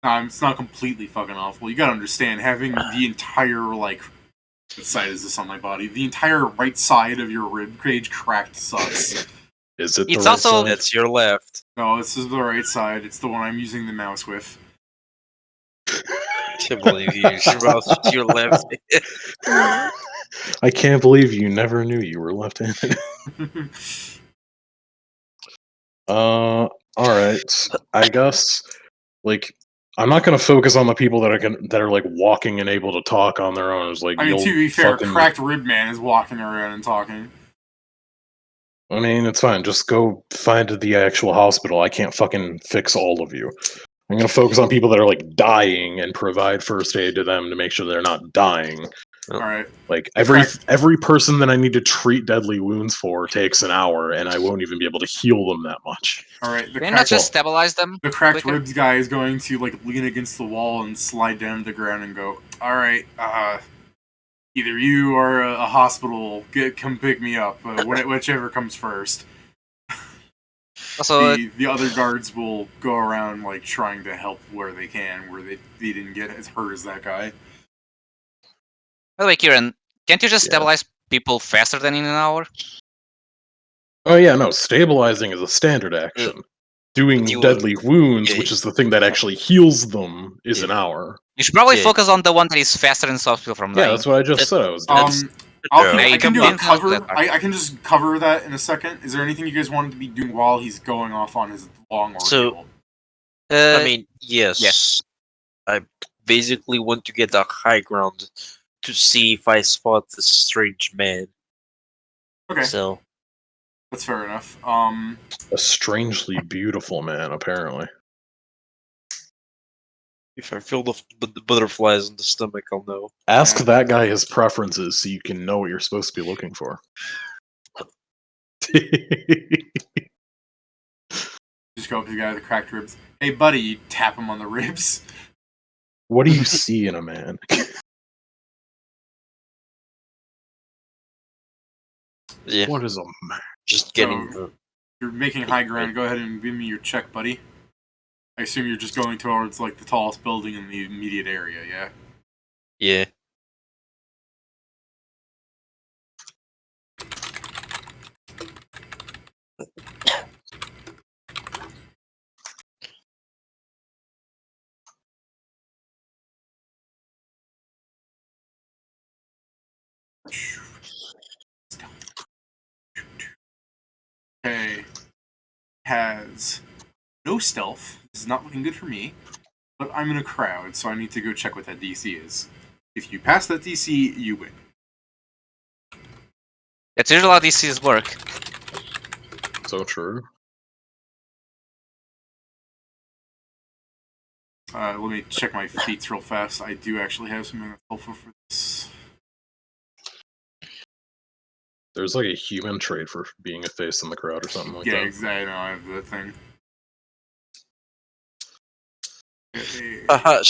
It's not completely fucking awful. You gotta understand, having the entire, like, what side is this on my body? The entire right side of your rib cage cracked sucks. Is it the It's right also- side? That's your left. No, this is the right side. It's the one I'm using the mouse with. Can't believe you. Your mouse is your left. I can't believe you never knew you were left-handed. All right. I guess like I'm not gonna focus on the people that are like walking and able to talk on their own. It's like I mean, you'll to be fair, fucking- cracked rib man is walking around and talking. I mean, it's fine. Just go find the actual hospital. I can't fucking fix all of you. I'm gonna focus on people that are like dying and provide first aid to them to make sure they're not dying. All right. Like Correct. every person that I need to treat deadly wounds for takes an hour, and I won't even be able to heal them that much. All right. Can you not just stabilize them? The cracked quicker? ribs guy is going to like lean against the wall and slide down to the ground and go, "All right, either you or a hospital come pick me up, whichever comes first." Also, The other guards will go around like trying to help where they can, where they didn't get as hurt as that guy. by the way, Kieran, can't you just Yeah. stabilize people faster than in an hour? Oh yeah, no, stabilizing is a standard action. Doing You- deadly wounds, yeah. which is the thing that actually heals them, is an Yeah. hour. You should probably Yeah. focus on the one that is faster and stops people from Yeah, dying. that's what I just That- said. I was doing. I can do a didn't touch cover. that part. I can just cover that in a second. Is there anything you guys wanted to be doing while he's going off on his long ordeal? So- I mean, yes. yes. I basically want to get a high ground to see if I spot this strange man. okay, So, that's fair enough. A strangely beautiful man, apparently. if I feel the butterflies in the stomach, I'll know. Ask Yeah. that guy his preferences so you can know what you're supposed to be looking for. Just go up to the guy with the cracked ribs. Hey, buddy, you tap him on the ribs. What do you see in a man? Yeah, What is a man? just getting. You're making high ground. Go ahead and give me your check, buddy. I assume you're just going towards like the tallest building in the immediate area, yeah? Yeah. Okay. Has no stealth. This is not looking good for me. But I'm in a crowd, so I need to go check what that DC is. If you pass that DC, you win. That's usually how DCs work. So true. Let me check my feats real fast. I do actually have something that's helpful for this. There's like a human trait for being a face in the crowd or something like Yeah, that. exactly. I know I have that thing. Haha,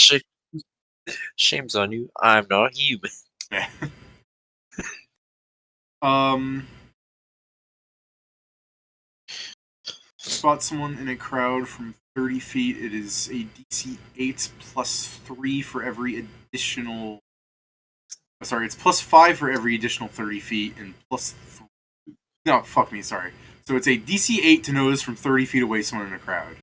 shame's on you. I'm not human. Yeah. um. Spot someone in a crowd from 30 feet. It is a DC 8 plus 3 for every additional. Sorry, it's plus 5 for every additional 30 feet and plus. No, fuck me, sorry. So it's a DC 8 to notice from 30 feet away someone in a crowd.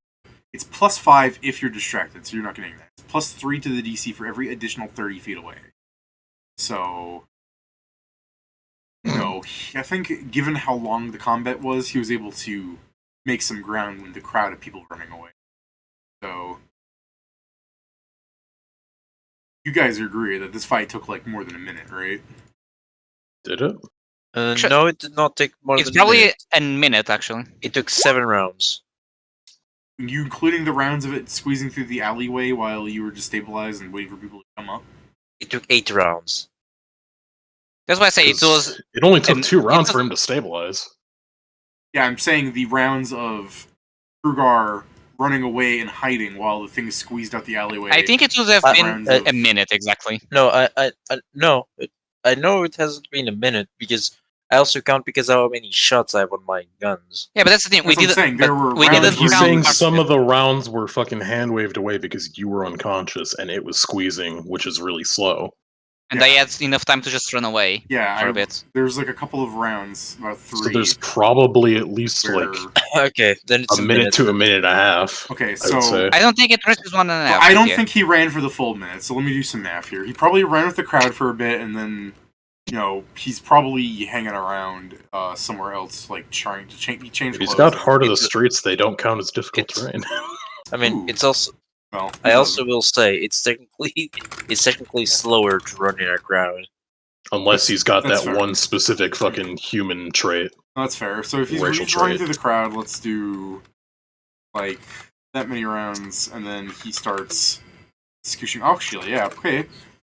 It's plus 5 if you're distracted, so you're not getting that. It's plus 3 to the DC for every additional 30 feet away. So. No, I think given how long the combat was, he was able to make some ground with the crowd of people running away. So, you guys agree that this fight took like more than a minute, right? Did it? Sure. No, it did not take more It's than a probably minute. a minute, actually. It took 7 rounds. You including the rounds of it squeezing through the alleyway while you were destabilized and waiting for people to come up? It took 8 rounds. That's why I say it 'Cause was. it only took and 2 it rounds was- for him to stabilize. Yeah, I'm saying the rounds of Krugar running away and hiding while the thing squeezed out the alleyway. I think it would have been rounds of- a minute exactly. No, no. I know it hasn't been a minute because I also count because of how many shots I have on my guns. Yeah, but that's the thing. That's what I'm saying. There were we rounds didn't where He's you count saying were- parts some it. of the rounds were fucking hand waved away because you were unconscious and it was squeezing, which is really slow. And Yeah. they had enough time to just run away Yeah, for a bit. there's like a couple of rounds, about 3. So there's probably at least where- like Okay, then it's a minute to a minute and a half. Okay, I would so say. I don't think it reaches 1.5. Well, I don't yeah. think he ran for the full minute, so let me do some math here. He probably ran with the crowd for a bit, and then, he's probably hanging around somewhere else, like trying to change If clothes. he's got Heart of the It's- Streets, they don't count as difficult it's- terrain. I mean, Ooh. it's also. Well, I also will say it's technically slower to run in a crowd. Unless he's got That's that fair. one specific fucking human trait. that's fair. So if he's Racial running trait. through the crowd, let's do like that many rounds, and then he starts scooching. Oh, actually, yeah, okay.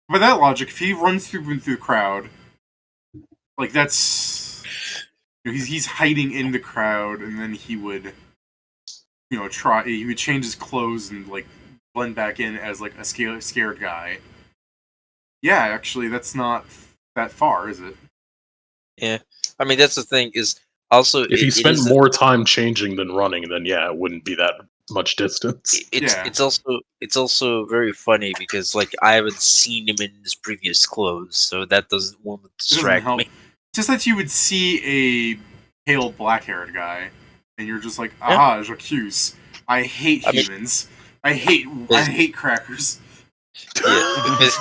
By that logic, if he runs through the crowd, like that's he's hiding in the crowd, and then he would he would change his clothes and like blend back in as like a scared guy. Yeah, actually, that's not that far, is it? Yeah, I mean that's the thing is also If he it spent is more time changing than running, then yeah, it wouldn't be that much distance. Yeah. it's also very funny because like I haven't seen him in his previous clothes, so that won't It doesn't distract help. me. Just that you would see a pale black-haired guy, and you're just like, Yeah. aha, J'accuse. I hate I mean- humans. I hate crackers. Yeah, because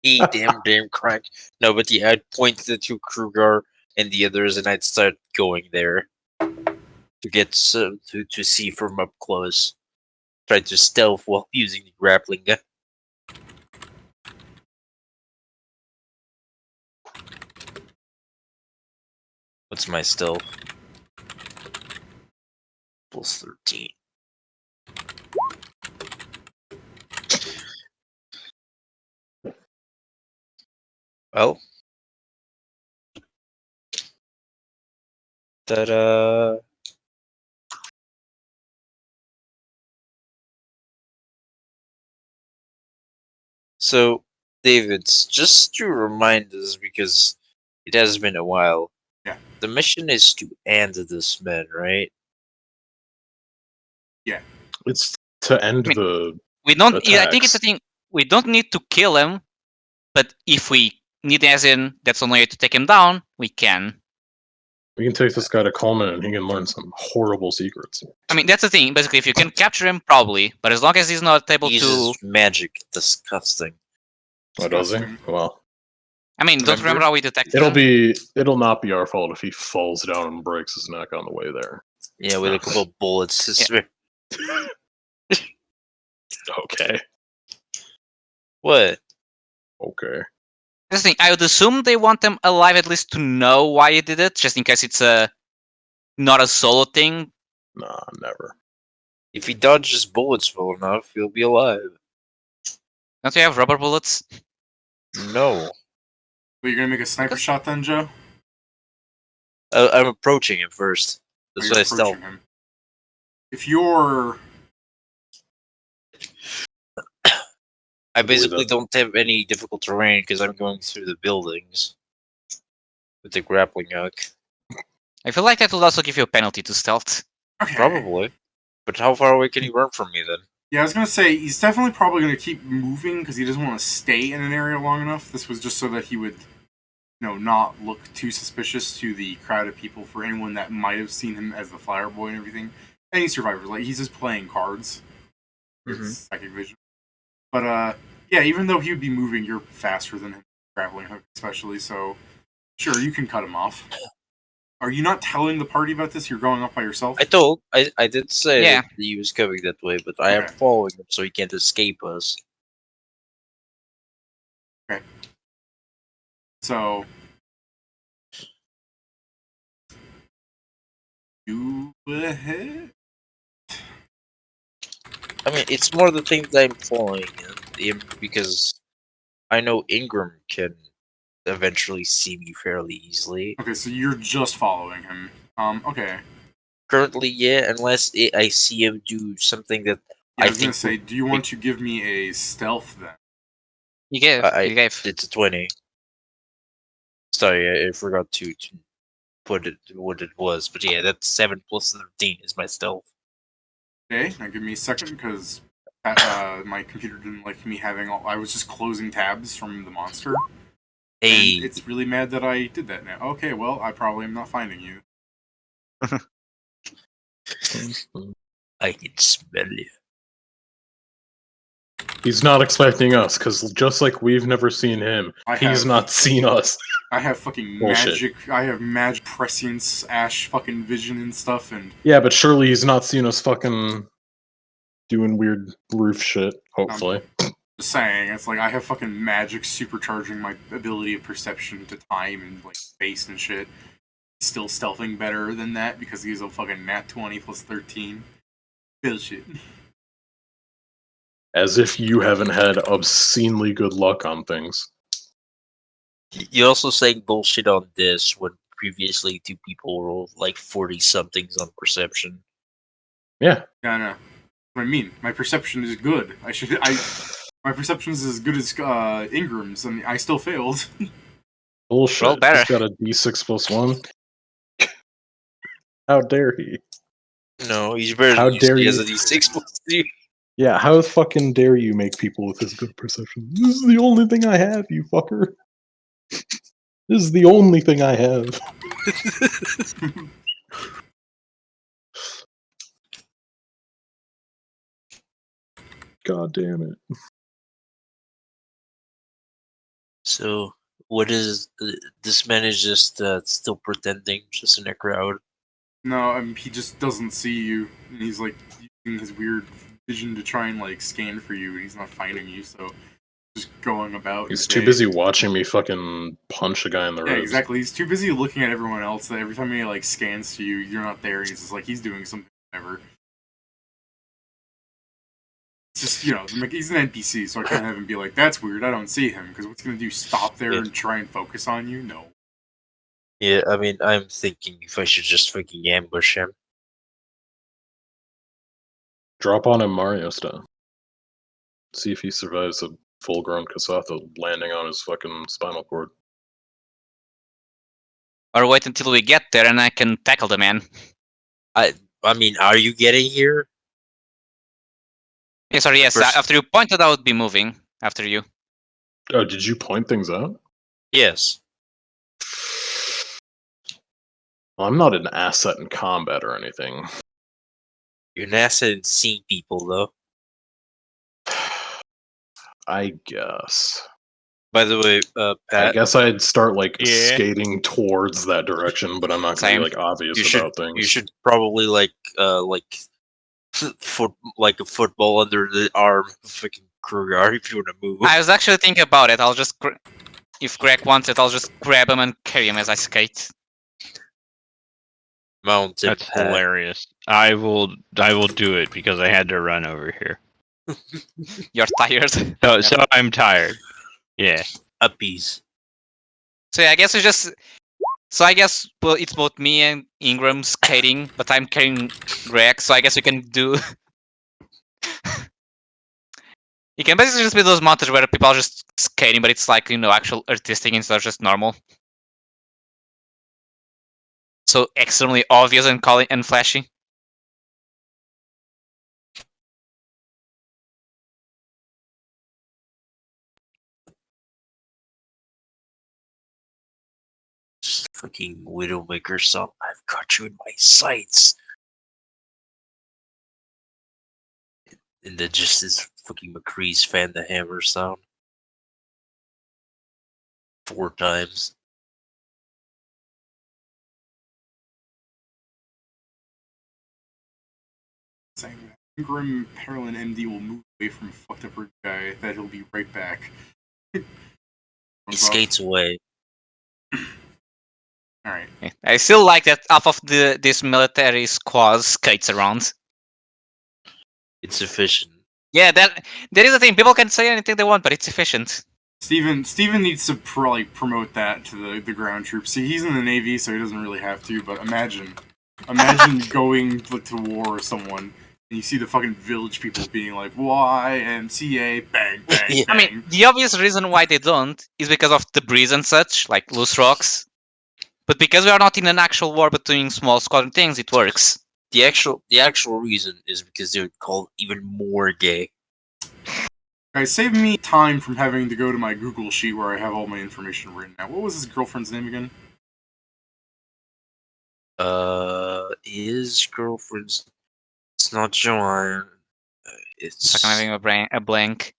he damn crack. No, but yeah, I'd point to Kruger and the others, and I'd start going there to get to see from up close. Try to stealth while using the grappling gun. What's my stealth? Plus 13. Well. Ta-da. So, Davids, just to remind us, because it has been a while. Yeah. The mission is to end this man, right? It's to end I mean, the We don't. I think it's attacks. the thing. We don't need to kill him, but if we need, as in that's the only way to take him down, we can. We can take this guy to Coleman and he can learn some horrible secrets. I mean, that's the thing. Basically, if you can capture him, probably. But as long as he's not able He to, uses magic. Disgusting. Oh, does he? Disgusting. Well, I mean, don't remember Remember? how we detected him? it'll not be our fault if he falls down and breaks his neck on the way there. Yeah, with a couple of bullets. It's Okay. What? Okay. That's the thing. I would assume they want him alive at least to know why he did it, just in case it's not a solo thing. Nah, never. If he dodges bullets well enough, he'll be alive. Don't you have rubber bullets? No. But you're gonna make a sniper shot then, Joe? I'm approaching him first. Or That's you're why I stealth. approaching him? If you're I believe basically that. don't have any difficult terrain because I'm going through the buildings with the grappling hook. I feel like that would also give you a penalty to stealth. okay, Probably. But how far away can he run from me then? Yeah, I was gonna say he's definitely probably gonna keep moving because he doesn't want to stay in an area long enough. This was just so that he would, not look too suspicious to the crowd of people for anyone that might have seen him as the flower boy and everything. Any survivors, like he's just playing cards with psychic vision. But yeah, even though he would be moving, you're faster than him, grappling hook especially. So sure, you can cut him off. Are you not telling the party about this? You're going up by yourself. I did say Yeah. that he was coming that way, but I am Okay. following him so he can't escape us. So you ahead. I mean, it's more the thing that I'm following him because I know Ingram can eventually see me fairly easily. Okay, so you're just following him. Okay. Currently, yeah, unless I see him do something that Yeah, I I was gonna think say, do you want to give me a stealth then? You gave. You gave. it's a 20. Sorry, I forgot to put it what it was, but yeah, that's 7 plus 13 is my stealth. Okay, now give me a second because my computer didn't like me having all. I was just closing tabs from the monster, Hey, and it's really mad that I did that now. Okay, well, I probably am not finding you. I can smell you. He's not expecting us, because just like we've never seen him, he's not seen us. I have fucking Bullshit. magic. I have magic prescience, ash fucking vision and stuff, and Yeah, but surely he's not seen us fucking doing weird roof shit, hopefully. just saying, it's like I have fucking magic supercharging my ability of perception to time and like space and shit. Still stealthing better than that because he's a fucking nat 20 plus 13. Bullshit. As if you haven't had obscenely good luck on things. You're also saying bullshit on this when previously 2 people rolled like 40 somethings on perception. Yeah. Yeah, I know. What I mean, my perception is good. My perception is as good as Ingram's, and I still failed. Bullshit. Roll better. He's got a d6 plus 1. How dare he? No, he's better How than dare he has you. a d6 plus 2. Yeah, how fucking dare you make people with his good perception? This is the only thing I have, you fucker. This is the only thing I have. God damn it. So, what is this man is just still pretending, just in a crowd? No, he just doesn't see you, and he's like using his weird vision to try and like scan for you, and he's not finding you. So just going about. He's his too day. busy watching me fucking punch a guy in the Yeah, ribs. exactly. He's too busy looking at everyone else that every time he like scans to you, you're not there. And he's just like he's doing something whatever. It's just he's an NPC, so I can't have him be like, "That's weird. I don't see him." Because what's he gonna do? Stop there Yeah. and try and focus on you? No. Yeah, I mean, I'm thinking if I should just fucking ambush him. Drop on him Mario style. See if he survives a full-grown Kasatha landing on his fucking spinal cord. Or wait until we get there and I can tackle the man. I mean, are you getting here? Yeah, sorry, yes. First- After you pointed, I would be moving after you. Oh, did you point things out? Yes. Well, I'm not an asset in combat or anything. You're an asset in seeing people, though. I guess. By the way, I Pat, guess I'd start like Yeah. skating towards that direction, but I'm not gonna Same. be like obvious you should about things. you should probably like foot like a football under the arm, freaking Kruger, if you want to move. I was actually thinking about it. I'll just, if Greg wants it, I'll just grab him and carry him as I skate. Mountain That's Pat. hilarious. I will do it because I had to run over here. You're tired. So I'm tired. Yeah. Uppies. So yeah, I guess it's just. So I guess it's both me and Ingram skating, but I'm carrying Greg. So I guess we can do. You can basically just be those montages where people are just skating, but it's like actual artistic instead of just normal. So extremely obvious and flashy. Just fucking Widowmaker song. I've got you in my sights. And then just this fucking McCree's fan the hammer sound. 4 times. Saying that Ingram Perlin MD will move away from fucked up rich guy, that he'll be right back. He skates away. Alright. I still like that half of this military squad skates around. It's efficient. Yeah, that is the thing. People can say anything they want, but it's efficient. Steven needs to promote that to the ground troops. See, he's in the Navy, so he doesn't really have to, but imagine going to war with someone, and you see the fucking village people being like, YMCA, bang, bang, Yeah. bang. I mean, the obvious reason why they don't is because of debris and such, like loose rocks. But because we are not in an actual war but doing small squadron things, it works. The actual reason is because they would call even more gay. Guys, save me time from having to go to my Google sheet where I have all my information written out. What was his girlfriend's name again? His girlfriend's. It's not Joanne. It's. Like I'm having a blank.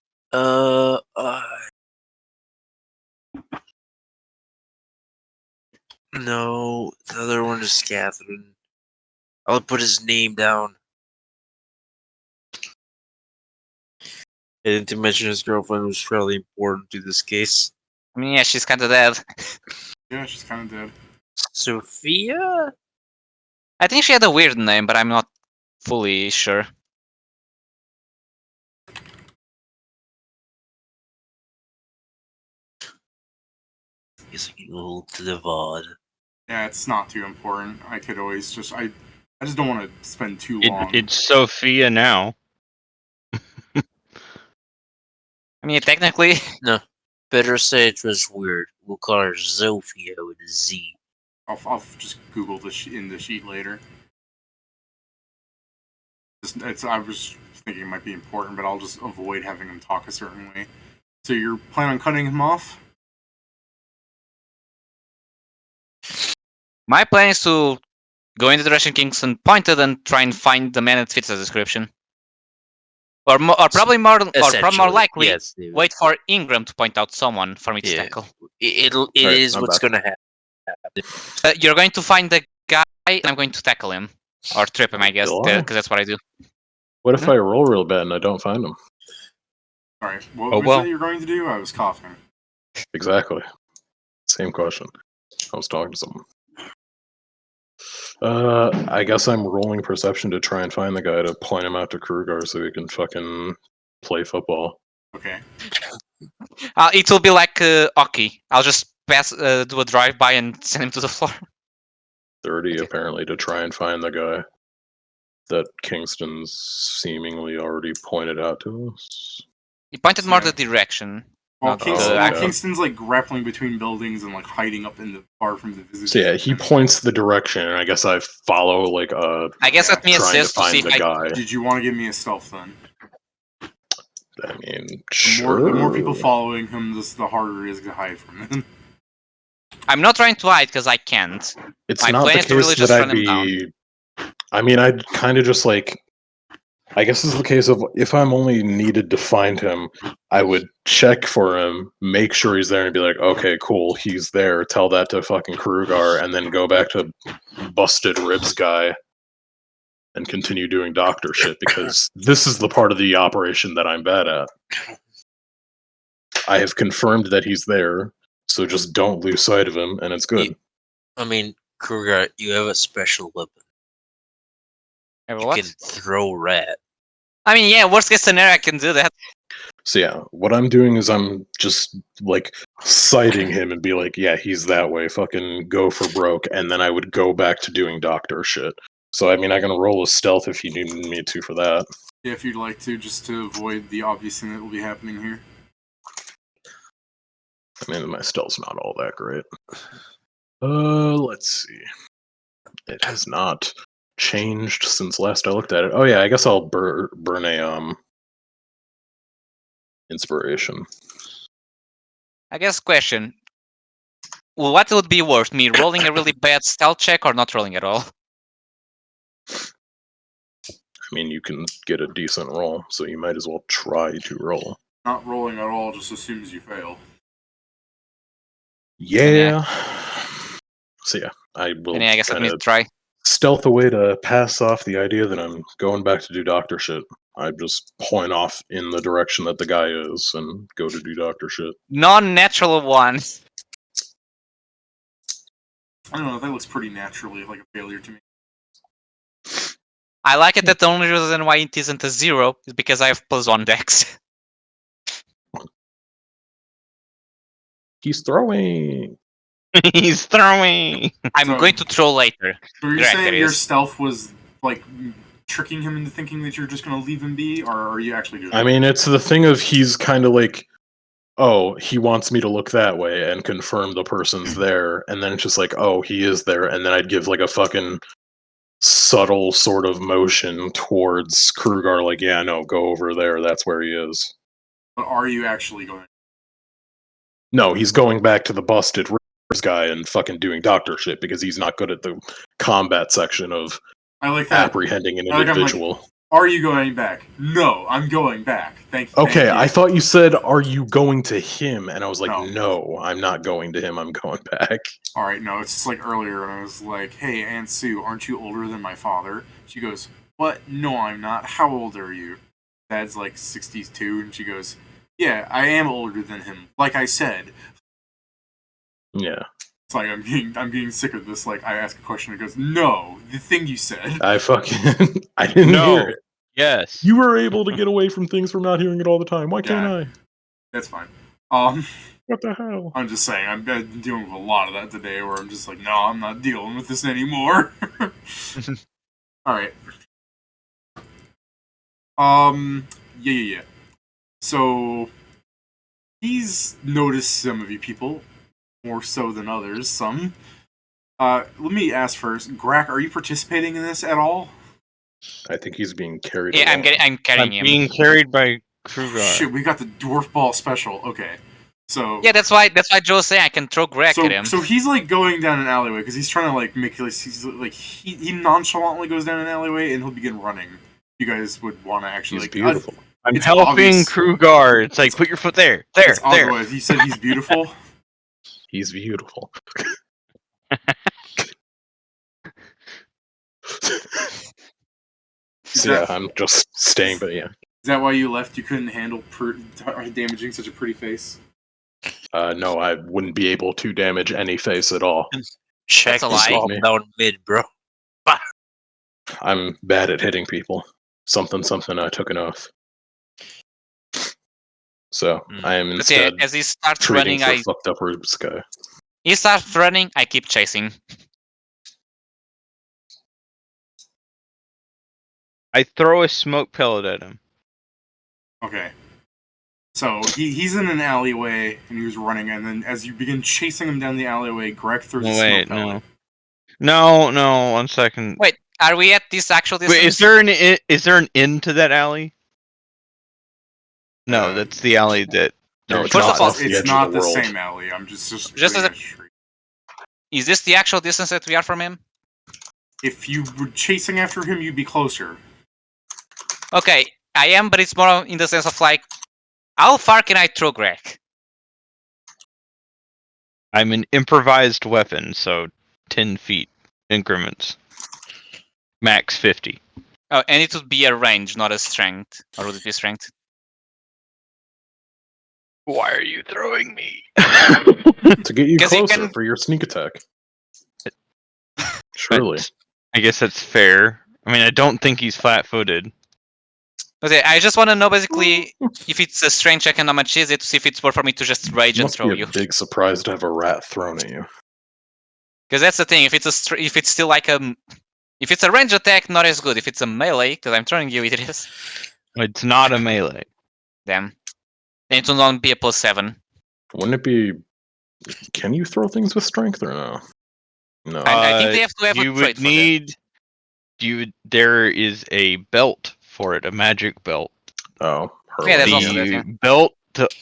No, the other one is Catherine. I'll put his name down. And to mention his girlfriend was fairly important to this case. I mean, yeah, she's kind of dead. Yeah, she's kind of dead. Sophia? I think she had a weird name, but I'm not fully sure. He's like a little to the VOD. Yeah, it's not too important. I could always just I just don't want to spend too long. It's Sophia now. I mean, technically, Better say it was weird. We'll call her Sophia with a Z. I'll just Google this in the sheet later. I was thinking it might be important, but I'll just avoid having him talk a certain way. So you're planning on cutting him off? my plan is to go in the direction Kingston pointed and try and find the man that fits the description. Or probably more likely, yes, David. wait for Ingram to point out someone for me to Yeah. tackle. It Right, is I'm what's back. gonna happen. You're going to find the guy, and I'm going to tackle him. Or trip him, I guess, Will I? because that's what I do. What if I roll real bad and I don't find him? Alright, what Oh, was well. it you're going to do? I was coughing. Exactly. Same question. I was talking to someone. I guess I'm rolling perception to try and find the guy to point him out to Krugar so he can fucking play football. Okay. It will be like hockey. I'll just do a drive-by and send him to the floor. 30 Okay. apparently to try and find the guy that Kingston's seemingly already pointed out to us. He pointed more Yeah. the direction. While, Not Kingston, the while actual- Kingston's like grappling between buildings and like hiding up in the far from the visitors. So yeah, he points the direction, and I guess I follow like I guess let me trying to assist to see find if the I. guy. Did you want to give me a stealth then? I mean, The sure. more people following him, the harder it is to hide from him. I'm not trying to hide because I can't. It's My not plan the is to really case just that run I'd him down. be. I mean, I'd kind of just like. I guess it's the case of if I'm only needed to find him, I would check for him, make sure he's there, and be like, okay, cool, he's there. Tell that to fucking Krugar, and then go back to Busted Ribs guy and continue doing doctor shit because this is the part of the operation that I'm bad at. I have confirmed that he's there, so just don't lose sight of him, and it's good. I mean, Kruger, you have a special weapon. Ever You what? can throw rat. I mean, yeah, worst case scenario, I can do that. So yeah, what I'm doing is I'm just like sighting him and be like, yeah, he's that way, fucking go for broke, and then I would go back to doing doctor shit. So I mean, I can roll a stealth if you need me to for that. Yeah, if you'd like to, just to avoid the obvious thing that will be happening here. I mean, my stealth's not all that great. Let's see. It has not changed since last I looked at it. Oh yeah, I guess I'll burn a inspiration. I guess question. What would be worth, me rolling a really bad stealth check or not rolling at all? I mean, you can get a decent roll, so you might as well try to roll. Not rolling at all just assumes you fail. Yeah. So yeah, I will And yeah, I guess let kind me of try. stealth away to pass off the idea that I'm going back to do doctor shit. I just point off in the direction that the guy is and go to do doctor shit. Non-natural one. I don't know, that looks pretty naturally like a failure to me. I like it that the only reason why it isn't a 0 is because I have +1 dex. He's throwing. He's throwing. I'm So- going to throw later. So you're Correct, saying it your is. stealth was like tricking him into thinking that you're just gonna leave him be, or are you actually doing I mean, it's the thing of he's kind of like, oh, he wants me to look that way and confirm the person's there, and then it's just like, oh, he is there, and then I'd give like a fucking subtle sort of motion towards Krugar, like, yeah, no, go over there, that's where he is. But are you actually going? No, he's going back to the busted Rivers guy and fucking doing doctor shit because he's not good at the combat section of I like that. apprehending an I like I'm like, individual. Are you going back? No, I'm going back. Thank you. Okay, thank you. I thought you said, are you going to him? And I was like, No. no, I'm not going to him, I'm going back. Alright, no, it's just like earlier when I was like, hey, Aunt Sue, aren't you older than my father? She goes, what? No, I'm not. How old are you? Dad's like 62, and she goes, yeah, I am older than him. Like I said. Yeah. It's like I'm getting sick of this. Like I ask a question, and it goes, "No, the thing you said." I fucking I didn't No. hear it. Yes. You were able to get away from things from not hearing it all the time. Why can't Yeah. I? That's fine. What the hell? I'm just saying I've been dealing with a lot of that today, where I'm just like, no, I'm not dealing with this anymore. All right. Yeah. So he's noticed some of you people more so than others. Some. Let me ask first, Grak, are you participating in this at all? I think he's being carried. Yeah, along. I'm carrying I'm him. being carried by Krugar. Shit, we got the dwarf ball special. Okay, so Yeah, that's why Joe's saying I can throw Greg at him. So he's like going down an alleyway because he's trying to like make he's like he nonchalantly goes down an alleyway and he'll begin running. You guys would want to actually He's like beautiful. I'm it's helping obvious. Krugar. It's like, put your foot there. There. It's There. obvious. He said he's beautiful. He's beautiful. So yeah, I'm just staying, but yeah. Is that why you left? You couldn't handle damaging such a pretty face? No, I wouldn't be able to damage any face at all. Check That's a this lie. all down mid, bro. I'm bad at hitting people. Something, I took an oath. So I am But yeah, instead as he starts treating running, for fucked up Rubik's guy. he starts running. I keep chasing. I throw a smoke pellet at him. Okay. So he's in an alleyway and he was running, and then as you begin chasing him down the alleyway, Greg throws a smoke pellet. No, 1 second. Wait, are we at this actual distance? Wait, is there an end to that alley? No, that's the alley that. No, there's it's First not. of all, That's the It's edge not of the the world. same alley. I'm just Just putting as a- it straight. Is this the actual distance that we are from him? If you were chasing after him, you'd be closer. Okay, I am, but it's more in the sense of like, how far can I throw Greg? I'm an improvised weapon, so 10 feet increments. Max 50. Oh, and it would be a range, not a strength. Or would it be strength? Why are you throwing me? To get you 'Cause you closer can- for your sneak attack. Surely. But I guess that's fair. I mean, I don't think he's flat-footed. Okay, I just want to know basically if it's a strength check and how much is it, to see if it's worth for me to just rage It and must throw be a you. big surprise to have a rat thrown at you. Because that's the thing. If it's still like if it's a range attack, not as good. If it's a melee, because I'm throwing you, it is. It's not a melee. Damn. Then it will only be a +7. Wouldn't it be? Can you throw things with strength or no? No. I think they have to have you a trait would for that. need. There is a belt for it, a magic belt. Oh, Yeah, hurling. there's also that, The yeah. belt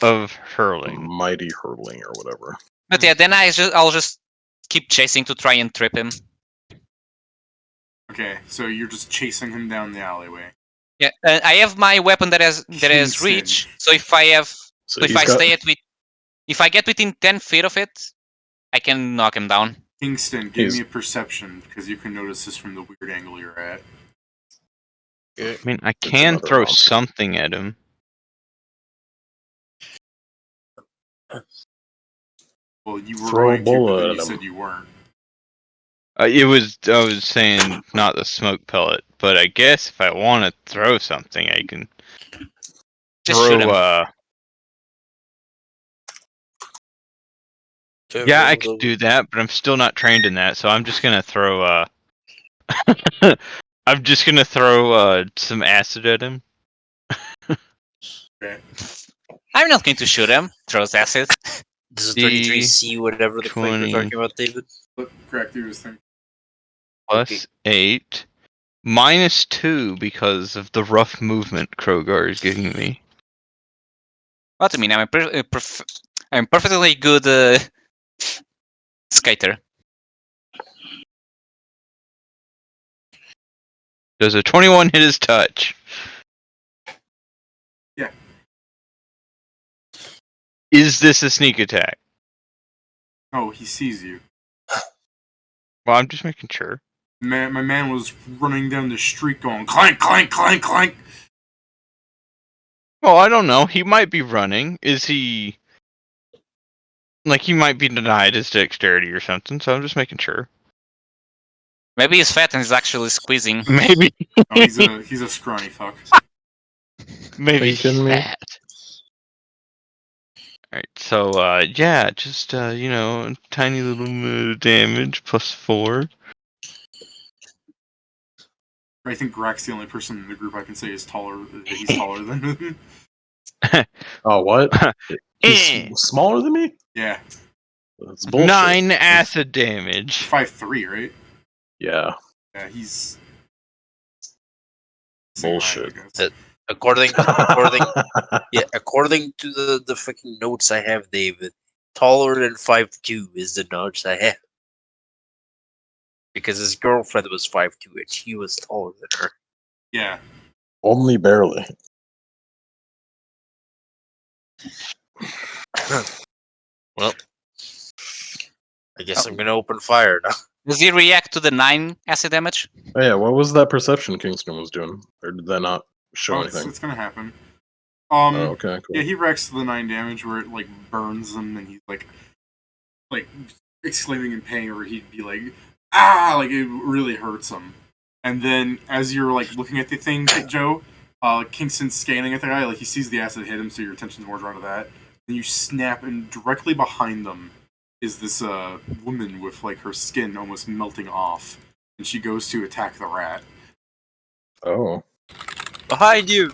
of hurling. Mighty hurling or whatever. But yeah, then I'll just keep chasing to try and trip him. Okay, so you're just chasing him down the alleyway. Yeah, I have my weapon that has Kingston. reach. So if I have, So so if he's I got- stay if I get within 10 feet of it, I can knock him down. Kingston, give He's- me a perception, because you can notice this from the weird angle you're at. I mean, I can another throw monster. something at him. Well, you were Throw a going to, but bullet then at you him. said you weren't. I was saying not the smoke pellet, but I guess if I want to throw something, I can Just shoot him. Yeah, I could do that, but I'm still not trained in that, so I'm just gonna throw I'm just gonna throw some acid at him. Okay. I'm not going to shoot him. Throws acid. This is 33C, whatever the fuck you're 20. talking about, David. Look, crack through this thing. Plus 8. Minus 2 because of the rough movement Krogar is giving me. What do you mean? I'm perfectly good skater. Does a 21 hit his touch? Yeah. Is this a sneak attack? Oh, he sees you. Well, I'm just making sure. My man was running down the street going clank, clank, clank, clank. Well, I don't know. He might be running. Is he... Like, he might be denied his dexterity or something, so I'm just making sure. Maybe he's fat and he's actually squeezing. Maybe. Oh, he's a scrawny fuck. Maybe Are you kidding me? fat. Alright, so, yeah, just, tiny little damage, plus 4. I think Grek's the only person in the group I can say is taller. He's taller than him. Oh, what? Eh. He's smaller than me? Yeah, That's bullshit. 9 acid damage. 5'3", right? Yeah, Yeah, he's bullshit. According to the fucking notes I have, David, taller than 5'2" is the notes I have. Because his girlfriend was 5'2" and he was taller than her. Yeah. Only barely. Well, I guess I'm gonna open fire now. Does he react to the 9 acid damage? Oh, yeah, what was that perception Kingston was doing? Or did that not show Oh, it's anything? gonna happen. Oh, okay, cool. Yeah, he reacts to the 9 damage where it like burns him and he's like exclaiming in pain, or he'd be like, ah, like it really hurts him. And then as you're like looking at the thing, Joe, Kingston's scanning at the guy, like he sees the acid hit him, so your attention's more drawn to that. Then you snap, and directly behind them is this woman with like her skin almost melting off, and she goes to attack the rat. Oh. Behind you!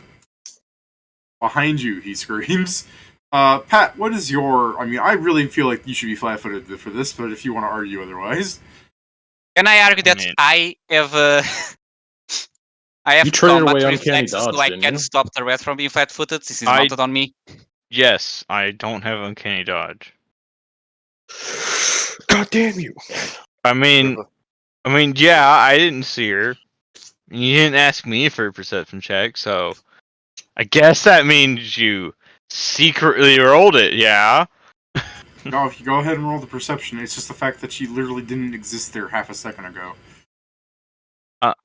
Behind you, he screams. Pat, what is your... I mean, I really feel like you should be flat-footed for this, but if you want to argue otherwise... Can I argue that Man. I have I have You traded combat away uncanny reflexes, dodge, so I didn't can you? stop the rat from being flat-footed since he's I- mounted on me. Yes, I don't have uncanny dodge. God damn you! I mean, yeah, I didn't see her. You didn't ask me for a perception check, so I guess that means you secretly rolled it. Yeah. No, if you go ahead and roll the perception, it's just the fact that she literally didn't exist there half a second ago.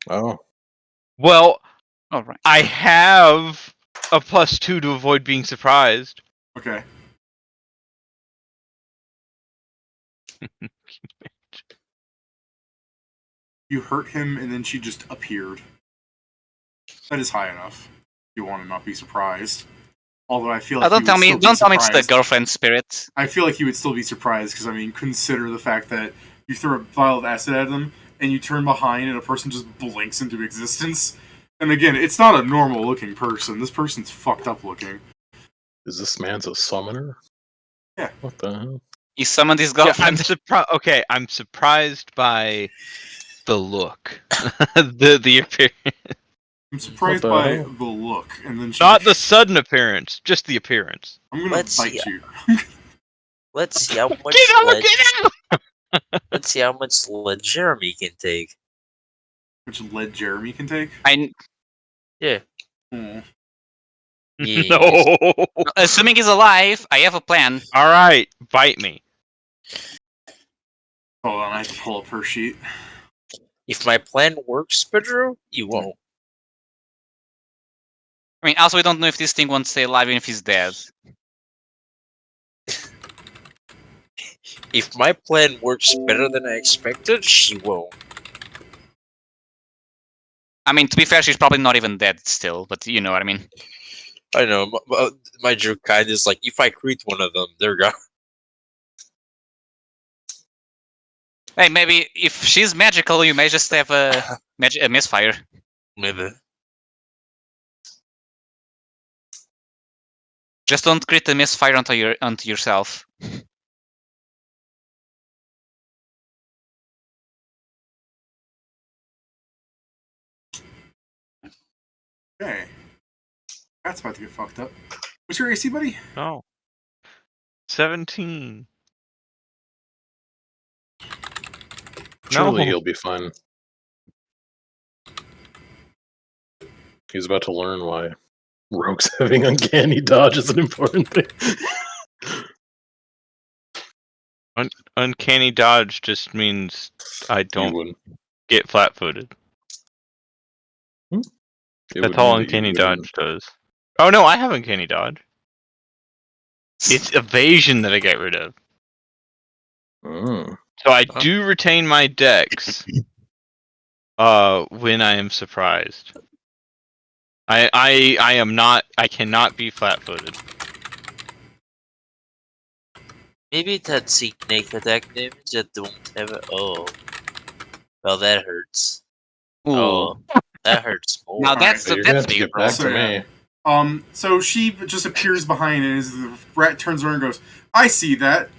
Oh, Well, All right. I have a +2 to avoid being surprised. Okay. You hurt him, and then she just appeared. That is high enough. You want to not be surprised. Although I feel like Don't tell me it's the surprised. girlfriend spirit. I feel like he would still be surprised because, I mean, consider the fact that you throw a vial of acid at them and you turn behind and a person just blinks into existence. And again, it's not a normal looking person. This person's fucked up looking. is this man's a summoner? Yeah. What the hell? He summoned his Yeah, girlfriend. Okay, I'm surprised by the look, the appearance, I'm surprised What the by hell? the look, and then she not the sudden appearance, just the appearance. I'm gonna Let's bite see. you. Let's see how much Get out! lead. Get out! Let's see how much lead Jeremy can take. Which lead Jeremy can take? Yeah. Hmm. Yeah. No. Assuming he's alive, I have a plan. All right, bite me. Hold on, I have to pull up her sheet. If my plan works, Pedro, you won't. I mean, also we don't know if this thing won't stay alive even if he's dead. If my plan works better than I expected, she won't. I mean, to be fair, she's probably not even dead still, but you know what I mean. I know. My joke kind is like, if I create one of them, they're gone. Hey, maybe if she's magical, you may just have a misfire. Maybe. Just don't crit the misfire onto yourself. Okay. That's about to get fucked up. What's your AC, buddy? Oh. 17. Surely No. he'll be fine. He's about to learn why rogues having uncanny dodge is an important thing. Uncanny dodge just means I You don't wouldn't. get flat-footed. It That's would all mean that you uncanny wouldn't. dodge does. Oh no, I have uncanny dodge. It's evasion that I get rid of. Mm. So I do retain my dex when I am surprised. I am not, I cannot be flat-footed. Maybe it had snake attack damage that don't have it. Oh. Well, that hurts. Ooh. Oh. That hurts more. Now that's So you're gonna have to the get back So, to yeah. me. So she just appears behind, and as the rat turns around and goes, I see that.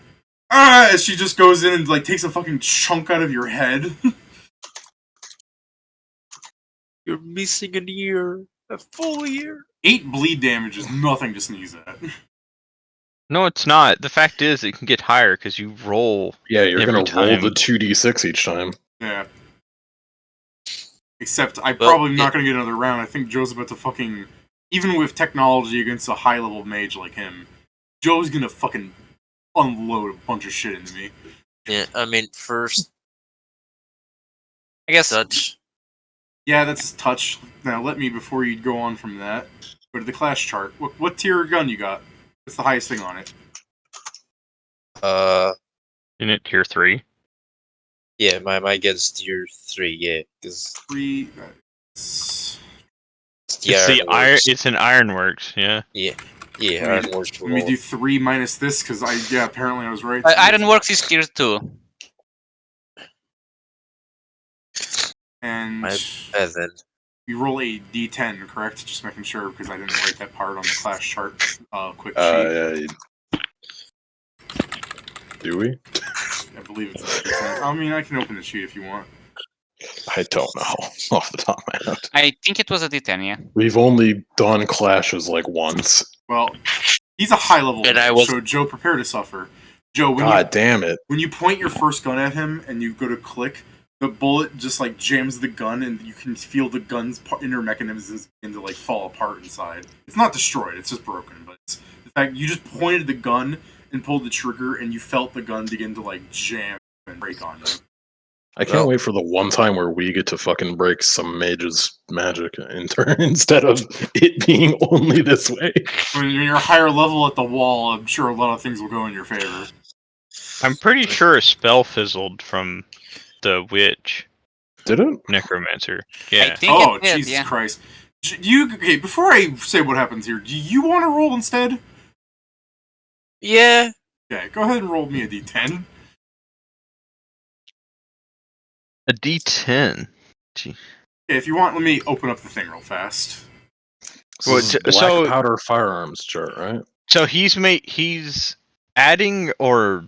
Ah! As she just goes in and, like, takes a fucking chunk out of your head. You're missing an ear. A full ear. 8 bleed damage is nothing to sneeze at. No, it's not. The fact is, it can get higher because you roll. Yeah, you're Every gonna roll time. the 2d6 each time. Yeah. Except I'm Well, probably not going to get another round. I think Joe's about to fucking... Even with technology against a high-level mage like him, Joe's going to fucking unload a bunch of shit into me. Yeah, I mean, first I guess touch. Yeah, that's touch. Now, let me, before you go on from that, go to the class chart. What tier gun you got? What's the highest thing on it? In it, tier 3. Yeah, my gun's tier 3, yeah. Because 3... it's It's the iron. Ironworks. It's an ironworks. Yeah. Yeah, Let me- Ironworks. Let me do 3 minus this, because apparently I was right. Ironworks is tier 2. And My bad then. you roll a d10, correct? Just making sure, because I didn't write that part on the class chart quick sheet. Yeah. Do we? I believe it's a d10. I mean, I can open the sheet if you want. I don't know off the top of my head. I think it was a D10, yeah. We've only done clashes like once. Well, he's a high level And I mage, was- so Joe, prepare to suffer. Joe, God damn it. when you point your first gun at him and you go to click, the bullet just like jams the gun, and you can feel the gun's inner mechanisms begin to like fall apart inside. It's not destroyed; it's just broken. But it's the fact you just pointed the gun and pulled the trigger, and you felt the gun begin to like jam and break on you. I can't wait for the one time where we get to fucking break some mage's magic in turn instead of it being only this way. When you're higher level at the wall, I'm sure a lot of things will go in your favor. I'm pretty sure a spell fizzled from the witch Did it? necromancer. I Yeah. think Oh, it did, Jesus yeah. Christ. Okay, before I say what happens here, do you want to roll instead? Yeah. Yeah, go ahead and roll me a d10. A D10. Gee. Yeah, if you want, let me open up the thing real fast. So, this is Well, black so- powder firearms chart, right? So he's adding or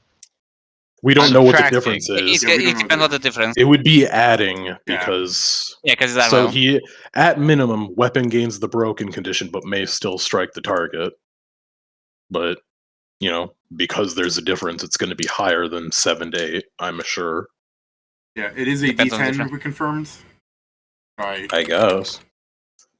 We don't know what the Subtracting. difference is. Yeah, we It don't know depends on the difference. It would be adding because Yeah, because it's so level. he at minimum weapon gains the broken condition but may still strike the target. But because there's a difference, it's going to be higher than 7 to 8, I'm sure. Yeah, it is a Depends on the d10 difference. we confirmed. Right. I guess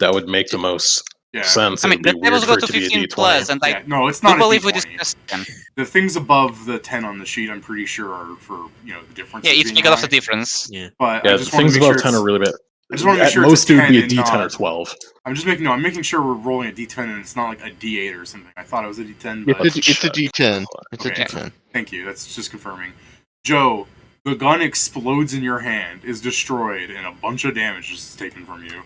that would make the most Yeah. sense. I It mean, would the be weird tables for go it to to be a 15 D20. plus, and I Yeah, no, it's do not a believe we d20. discussed them. The things above the 10 on the sheet, I'm pretty sure are for, the difference. Yeah, it's being because of high. the difference. But Yeah, I the just want things to make above sure 10 are really bad. I just want to make At sure most, it's a it would be a 10 and D10 or not- 12. I'm making sure we're rolling a d10 and it's not like a d8 or something. I thought it was a d10, it's but a D10. It's a Okay. D10. thank you. That's just confirming. Joe, the gun explodes in your hand, is destroyed, and a bunch of damage is taken from you.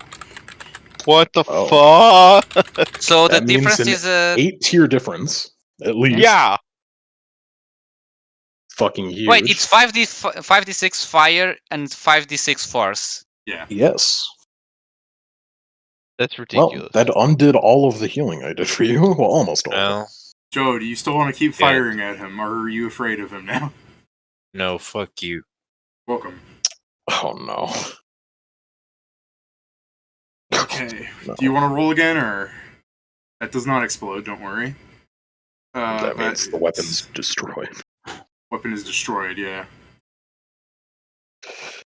What the Oh. fuck? So the That means difference an is 8-tier difference, at least. Yeah. Fucking huge. wait, it's 5d6 fire and 5d6 force. Yeah. Yes. That's Well, ridiculous. that undid all of the healing I did for you. Well, almost all. of it. Well, Joe, do you still want to keep Yeah. firing at him, or are you afraid of him now? no, fuck you. Welcome. Oh no. Okay. No. Do you want to roll again, or that does not explode? Don't worry. That means the weapon's destroyed. Weapon is destroyed. Yeah.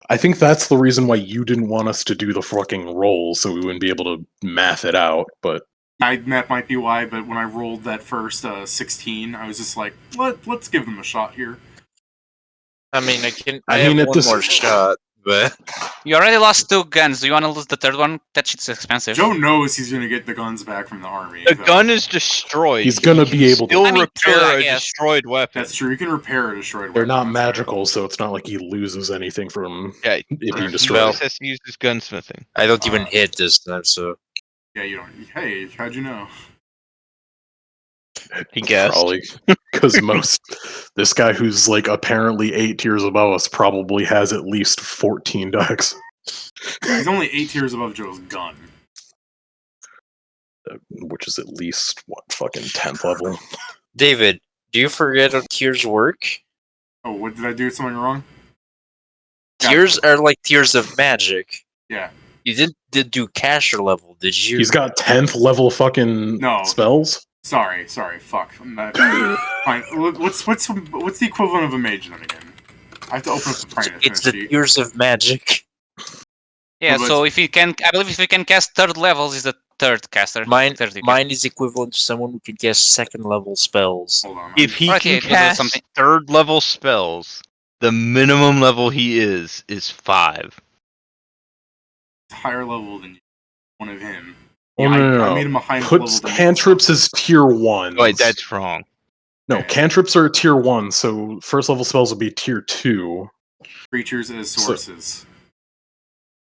I think that's the reason why you didn't want us to do the fucking roll, so we wouldn't be able to math it out. But That might be why. But when I rolled that first 16, I was just like, let's give them a shot here. I mean, I I have mean, at one this- more shot, but You already lost 2 guns. Do you want to lose the third one? That shit's expensive. Joe knows he's gonna get the guns back from the army. The though. gun is destroyed. He's gonna He be can able to- still I mean, true, repair I a guess. destroyed weapon. That's true. You can repair a destroyed they're weapon. not that's magical, so it's not like he loses anything from Yeah, it being he destroyed. just has to use his gunsmithing. I don't even Uh, hit this time, so Yeah, you don't. Hey, how'd you know? He guessed. Probably because this guy who's like apparently 8 tiers above us probably has at least 14 decks, He's only 8 tiers above Joe's gun. which is at least what fucking 10th level. David, do you forget how tiers work? Oh, what did I do? Something wrong? Yeah. Tiers are like tiers of magic. Yeah. You did do caster level, did you? He's got 10th level fucking No. spells. Sorry. Fuck. I'm not- Fine. What's the equivalent of a mage then again? I have to open up the Primus It's the sheet. tiers of magic. Yeah, But- so if he can, I believe if he can cast third levels, he's the third caster. Mine Third caster. mine is equivalent to someone who can cast second level spells. Hold on. If he Okay, can we'll do cast something. third level spells, the minimum level he is 5. higher level than you, one of him. Oh, Yeah, no. I made him a high Puts level than me. cantrips as tier 1. Wait, that's wrong. No, cantrips are tier 1, so first level spells would be tier 2. Creatures as sources.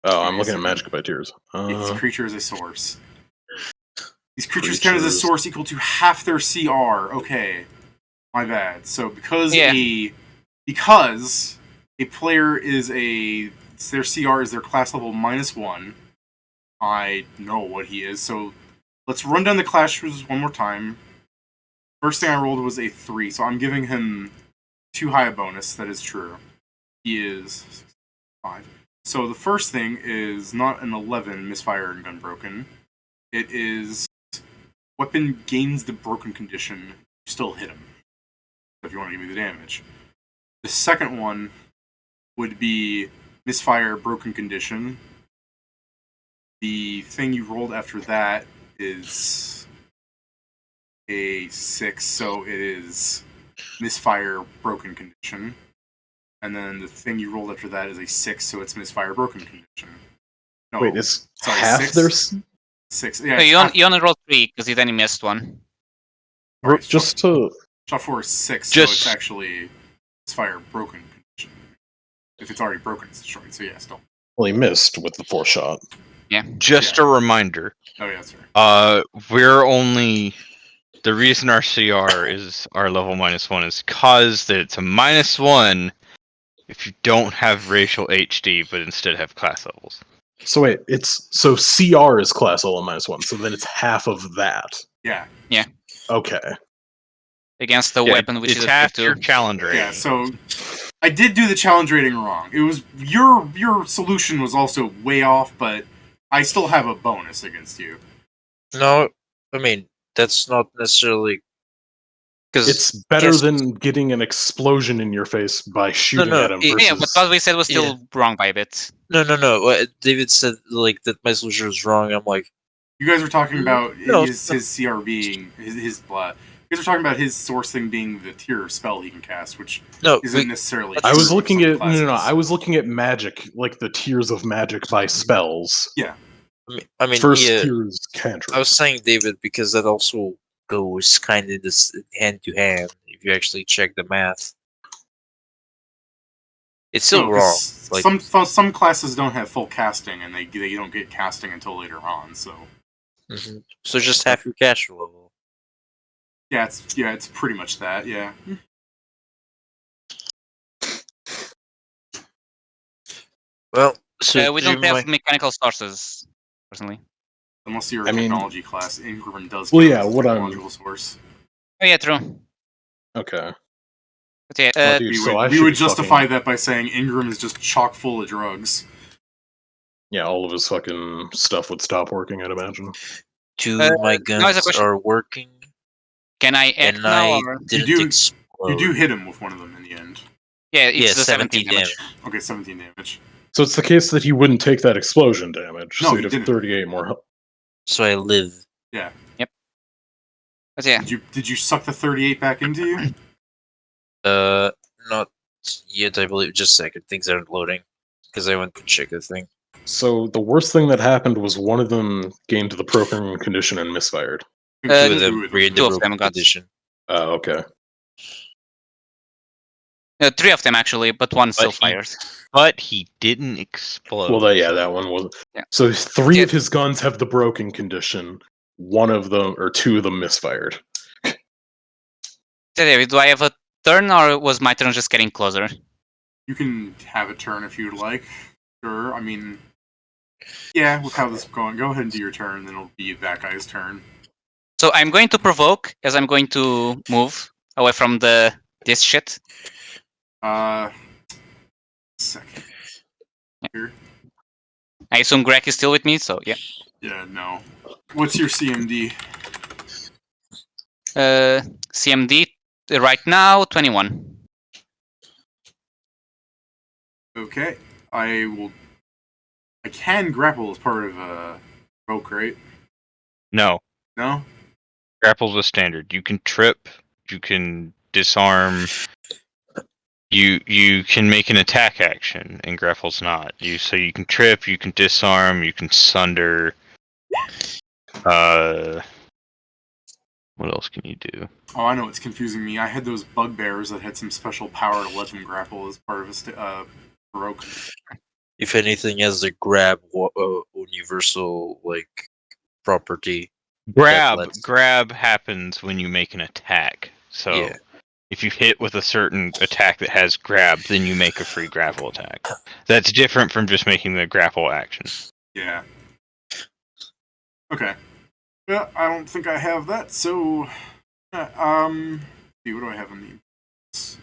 Oh, I'm looking at magic by tiers. It's creature as a source. These creatures count as a source equal to half their CR. Okay, my bad. So because Yeah. a player is their CR is their class level -1. I know what he is. So let's run down the clashes one more time. First thing I rolled was a 3, so I'm giving him too high a bonus. That is true. He is 5. So the first thing is not an 11 misfire and gun broken. It is weapon gains the broken condition. You still hit him. If you want to give me the damage. The second one would be misfire broken condition. The thing you rolled after that is a 6, so it is misfire broken condition. And then the thing you rolled after that is a 6, so it's misfire broken condition. No, Wait, is sorry, half 6? their 6. Yeah, No, it's you only rolled 3 because you then missed one. Alright, just to shot 4 is 6, Just- so it's actually misfire broken condition. If it's already broken, it's destroyed. So yeah, still. well, he missed with the 4 shot. Just Yeah. a reminder. Oh yeah, that's right. We're only the reason our CR is our level -1 is cause that it's a -1 if you don't have racial HD but instead have class levels. So wait, so CR is class level -1, so then it's half of that. Yeah. Okay. Against the Yeah, weapon, which it's is a half tier your 2. challenge rating. Yeah, so I did do the challenge rating wrong. It was your solution was also way off, but I still have a bonus against you. No, I mean that's not necessarily because It's better than getting an explosion in your face by shooting no, at him it- versus... Yeah, but what we said was still wrong by a bit. no. What David said like that my solution was wrong. I'm like, You guys were talking about No, his CR being his you guys were talking about his source thing being the tier spell he can cast, which no, isn't necessarily. I was true of looking some at classes. I was looking at magic, like the tiers of magic by spells. I mean, First yeah, tier is cantrip. I was saying David because that also goes kind of this hand to hand if you actually check the math. It's still No, wrong. 'cause Like, some classes don't have full casting, and they don't get casting until later on. So mhm. So just half your caster level. yeah, it's pretty much that. Yeah. Well, so We don't have mechanical sources, personally. Unless you're a I mean- technology class, Ingram does. Well, count yeah, as a what I'm- technological source. Oh yeah, true. Okay. But yeah, Oh, dude, We so would, I we should would be justify fucking- that by saying Ingram is just chock full of drugs. Yeah, all of his fucking stuff would stop working, I'd imagine. two now my is a guns question. are working, can I act and now? I Or... didn't do- explode. You do hit him with one of them in the end. Yeah, it's Yeah, the 17 damage. Okay, 17 damage. So it's the case that he wouldn't take that explosion damage, No, so he he'd have didn't. 38 more health. So I live. But yeah, Did you suck the 38 back into you? Not yet. I believe. Just a second. Things aren't loading because I went to check the thing. So the worst thing that happened was one of them gained the broken condition and misfired. Two of Two them of read two the of them broken got- condition. Oh, okay. 3 of them actually, but one still he- fired. But he didn't explode. Well, that one was. Yeah. So 3 Yeah. of his guns have the broken condition. 1 of them, or 2 of them, misfired. So, David, do I have a turn, or was my turn just getting closer? You can have a turn if you'd like. Sure, I mean... Yeah, with how this is going, go ahead and do your turn, then it'll be that guy's turn. So I'm going to provoke, as I'm going to move away from this shit. Second. Here. I assume Greg is still with me, so yeah. Yeah, no. What's your CMD? CMD right now 21. Okay. I can grapple as part of a provoke, right? No, No? grapples with standard. You can trip. You can disarm. You can make an attack action, and grapple's not. So you can trip. You can disarm. You can sunder. What else can you do? Oh, I know it's confusing me. I had those bugbears that had some special power to let them grapple as part of a provoke. If anything, has a grab universal like property. Grab happens when you make an attack. So Yeah. if you hit with a certain attack that has grab, then you make a free grapple attack. That's different from just making the grapple action. Yeah. Okay. Yeah, I don't think I have that, so... see, what do I have in these?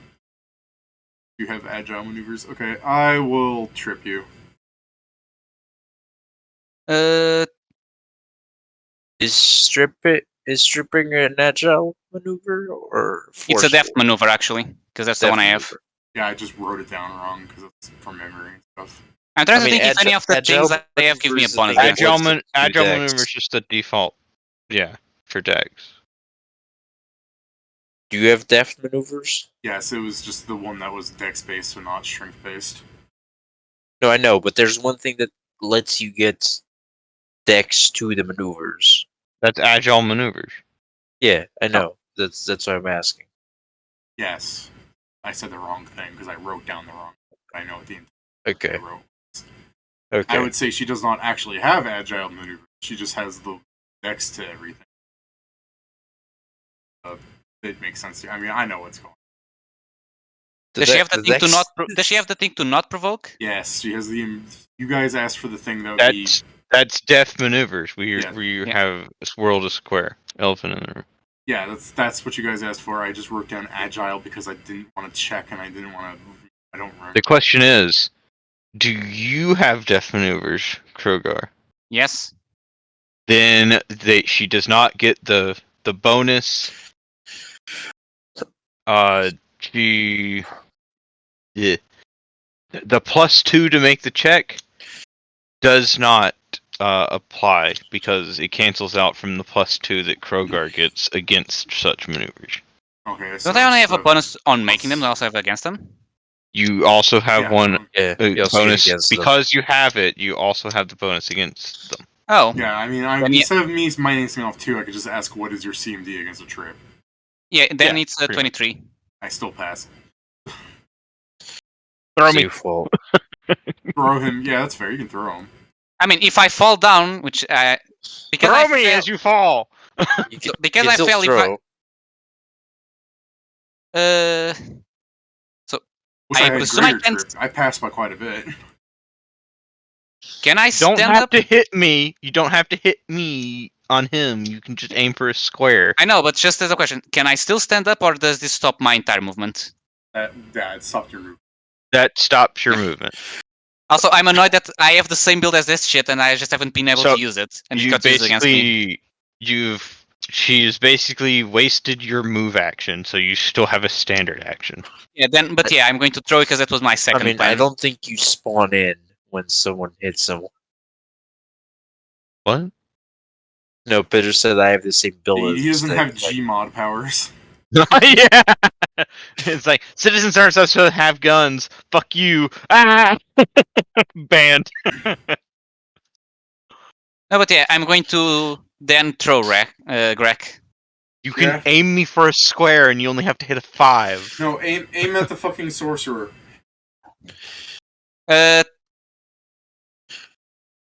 You have agile maneuvers? Okay, I will trip you. Uh, Is stripping an agile maneuver or it's a deft forceful? maneuver actually, because that's the Deft one I have. maneuver. Yeah, I just wrote it down wrong because it's from memory and stuff. I'm trying I to mean, think if any of the agile things I have give maneuver me a is the bonus thing that against Agile, it. works with two agile decks. maneuver is just the default. Yeah, for decks. Do you have deft maneuvers? Yes, it was just the one that was dex based, so not strength based. No, I know, but there's one thing that lets you get decks to the maneuvers. That's agile maneuvers. Yeah, I know. That's what I'm asking. Yes, I said the wrong thing because I wrote down the wrong. I know what the Okay. I wrote. Okay. I would say she does not actually have agile maneuver. She just has the dex to everything. It makes sense. I mean, I know what's going on. Does she have the thing to dex- not? Does she have the thing to not provoke? Yes, she has the. You guys asked for the thing that would be. That's deft maneuvers. Where Yeah. you Yeah. have a swirl to square elephant in the room. Yeah, that's what you guys asked for. I just wrote down agile because I didn't want to check and I didn't want to. I don't remember. The question is, do you have deft maneuvers, Krogar? Yes. Then she does not get the bonus. She yeah, the +2 to make the check does not apply because it cancels out from the +2 that Krogar gets against such maneuvers. Okay, so Don't I only have a so- bonus on making them? I also have against them. You also have yeah, one Yeah, you also get bonus against them. because you have it. You also have the bonus against them. Oh. Yeah, I mean, Then instead of me minusing off 2, I could just ask what is your CMD against a trip. Yeah. Then Yeah, it's pretty 23. I still pass. Throw It's me. your fault. Throw him. Yeah, that's fair. You can throw him. I mean, if I fall down, which because Throw I me fell, as you fall. You can, because you I can fell, still throw. so Wish I I had presume I greater can't. trip. I passed by quite a bit. Can I Don't stand have up? to hit me. You don't have to hit me on him. You can just aim for a square. I know, but just as a question, can I still stand up, or does this stop my entire movement? That stopped your move. That stops your movement. Also, I'm annoyed that I have the same build as this shit, and I just haven't been able So, to use it, and it You got used against me. basically, she's basically wasted your move action, so you still have a standard action. Yeah, but yeah, I'm going to throw it because that was my second I mean, plan. I don't think you spawn in when someone hits someone. What? No, Peter said I have the same build as He doesn't this have thing, Gmod powers. Yeah. It's like citizens aren't supposed to have guns. Fuck you. Ah. Banned. No, but yeah, I'm going to then throw Greg. You can Yeah. aim me for a square, and you only have to hit a 5. No, aim at the fucking sorcerer.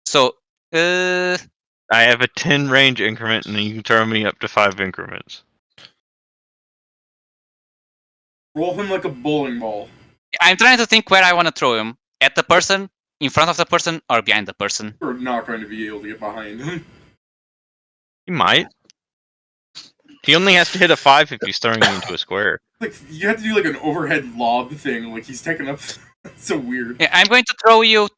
So, I have a 10 range increment, and you can throw me up to 5 increments. Roll him like a bowling ball. I'm trying to think where I want to throw him. At the person, in front of the person, or behind the person. You're not going to be able to get behind him. He might. He only has to hit a 5 if he's throwing you into a square. Like, you have to do like an overhead lob thing. Like, he's taking up. It's so weird. Yeah, I'm going to throw you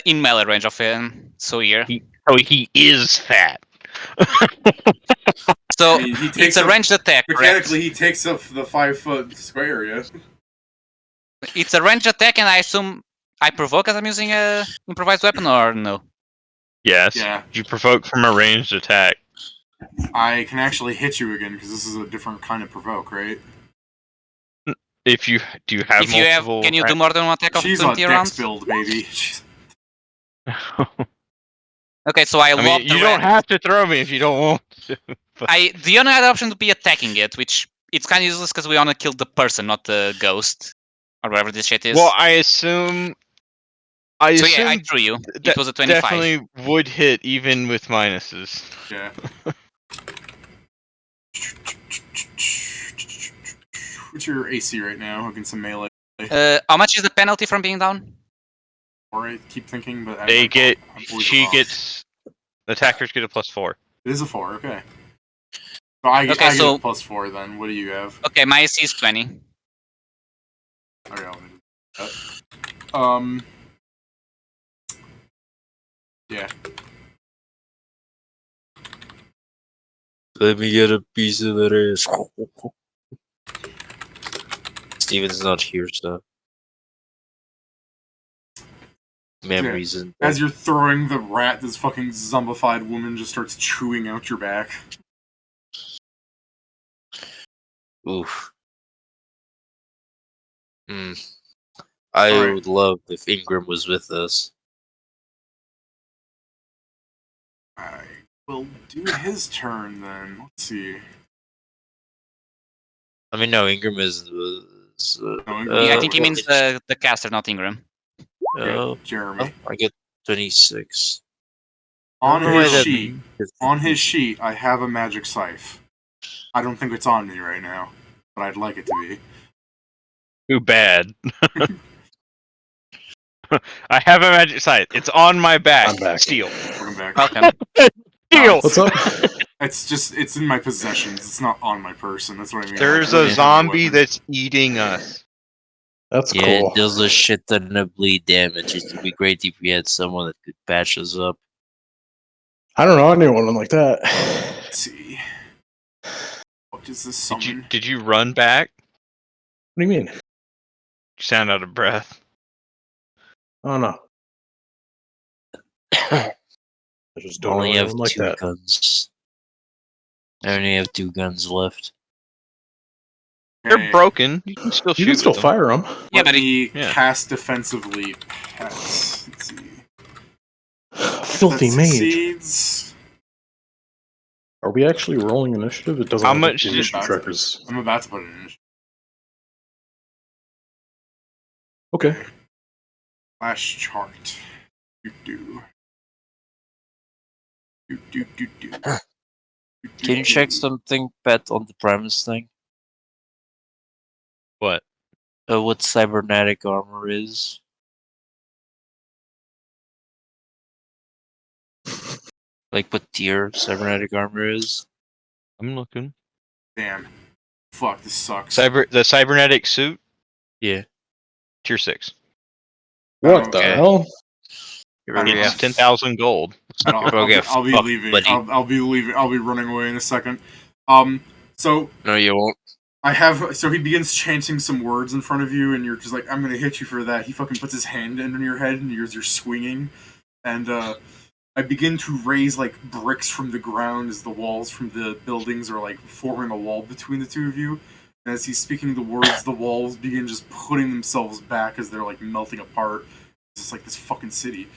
in melee range of him. So here. He is fat. So I mean, he it's takes a up- ranged attack. Correct? Mechanically, he takes up the 5-foot square area. It's a ranged attack, and I assume I provoke as I'm using a improvised weapon, or no? Yes. Yeah. You provoke from a ranged attack. I can actually hit you again because this is a different kind of provoke, right? If you do, you have If you have, multiple. can you do more than one attack of She's 20 on rounds? dex build, baby. She's- Okay, so I I lob mean, the you don't have to throw me if you don't want to. But the only other option would be attacking it, which it's kind of useless because we want to kill the person, not the ghost or whatever this shit is. well, I assume. So yeah, I threw you. It was a 25. Definitely would hit even with minuses. Yeah. What's your AC right now against some melee? How much is the penalty from being down? Alright, keep thinking, but They get. I'm always She wrong. gets. Attackers get a +4. It is a 4, okay. So I get a +4 then. What do you have? Okay, my AC is 20. Okay, I'll do that. Yeah. Let me get a piece of that ass. Steven's not here, so memories and As you're throwing the rat, this fucking zombified woman just starts chewing out your back. oof. I Alright. would love if Ingram was with us. I will do his turn then. Let's see. I mean, no, Ingram is. I think he means the caster, not Ingram. Jeremy. I get 26. On I don't know his why that sheet, means- on his sheet, I have a magic scythe. I don't think it's on me right now, but I'd like it to be. Too bad. I have a magic sight. It's on my back. I'm back. Steal. Welcome back. Welcome. Steal. What's up? It's in my possessions. It's not on my person. That's what I mean. There's Like, a it's in my zombie weapon. that's eating us. That's Yeah, cool. it does a shit ton of bleed damage. It would be great if we had someone that could patch us up. I don't know anyone like that. Let's see. What does this Did summon? you run back? What do you mean? You sound out of breath. Oh no. I just don't know only have anyone like two that. guns. I only have 2 guns left. They're broken. You can still You shoot can still with them. fire them. Yeah, Let but me yeah. cast defensively. Let's see. Filthy That mage. succeeds. Are we actually rolling initiative? It doesn't How look like much the did- initiative trackers. I'm about to put it in. Okay. Flash chart. Do. Can you check something, Pat, on the Primus thing? What? What cybernetic armor is? Like what tier cybernetic armor is? I'm looking. Damn. Fuck, this sucks. The cybernetic suit, Yeah. tier 6. What the Okay. hell? You're I don't It's know. off. 10,000 gold. I'll be fucked, leaving. buddy. I'll be leaving. I'll be running away in a second. So No, you won't. I have. So he begins chanting some words in front of you, and you're just like, "I'm gonna hit you for that." He fucking puts his hand under your head, and you're swinging, and I begin to raise like bricks from the ground as the walls from the buildings are like forming a wall between the two of you. And as he's speaking the words, the walls begin just putting themselves back as they're like melting apart. It's just like this fucking city.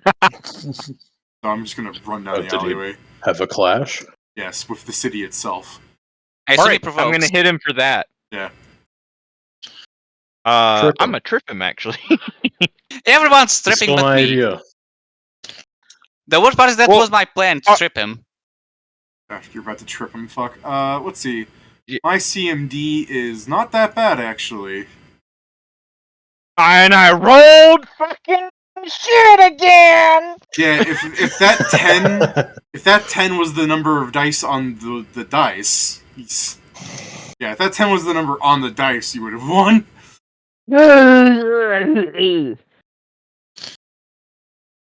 So I'm just gonna run down Oh, the did he- alleyway. Have a clash? Yes, with the city itself. I assume he Alright, I'm provokes. gonna hit him for that. Yeah. Trip him. I'm gonna trip him actually. Everyone's Still stripping but my me. idea. The worst part is that Well, was my plan to trip him. You're about to trip him, fuck. Let's see. Yeah. My CMD is not that bad, actually. And I rolled fucking shit again. Yeah, if that 10 was the number of dice on the dice, yeah, if that 10 was the number on the dice, you would have won.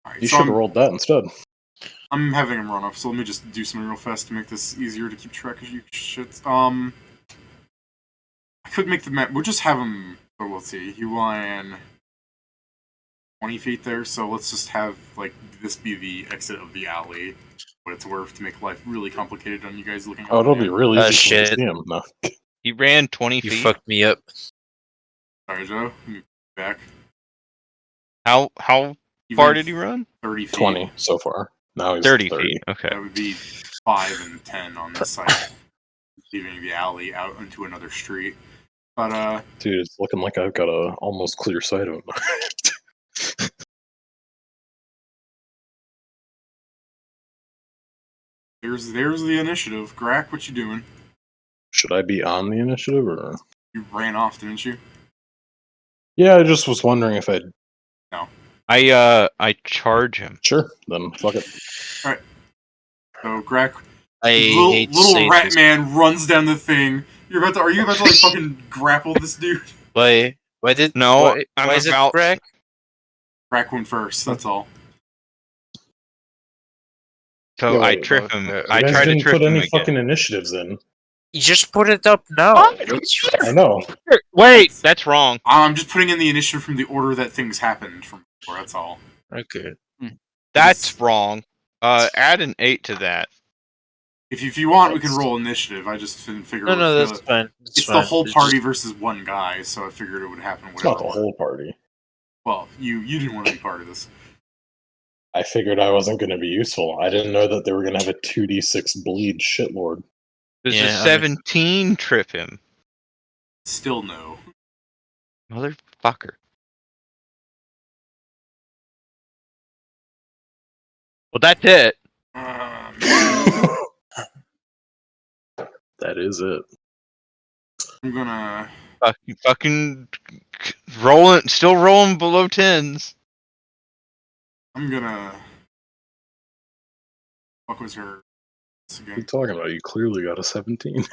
Alright, You so should have rolled that instead. I'm having him run up, so let me just do something real fast to make this easier to keep track of you shits. I could make the map. We'll just have him. So let's see. He ran 20 feet there, so let's just have like this be the exit of the alley. What it's worth to make life really complicated on you guys looking. Oh, it'll be really easy to shit. see him. No. He ran 20 You feet. fucked me up. Sorry, Joe. Let me back. How He far ran did he run? 30 feet. 20 so far. Now he's 30 30. feet. Okay. That would be 5 and 10 on this side, leaving the alley out into another street. But Dude, it's looking like I've got a almost clear sight of him. there's the initiative. Grack, what you doing? Should I be on the initiative or? You ran off, didn't you? Yeah, I just was wondering if I'd. I charge him. Sure, then fuck it. So Grack, I hate to say little rat this. man runs down the thing. Are you about to like fucking grapple this dude? Why did No, why, I'm why is it about- Greg? Grack went first. That's all. So Yeah, I wait, trip him. okay. I You guys try to didn't trip put him any again. fucking initiatives in. You just put it up now. I know. Wait, that's wrong. I'm just putting in the initiative from the order that things happened from before. That's all. Okay. That's wrong. Add an 8 to that. If you want, we can roll initiative. I just didn't figure. No, that's fine. That's It's fine. the whole It's party just- versus one guy, so I figured it would happen. It's not the Whatever. whole party. Well, you didn't want to be part of this. I figured I wasn't going to be useful. I didn't know that they were going to have a 2d6 bleed shitlord. Does Yeah, a I mean- 17 trip him? Still no. Motherfucker. Well, that's it. That is it. I'm gonna. Fucking rolling, still rolling below 10s. I'm gonna. What was her? What are you talking about? You clearly got a 17.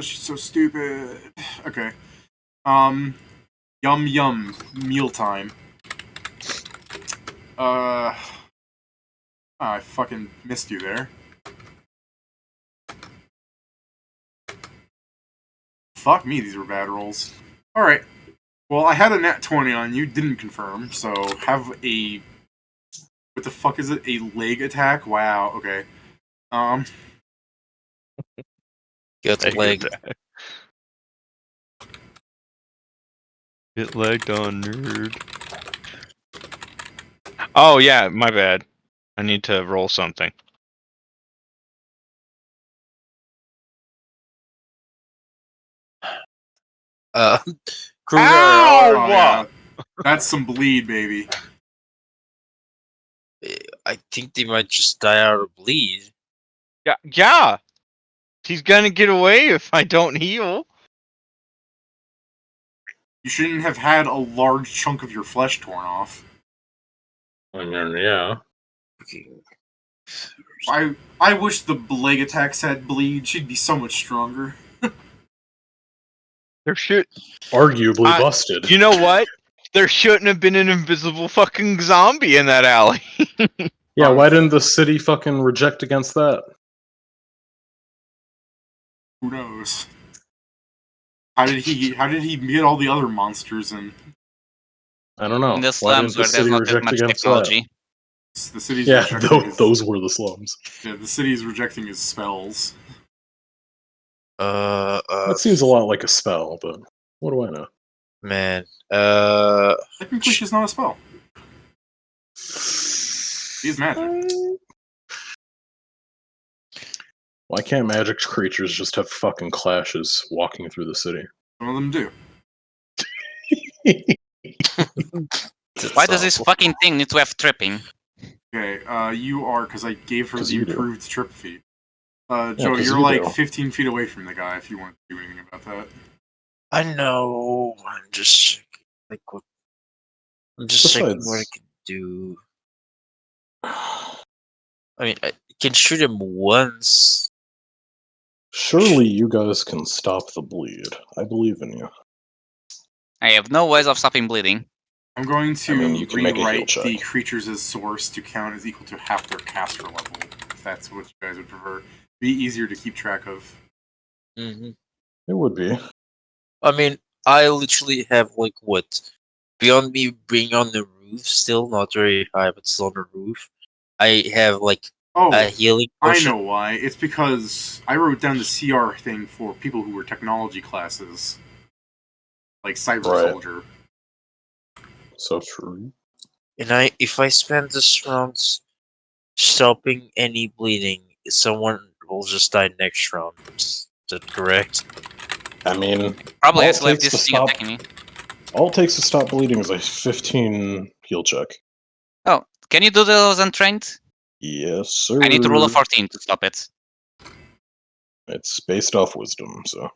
She's so stupid. Okay. Yum mealtime. I fucking missed you there. Fuck me, these were bad rolls. Alright. Well, I had a nat 20 on you, didn't confirm, so have a... What the fuck is it? A leg attack? Wow, okay. Get the leg. Get legged on, nerd. Oh, yeah, my bad. I need to roll something. Kruger. Ow! Oh, yeah. That's some bleed, baby. I think they might just die out of bleed. Yeah. He's gonna get away if I don't heal. You shouldn't have had a large chunk of your flesh torn off. I mean, yeah. Okay. I wish the leg attacks had bleed. She'd be so much stronger. There should. Arguably busted. You know what? There shouldn't have been an invisible fucking zombie in that alley. Yeah, why didn't the city fucking reject against that? Who knows? How did he get all the other monsters in? I don't know. In the Why didn't slums the where there's city not that reject much against technology. The city's that? rejecting Yeah, his, those were the slums. yeah, the city's rejecting his spells. That seems a lot like a spell, but what do I know? Man. Technically, she's not a spell. She's magic. Why can't magic creatures just have fucking clashes walking through the city? Some of them do. Why does this fucking thing need to have tripping? Okay, you are, because I gave her 'Cause the you do. improved trip feat. Joe, 'cause you're you like do. 15 feet away from the guy if you want to do anything about that. I know. I'm just like what. I'm just checking what I Besides- can do. I mean, I can shoot him once. Surely you guys can stop the bleed. I believe in you. I have no ways of stopping bleeding. I'm going to I mean, you can make a heal rewrite check. the creatures as source to count as equal to half their caster level, if that's what you guys would prefer. Be easier to keep track of. Mm-hmm. It would be. I mean, I literally have like what? Beyond me being on the roof, still not very high, but still on the roof. I have like Oh, a healing I potion. know why. It's because I wrote down the CR thing for people who were technology classes. Like Cyber Right. Soldier. So true. And if I spend this round stopping any bleeding, someone will just die next round. Is that correct? I mean, Probably all I it still have takes this to thing stop attacking me. all it takes to stop bleeding is a 15 heal check. Oh, can you do those untrained? Yes, sir. I need to roll a 14 to stop it. It's based off wisdom, so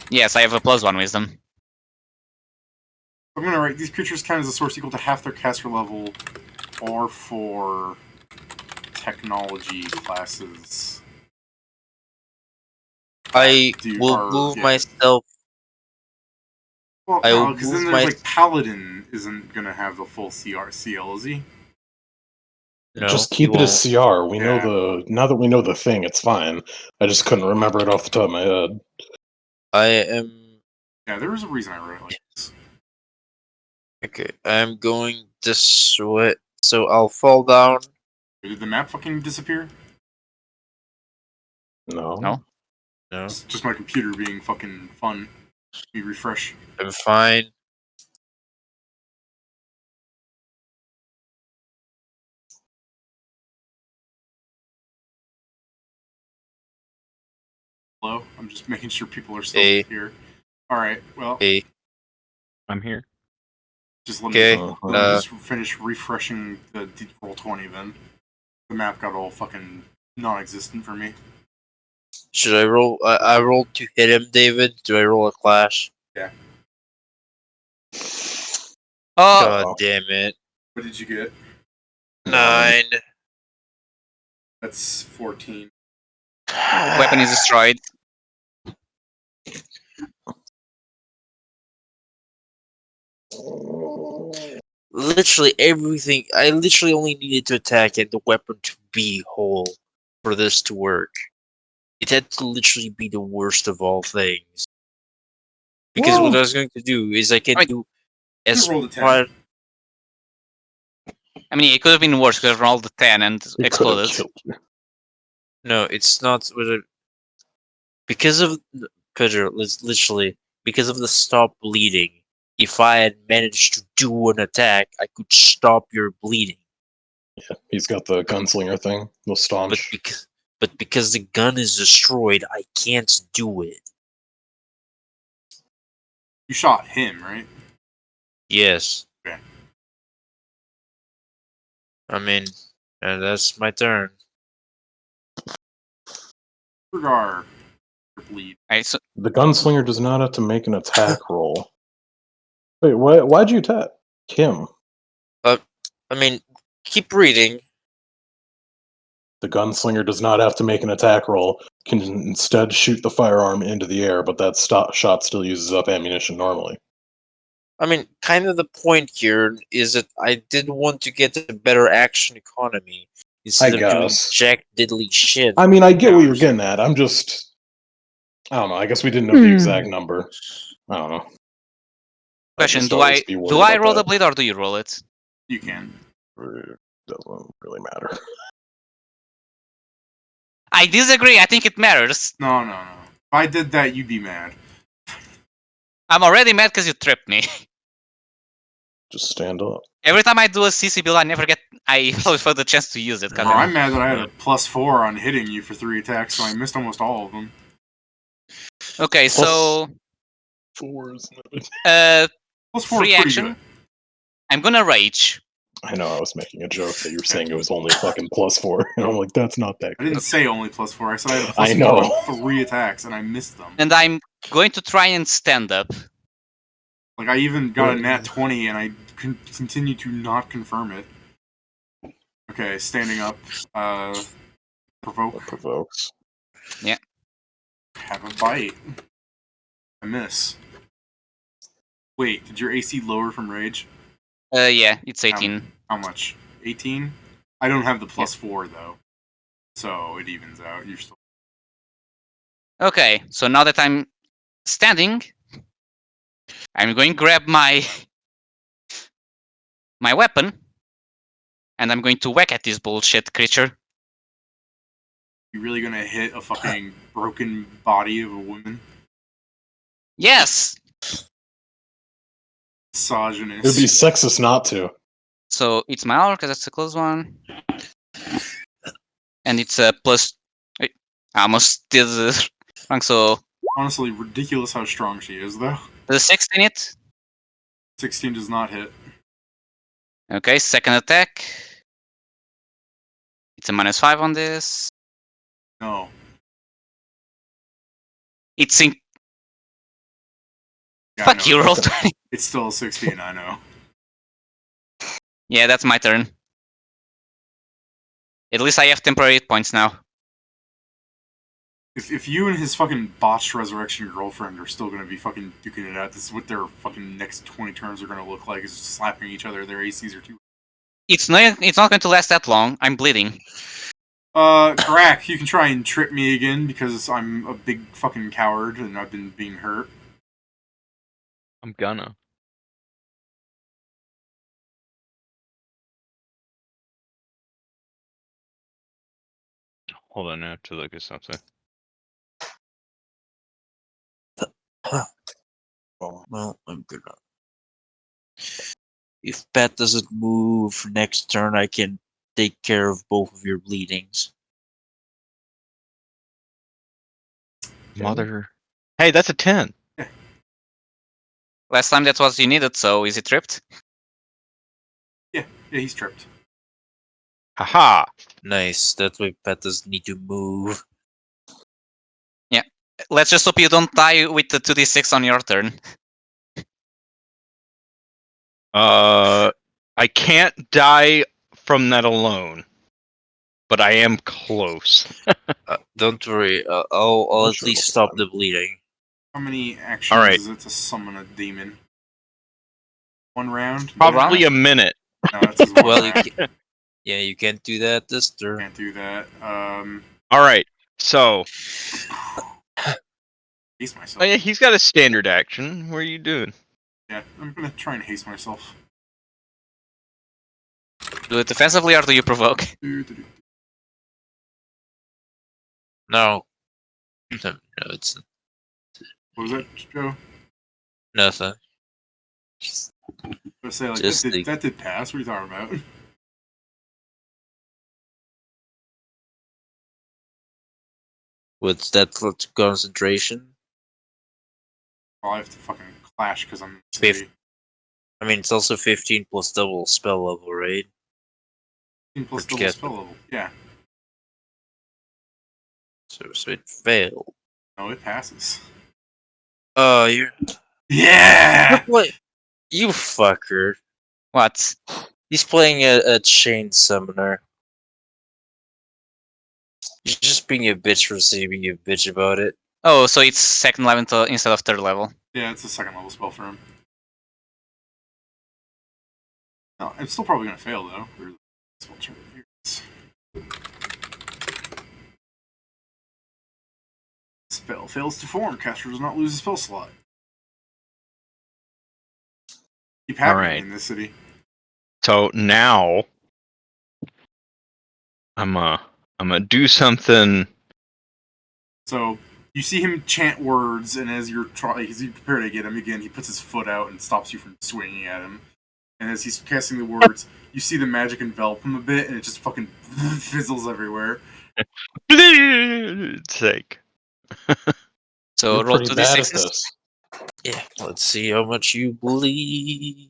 Yes, I have a +1 wisdom. I'm gonna write these creatures count as a source equal to half their caster level, or for technology classes. I Do- will are- move yeah. myself. Well, I no, will because then move there's my- like Paladin isn't gonna have the full CL, is he? No, Just you keep it as won't. CR. We know Yeah. now that we know the thing, it's fine. I just couldn't remember it off the top of my head. I am Yeah, there was a reason I wrote it like this. okay. I'm going this way, so I'll fall down. Did the map fucking disappear? No. No. No, It's just my computer being fucking fun. Let me refresh. I'm fine. Hello? I'm just making sure people are still Hey. here. Alright, well, Hey, I'm here. just let okay. me Uh-huh. just finish refreshing the roll 20 then. The map got all fucking non-existent for me. Should I roll? I rolled to hit him, David. Do I roll a clash? Oh, God damn it! What did you get? 9. That's 14. weapon is destroyed. Literally everything. I literally only needed to attack and the weapon to be whole for this to work. It had to literally be the worst of all things. Because what I was going to do is I can Right. do You as rolled a 10. far. I mean, it could have been worse. Could have rolled the 10 and It could have exploded. killed you. No, it's not. Because of Pedro, literally because of the stop bleeding. If I had managed to do an attack, I could stop your bleeding. He's got the gunslinger thing, the But staunch. because the gun is destroyed, I can't do it. You shot him, right? Yes. Okay. I mean, and that's my turn. Regar. Bleed. Right, so The gunslinger does not have to make an attack roll. Wait, why'd you attack him? I mean, keep reading. The gunslinger does not have to make an attack roll, can instead shoot the firearm into the air, but that shot still uses up ammunition normally. I mean, kind of the point here is that I did want to get a better action economy instead I of doing guess. jack diddly shit. I mean, I get Yeah, what you're getting at. I'm just... I don't know. I guess we didn't know the exact number. I don't know. question: just Do always I be worried do I about roll the that. bleed or do you roll it? You can. Doesn't really matter. I disagree. I think it matters. No. If I did that, you'd be mad. I'm already mad because you tripped me. Just stand up. Every time I do a CC build, I always find the chance to use it. Well, I'm mad that I had a +4 on hitting you for 3 attacks, so I missed almost all of them. Okay, Plus so 4 is not... uh, +4 free is pretty action. good. I'm gonna rage. I know I was making a joke that you were saying it was only a fucking +4, and I'm like, that's not that I good. didn't say only +4. I said I had a I +4 know. on 3 attacks, and I missed them. And I'm going to try and stand up. Like, I even got a nat 20, and I continue to not confirm it. Okay, standing up. Provoke. That provokes. Have a bite. I miss. Wait, did your AC lower from rage? Yeah, it's 18. How much? 18? I don't have the +4 though, so it evens out. You're still. Okay, so now that I'm standing, I'm going to grab my weapon, and I'm going to whack at this bullshit creature. You really gonna hit a fucking broken body of a woman? Yes. Misogynist. It'd be sexist not to. So it's my hour because that's a close one, and it's a plus. Wait, I almost did the wrong. So Honestly, ridiculous how strong she is, though. the 16 it. 16 does not hit. Okay, second attack. It's a -5 on this. No. It's in. Yeah, Fuck I you, know. roll 20. It's still a 16, I know. Yeah, that's my turn. At least I have temporary hit points now. If you and his fucking botched resurrection girlfriend are still gonna be fucking duking it out, this is what their fucking next 20 turns are gonna look like, is just slapping each other. Their ACs are too. It's not going to last that long. I'm bleeding. Grak, you can try and trip me again because I'm a big fucking coward and I've been being hurt. I'm gonna. Hold on, I have to look at something. Well, I'm good. If Pat doesn't move next turn, I can take care of both of your bleedings. Mother. Hey, that's a 10. Last time that was you needed, so is it tripped? Yeah, he's tripped. Haha. Nice. That way Pat doesn't need to move. Let's just hope you don't die with the 2d6 on your turn. I can't die from that alone, but I am close. Don't worry. I'll at Sure, least it'll be stop fine. the bleeding. How many actions Alright. is it to summon a demon? 1 round? Probably a minute. No, that's his 1 Well, round. yeah, you can't do that this turn. Can't do that. Alright, so Haste myself. oh yeah, he's got a standard action. What are you doing? Yeah, I'm gonna try and haste myself. Do it defensively or do you provoke? No. No, it's What was that, Joe? nothing. I was say, like, Just that did pass. What are you talking about? What's that for concentration? I'll have to fucking clash because I'm Fifth. city. I mean, it's also 15 plus double spell level, right? 15 plus Where'd you double get spell them? level. Yeah. So it failed. No, it passes. You're Yeah! what? You fucker. What? He's playing a chain summoner. You're just being a bitch for being a bitch about it. Oh, so it's second level instead of third level. Yeah, it's a 2nd level spell for him. No, I'm still probably gonna fail though. Spell check here. Spell fails to form. Caster does not lose a spell slot. Keep happening Alright. in this city. So now I'm gonna do something. So you see him chant words, and as you prepare to get him again, he puts his foot out and stops you from swinging at him. And as he's casting the words, you see the magic envelop him a bit, and it just fucking fizzles everywhere. Sake. So You're roll pretty bad at 2d6s. this. Yeah, let's see how much you bleed.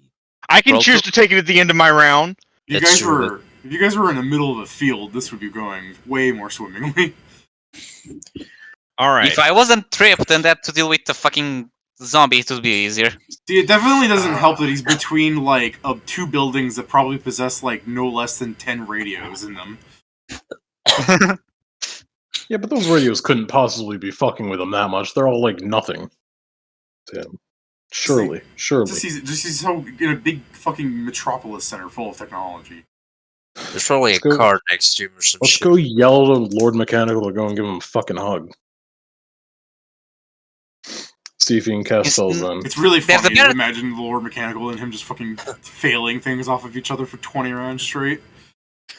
I can Roll choose to- to take it at the end of my round. If That's true, you guys were in the middle of a field, this would be going way more swimmingly. Alright. If I wasn't tripped and had to deal with the fucking zombie, it would be easier. See, it definitely doesn't help that he's between like 2 buildings that probably possess like no less than 10 radios in them. Yeah, but those radios couldn't possibly be fucking with him that much. They're all like nothing to him. Surely. Just he's so in a big fucking metropolis center full of technology. There's probably Let's a go- car next to him or some Let's shit. go yell to Lord Mechanical to go and give him a fucking hug. See if he can cast It's spells then. It's really There's funny a better- to imagine the Lord Mechanical and him just fucking failing things off of each other for 20 rounds straight.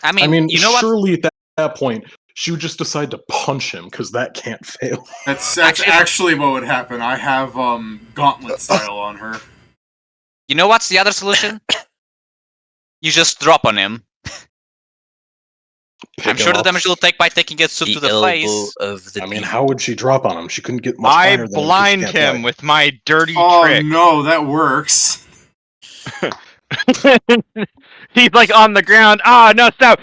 I I mean, you know what? surely at that point, she would just decide to punch him, because that can't fail. That's Actually- actually what would happen. I have gauntlet style on her. You know what's the other solution? You just drop on him. I'm Pick sure him the up. damage will take by taking a suit The to the elbow face. of the I mean, demon. how would she drop on him? She couldn't get much I higher than him 'cause she blind can't him fly. with my dirty Oh trick. no, that works. He's like on the ground. Ah, no, stop.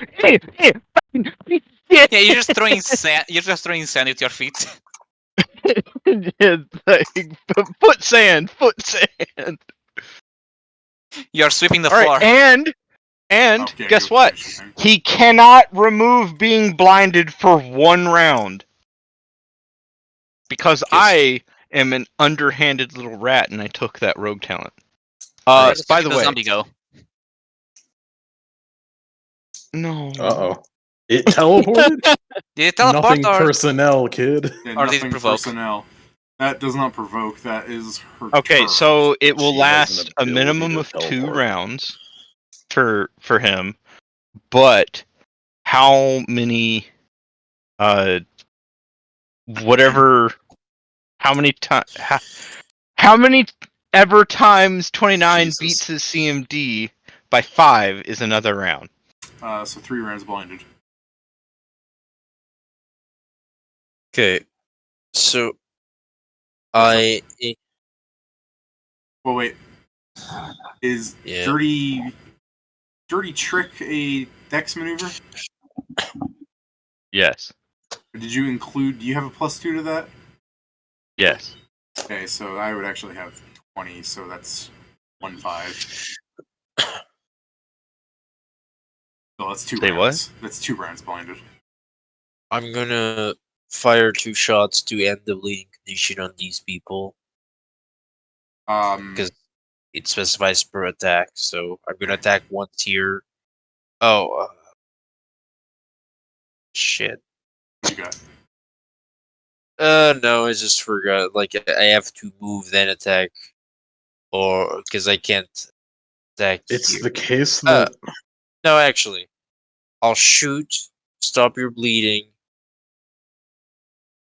Yeah, you're just throwing sand. You're just throwing sand at your feet. It's like, foot sand. You're sweeping the All floor. right, and Okay, guess go what? finish your thing. He cannot remove being blinded for 1 round. Because I am an underhanded little rat and I took that rogue talent. Where the By fuck the did way, zombie go? No. Uh-oh. It teleported? Did it teleport Nothing or personnel, kid. Yeah, Or did it nothing provoke? personnel. That does not provoke. That is her Okay, turn. so it will She has an last a ability minimum to of 2 teleport. rounds for him, but how many whatever how many times how many ever times 29 Jesus. beats his CMD by 5 is another round. So 3 rounds blinded. Okay, so Yes, I Well, wait. Is yeah. dirty trick a dex maneuver? Yes. Or did you include? Do you have a +2 to that? Yes. Okay, so I would actually have 20. So that's 1-5. So that's 2 Say what? rounds. That's 2 rounds blinded. I'm gonna fire 2 shots to end the bleeding condition on these people because it specifies per attack. So I'm gonna attack once here. Oh, shit. What you got? No, I just forgot. Like I have to move then attack, or because I can't attack It's here. the case that No, actually, I'll shoot, stop your bleeding,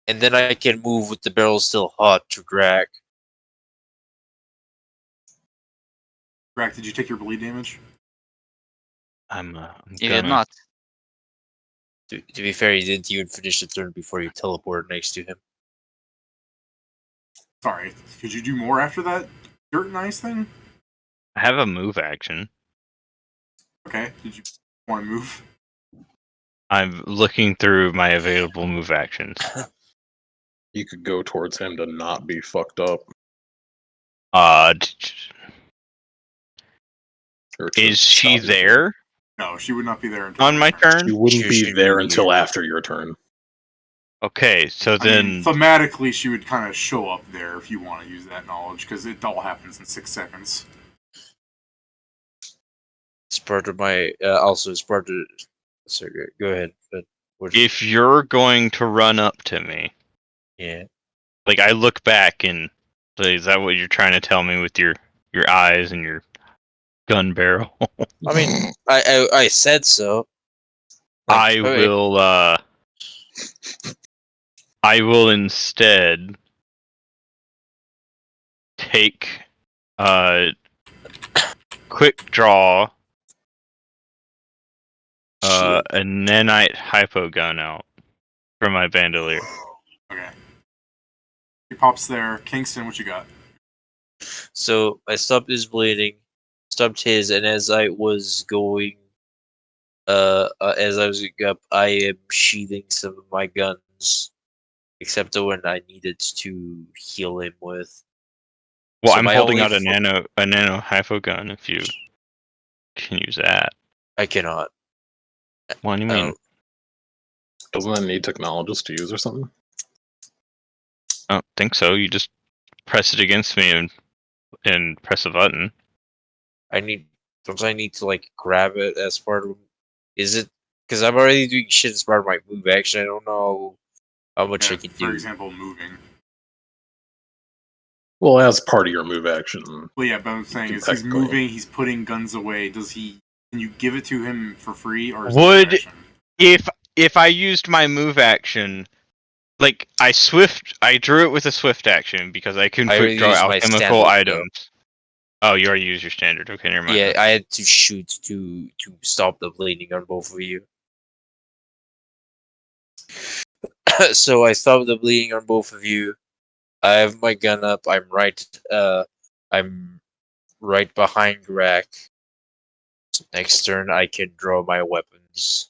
and then I can move with the barrel still hot to drag. Rack, did you take your bleed damage? I'm you did gonna not? To be fair, he didn't even finish the turn before you teleport next to him. Sorry. Could you do more after that dirt and ice thing? I have a move action. Okay. Did you want to move? I'm looking through my available move actions. you could go towards him to not be fucked up. Uh Or to is she stop you. there No, she would not be there until on her my turn. She turn? wouldn't She be should there be until here. after your turn. Okay, so I then mean, thematically, she would kind of show up there if you want to use that knowledge, because it all happens in 6 seconds. It's part of my. Also, it's part of. Sorry, go ahead. But if you're going to run up to me, yeah, like I look back and is that what you're trying to tell me with your eyes and your gun barrel? I mean, I said so. I Like, okay, will I will instead take quick draw shit. a nanite hypo gun out from my bandolier. Okay. He pops there. Kingston, what you got? So I stopped his bleeding, stopped his, and as I was going, as I was going up, I am sheathing some of my guns, except the one I needed to heal him with. Well, So I'm my holding only out a nano hypo gun if you can use that. I cannot. What do you mean? Doesn't that need technologist to use or something? I don't think so. You just press it against me and press a button. Don't I need to like grab it as part of? Is it because I'm already doing shit as part of my move action? I don't know how much Yeah, I can for do. example, moving. Well, as part of your move action. Well, yeah, but I'm saying can is he's technically- moving, he's putting guns away. Can you give it to him for free, or is Would- it If I used my move action, like I drew it with a swift action because I can I quick already draw used my alchemical standard, though. items. Oh, you already used your standard. Okay, never mind. Yeah, I had to shoot to stop the bleeding on both of you. So I stopped the bleeding on both of you. I have my gun up. I'm right behind Grak. Next turn, I can draw my weapons.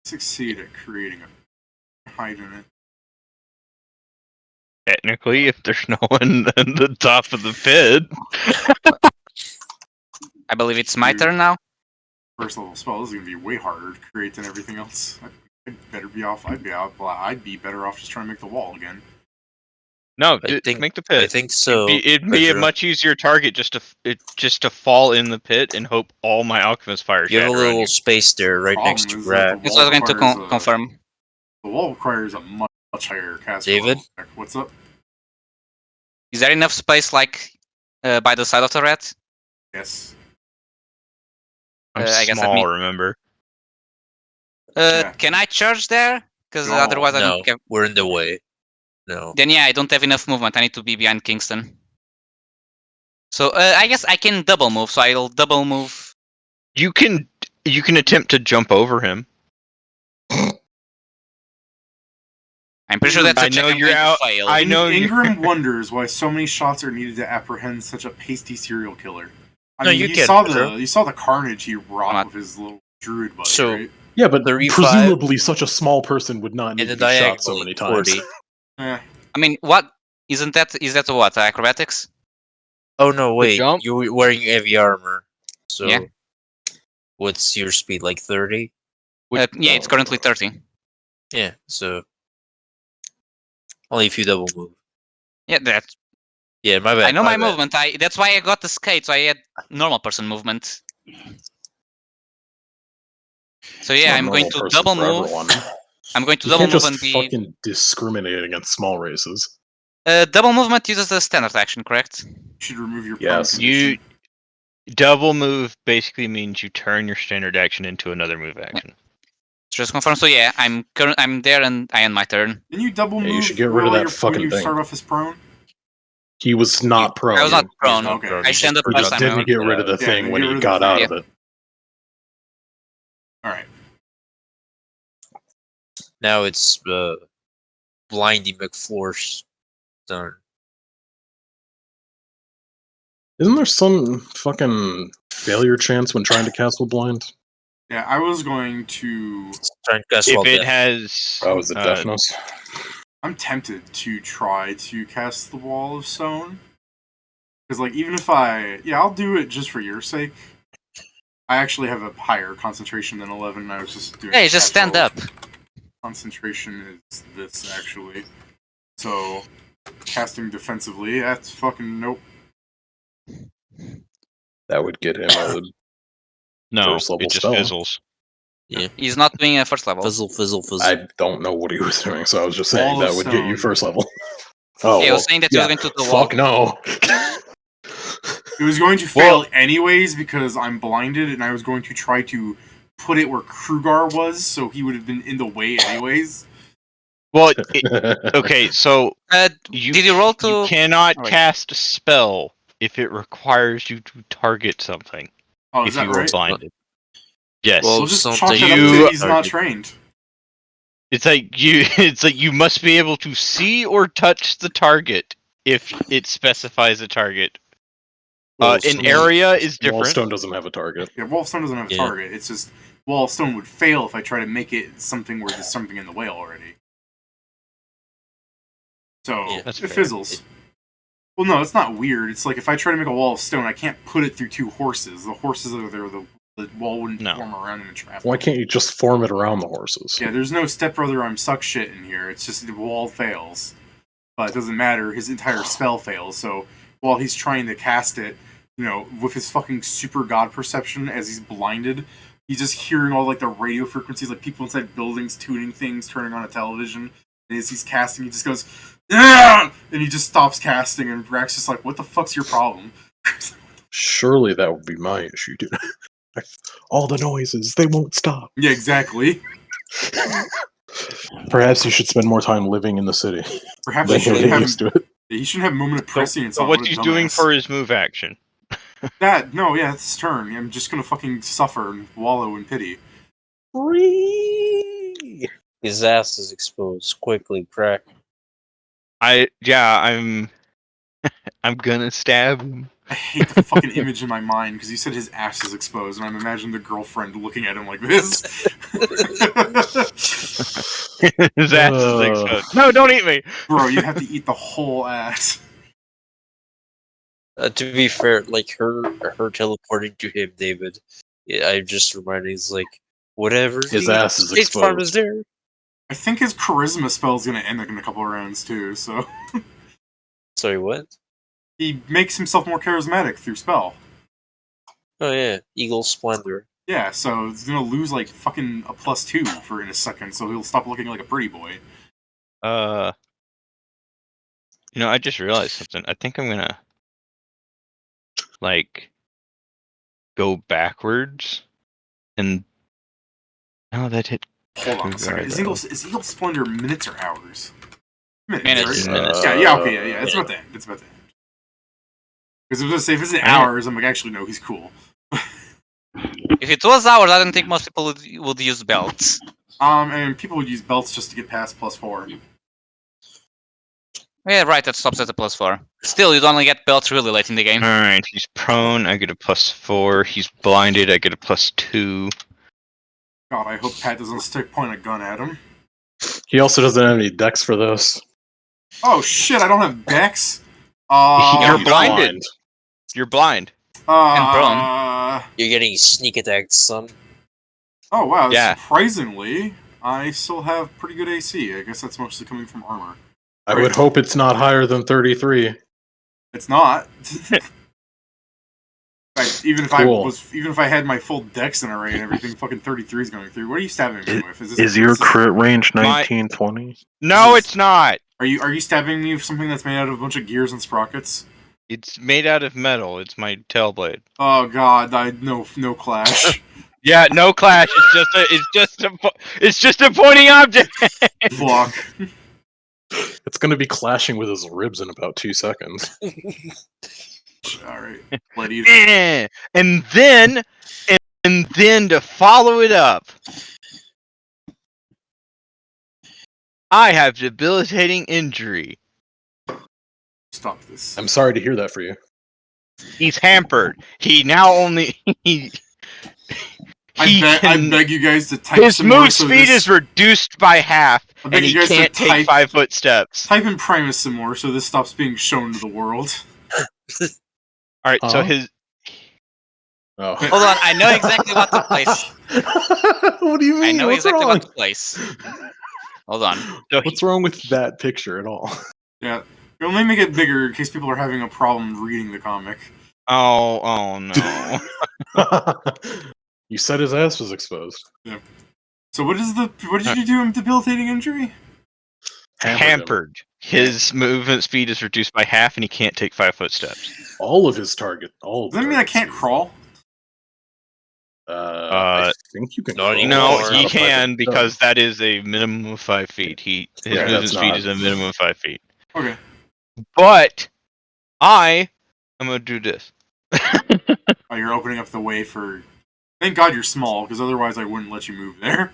succeed at creating a hide in it? Technically, if there's no one in the top of the pit. I believe it's my turn now. First level spell this is gonna be way harder to create than everything else. I'd better be off. I'd be better off just trying to make the wall again. No, I think make the I pit. think so. It'd be a Pedro. much easier target just to fall in the pit and hope all my alchemist fires You have a shatter on little you. space there, right next to Problem is that Brad. That's what I was going to requires confirm. the wall requires a much higher cast. David? level. What's up? Is there enough space, like, by the side of the rat? Yes. I'm I guess that small, mean- remember? Yeah. Can I charge there? Because No. otherwise I No, don't have... we're in the way. No. Then yeah, I don't have enough movement. I need to be behind Kingston. So I guess I can double move. So I'll double move. You can attempt to jump over him. I'm pretty sure that's a I check know I'm you're going out- to fail. I know you're- Ingram wonders why so many shots are needed to apprehend such a pasty serial killer. I No, mean, you you get saw it, the carnage he wrought Come on. with his little druid buddy, So- right? Yeah, but 35. presumably such a small person would not need And to the be shot so diagonally, many times. 40. Eh. I mean, what? Is that what? Acrobatics? Oh no, wait. jump? You're wearing heavy armor. So Yeah. what's your speed? Like 30? Yeah, it's currently 30. Yeah, so only if you double move. Yeah, that's... Yeah, my bad. I know my bad. movement. That's why I got the skate, so I had normal person movement. So yeah, Not I'm going normal to person double for move. everyone. I'm going to You double can't move just and be... fucking discriminate against small races. double movement uses the standard action, correct? You should remove your Yes. prone condition. Double move basically means you turn your standard action into another move action. Just confirm. So yeah, I'm there and I end my turn. Didn't you double move Yeah, you should get rid of that when fucking you thing. start off as prone? He was not prone. I was not prone. Okay. prone, I he's stand just up He last just time. didn't get rid of the Yeah, thing then when get he rid of got the out thing. of it. Alright. Now it's Blindy McFlor's turn. Isn't there some fucking failure chance when trying to cast with blind? Yeah, I was going to... Trying to cast If while it dead. has, Oh, is it deafness? I'm tempted to try to cast the Wall of Stone. Because, like, even if I... Yeah, I'll do it just for your sake. I actually have a higher concentration than 11, and I was just doing... Hey, just stand casual. up. Concentration is this, actually. So, casting defensively, that's fucking nope. That would get him a no, first level it just spell. fizzles. He's not doing a first level. Fizzle, fizzle, fizzle. I don't know what he was doing, so I was just saying Wall of that would get you Stone. first level. Oh, Yeah, I well, was saying that you yeah, were going to the wall. fuck no. It was going to fail anyways because I'm blinded, and I was going to try to put it where Krugar was, so he would have been in the way anyways. Well, okay, so Did you roll to... you cannot Oh, wait. cast a spell if it requires you to target something. Oh, is If that you were right? blinded. Yes. Well, We'll just something chalk that up you- to he's not trained. It's like you must be able to see or touch the target if it specifies a target. Well, An Stone- area is different. Wallstone doesn't have a target. Yeah, Wall of Stone doesn't have a Yeah. target. It's just Wall of Stone would fail if I try to make it something where there's something in the way already. So Yeah, it that's fair. fizzles. Well, no, it's not weird. It's like if I try to make a Wall of Stone, I can't put it through two horses. The horses are there. The wall wouldn't No. form around them and trap. Why them. can't you just form it around the horses? Yeah, there's no stepbrother I'm suck shit in here. It's just the wall fails. But it doesn't matter. His entire spell fails. So while he's trying to cast it, you know, with his fucking super god perception as he's blinded, he's just hearing all like the radio frequencies, like people inside buildings tuning things, turning on a television. And as he's casting, he just goes, "Yeah!" And he just stops casting, and Brack's just like, "What the fuck's your problem?" Surely that would be my issue, dude. All the noises, they won't stop. Yeah, exactly. Perhaps you should spend more time living in the city. Perhaps Then he you'll shouldn't get have. used to it. He shouldn't have moment of prescience. So on what's what a he doing dumbass. for his move action? That? No, yeah, it's his turn. I'm just gonna fucking suffer and wallow in pity. His ass is exposed. Quickly, crack. I'm gonna stab him. I hate the fucking image in my mind because you said his ass is exposed, and I'm imagining the girlfriend looking at him like this. His ass is exposed. No, don't eat me. Bro, you have to eat the whole ass. To be fair, like her teleporting to him, David. Yeah, I'm just reminded. He's like, whatever. His ass is State Farm exposed. is there. I think his charisma spell is gonna end in a couple of rounds too. So Sorry, what? He makes himself more charismatic through spell. Oh yeah, Eagle Splendor. Yeah, so he's gonna lose like fucking a +2 for in a second, so he'll stop looking like a pretty boy. I just realized something. I think I'm gonna like go backwards and that hit. Hold on a second. Is Cougar, Eagle Splendor minutes or hours? Minutes. Right? Minutes. Yeah, okay, yeah. It's about that. It's about that. Because I was gonna say, if it's in hours, I'm like, actually, no, he's cool. If it was hours, I don't think most people would use belts. And people would use belts just to get past +4. Yeah, right, that stops at a +4. Still, you'd only get belts really late in the game. Alright, he's prone, I get a +4. He's blinded, I get a +2. God, I hope Pat doesn't point a gun at him. He also doesn't have any decks for those. Oh shit, I don't have dex. You're He's blinded. You're blind. You're getting sneak attacked, son. Oh wow, Yeah. surprisingly, I still have pretty good AC. I guess that's mostly coming from armor. I would hope it's not higher than 33. It's not. Like, even Cool. if I had my full dex in array and everything, fucking 33 is going through. What are you stabbing me with? Is your crit range 1920? No, it's not! Are you stabbing me with something that's made out of a bunch of gears and sprockets? It's made out of metal. It's my tailblade. Oh god, no clash. Yeah, no clash. It's just a pointing object. Block. It's gonna be clashing with his ribs in about 2 seconds. Alright. Bloody. And then to follow it up, I have debilitating injury. Stop this. I'm sorry to hear that for you. He's hampered. He now only I beg you guys to type his some more move so speed this- is reduced by half, I beg and he you guys to can't take type- 5-foot steps. Type in Primus some more so this stops being shown to the world. All right, so Huh? his Oh. Hold on, I know exactly what to place. What do you mean? I know What's exactly wrong? what to place. Hold on. What's wrong with that picture at all? Yeah. You only make it bigger in case people are having a problem reading the comic. oh no. You said his ass was exposed. So what did you do in debilitating injury? Hampered. His movement speed is reduced by half, and he can't take 5-foot steps. All of his target. All. Does that mean I can't crawl? I think you can. not crawl. anymore. No, It's not he a 5-foot can jump. because that is a minimum of 5 feet. His Yeah, movement that's speed not- is a minimum of 5 feet. Okay. But I'm gonna do this. Oh, you're opening up the way for... Thank God you're small, because otherwise I wouldn't let you move there.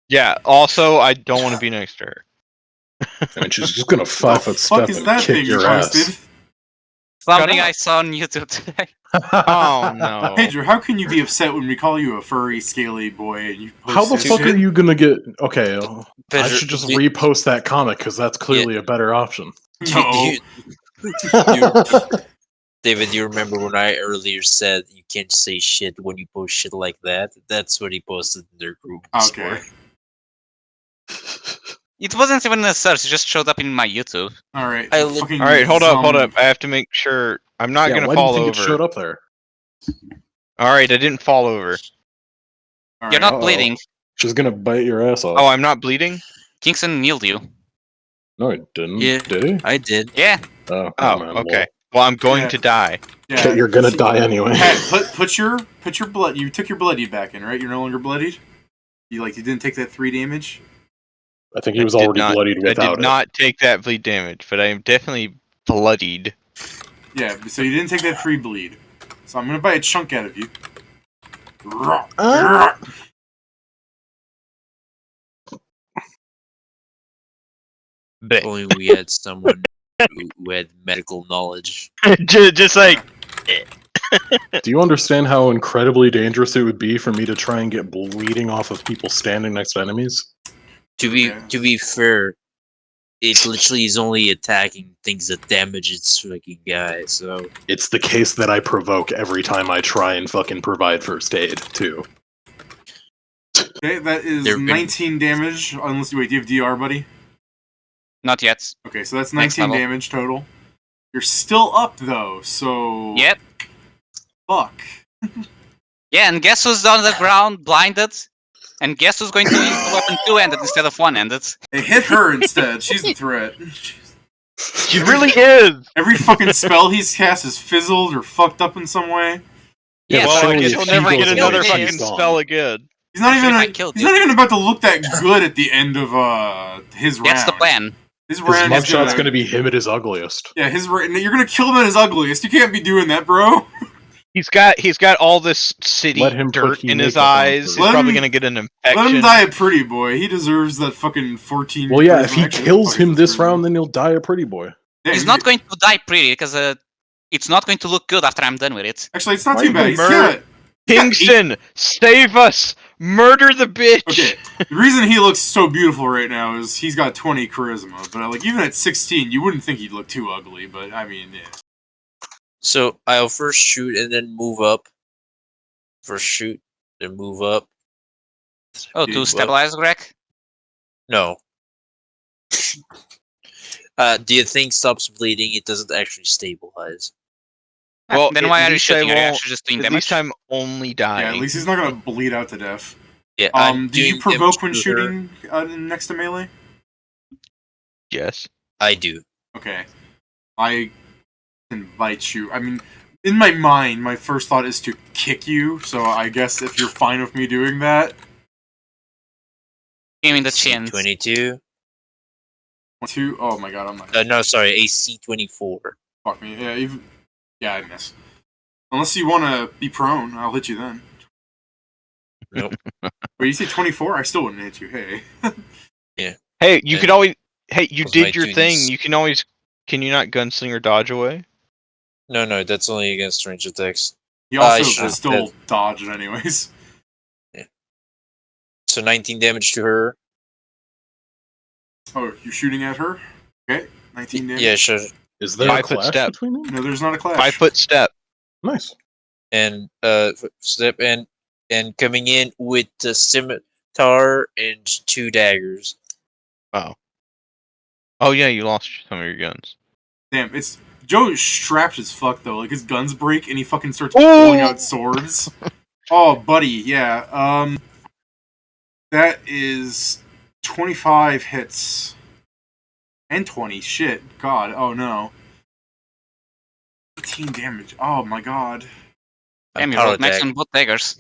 Yeah. Also, I don't want to be next to her. I mean, she's just gonna 5-foot the step fuck is and that kick thing you your ass. posted? Something up. I saw on YouTube today. Oh no. Pedro, how can you be upset when we call you a furry, scaly boy and you post How the this fuck shit? are you gonna get? Okay, I Pedro, should just do- repost that comic because that's clearly a better option. No. David, do you remember when I earlier said you can't say shit when you post shit like that? That's what he posted in their group. Okay. It wasn't even a search, it just showed up in my YouTube. Alright. I li- fucking All right, hold up. zombie. I have to make sure I'm not Yeah, gonna why do you fall think over. it showed up there? All right, I didn't fall over. Alright. You're not Uh-oh. bleeding. She's gonna bite your ass off. Oh, I'm not bleeding. Kingston kneeled you. No, he didn't. Yeah. Did he? I did. Yeah. Oh, Oh, man, okay. Well, I'm going Yeah. to die. Yeah. You're gonna die anyway. Pat, put your blood. You took your bloodied back in, right? You're no longer bloodied. You didn't take that 3 damage. I think he was I did already not- bloodied I without did it. not take that bleed damage, but I am definitely bloodied. Yeah. So you didn't take that 3 bleed. So I'm gonna bite a chunk out of you. If only we had someone who had medical knowledge. just like Do you understand how incredibly dangerous it would be for me to try and get bleeding off of people standing next to enemies? To be Okay. to be fair, it literally is only attacking things that damage its fucking guy. So It's the case that I provoke every time I try and fucking provide first aid, too. Okay, that is There have been- 19 damage. Unless you wait, do you have DR, buddy? Not yet. Okay, so that's Next 19 level. damage total. You're still up though, so Yep. fuck. Yeah, and guess who's on the ground, blinded? And guess who's going to use the weapon two-handed instead of one-handed? Hey, hit her instead. She's the threat. She really is. Every fucking spell he's cast is fizzled or fucked up in some way. Yeah, Well, I surely guess if he'll she never goes get away, another she's fucking gone. spell again. He's not Actually, even. if I killed He's you. not even about to look that good at the end of his round. That's the plan. His His round is mugshot's gonna be him at his ugliest. Yeah, you're gonna kill him at his ugliest. You can't be doing that, bro. He's got all this city Let him put dirt heat in his makeup on eyes. first. He's Let probably him- gonna get an Let infection. him die a pretty boy. He deserves that fucking 14. Well, yeah, if charisma. he Actually, kills fuck, him this charisma. round, then he'll die a pretty boy. Yeah, He's not going to die pretty because it's not going to look good after I'm done with it. Actually, it's not Why too you bad. He's murder- got. Kingston, save us! Murder the bitch! Okay, the reason he looks so beautiful right now is he's got 20 charisma. But like even at 16, you wouldn't think he'd look too ugly. But I mean, yeah. So I'll first shoot and then move up. First shoot, then move up. Oh, Dude, to what? stabilize Greg? No. The thing stops bleeding. It doesn't actually stabilize. Well, Then at why are you least I shooting? Are you won't- actually just doing At damage? least I'm only dying. Yeah, at least he's not gonna bleed out to death. Yeah. I'm Do you doing provoke damage when to her. shooting next to melee? Yes. I do. Okay, I can bite you. I mean, in my mind, my first thought is to kick you. So I guess if you're fine with me doing that, Aim in the chin. 22. 2. Oh my god, I'm not. No, sorry. AC 24. Fuck me. Yeah, I miss. Unless you want to be prone, I'll hit you then. Nope. But you say 24, I still wouldn't hit you. Hey. Hey, you could And always. Hey, you was my did your duties. thing. You can always. Can you not gunslinger dodge away? No, that's only against range attacks. He I also should've still said- dodged anyways. So 19 damage to her. Oh, you're shooting at her? Okay, 19 damage. Yeah, sure. Is there a 5 foot clash step. between them? No, there's not a clash. 5 foot step. Nice. And step and coming in with the scimitar and 2 daggers. Oh yeah, you lost some of your guns. Damn, it's Joe's strapped as fuck though. Like his guns break and he fucking starts pulling out swords. Oh, buddy, yeah. That is 25 hits. And 20. Shit. God. Oh no. 18 damage. Oh my god. Damn, you Power rolled max attack. on both daggers.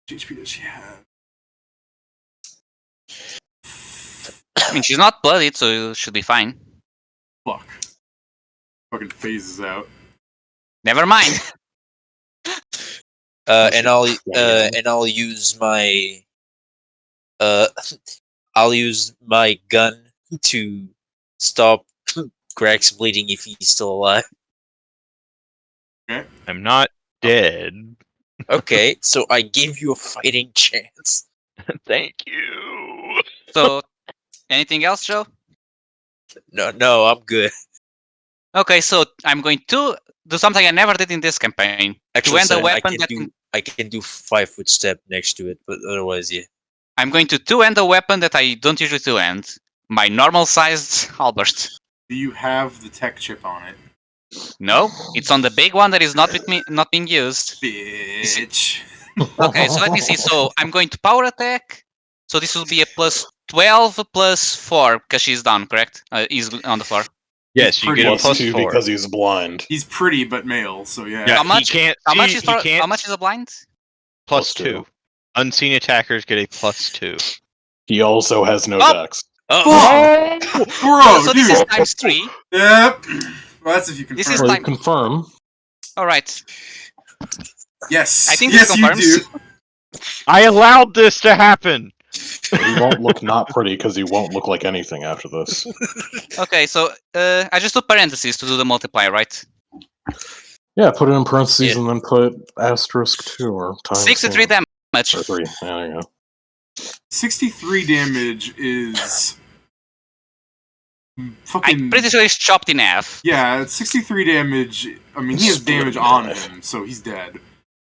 HP does she have? I mean, she's not bloodied, so you should be fine. Fuck. Fucking phases out. Never mind. And I'll Yeah. and I'll use my I'll use my gun to stop Greg's bleeding if he's still alive. I'm not dead. Okay, so I give you a fighting chance. Thank you. So, anything else, Joe? No, I'm good. Okay, so I'm going to do something I never did in this campaign. Actually, end the sorry, weapon that I can do 5 foot step next to it, but otherwise, yeah. I'm going to two-end a weapon that I don't usually two-end. My normal-sized halberd. Do you have the tech chip on it? No, it's on the big one that is not with me, not being used. Bitch. Okay, so let me see. So I'm going to power attack. So this will be a plus 12 plus 4 because she's down, correct? He's on the floor. Yes, you Pretty get a close plus +2 4. because he's blind. He's pretty but male, so yeah. Yeah, How much- He can't How much see, is he can't how much is a blind? plus +2. 2. Unseen attackers get a plus 2. He also has no Oh! dex. Fuck! Bro, so dude. this is times 3. Yep. Well, that's if you can. This is Or you time- confirm. All right. Yes. I think yes, this you confirms. do. I allowed this to happen. But he won't look not pretty because he won't look like anything after this. Okay, so I just do parentheses to do the multiplier, right? Yeah, put it in parentheses Yeah. and then put *2 or times 63 2. damage. Or 3. Yeah, there you go. 63 damage is fucking. I'm pretty sure he's chopped in half. Yeah, 63 damage. I mean, he has Split damage in on half. him, so he's dead.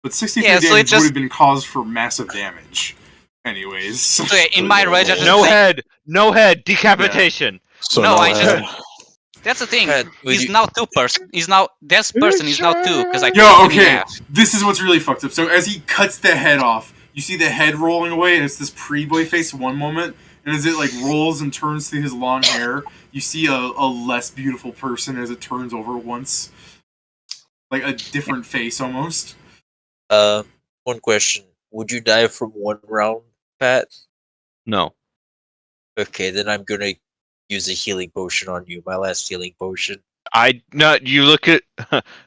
But 63 Yeah, so it damage just- would have been caused for massive damage. Anyways. So yeah, in my rage, I just No say- head, no head, decapitation. So No, no I head. That's the thing. Pat, would He's you- now two person. He's now this person is now two because I Yo, cut him in okay. half. This is what's really fucked up. So as he cuts the head off, you see the head rolling away, and it's this pre-boy face one moment, and as it like rolls and turns through his long hair, you see a less beautiful person as it turns over once. Like a different face almost. One question: would you die from one round, Pat? No. Okay, then I'm gonna use a healing potion on you. My last healing potion. You look at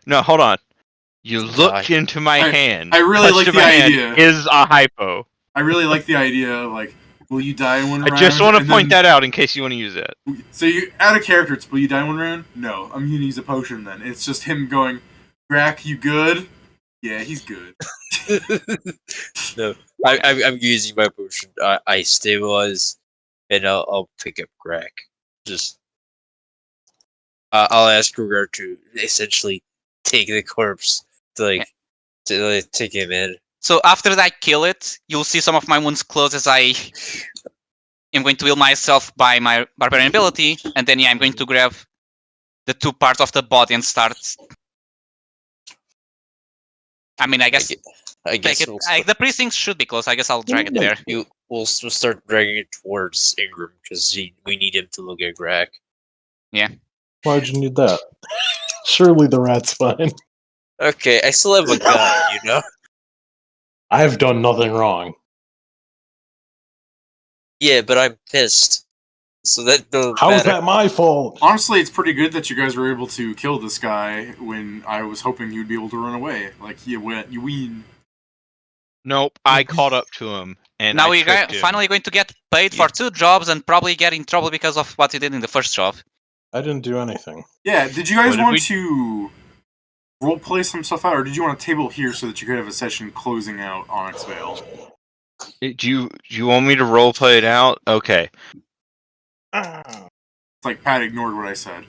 no, hold on. You look Die. into my hand. I really touch like to the my hand idea. is a hypo. I really like the idea of like, will you die in one round? I just want to And point then- that out in case you want to use it. So you out of character, it's will you die in one round? No, I'm gonna use a potion then. It's just him going, Grack, you good? Yeah, he's good. No, I'm using my potion. I stabilize, and I'll pick up Crack. Just I'll ask Ruger to essentially take the corpse to take him in. So after I kill it, you'll see some of my wounds close as I am going to heal myself by my barbarian ability, and then I'm going to grab the two parts of the body and start. I mean, I guess I guess take it. we'll start, The precincts should be close. I guess I'll drag it there. we'll start dragging it towards Ingram because we need him to look at Crack. Why'd you need that? Surely the rat's fine. Okay, I still have a gun, you know. I've done nothing wrong. Yeah, but I'm pissed. So that doesn't How is matter. that my fault? Honestly, it's pretty good that you guys were able to kill this guy when I was hoping you'd be able to run away. Like you win. Nope, I caught up to him and Now I we're tricked him. finally going to get paid for two jobs and probably get in trouble because of what you did in the first job. I didn't do anything. Yeah, did you guys What did want we- to roleplay some stuff out, or did you want a table here so that you could have a session closing out Onyx Vale? Do you want me to roleplay it out? Okay. It's like Pat ignored what I said.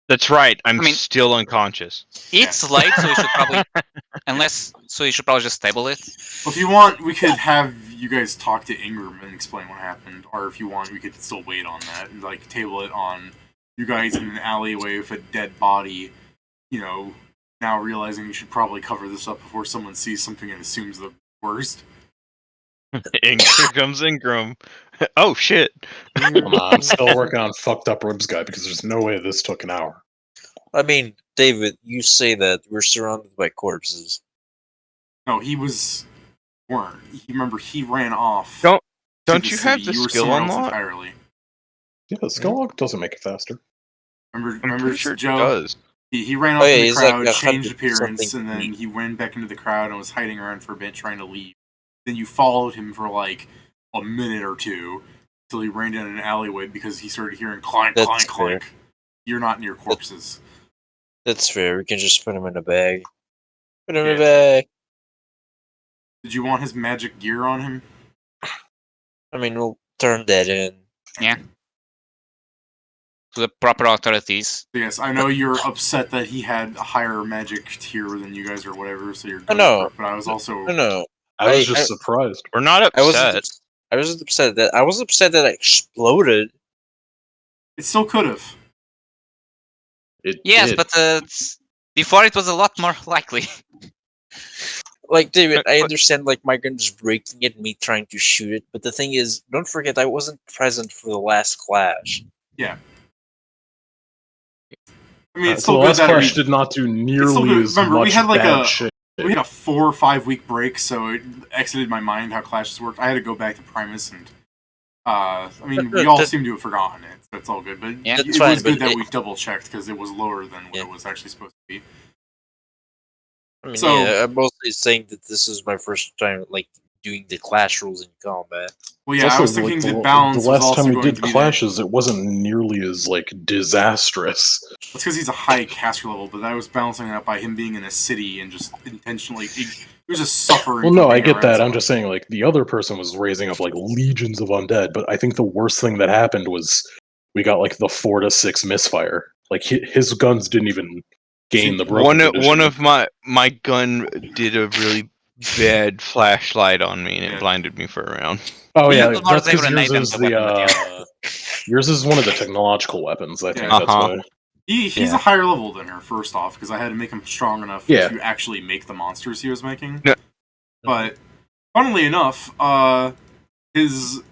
That's right. I'm I mean- still unconscious. It's late, so we should probably, so you should probably just table it. Well, if you want, we could have you guys talk to Ingram and explain what happened, or if you want, we could still wait on that and like table it on you guys in an alleyway with a dead body. You know, now realizing you should probably cover this up before someone sees something and assumes the worst. Here comes Ingram. Oh shit. Come on, I'm still working on fucked up ribs guy because there's no way this took an hour. I mean, David, you say that we're surrounded by corpses. No, he was weren't. Remember, he ran off. Don't- to Don't the you city. have the You were skill somewhere else unlock? entirely. Yeah, the skill lock doesn't make it faster. Remember, I'm pretty sure it Joe? does. He ran off Oh, yeah, in the he's like crowd, 100 changed appearance, something and then feet. he went back into the crowd and was hiding around for a bit, trying to leave. Then you followed him for like a minute or two until he ran down an alleyway because he started hearing clank, That's clank, fair. clank. You're not near corpses. That's fair. We can just put him in a bag. Put him in Yeah. a bag. Did you want his magic gear on him? I mean, we'll turn that in. To the proper authorities. Yes, I know you're upset that he had a higher magic tier than you guys or whatever, so you're Oh, good no. for it, but I was also... No. I was I- just I- surprised. We're not I upset. wasn't upset that I was upset that I exploded. It still could have. It Yes, did. but before it was a lot more likely. Like, David, But- I but- understand, like, my gun's breaking it, me trying to shoot it, but the thing is, don't forget, I wasn't present for the last clash. I mean, it's so still the good last that clash we, did not do nearly good. as Remember, we much had, like, bad a- shit. we had a 4 or 5 week break, so it exited my mind how clashes worked. I had to go back to Primus, and I mean, we all seem to have forgotten it, so it's all good. But Yeah. it That's fine, was good but that it- we double checked because it was lower than what Yeah. it was actually supposed to be. I mean, So- yeah, I'm mostly saying that this is my first time, like, doing the clash rules in combat. Well, It's yeah, I also, was thinking like, the the balance was last also time we going did to be clashes, it wasn't nearly as like disastrous. That's because he's a high caster level, but I was balancing it out by him being in a city and just intentionally. He was just suffering. Well, no, from I being get around that. I'm someone. just saying, like, the other person was raising up like legions of undead, but I think the worst thing that happened was we got like the 4 to 6 misfire. Like his guns didn't even gain the broken One condition. of my gun did a really bad flashlight on me and it Yeah. blinded me for a round. Oh You yeah, have to more that's because grenade yours than is the weapon, but the yours is one of the technological weapons. I think Yeah. that's why. He's Yeah. a higher level than her, first off, because I had to make him strong enough Yeah. to actually make the monsters he was making. Yeah. But funnily enough, his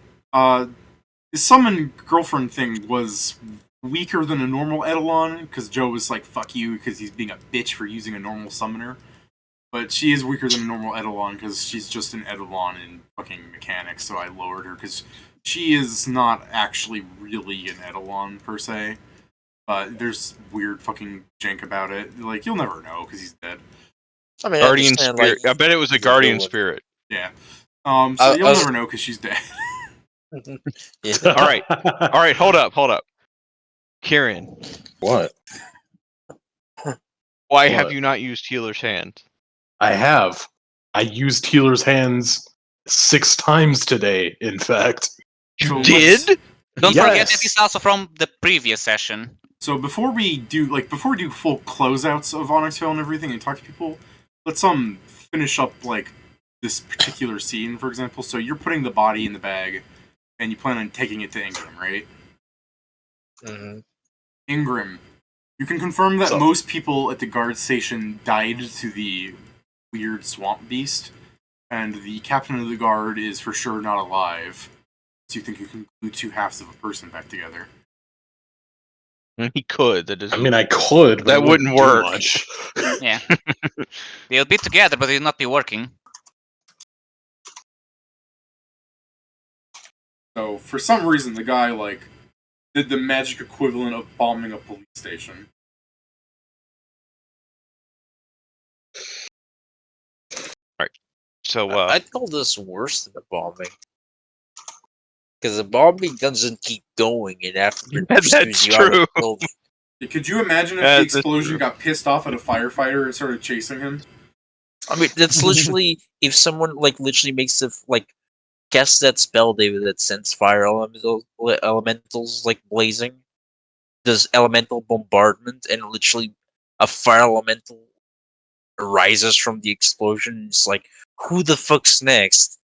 summon girlfriend thing was weaker than a normal Eidolon, because Joe was like, fuck you, because he's being a bitch for using a normal summoner. But she is weaker than a normal Eidolon, because she's just an Eidolon in fucking mechanics, so I lowered her, because she is not actually really an Eidolon, per se. But there's weird fucking jank about it. Like, you'll never know, because he's dead. I mean, Guardian understand, spirit. like, I bet it was a the guardian villain. spirit. Yeah. So I you'll was- never know, because she's dead. yeah. All right. All right, hold up. Kieran, What? why have What? you not used Healer's Hand? I have. I used Healer's Hands 6 times today, in fact. You So did? don't forget Yes. that it's also from the previous session. So before we do full closeouts of Onyx Vale and everything and talk to people, let's finish up like this particular scene, for example. So you're putting the body in the bag and you plan on taking it to Ingram, right? Mhm. Ingram, you can confirm that So- most people at the guard station died to the weird swamp beast, and the captain of the guard is for sure not alive. So you think you can glue two halves of a person back together? He could. That I doesn't. mean, I could, but That it wouldn't do work. much. Yeah. They'll be together, but they'll not be working. So for some reason, the guy did the magic equivalent of bombing a police station. So, I'd call this worse than a bombing. Because the bombing doesn't keep going, and after it That's pursues you out of true. the building. Could you imagine if Yeah, the that's explosion true. got pissed off at a firefighter and started chasing him? I mean, that's literally if someone literally makes a cast that spell, David, that sends fire elementals blazing, does elemental bombardment, and literally a fire elemental arises from the explosion. And it's like, who the fuck's next?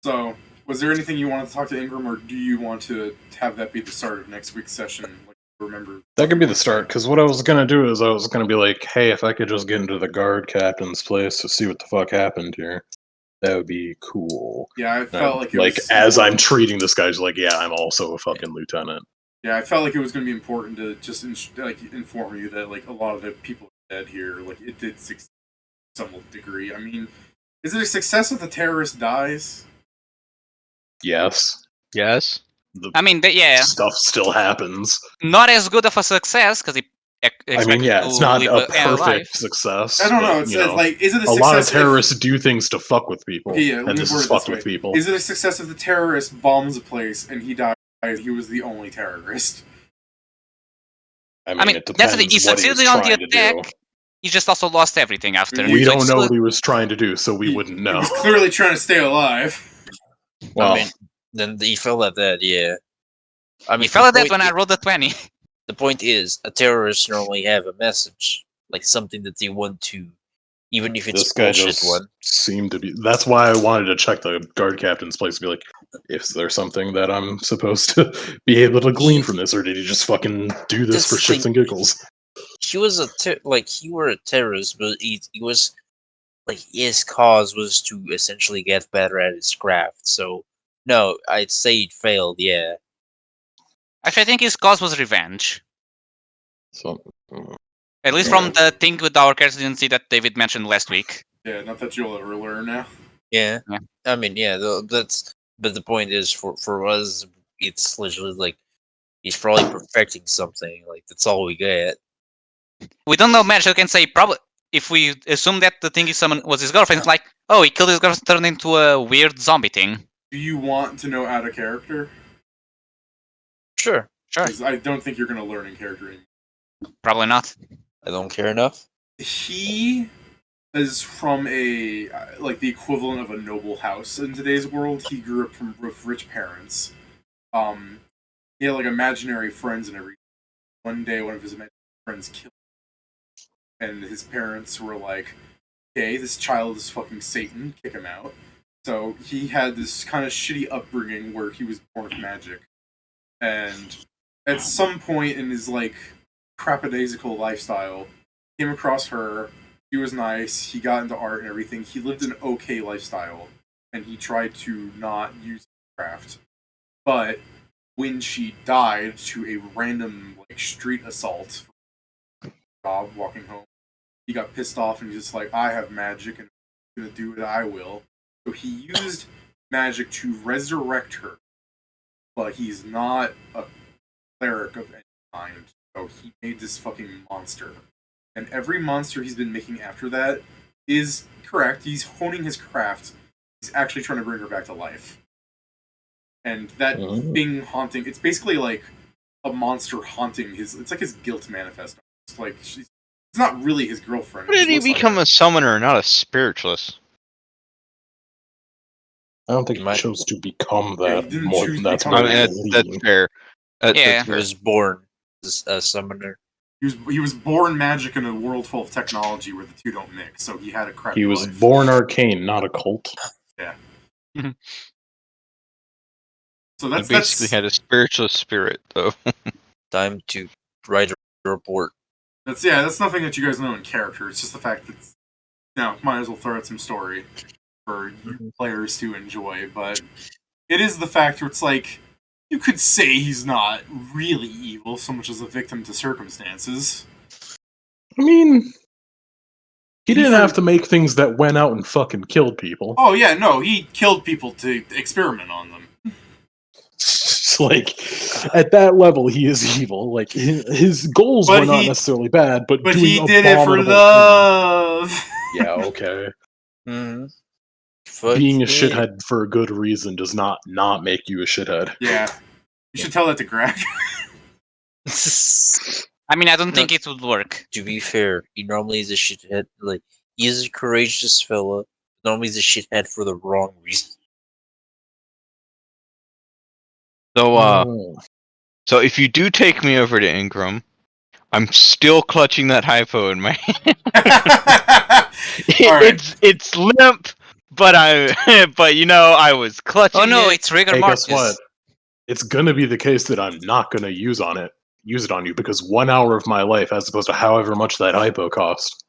So, was there anything you wanted to talk to Ingram, or do you want to have that be the start of next week's session? Remember, That could be the start, because what I was gonna do is I was gonna be like, hey, if I could just get into the guard captain's place to see what the fuck happened here, that would be cool. Yeah, I And felt like it like was as I'm important. treating this guy, like, yeah, I'm also a fucking lieutenant. Yeah, I felt like it was going to be important to just inform you that a lot of the people dead here, it did succeed to some degree. I mean, is it a success if the terrorist dies? Yes, yes. the I mean, yeah, stuff still happens. not as good of a success because he I expected mean, yeah, to it's not live a alive. perfect success. I don't know. but, It's you know, is it a a lot of success? terrorists do things to fuck with people, Okay, yeah, let and me this word is it fucked this with way. people. Is it a success if the terrorist bombs a place and he dies? He was the only terrorist. I I mean, it that's the depends thing. He what he was succeeded on the trying to do. attack. He just also lost everything after. We We So don't it's know still- what he was trying to do, so we He- wouldn't He know. was clearly trying to stay alive. Well, I mean, then he fell at that, yeah. I mean, He fell at that point when I i- rolled the 20. The point is, a terrorist normally have a message, like something that they want to, even if it's this guy bullshit just one. seemed to be. That's why I wanted to check the guard captain's place to be like, is there something that I'm supposed to be able to glean from this, or did he just fucking do this That's for the shits thing. and giggles? He was he were a terrorist, but he was his cause was to essentially get better at his craft. So no, I'd say it failed. Yeah, Actually, I think his cause was revenge. So, At least Yeah. from the thing with our character agency that David mentioned last week. Yeah, not that you'll ever learn now. yeah. Yeah. I mean, yeah. That's but the point is for us, it's literally he's probably perfecting something. Like that's all we get. We don't know much. You can say probably if we assume that the thing is someone was his girlfriend. It's like, oh, he killed his girlfriend, turned into a weird zombie thing. Do you want to know out of character? Sure, Sure, 'Cause I don't think you're going to learn in character anymore. probably not. I don't care enough. He is from the equivalent of a noble house in today's world. He grew up with rich parents. He had imaginary friends and everything. One day, one of his imaginary friends killed him, and his parents were like, "Okay, this child is fucking Satan. Kick him out." So he had this kind of shitty upbringing where he was born with magic, and at some point in his like crapadaisical lifestyle, came across her. He was nice. He got into art and everything. He lived an okay lifestyle, and he tried to not use craft. But when she died to a random like street assault job walking home, he got pissed off and he's just like, I have magic and I'm gonna do what I will. So he used magic to resurrect her, but he's not a cleric of any kind. So he made this fucking monster. And every monster he's been making after that is correct. He's honing his craft. He's actually trying to bring her back to life. And that thing haunting, it's basically like a monster haunting his, it's like his guilt manifesto. It's like, it's not really his girlfriend. How did he become a summoner, not a spiritualist? I don't think he Might- chose to become Yeah, he that. didn't More choose than to that's become more I that. mean, that's fair. Yeah. That's He fair. was born as a summoner. He was born magic in a world full of technology where the two don't mix, so he had a crappy He was life. born arcane, not a cult. So He that's basically had a spiritualist spirit, though. Time to write a report. that's nothing that you guys know in character. It's just the fact that might as well throw out some story for you players to enjoy. But it is the fact where it's like you could say he's not really evil so much as a victim to circumstances. I mean, he didn't for- have to make things that went out and fucking killed people. Oh yeah, no, he killed people to experiment on them. It's like, at that level, he is evil. Like, his goals But were not he- necessarily bad, but But doing he did it for abominable love. things. Yeah, okay. Fuck Being a yeah. shithead for a good reason does not make you a shithead. Yeah, you should tell that to Greg. I mean, I don't No. think it would work. To be fair, he normally is a shithead. Like, he's a courageous fella. Normally he's a shithead for the wrong reason. So, Oh. so if you do take me over to Ingram, I'm still clutching that hypo in my hand. Alright. It's limp, but I was clutching Oh no, it. it's rigor Hey, mortis. guess what? It's gonna be the case that I'm not gonna use it on you, because 1 hour of my life, as opposed to however much that hypo cost.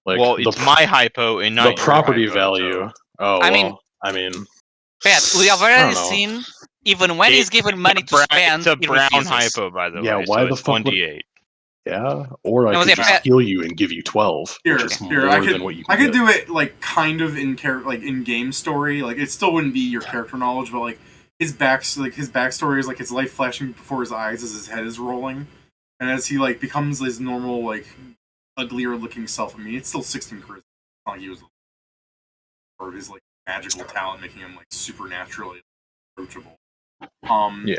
Like, Well, it's my hypo and not the your property hypo, value. so- Oh, I well, mean- Pat, we have I already don't know. seen, even when he's given money to spend, it's a he brown refuses. hypo, by the Yeah, way. why so the it's fuck would- 1d8. Yeah, or I No, could yeah, just Pat- heal you and give you 12, Here, which is here, more than what you I can could get. do it like kind of in like in game story. Like it still wouldn't be your character knowledge, but like his backstory is like his life flashing before his eyes as his head is rolling, and as he like becomes his normal like uglier looking self. I mean, it's still 16 charisma. It's not like he was, or his like magical talent making him like supernaturally approachable. Yeah.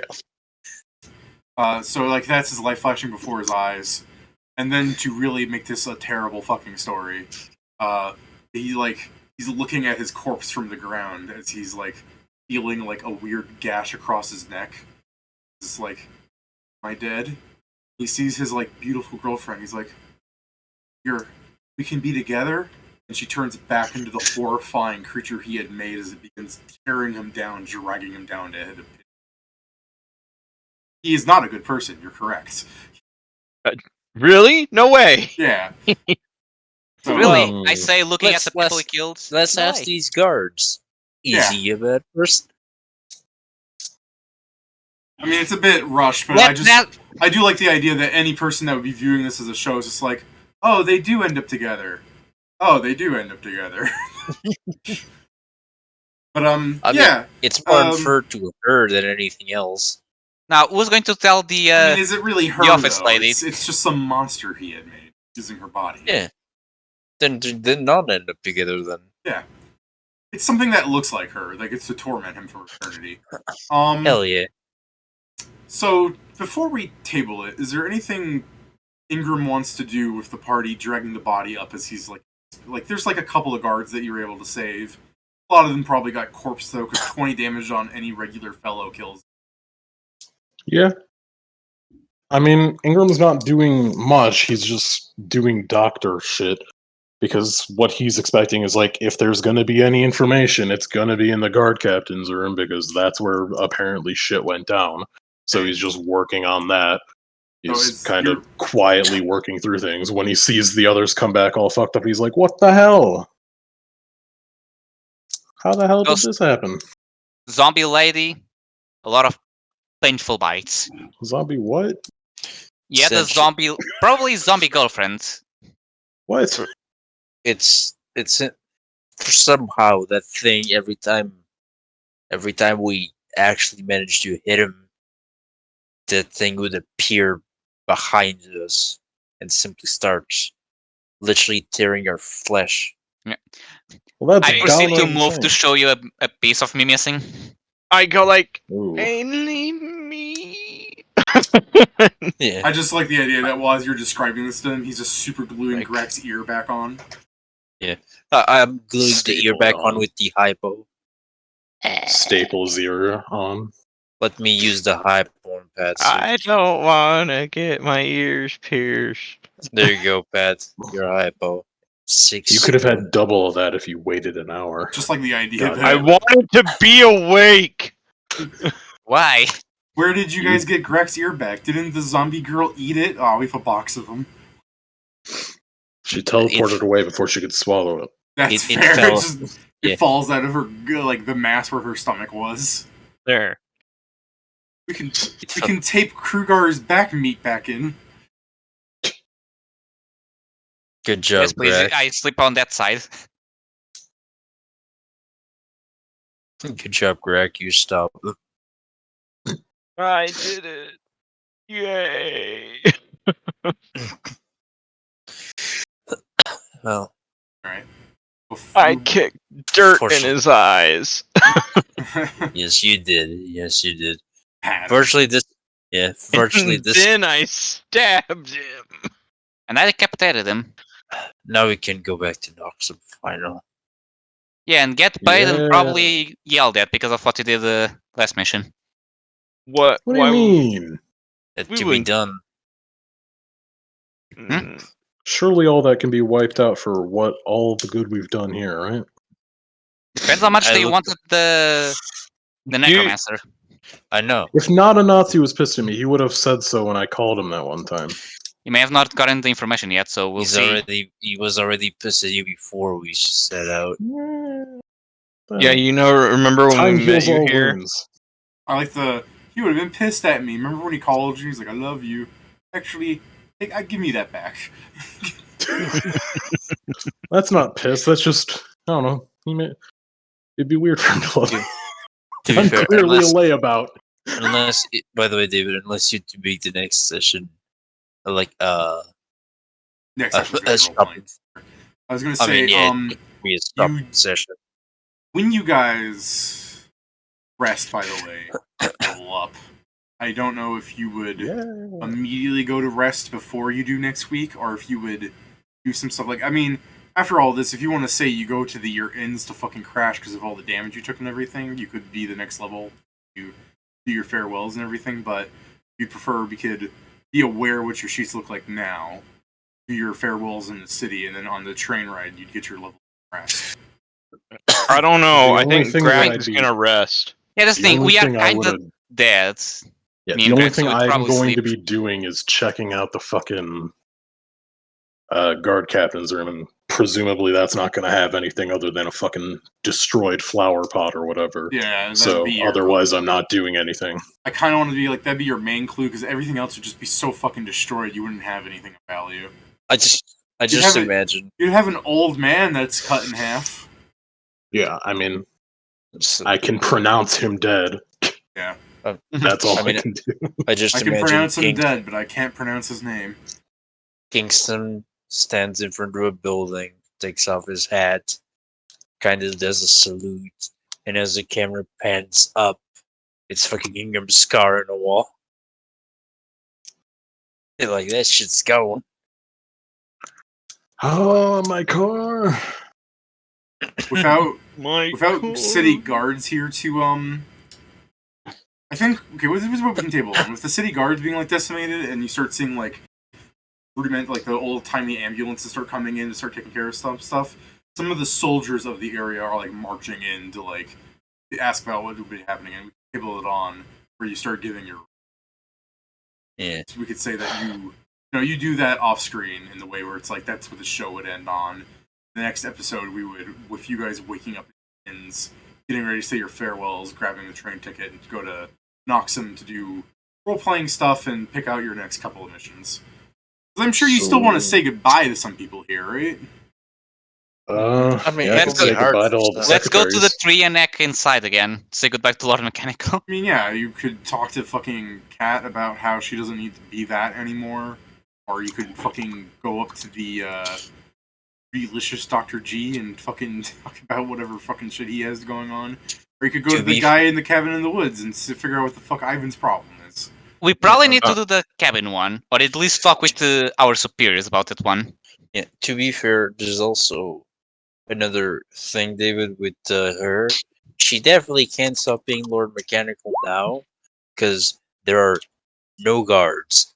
So like that's his life flashing before his eyes, and then to really make this a terrible fucking story, he's looking at his corpse from the ground as he's like feeling like a weird gash across his neck. It's like, am I dead? He sees his like beautiful girlfriend. He's like, we can be together. And she turns back into the horrifying creature he had made as it begins tearing him down, dragging him down to head of pit. He is not a good person, you're correct. Really? No way. Yeah. So, Really, I say looking Let's- at the people he let's- killed. Let's no ask way. these guards. Yeah. Easy, a bad person. I mean, it's a bit rushed, but I do like the idea that any person that would be viewing this as a show is just like, oh, they do end up together. Oh, they do end up together. But I mean, yeah. It's more unfair to her than anything else. Now, who's going to tell the? I mean, is it really her? the office though? lady. It's just some monster he had made using her body. Yeah. Then not end up together then. Yeah. It's something that looks like her. Like it's to torment him for eternity. Hell yeah. So before we table it, is there anything Ingram wants to do with the party dragging the body up as he's like there's like a couple of guards that you were able to save. A lot of them probably got corpse though, because 20 damage on any regular fellow kills. Yeah. I mean, Ingram's not doing much. He's just doing doctor shit. Because what he's expecting is like, if there's going to be any information, it's going to be in the guard captain's room because that's where apparently shit went down. So he's just working on that. He's kind of quietly working through things. When he sees the others come back all fucked up, he's like, what the hell? How the hell did this happen? Zombie lady, a lot of painful bites. Zombie what? Yeah, the zombie, probably zombie girlfriend. What? It's for somehow that thing every time we actually manage to hit him, that thing would appear behind us and simply start literally tearing our flesh. Yeah. Well, that's I proceed to move thing. to show you a piece of me missing. I go like, Ooh. mainly me. Yeah. I just like the idea that while you're describing this to him, he's just super gluing Greg's ear back on. Yeah. I'm gluing the ear Staple back on. on with the hypo. Staple zero on. Let me use the hypo on Pat. I don't want to get my ears pierced. There you go, Pat. Your hypo. 6. You could have had double of that if you waited an hour. Just like the idea God, that... I wanted to be awake. Why? Where did you guys get Greg's ear back? Didn't the zombie girl eat it? Oh, we have a box of them. She teleported away before she could swallow it. That's It fair. fell. It falls out of her, like, the mass where her stomach was. There. We can tape Krugar's back meat back in. Good job, Yes, please. Greg. I sleep on that side. Good job, Greg. You stop. I did it. Yay. Well, Right. I kicked dirt in Fortunately. his eyes. yes, you did. Yes, you did. Pat. Virtually this. Yeah, virtually And this. then I stabbed him. And I decapitated him. Now we can go back to Noxum final. Yeah, and get paid and Yeah. probably yelled at because of what you did last mission. What? What do you mean? It We can be wouldn't- done. Mm, Surely all that can be wiped out for what all the good we've done here, right? Depends how much I they looked- wanted the necromancer. I know. If not a Nazi was pissed at me, he would have said so when I called him that one time. You may have not gotten the information yet, so we'll see. He was already pissed at you before we set out. Yeah, you know, remember when time we met heals you all here? wounds. I like he would have been pissed at me. Remember when he called you? He's like, I love you. Actually, give me that back. That's not piss. That's just, I don't know. It'd be weird for him to love me. To be I'm fair, clearly a layabout. by the way, David, unless you to make the next session like Next a episode's gonna go shopping. blank. I was gonna I say, mean, yeah, it could be a shopping session. when you guys rest, by the way, level up. I don't know if you would immediately go to rest before you do next week, or if you would do some stuff like. I mean, after all this, if you want to say you go to your ends to fucking crash because of all the damage you took and everything, you could be the next level. You do your farewells and everything, but you'd prefer we could be aware what your sheets look like now. Do your farewells in the city, and then on the train ride, you'd get your level of rest. I don't know. The I only think thing that Greg I'd is be- gonna rest. Yeah, this The thing, only we are thing I kind of would've- dead. Yeah, Me the and only Greg, thing so we'd I'm probably going sleep. to be doing is checking out the fucking guard captain's room, and presumably that's not going to have anything other than a fucking destroyed flower pot or whatever. Yeah, that'd So be your otherwise, I'm not doing anything. I kind of want to be like that'd be your main clue because everything else would just be so fucking destroyed you wouldn't have anything of value. I just have it- imagine. You'd have an old man that's cut in half. Yeah, I mean, So, I can pronounce him dead. Yeah, That's all I I, mean, can do. I just I can imagine pronounce him dead, but I can't pronounce his name. Kingston stands in front of a building, takes off his hat, kind of does a salute, and as the camera pans up, it's fucking Ingram's scar on the wall. They're like, that shit's going. Oh, my car! Without My without cool. city guards here to I I think what we can table on with the city guards being like decimated, and you start seeing like rudiment, like the old timey ambulances start coming in to start taking care of stuff. Some of the soldiers of the area are like marching in to like ask about what would be happening, and we can table it on where you start giving your. Yeah. So we could say that you do that off screen in the way where it's like that's what the show would end on. The next episode, we would, with you guys waking up ends, getting ready to say your farewells, grabbing the train ticket, and go to Noxum to do role-playing stuff and pick out your next couple of missions. I'm sure you still want to say goodbye to some people here, right? I mean, yeah, I can let's say go- goodbye to all the Let's go to the secretaries. tree and neck inside again. Say goodbye to Lord Mechanical. I mean, yeah, you could talk to fucking Kat about how she doesn't need to be that anymore. Or you could fucking go up to the delicious Dr. G and fucking talk about whatever fucking shit he has going on. Or you could go to the guy in the cabin in the woods and figure out what the fuck Ivan's problem is. We probably need to do the cabin one, or at least talk with our superiors about that one. Yeah. To be fair, there's also another thing, David, with her. She definitely can't stop being Lord Mechanical now, because there are no guards.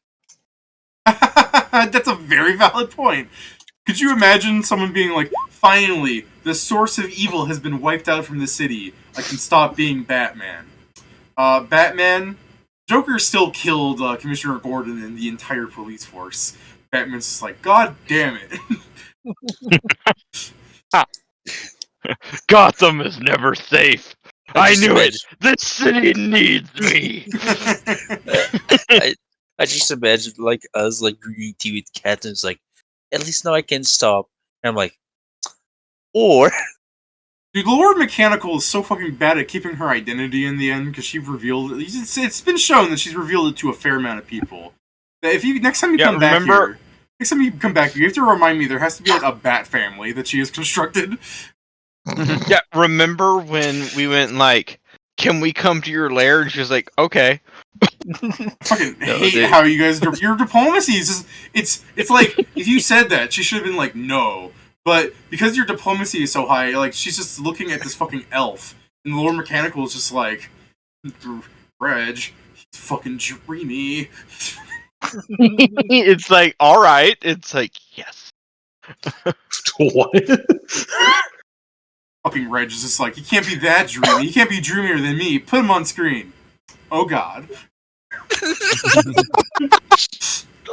That's a very valid point. Could you imagine someone being like, finally, the source of evil has been wiped out from the city. I can stop being Batman. Batman, Joker still killed Commissioner Gordon and the entire police force. Batman's just like, God damn it. Gotham is never safe. I just knew it. imagine- This city needs me. I just imagine like us like drinking tea with Cat and it's like, at least now I can stop. And I'm like, or Dude, Lord Mechanical is so fucking bad at keeping her identity in the end because she revealed it. It's been shown that she's revealed it to a fair amount of people. That if you next time you come back here, you have to remind me there has to be like a bat family that she has constructed. Yeah, remember when we went like, can we come to your lair? And she was like, okay. I fucking No, hate they- how you guys your diplomacy is just it's like if you said that she should have been like no, but because your diplomacy is so high, like she's just looking at this fucking elf, and Lord Mechanical is just like, Reg, he's fucking dreamy. It's like, all right. It's like, yes. What? Fucking Reg is just like, he can't be that dreamy. He can't be dreamier than me. Put him on screen. Oh God.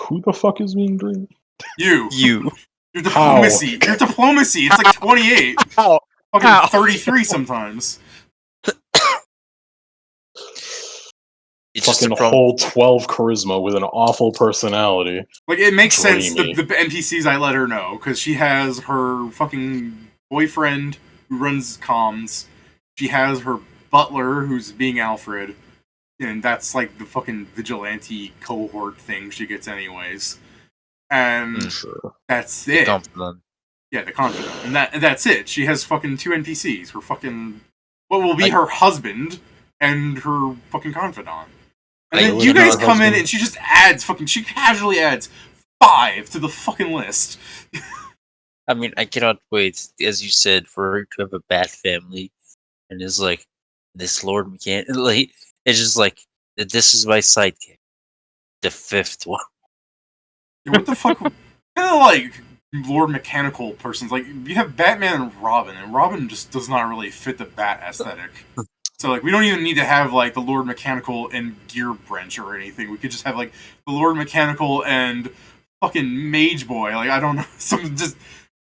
Who the fuck is being dreamy? You. you. Your diplomacy. Your diplomacy. It's like 28. How? Fucking How? 33 sometimes. It's just a Fucking problem. whole 12 charisma with an awful personality. Like, it makes sense, Dreamy. the NPCs I let her know, because she has her fucking boyfriend who runs comms. She has her butler who's being Alfred. And that's like the fucking vigilante cohort thing she gets anyways. And Sure. that's it. Confident. Yeah, the confidant. And that's it. She has fucking two NPCs. Her fucking what will be her husband and her fucking confidant. And then Really you guys not come in husband. and she casually adds 5 to the fucking list. I mean, I cannot wait, as you said, for her to have a bat family, and it's like this Lord Mechanic. Like, it's just like this is my sidekick, the 5th one. What the fuck? Kind of like Lord Mechanical persons. Like you have Batman and Robin just does not really fit the Bat aesthetic. So like we don't even need to have like the Lord Mechanical and Gear Branch or anything. We could just have like the Lord Mechanical and fucking Mage Boy. Like I don't know, some just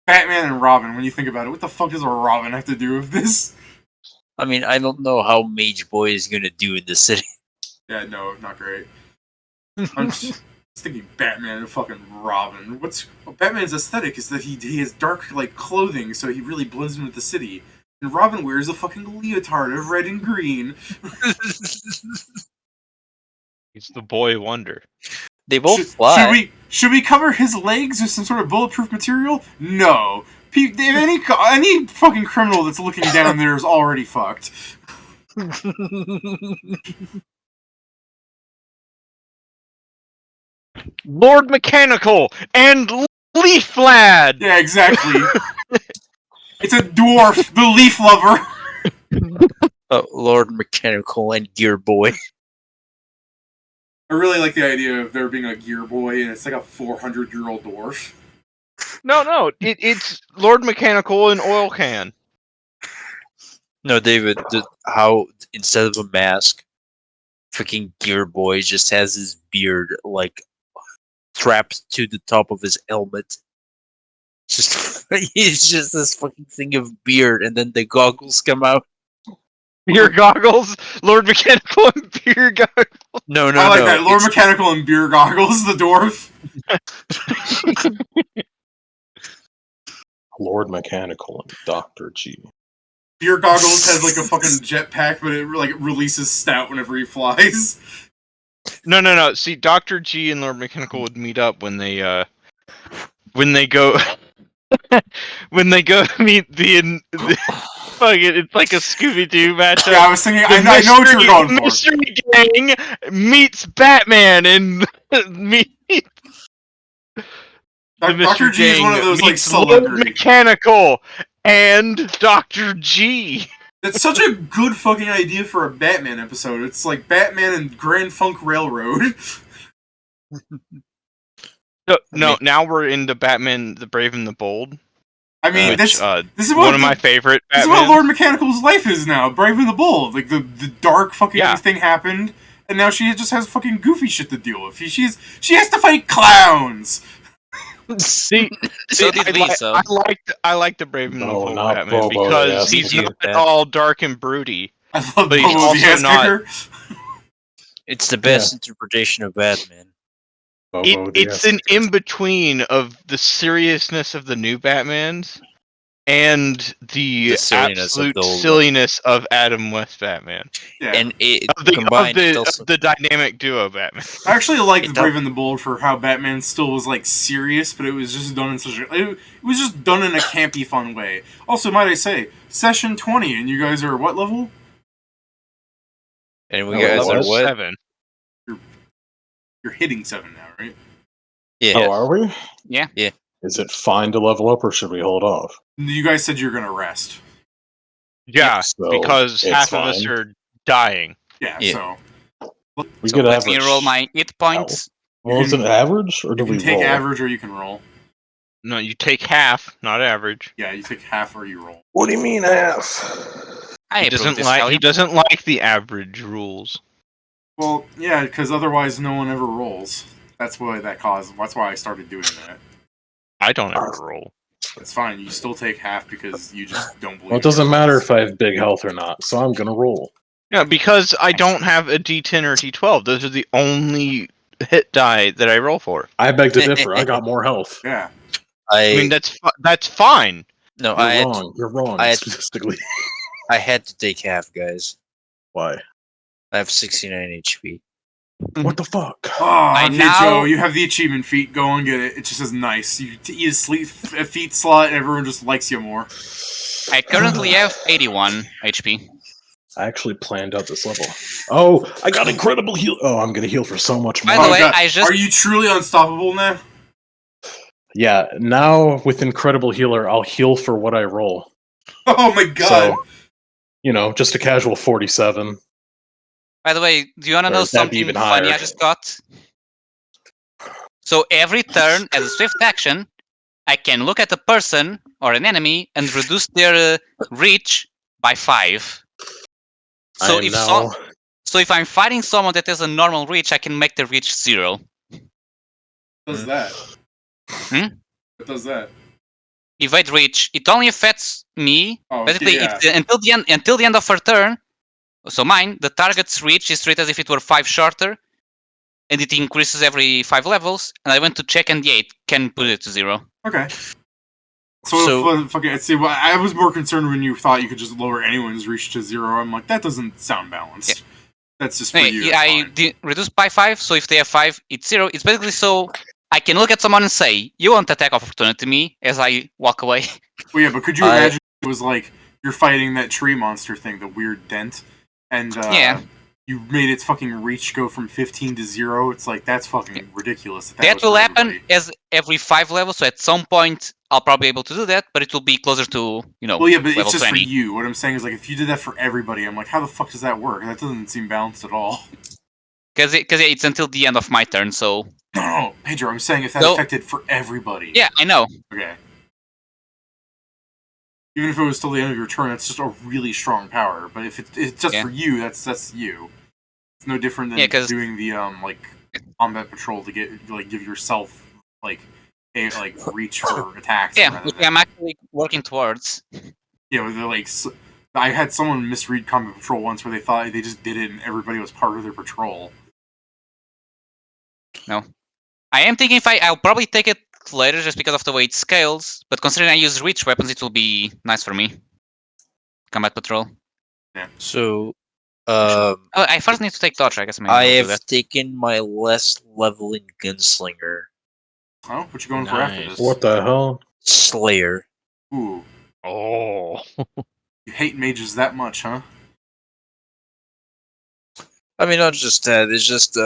Batman and Robin. When you think about it, what the fuck does a Robin have to do with this? I mean, I don't know how Mage Boy is gonna do in the city. Yeah, no, not great. I'm just thinking Batman and fucking Robin. Batman's aesthetic is that he has dark like clothing, so he really blends in with the city. And Robin wears a fucking leotard of red and green. He's the boy wonder. They both Should fly. we cover his legs with some sort of bulletproof material? No. Any fucking criminal that's looking down there is already fucked. Lord Mechanical and Leaf Lad. Yeah, exactly. It's a dwarf, the leaf lover. Lord Mechanical and Gear Boy. I really like the idea of there being a gear boy, and it's like a 400-year-old dwarf. No, it's Lord Mechanical in oil can. No, David, how instead of a mask, freaking Gear Boy just has his beard like strapped to the top of his helmet. Just he's just this fucking thing of beard, and then the goggles come out. Beer goggles, Lord Mechanical and beer goggles. No, I like that. Lord Mechanical and beer goggles, the dwarf. Lord Mechanical and Dr. G. Beer goggles has like a fucking jetpack, but it like releases stout whenever he flies. No. See, Dr. G and Lord Mechanical would meet up when they go when they go meet the fuck it, it's like a Scooby-Doo matchup. Yeah, I was thinking. I know what you're going for. Mystery Gang meets Batman and meet the Mystery Dr. G is one of Gang those like meets Lord celebrities. Mechanical and Dr. G. It's such a good fucking idea for a Batman episode. It's like Batman and Grand Funk Railroad. No, now we're into Batman: The Brave and the Bold. I mean, Which, this is one of my favorite. This is what Lord Mechanical's life is now. Brave and the Bold. Like the dark fucking thing happened, and now she just has fucking goofy shit to deal with. She has to fight clowns. See, So did we, so. I like the Brave and the Bold not Batman Bobo, because yes, he's not all dark and broody. I love But he's Bobo the also ass not- kicker. It's the best interpretation of Batman. Bobo the It's an in-between of the seriousness of the new Batmans and the silliness of absolute the old one. silliness of Adam West Batman. Yeah. And it Of the, combined, it of also, the dynamic duo Batman. I actually liked It Brave and the Bold for how Batman still was like serious, but it was just done in it was just done in a campy, fun way. Also, might I say, Session 20, and you guys are what level? and we No, guys it are was what? 7. You're hitting 7 now, right? Yeah. Oh, are we? Yeah. Yeah. Is it fine to level up, or should we hold off? You guys said you're gonna rest. Yeah, So, because it's half of us fine. are dying. Yeah, Yeah. so We So could let me average. roll my hit points. Well, is it average, or do you we can take roll? average or you can roll. No, you take half, not average. Yeah, you take half or you roll. What do you mean half? I He approve doesn't this, like Kelly. he doesn't like the average rules. Well, yeah, because otherwise no one ever rolls. That's why That's why I started doing that. I don't ever roll. It's fine. You still take half because you just don't believe. Well, it doesn't matter if I have big health or not, so I'm gonna roll. Yeah, because I don't have a D10 or D12. Those are the only hit die that I roll for. I beg to differ. I got more health. Yeah. I mean, that's fine. No, You're wrong. You're wrong. I had- Statistically. I had to take half, guys. Why? I have 69 HP. What the fuck? Oh, I okay, now- Joe, you have the achievement feat. Go and get it. It just says nice. You eat a feat slot, and everyone just likes you more. I currently have 81 HP. I actually planned out this level. Oh, I got incredible heal. Oh, I'm gonna heal for so much more. By the Oh, way, God. I just Are you truly unstoppable now? Yeah, now with incredible healer, I'll heal for what I roll. Oh my god. So, just a casual 47. By the way, do you want to Or know that'd be something even funny higher. I just got? So every turn, as a swift action, I can look at a person or an enemy and reduce their reach by 5. So I am if now. so if I'm fighting someone that has a normal reach, I can make the reach 0. What does that? What does that? Evade reach. It only affects me. Oh, Basically, yeah. it's until the end of her turn. So mine, the target's reach is treated as if it were 5 shorter, and it increases every 5 levels. And I went to check, and yeah, it can put it to 0. Okay. So fucking see. Well, I was more concerned when you thought you could just lower anyone's reach to 0. I'm like, that doesn't sound balanced. Yeah. That's just for Anyway, you. yeah, That's fine. reduced by 5. So if they have 5, it's 0. It's basically so I can look at someone and say, "You won't attack of opportunity me," as I walk away. Well, yeah, but could you imagine it was like you're fighting that tree monster thing, the weird dent, and Yeah. you made its fucking reach go from 15 to 0? It's like that's fucking ridiculous. That was will for happen everybody. as every 5 levels. So at some point, I'll probably be able to do that, but it will be closer to Well, yeah, but level it's just 20. for you. What I'm saying is, like, if you did that for everybody, I'm like, how the fuck does that work? That doesn't seem balanced at all. Because it's until the end of my turn, so... No, Pedro, I'm saying if that No. affected for everybody. Yeah, I know. Okay. Even if it was till the end of your turn, that's just a really strong power. But if it's just for you, that's you. It's no different than doing the combat patrol to give yourself a reach for attacks. Yeah, which I'm actually working towards. Yeah, they're I had someone misread combat patrol once where they thought they just did it and everybody was part of their patrol. No. I am thinking I'll probably take it later just because of the way it scales, but considering I use reach weapons, it will be nice for me. Combat patrol. Yeah. So, I first need to take dodge, I guess. I Do have that. taken my last level in Gunslinger. Oh, what you going for after Nice. this? What the hell? Slayer. Ooh, Oh. you hate mages that much, huh? I mean, not just that. It's just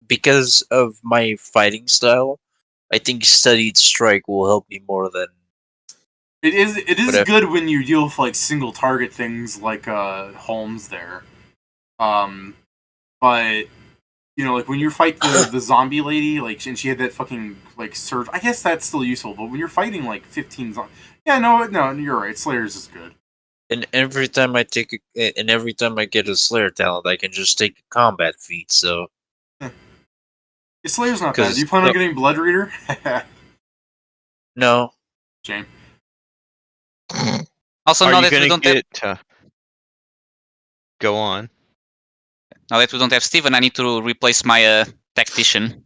because of my fighting style, I think Studied Strike will help me more than. It is Whatever. good when you deal with single target things like Holmes there. But when you fight the zombie lady, and she had that fucking surge. I guess that's still useful, but when you're fighting 15 zombies, yeah, no, you're right. Slayers is good. And every time I get a Slayer talent, I can just take a combat feat. So. Yeah, Slayer's not bad. Do you plan on getting Blood Reader? No. Shame. Also, Are now you that we gonna don't go on? now that we don't have Steven, I need to replace my tactician.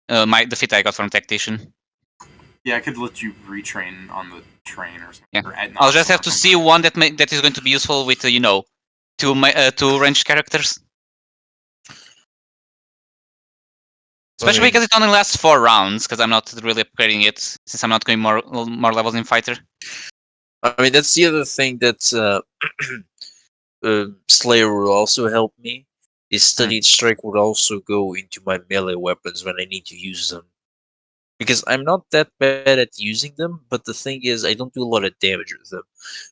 The fit I got from tactician. Yeah, I could let you retrain on the train or something. Yeah. Or at I'll just Knox have or to something. see one that is going to be useful with two ranged characters. Especially because it only lasts 4 rounds, because I'm not really upgrading it, since I'm not going more levels in fighter. I mean, that's the other thing that Slayer will also help me. Is Studied Strike would also go into my melee weapons when I need to use them. Because I'm not that bad at using them, but the thing is, I don't do a lot of damage with them.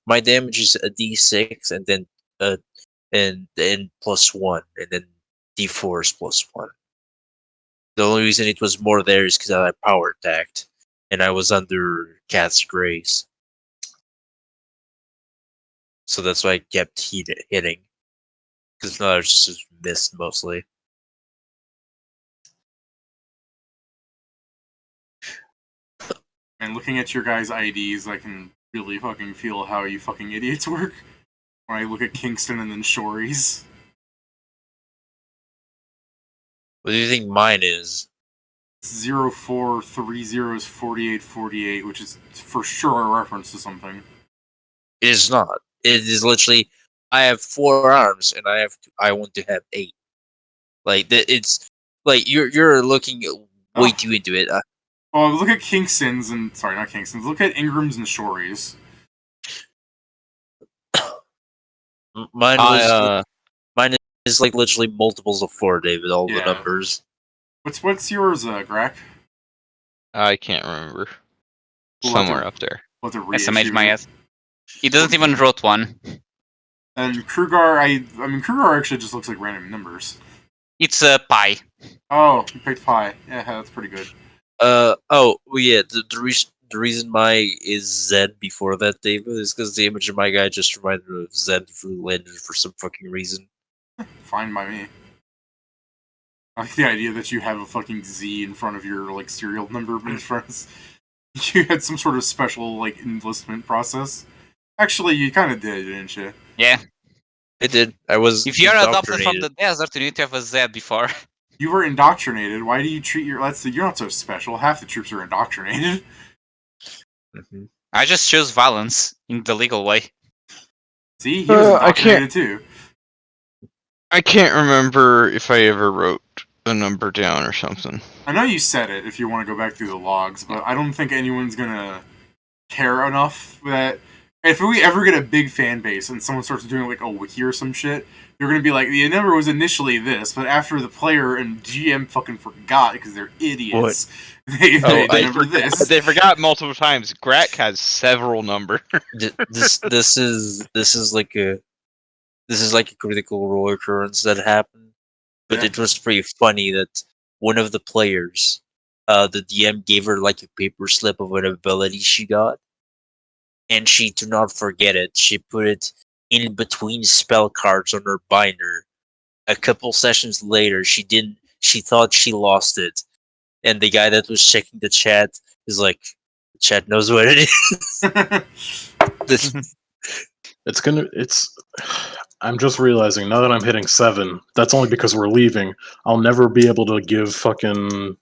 My damage is a D6, and then and +1, and then D4 is +1. The only reason it was more there is because I power attacked, and I was under Cat's Grace. So that's why I kept hitting. Because no, I just missed mostly. And looking at your guys' IDs, I can really fucking feel how you fucking idiots work. When I look at Kingston and then Shories. What do you think mine is? 0430 is 4848, which is for sure a reference to something. It is not. It is literally. I have 4 arms, and I want to have 8. It's like you're looking way too into it. Oh, look at Kingston's and sorry, not Kingston's. Look at Ingram's and Shories. Mine is literally multiples of 4, David. All the numbers. What's yours, Grak? I can't remember. We'll Somewhere up there. We'll have to SMH reissue my it. ass. He doesn't even wrote one. And Krugar, I mean Krugar actually just looks like random numbers. It's pi. Oh, you picked pi. Yeah, that's pretty good. The reason my is Z before that, David, is because the image of my guy just reminded me of Z for some fucking reason. Fine by me. I like the idea that you have a fucking Z in front of your serial number in front. You had some sort of special enlistment process. Actually, you kind of did, didn't you? Yeah. I did. I was. If you're adopted from the desert, you need to have a Z before. You were indoctrinated. Why do you treat you're not so special. Half the troops are indoctrinated. Mm-hmm. I just chose violence in the legal way. See, he was indoctrinated too. I can't remember if I ever wrote a number down or something. I know you said it if you want to go back through the logs, but I don't think anyone's gonna care enough that if we ever get a big fan base and someone starts doing a wiki or some shit, they're gonna be like, the number was initially this, but after the player and GM fucking forgot because they're idiots, they number this. They forgot multiple times. Grak has several numbers. This is like a critical role occurrence that happened But Yeah. it was pretty funny that one of the players, the DM gave her like a paper slip of an ability she got, and she did not forget it. She put it in between spell cards on her binder. A couple sessions later, she didn't. She thought she lost it, and the guy that was checking the chat is like, "The chat knows what it is." This- It's. I'm just realizing now that I'm hitting 7. That's only because we're leaving. I'll never be able to give fucking.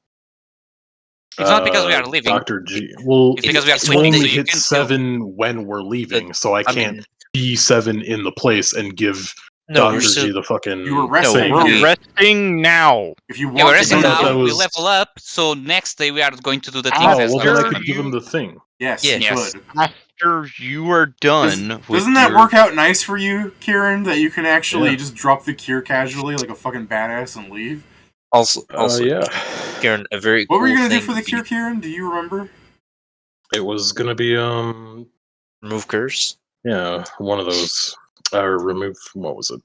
It's not because we are leaving. Dr. G. Well, It's because we are we'll switching, only so you hit can still. 7 when we're leaving, so I can't mean, be 7 in the place and give no, Dr. we're G still. the fucking. You were No, resting. we're We're resting now. If you want Yeah, we're to resting do No, now. that We was- level up, so next day we are going to do the things Oh, as well, then I After could give him the thing. yes, Yeah. you Yes. could. After you are done with Doesn't that your- work out nice for you, Kieran? That you can actually Yeah. just drop the cure casually like a fucking badass and leave? Also, Yeah. Karen, a very What cool were you gonna do thing for the would be cure, Kieran? Do you remember? It was gonna be remove curse. yeah, one of those remove what was it?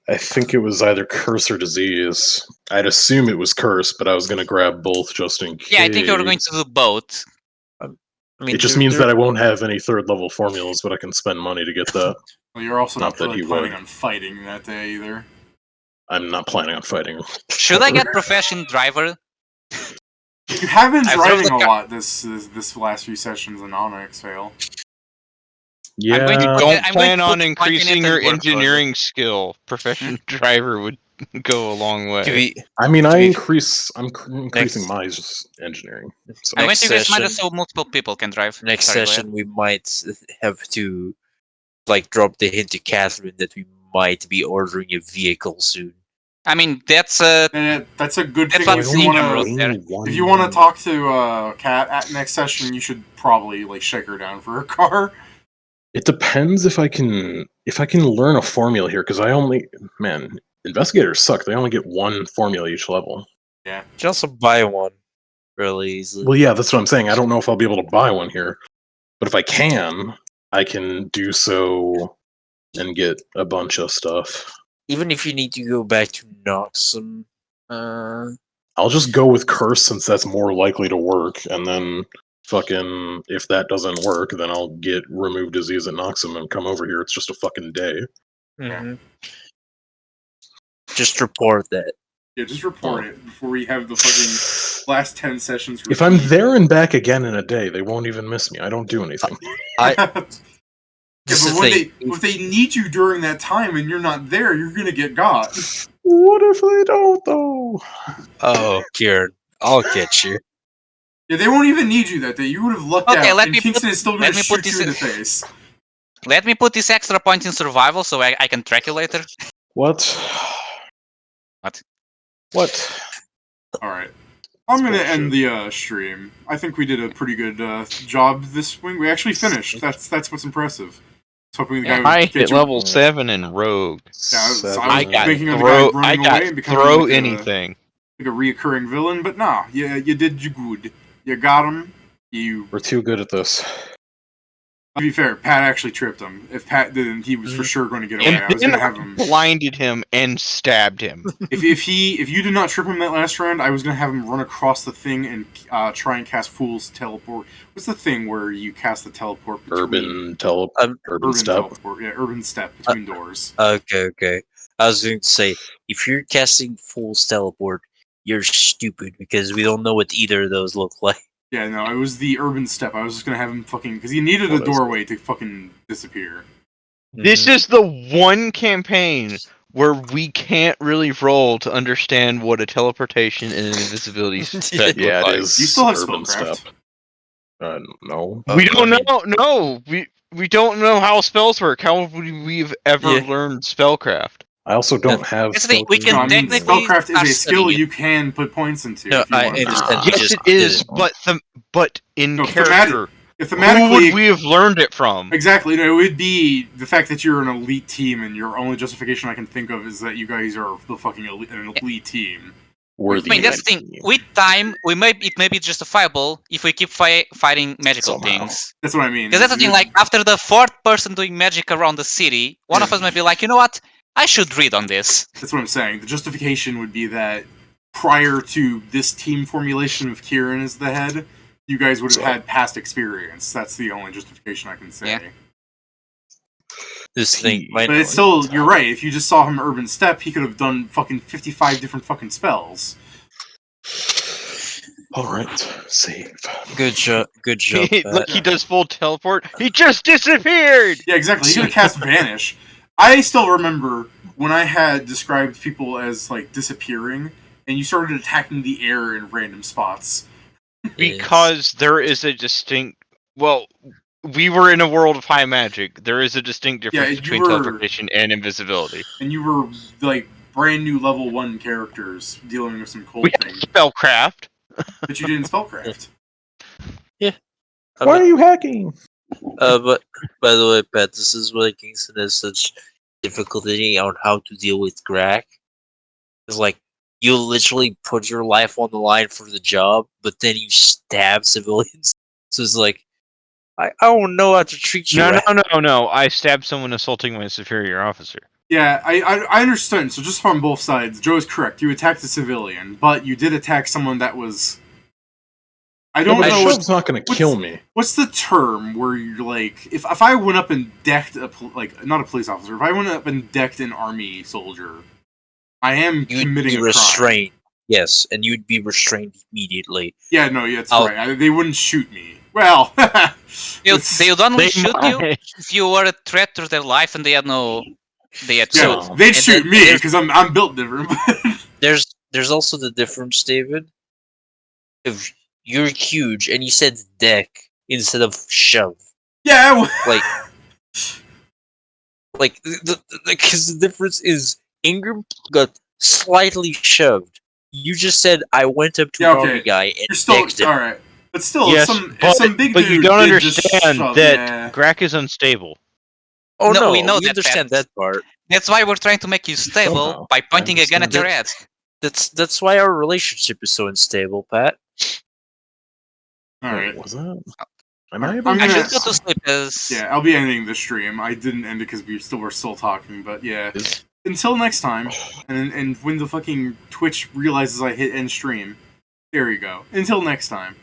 I think it was either curse or disease. I'd assume it was curse, but I was gonna grab both just in case. Yeah, I think you're going to do both. I mean, It just means that I won't have any 3rd level formulas, but I can spend money to get that. Well, you're also Not not that really he planning would. on fighting that day either. I'm not planning on fighting. Should I get profession driver? You have been I drove driving the a car- lot this last few sessions in Onyx, Fail. Yeah, going to put- Don't I'm plan going on to put increasing continental your work on it. engineering skill. Profession driver would go a long To way. be, I mean, to be- I'm increasing my engineering. So I'm going Next to increase mine session- just so multiple people can drive. next Sorry, go ahead. session we might have to like drop the hint to Catherine that we might be ordering a vehicle soon. I mean, that's That's a good That's thing what if you Ingham want wrote to. there. If you want to talk to Kat at next session, you should probably like shake her down for a car. It depends if I can learn a formula here, because investigators suck. They only get 1 formula each level. You can also buy one really easily. Well, yeah, that's what I'm saying. I don't know if I'll be able to buy one here, but if I can do so and get a bunch of stuff. Even if you need to go back to Noxum, I'll just go with curse since that's more likely to work, and then fucking if that doesn't work, then I'll get remove disease at Noxum and come over here. It's just a fucking day. mhm. Just report that. Yeah, just report it before we have the fucking last 10 sessions. If I'm there and back again in a day, they won't even miss me. I don't do anything. This Yeah, is but when the if they need you during that time and you're not there, you're gonna get got. What if they don't, though? oh, Kieran, I'll get you. Yeah, they won't even need you that day. You would have lucked Okay, out, let and me Kingston put- is still gonna let me put shoot you in the this face. Let me put this extra point in survival so I can track you later. What? What? What? All right, I'm gonna bullshit. end the stream. I think we did a pretty good job this swing. We actually finished. That's what's impressive. I was hoping the guy would I get hit you. level 7 in Rogue. Yeah, I was Seven. making the guy running away and becoming throw like anything. like a reoccurring villain, but nah, you did you good. You got him. You. We're too good at this. To be fair, Pat actually tripped him. If Pat didn't, he was for sure going to get away. And I was then going to I have him. blinded him and stabbed him. If you did not trip him that last round, I was going to have him run across the thing and try and cast Fool's Teleport. What's the thing where you cast the teleport between Urban urban step. teleport? Yeah, urban step between doors. Okay. I was going to say, if you're casting Fool's Teleport, you're stupid because we don't know what either of those look like. Yeah, no, it was the urban step. I was just going to have him fucking because he needed What a is doorway to fucking disappear. This is the one campaign where we can't really roll to understand what a teleportation and an invisibility spec Yeah, look it like. is. You still have urban spellcraft. step. No. We I don't mean- know. No, we don't know how spells work. How would we've ever Yeah. learned spellcraft? I also don't have. That's the thing, we spell can No, I mean, technically spellcraft is start a skill studying it. you can put points into. No, if you I want to. understand. You Yes, just it is. didn't. But in No, character, If who thematically, would we have learned it from? exactly, no, it would be the fact that you're an elite team, and your only justification I can think of is that you guys are the fucking an elite team. Worthy. I mean, that's the thing. With time, it may be justifiable if we keep fighting magical Somehow. things. That's what I mean. Because that's the thing. Like after the 4th person doing magic around the city, one of us might be like, you know what? I should read on this. That's what I'm saying. The justification would be that prior to this team formulation of Kieran as the head, you guys would have had past experience. That's the only justification I can say. Yeah. This thing might. But it's still, you're right. If you just saw him Urban Step, he could have done fucking 55 different fucking spells. All right, save. Good job. Good job. Like he does full teleport. He just disappeared. Yeah, exactly. He could have cast Vanish. I still remember when I had described people as like disappearing, and you started attacking the air in random spots. Because there is a distinct. Well, we were in a world of high magic. There is a distinct difference between teleportation and invisibility. And you were like brand new level 1 characters dealing with some cold We have things, spellcraft. but you didn't spellcraft. Why are you hacking? But by the way, Pat, this is why Kingston has such difficulty on how to deal with Grak. It's like you literally put your life on the line for the job, but then you stab civilians. So it's like I don't know how to treat you. No. I stabbed someone assaulting my superior officer. Yeah, I understand. So just from both sides, Joe is correct. You attacked a civilian, but you did attack someone that was. I don't know. Shov's not going to kill me. What's the term where you're like, if I went up and decked not a police officer, if I went up and decked an army soldier, I am committing a crime. Restrained. Yes, and you'd be restrained immediately. Yeah, no, yeah, that's right. They wouldn't shoot me. Well, They would only shoot you if you were a threat to their life and they had no. they'd shoot me because I'm built different. There's also the difference, David. If you're huge and you said deck instead of shove. Yeah, because the difference is Ingram got slightly shoved. You just said I went up to an army guy and you're still decked him. all right. But still, Yes, if some big but dude you don't did just understand shove, that Grak is unstable. Oh No, no, we know we that, understand Pat. that part. That's why we're trying to make you stable Somehow, by pointing a gun at your head. That's why our relationship is so unstable, Pat. all right. Was that? Am I I'm able I gonna- should go to sleep as Yeah, I'll be ending the stream. I didn't end it because we're still talking, but yeah. Until next time, and when the fucking Twitch realizes I hit end stream, there you go. Until next time.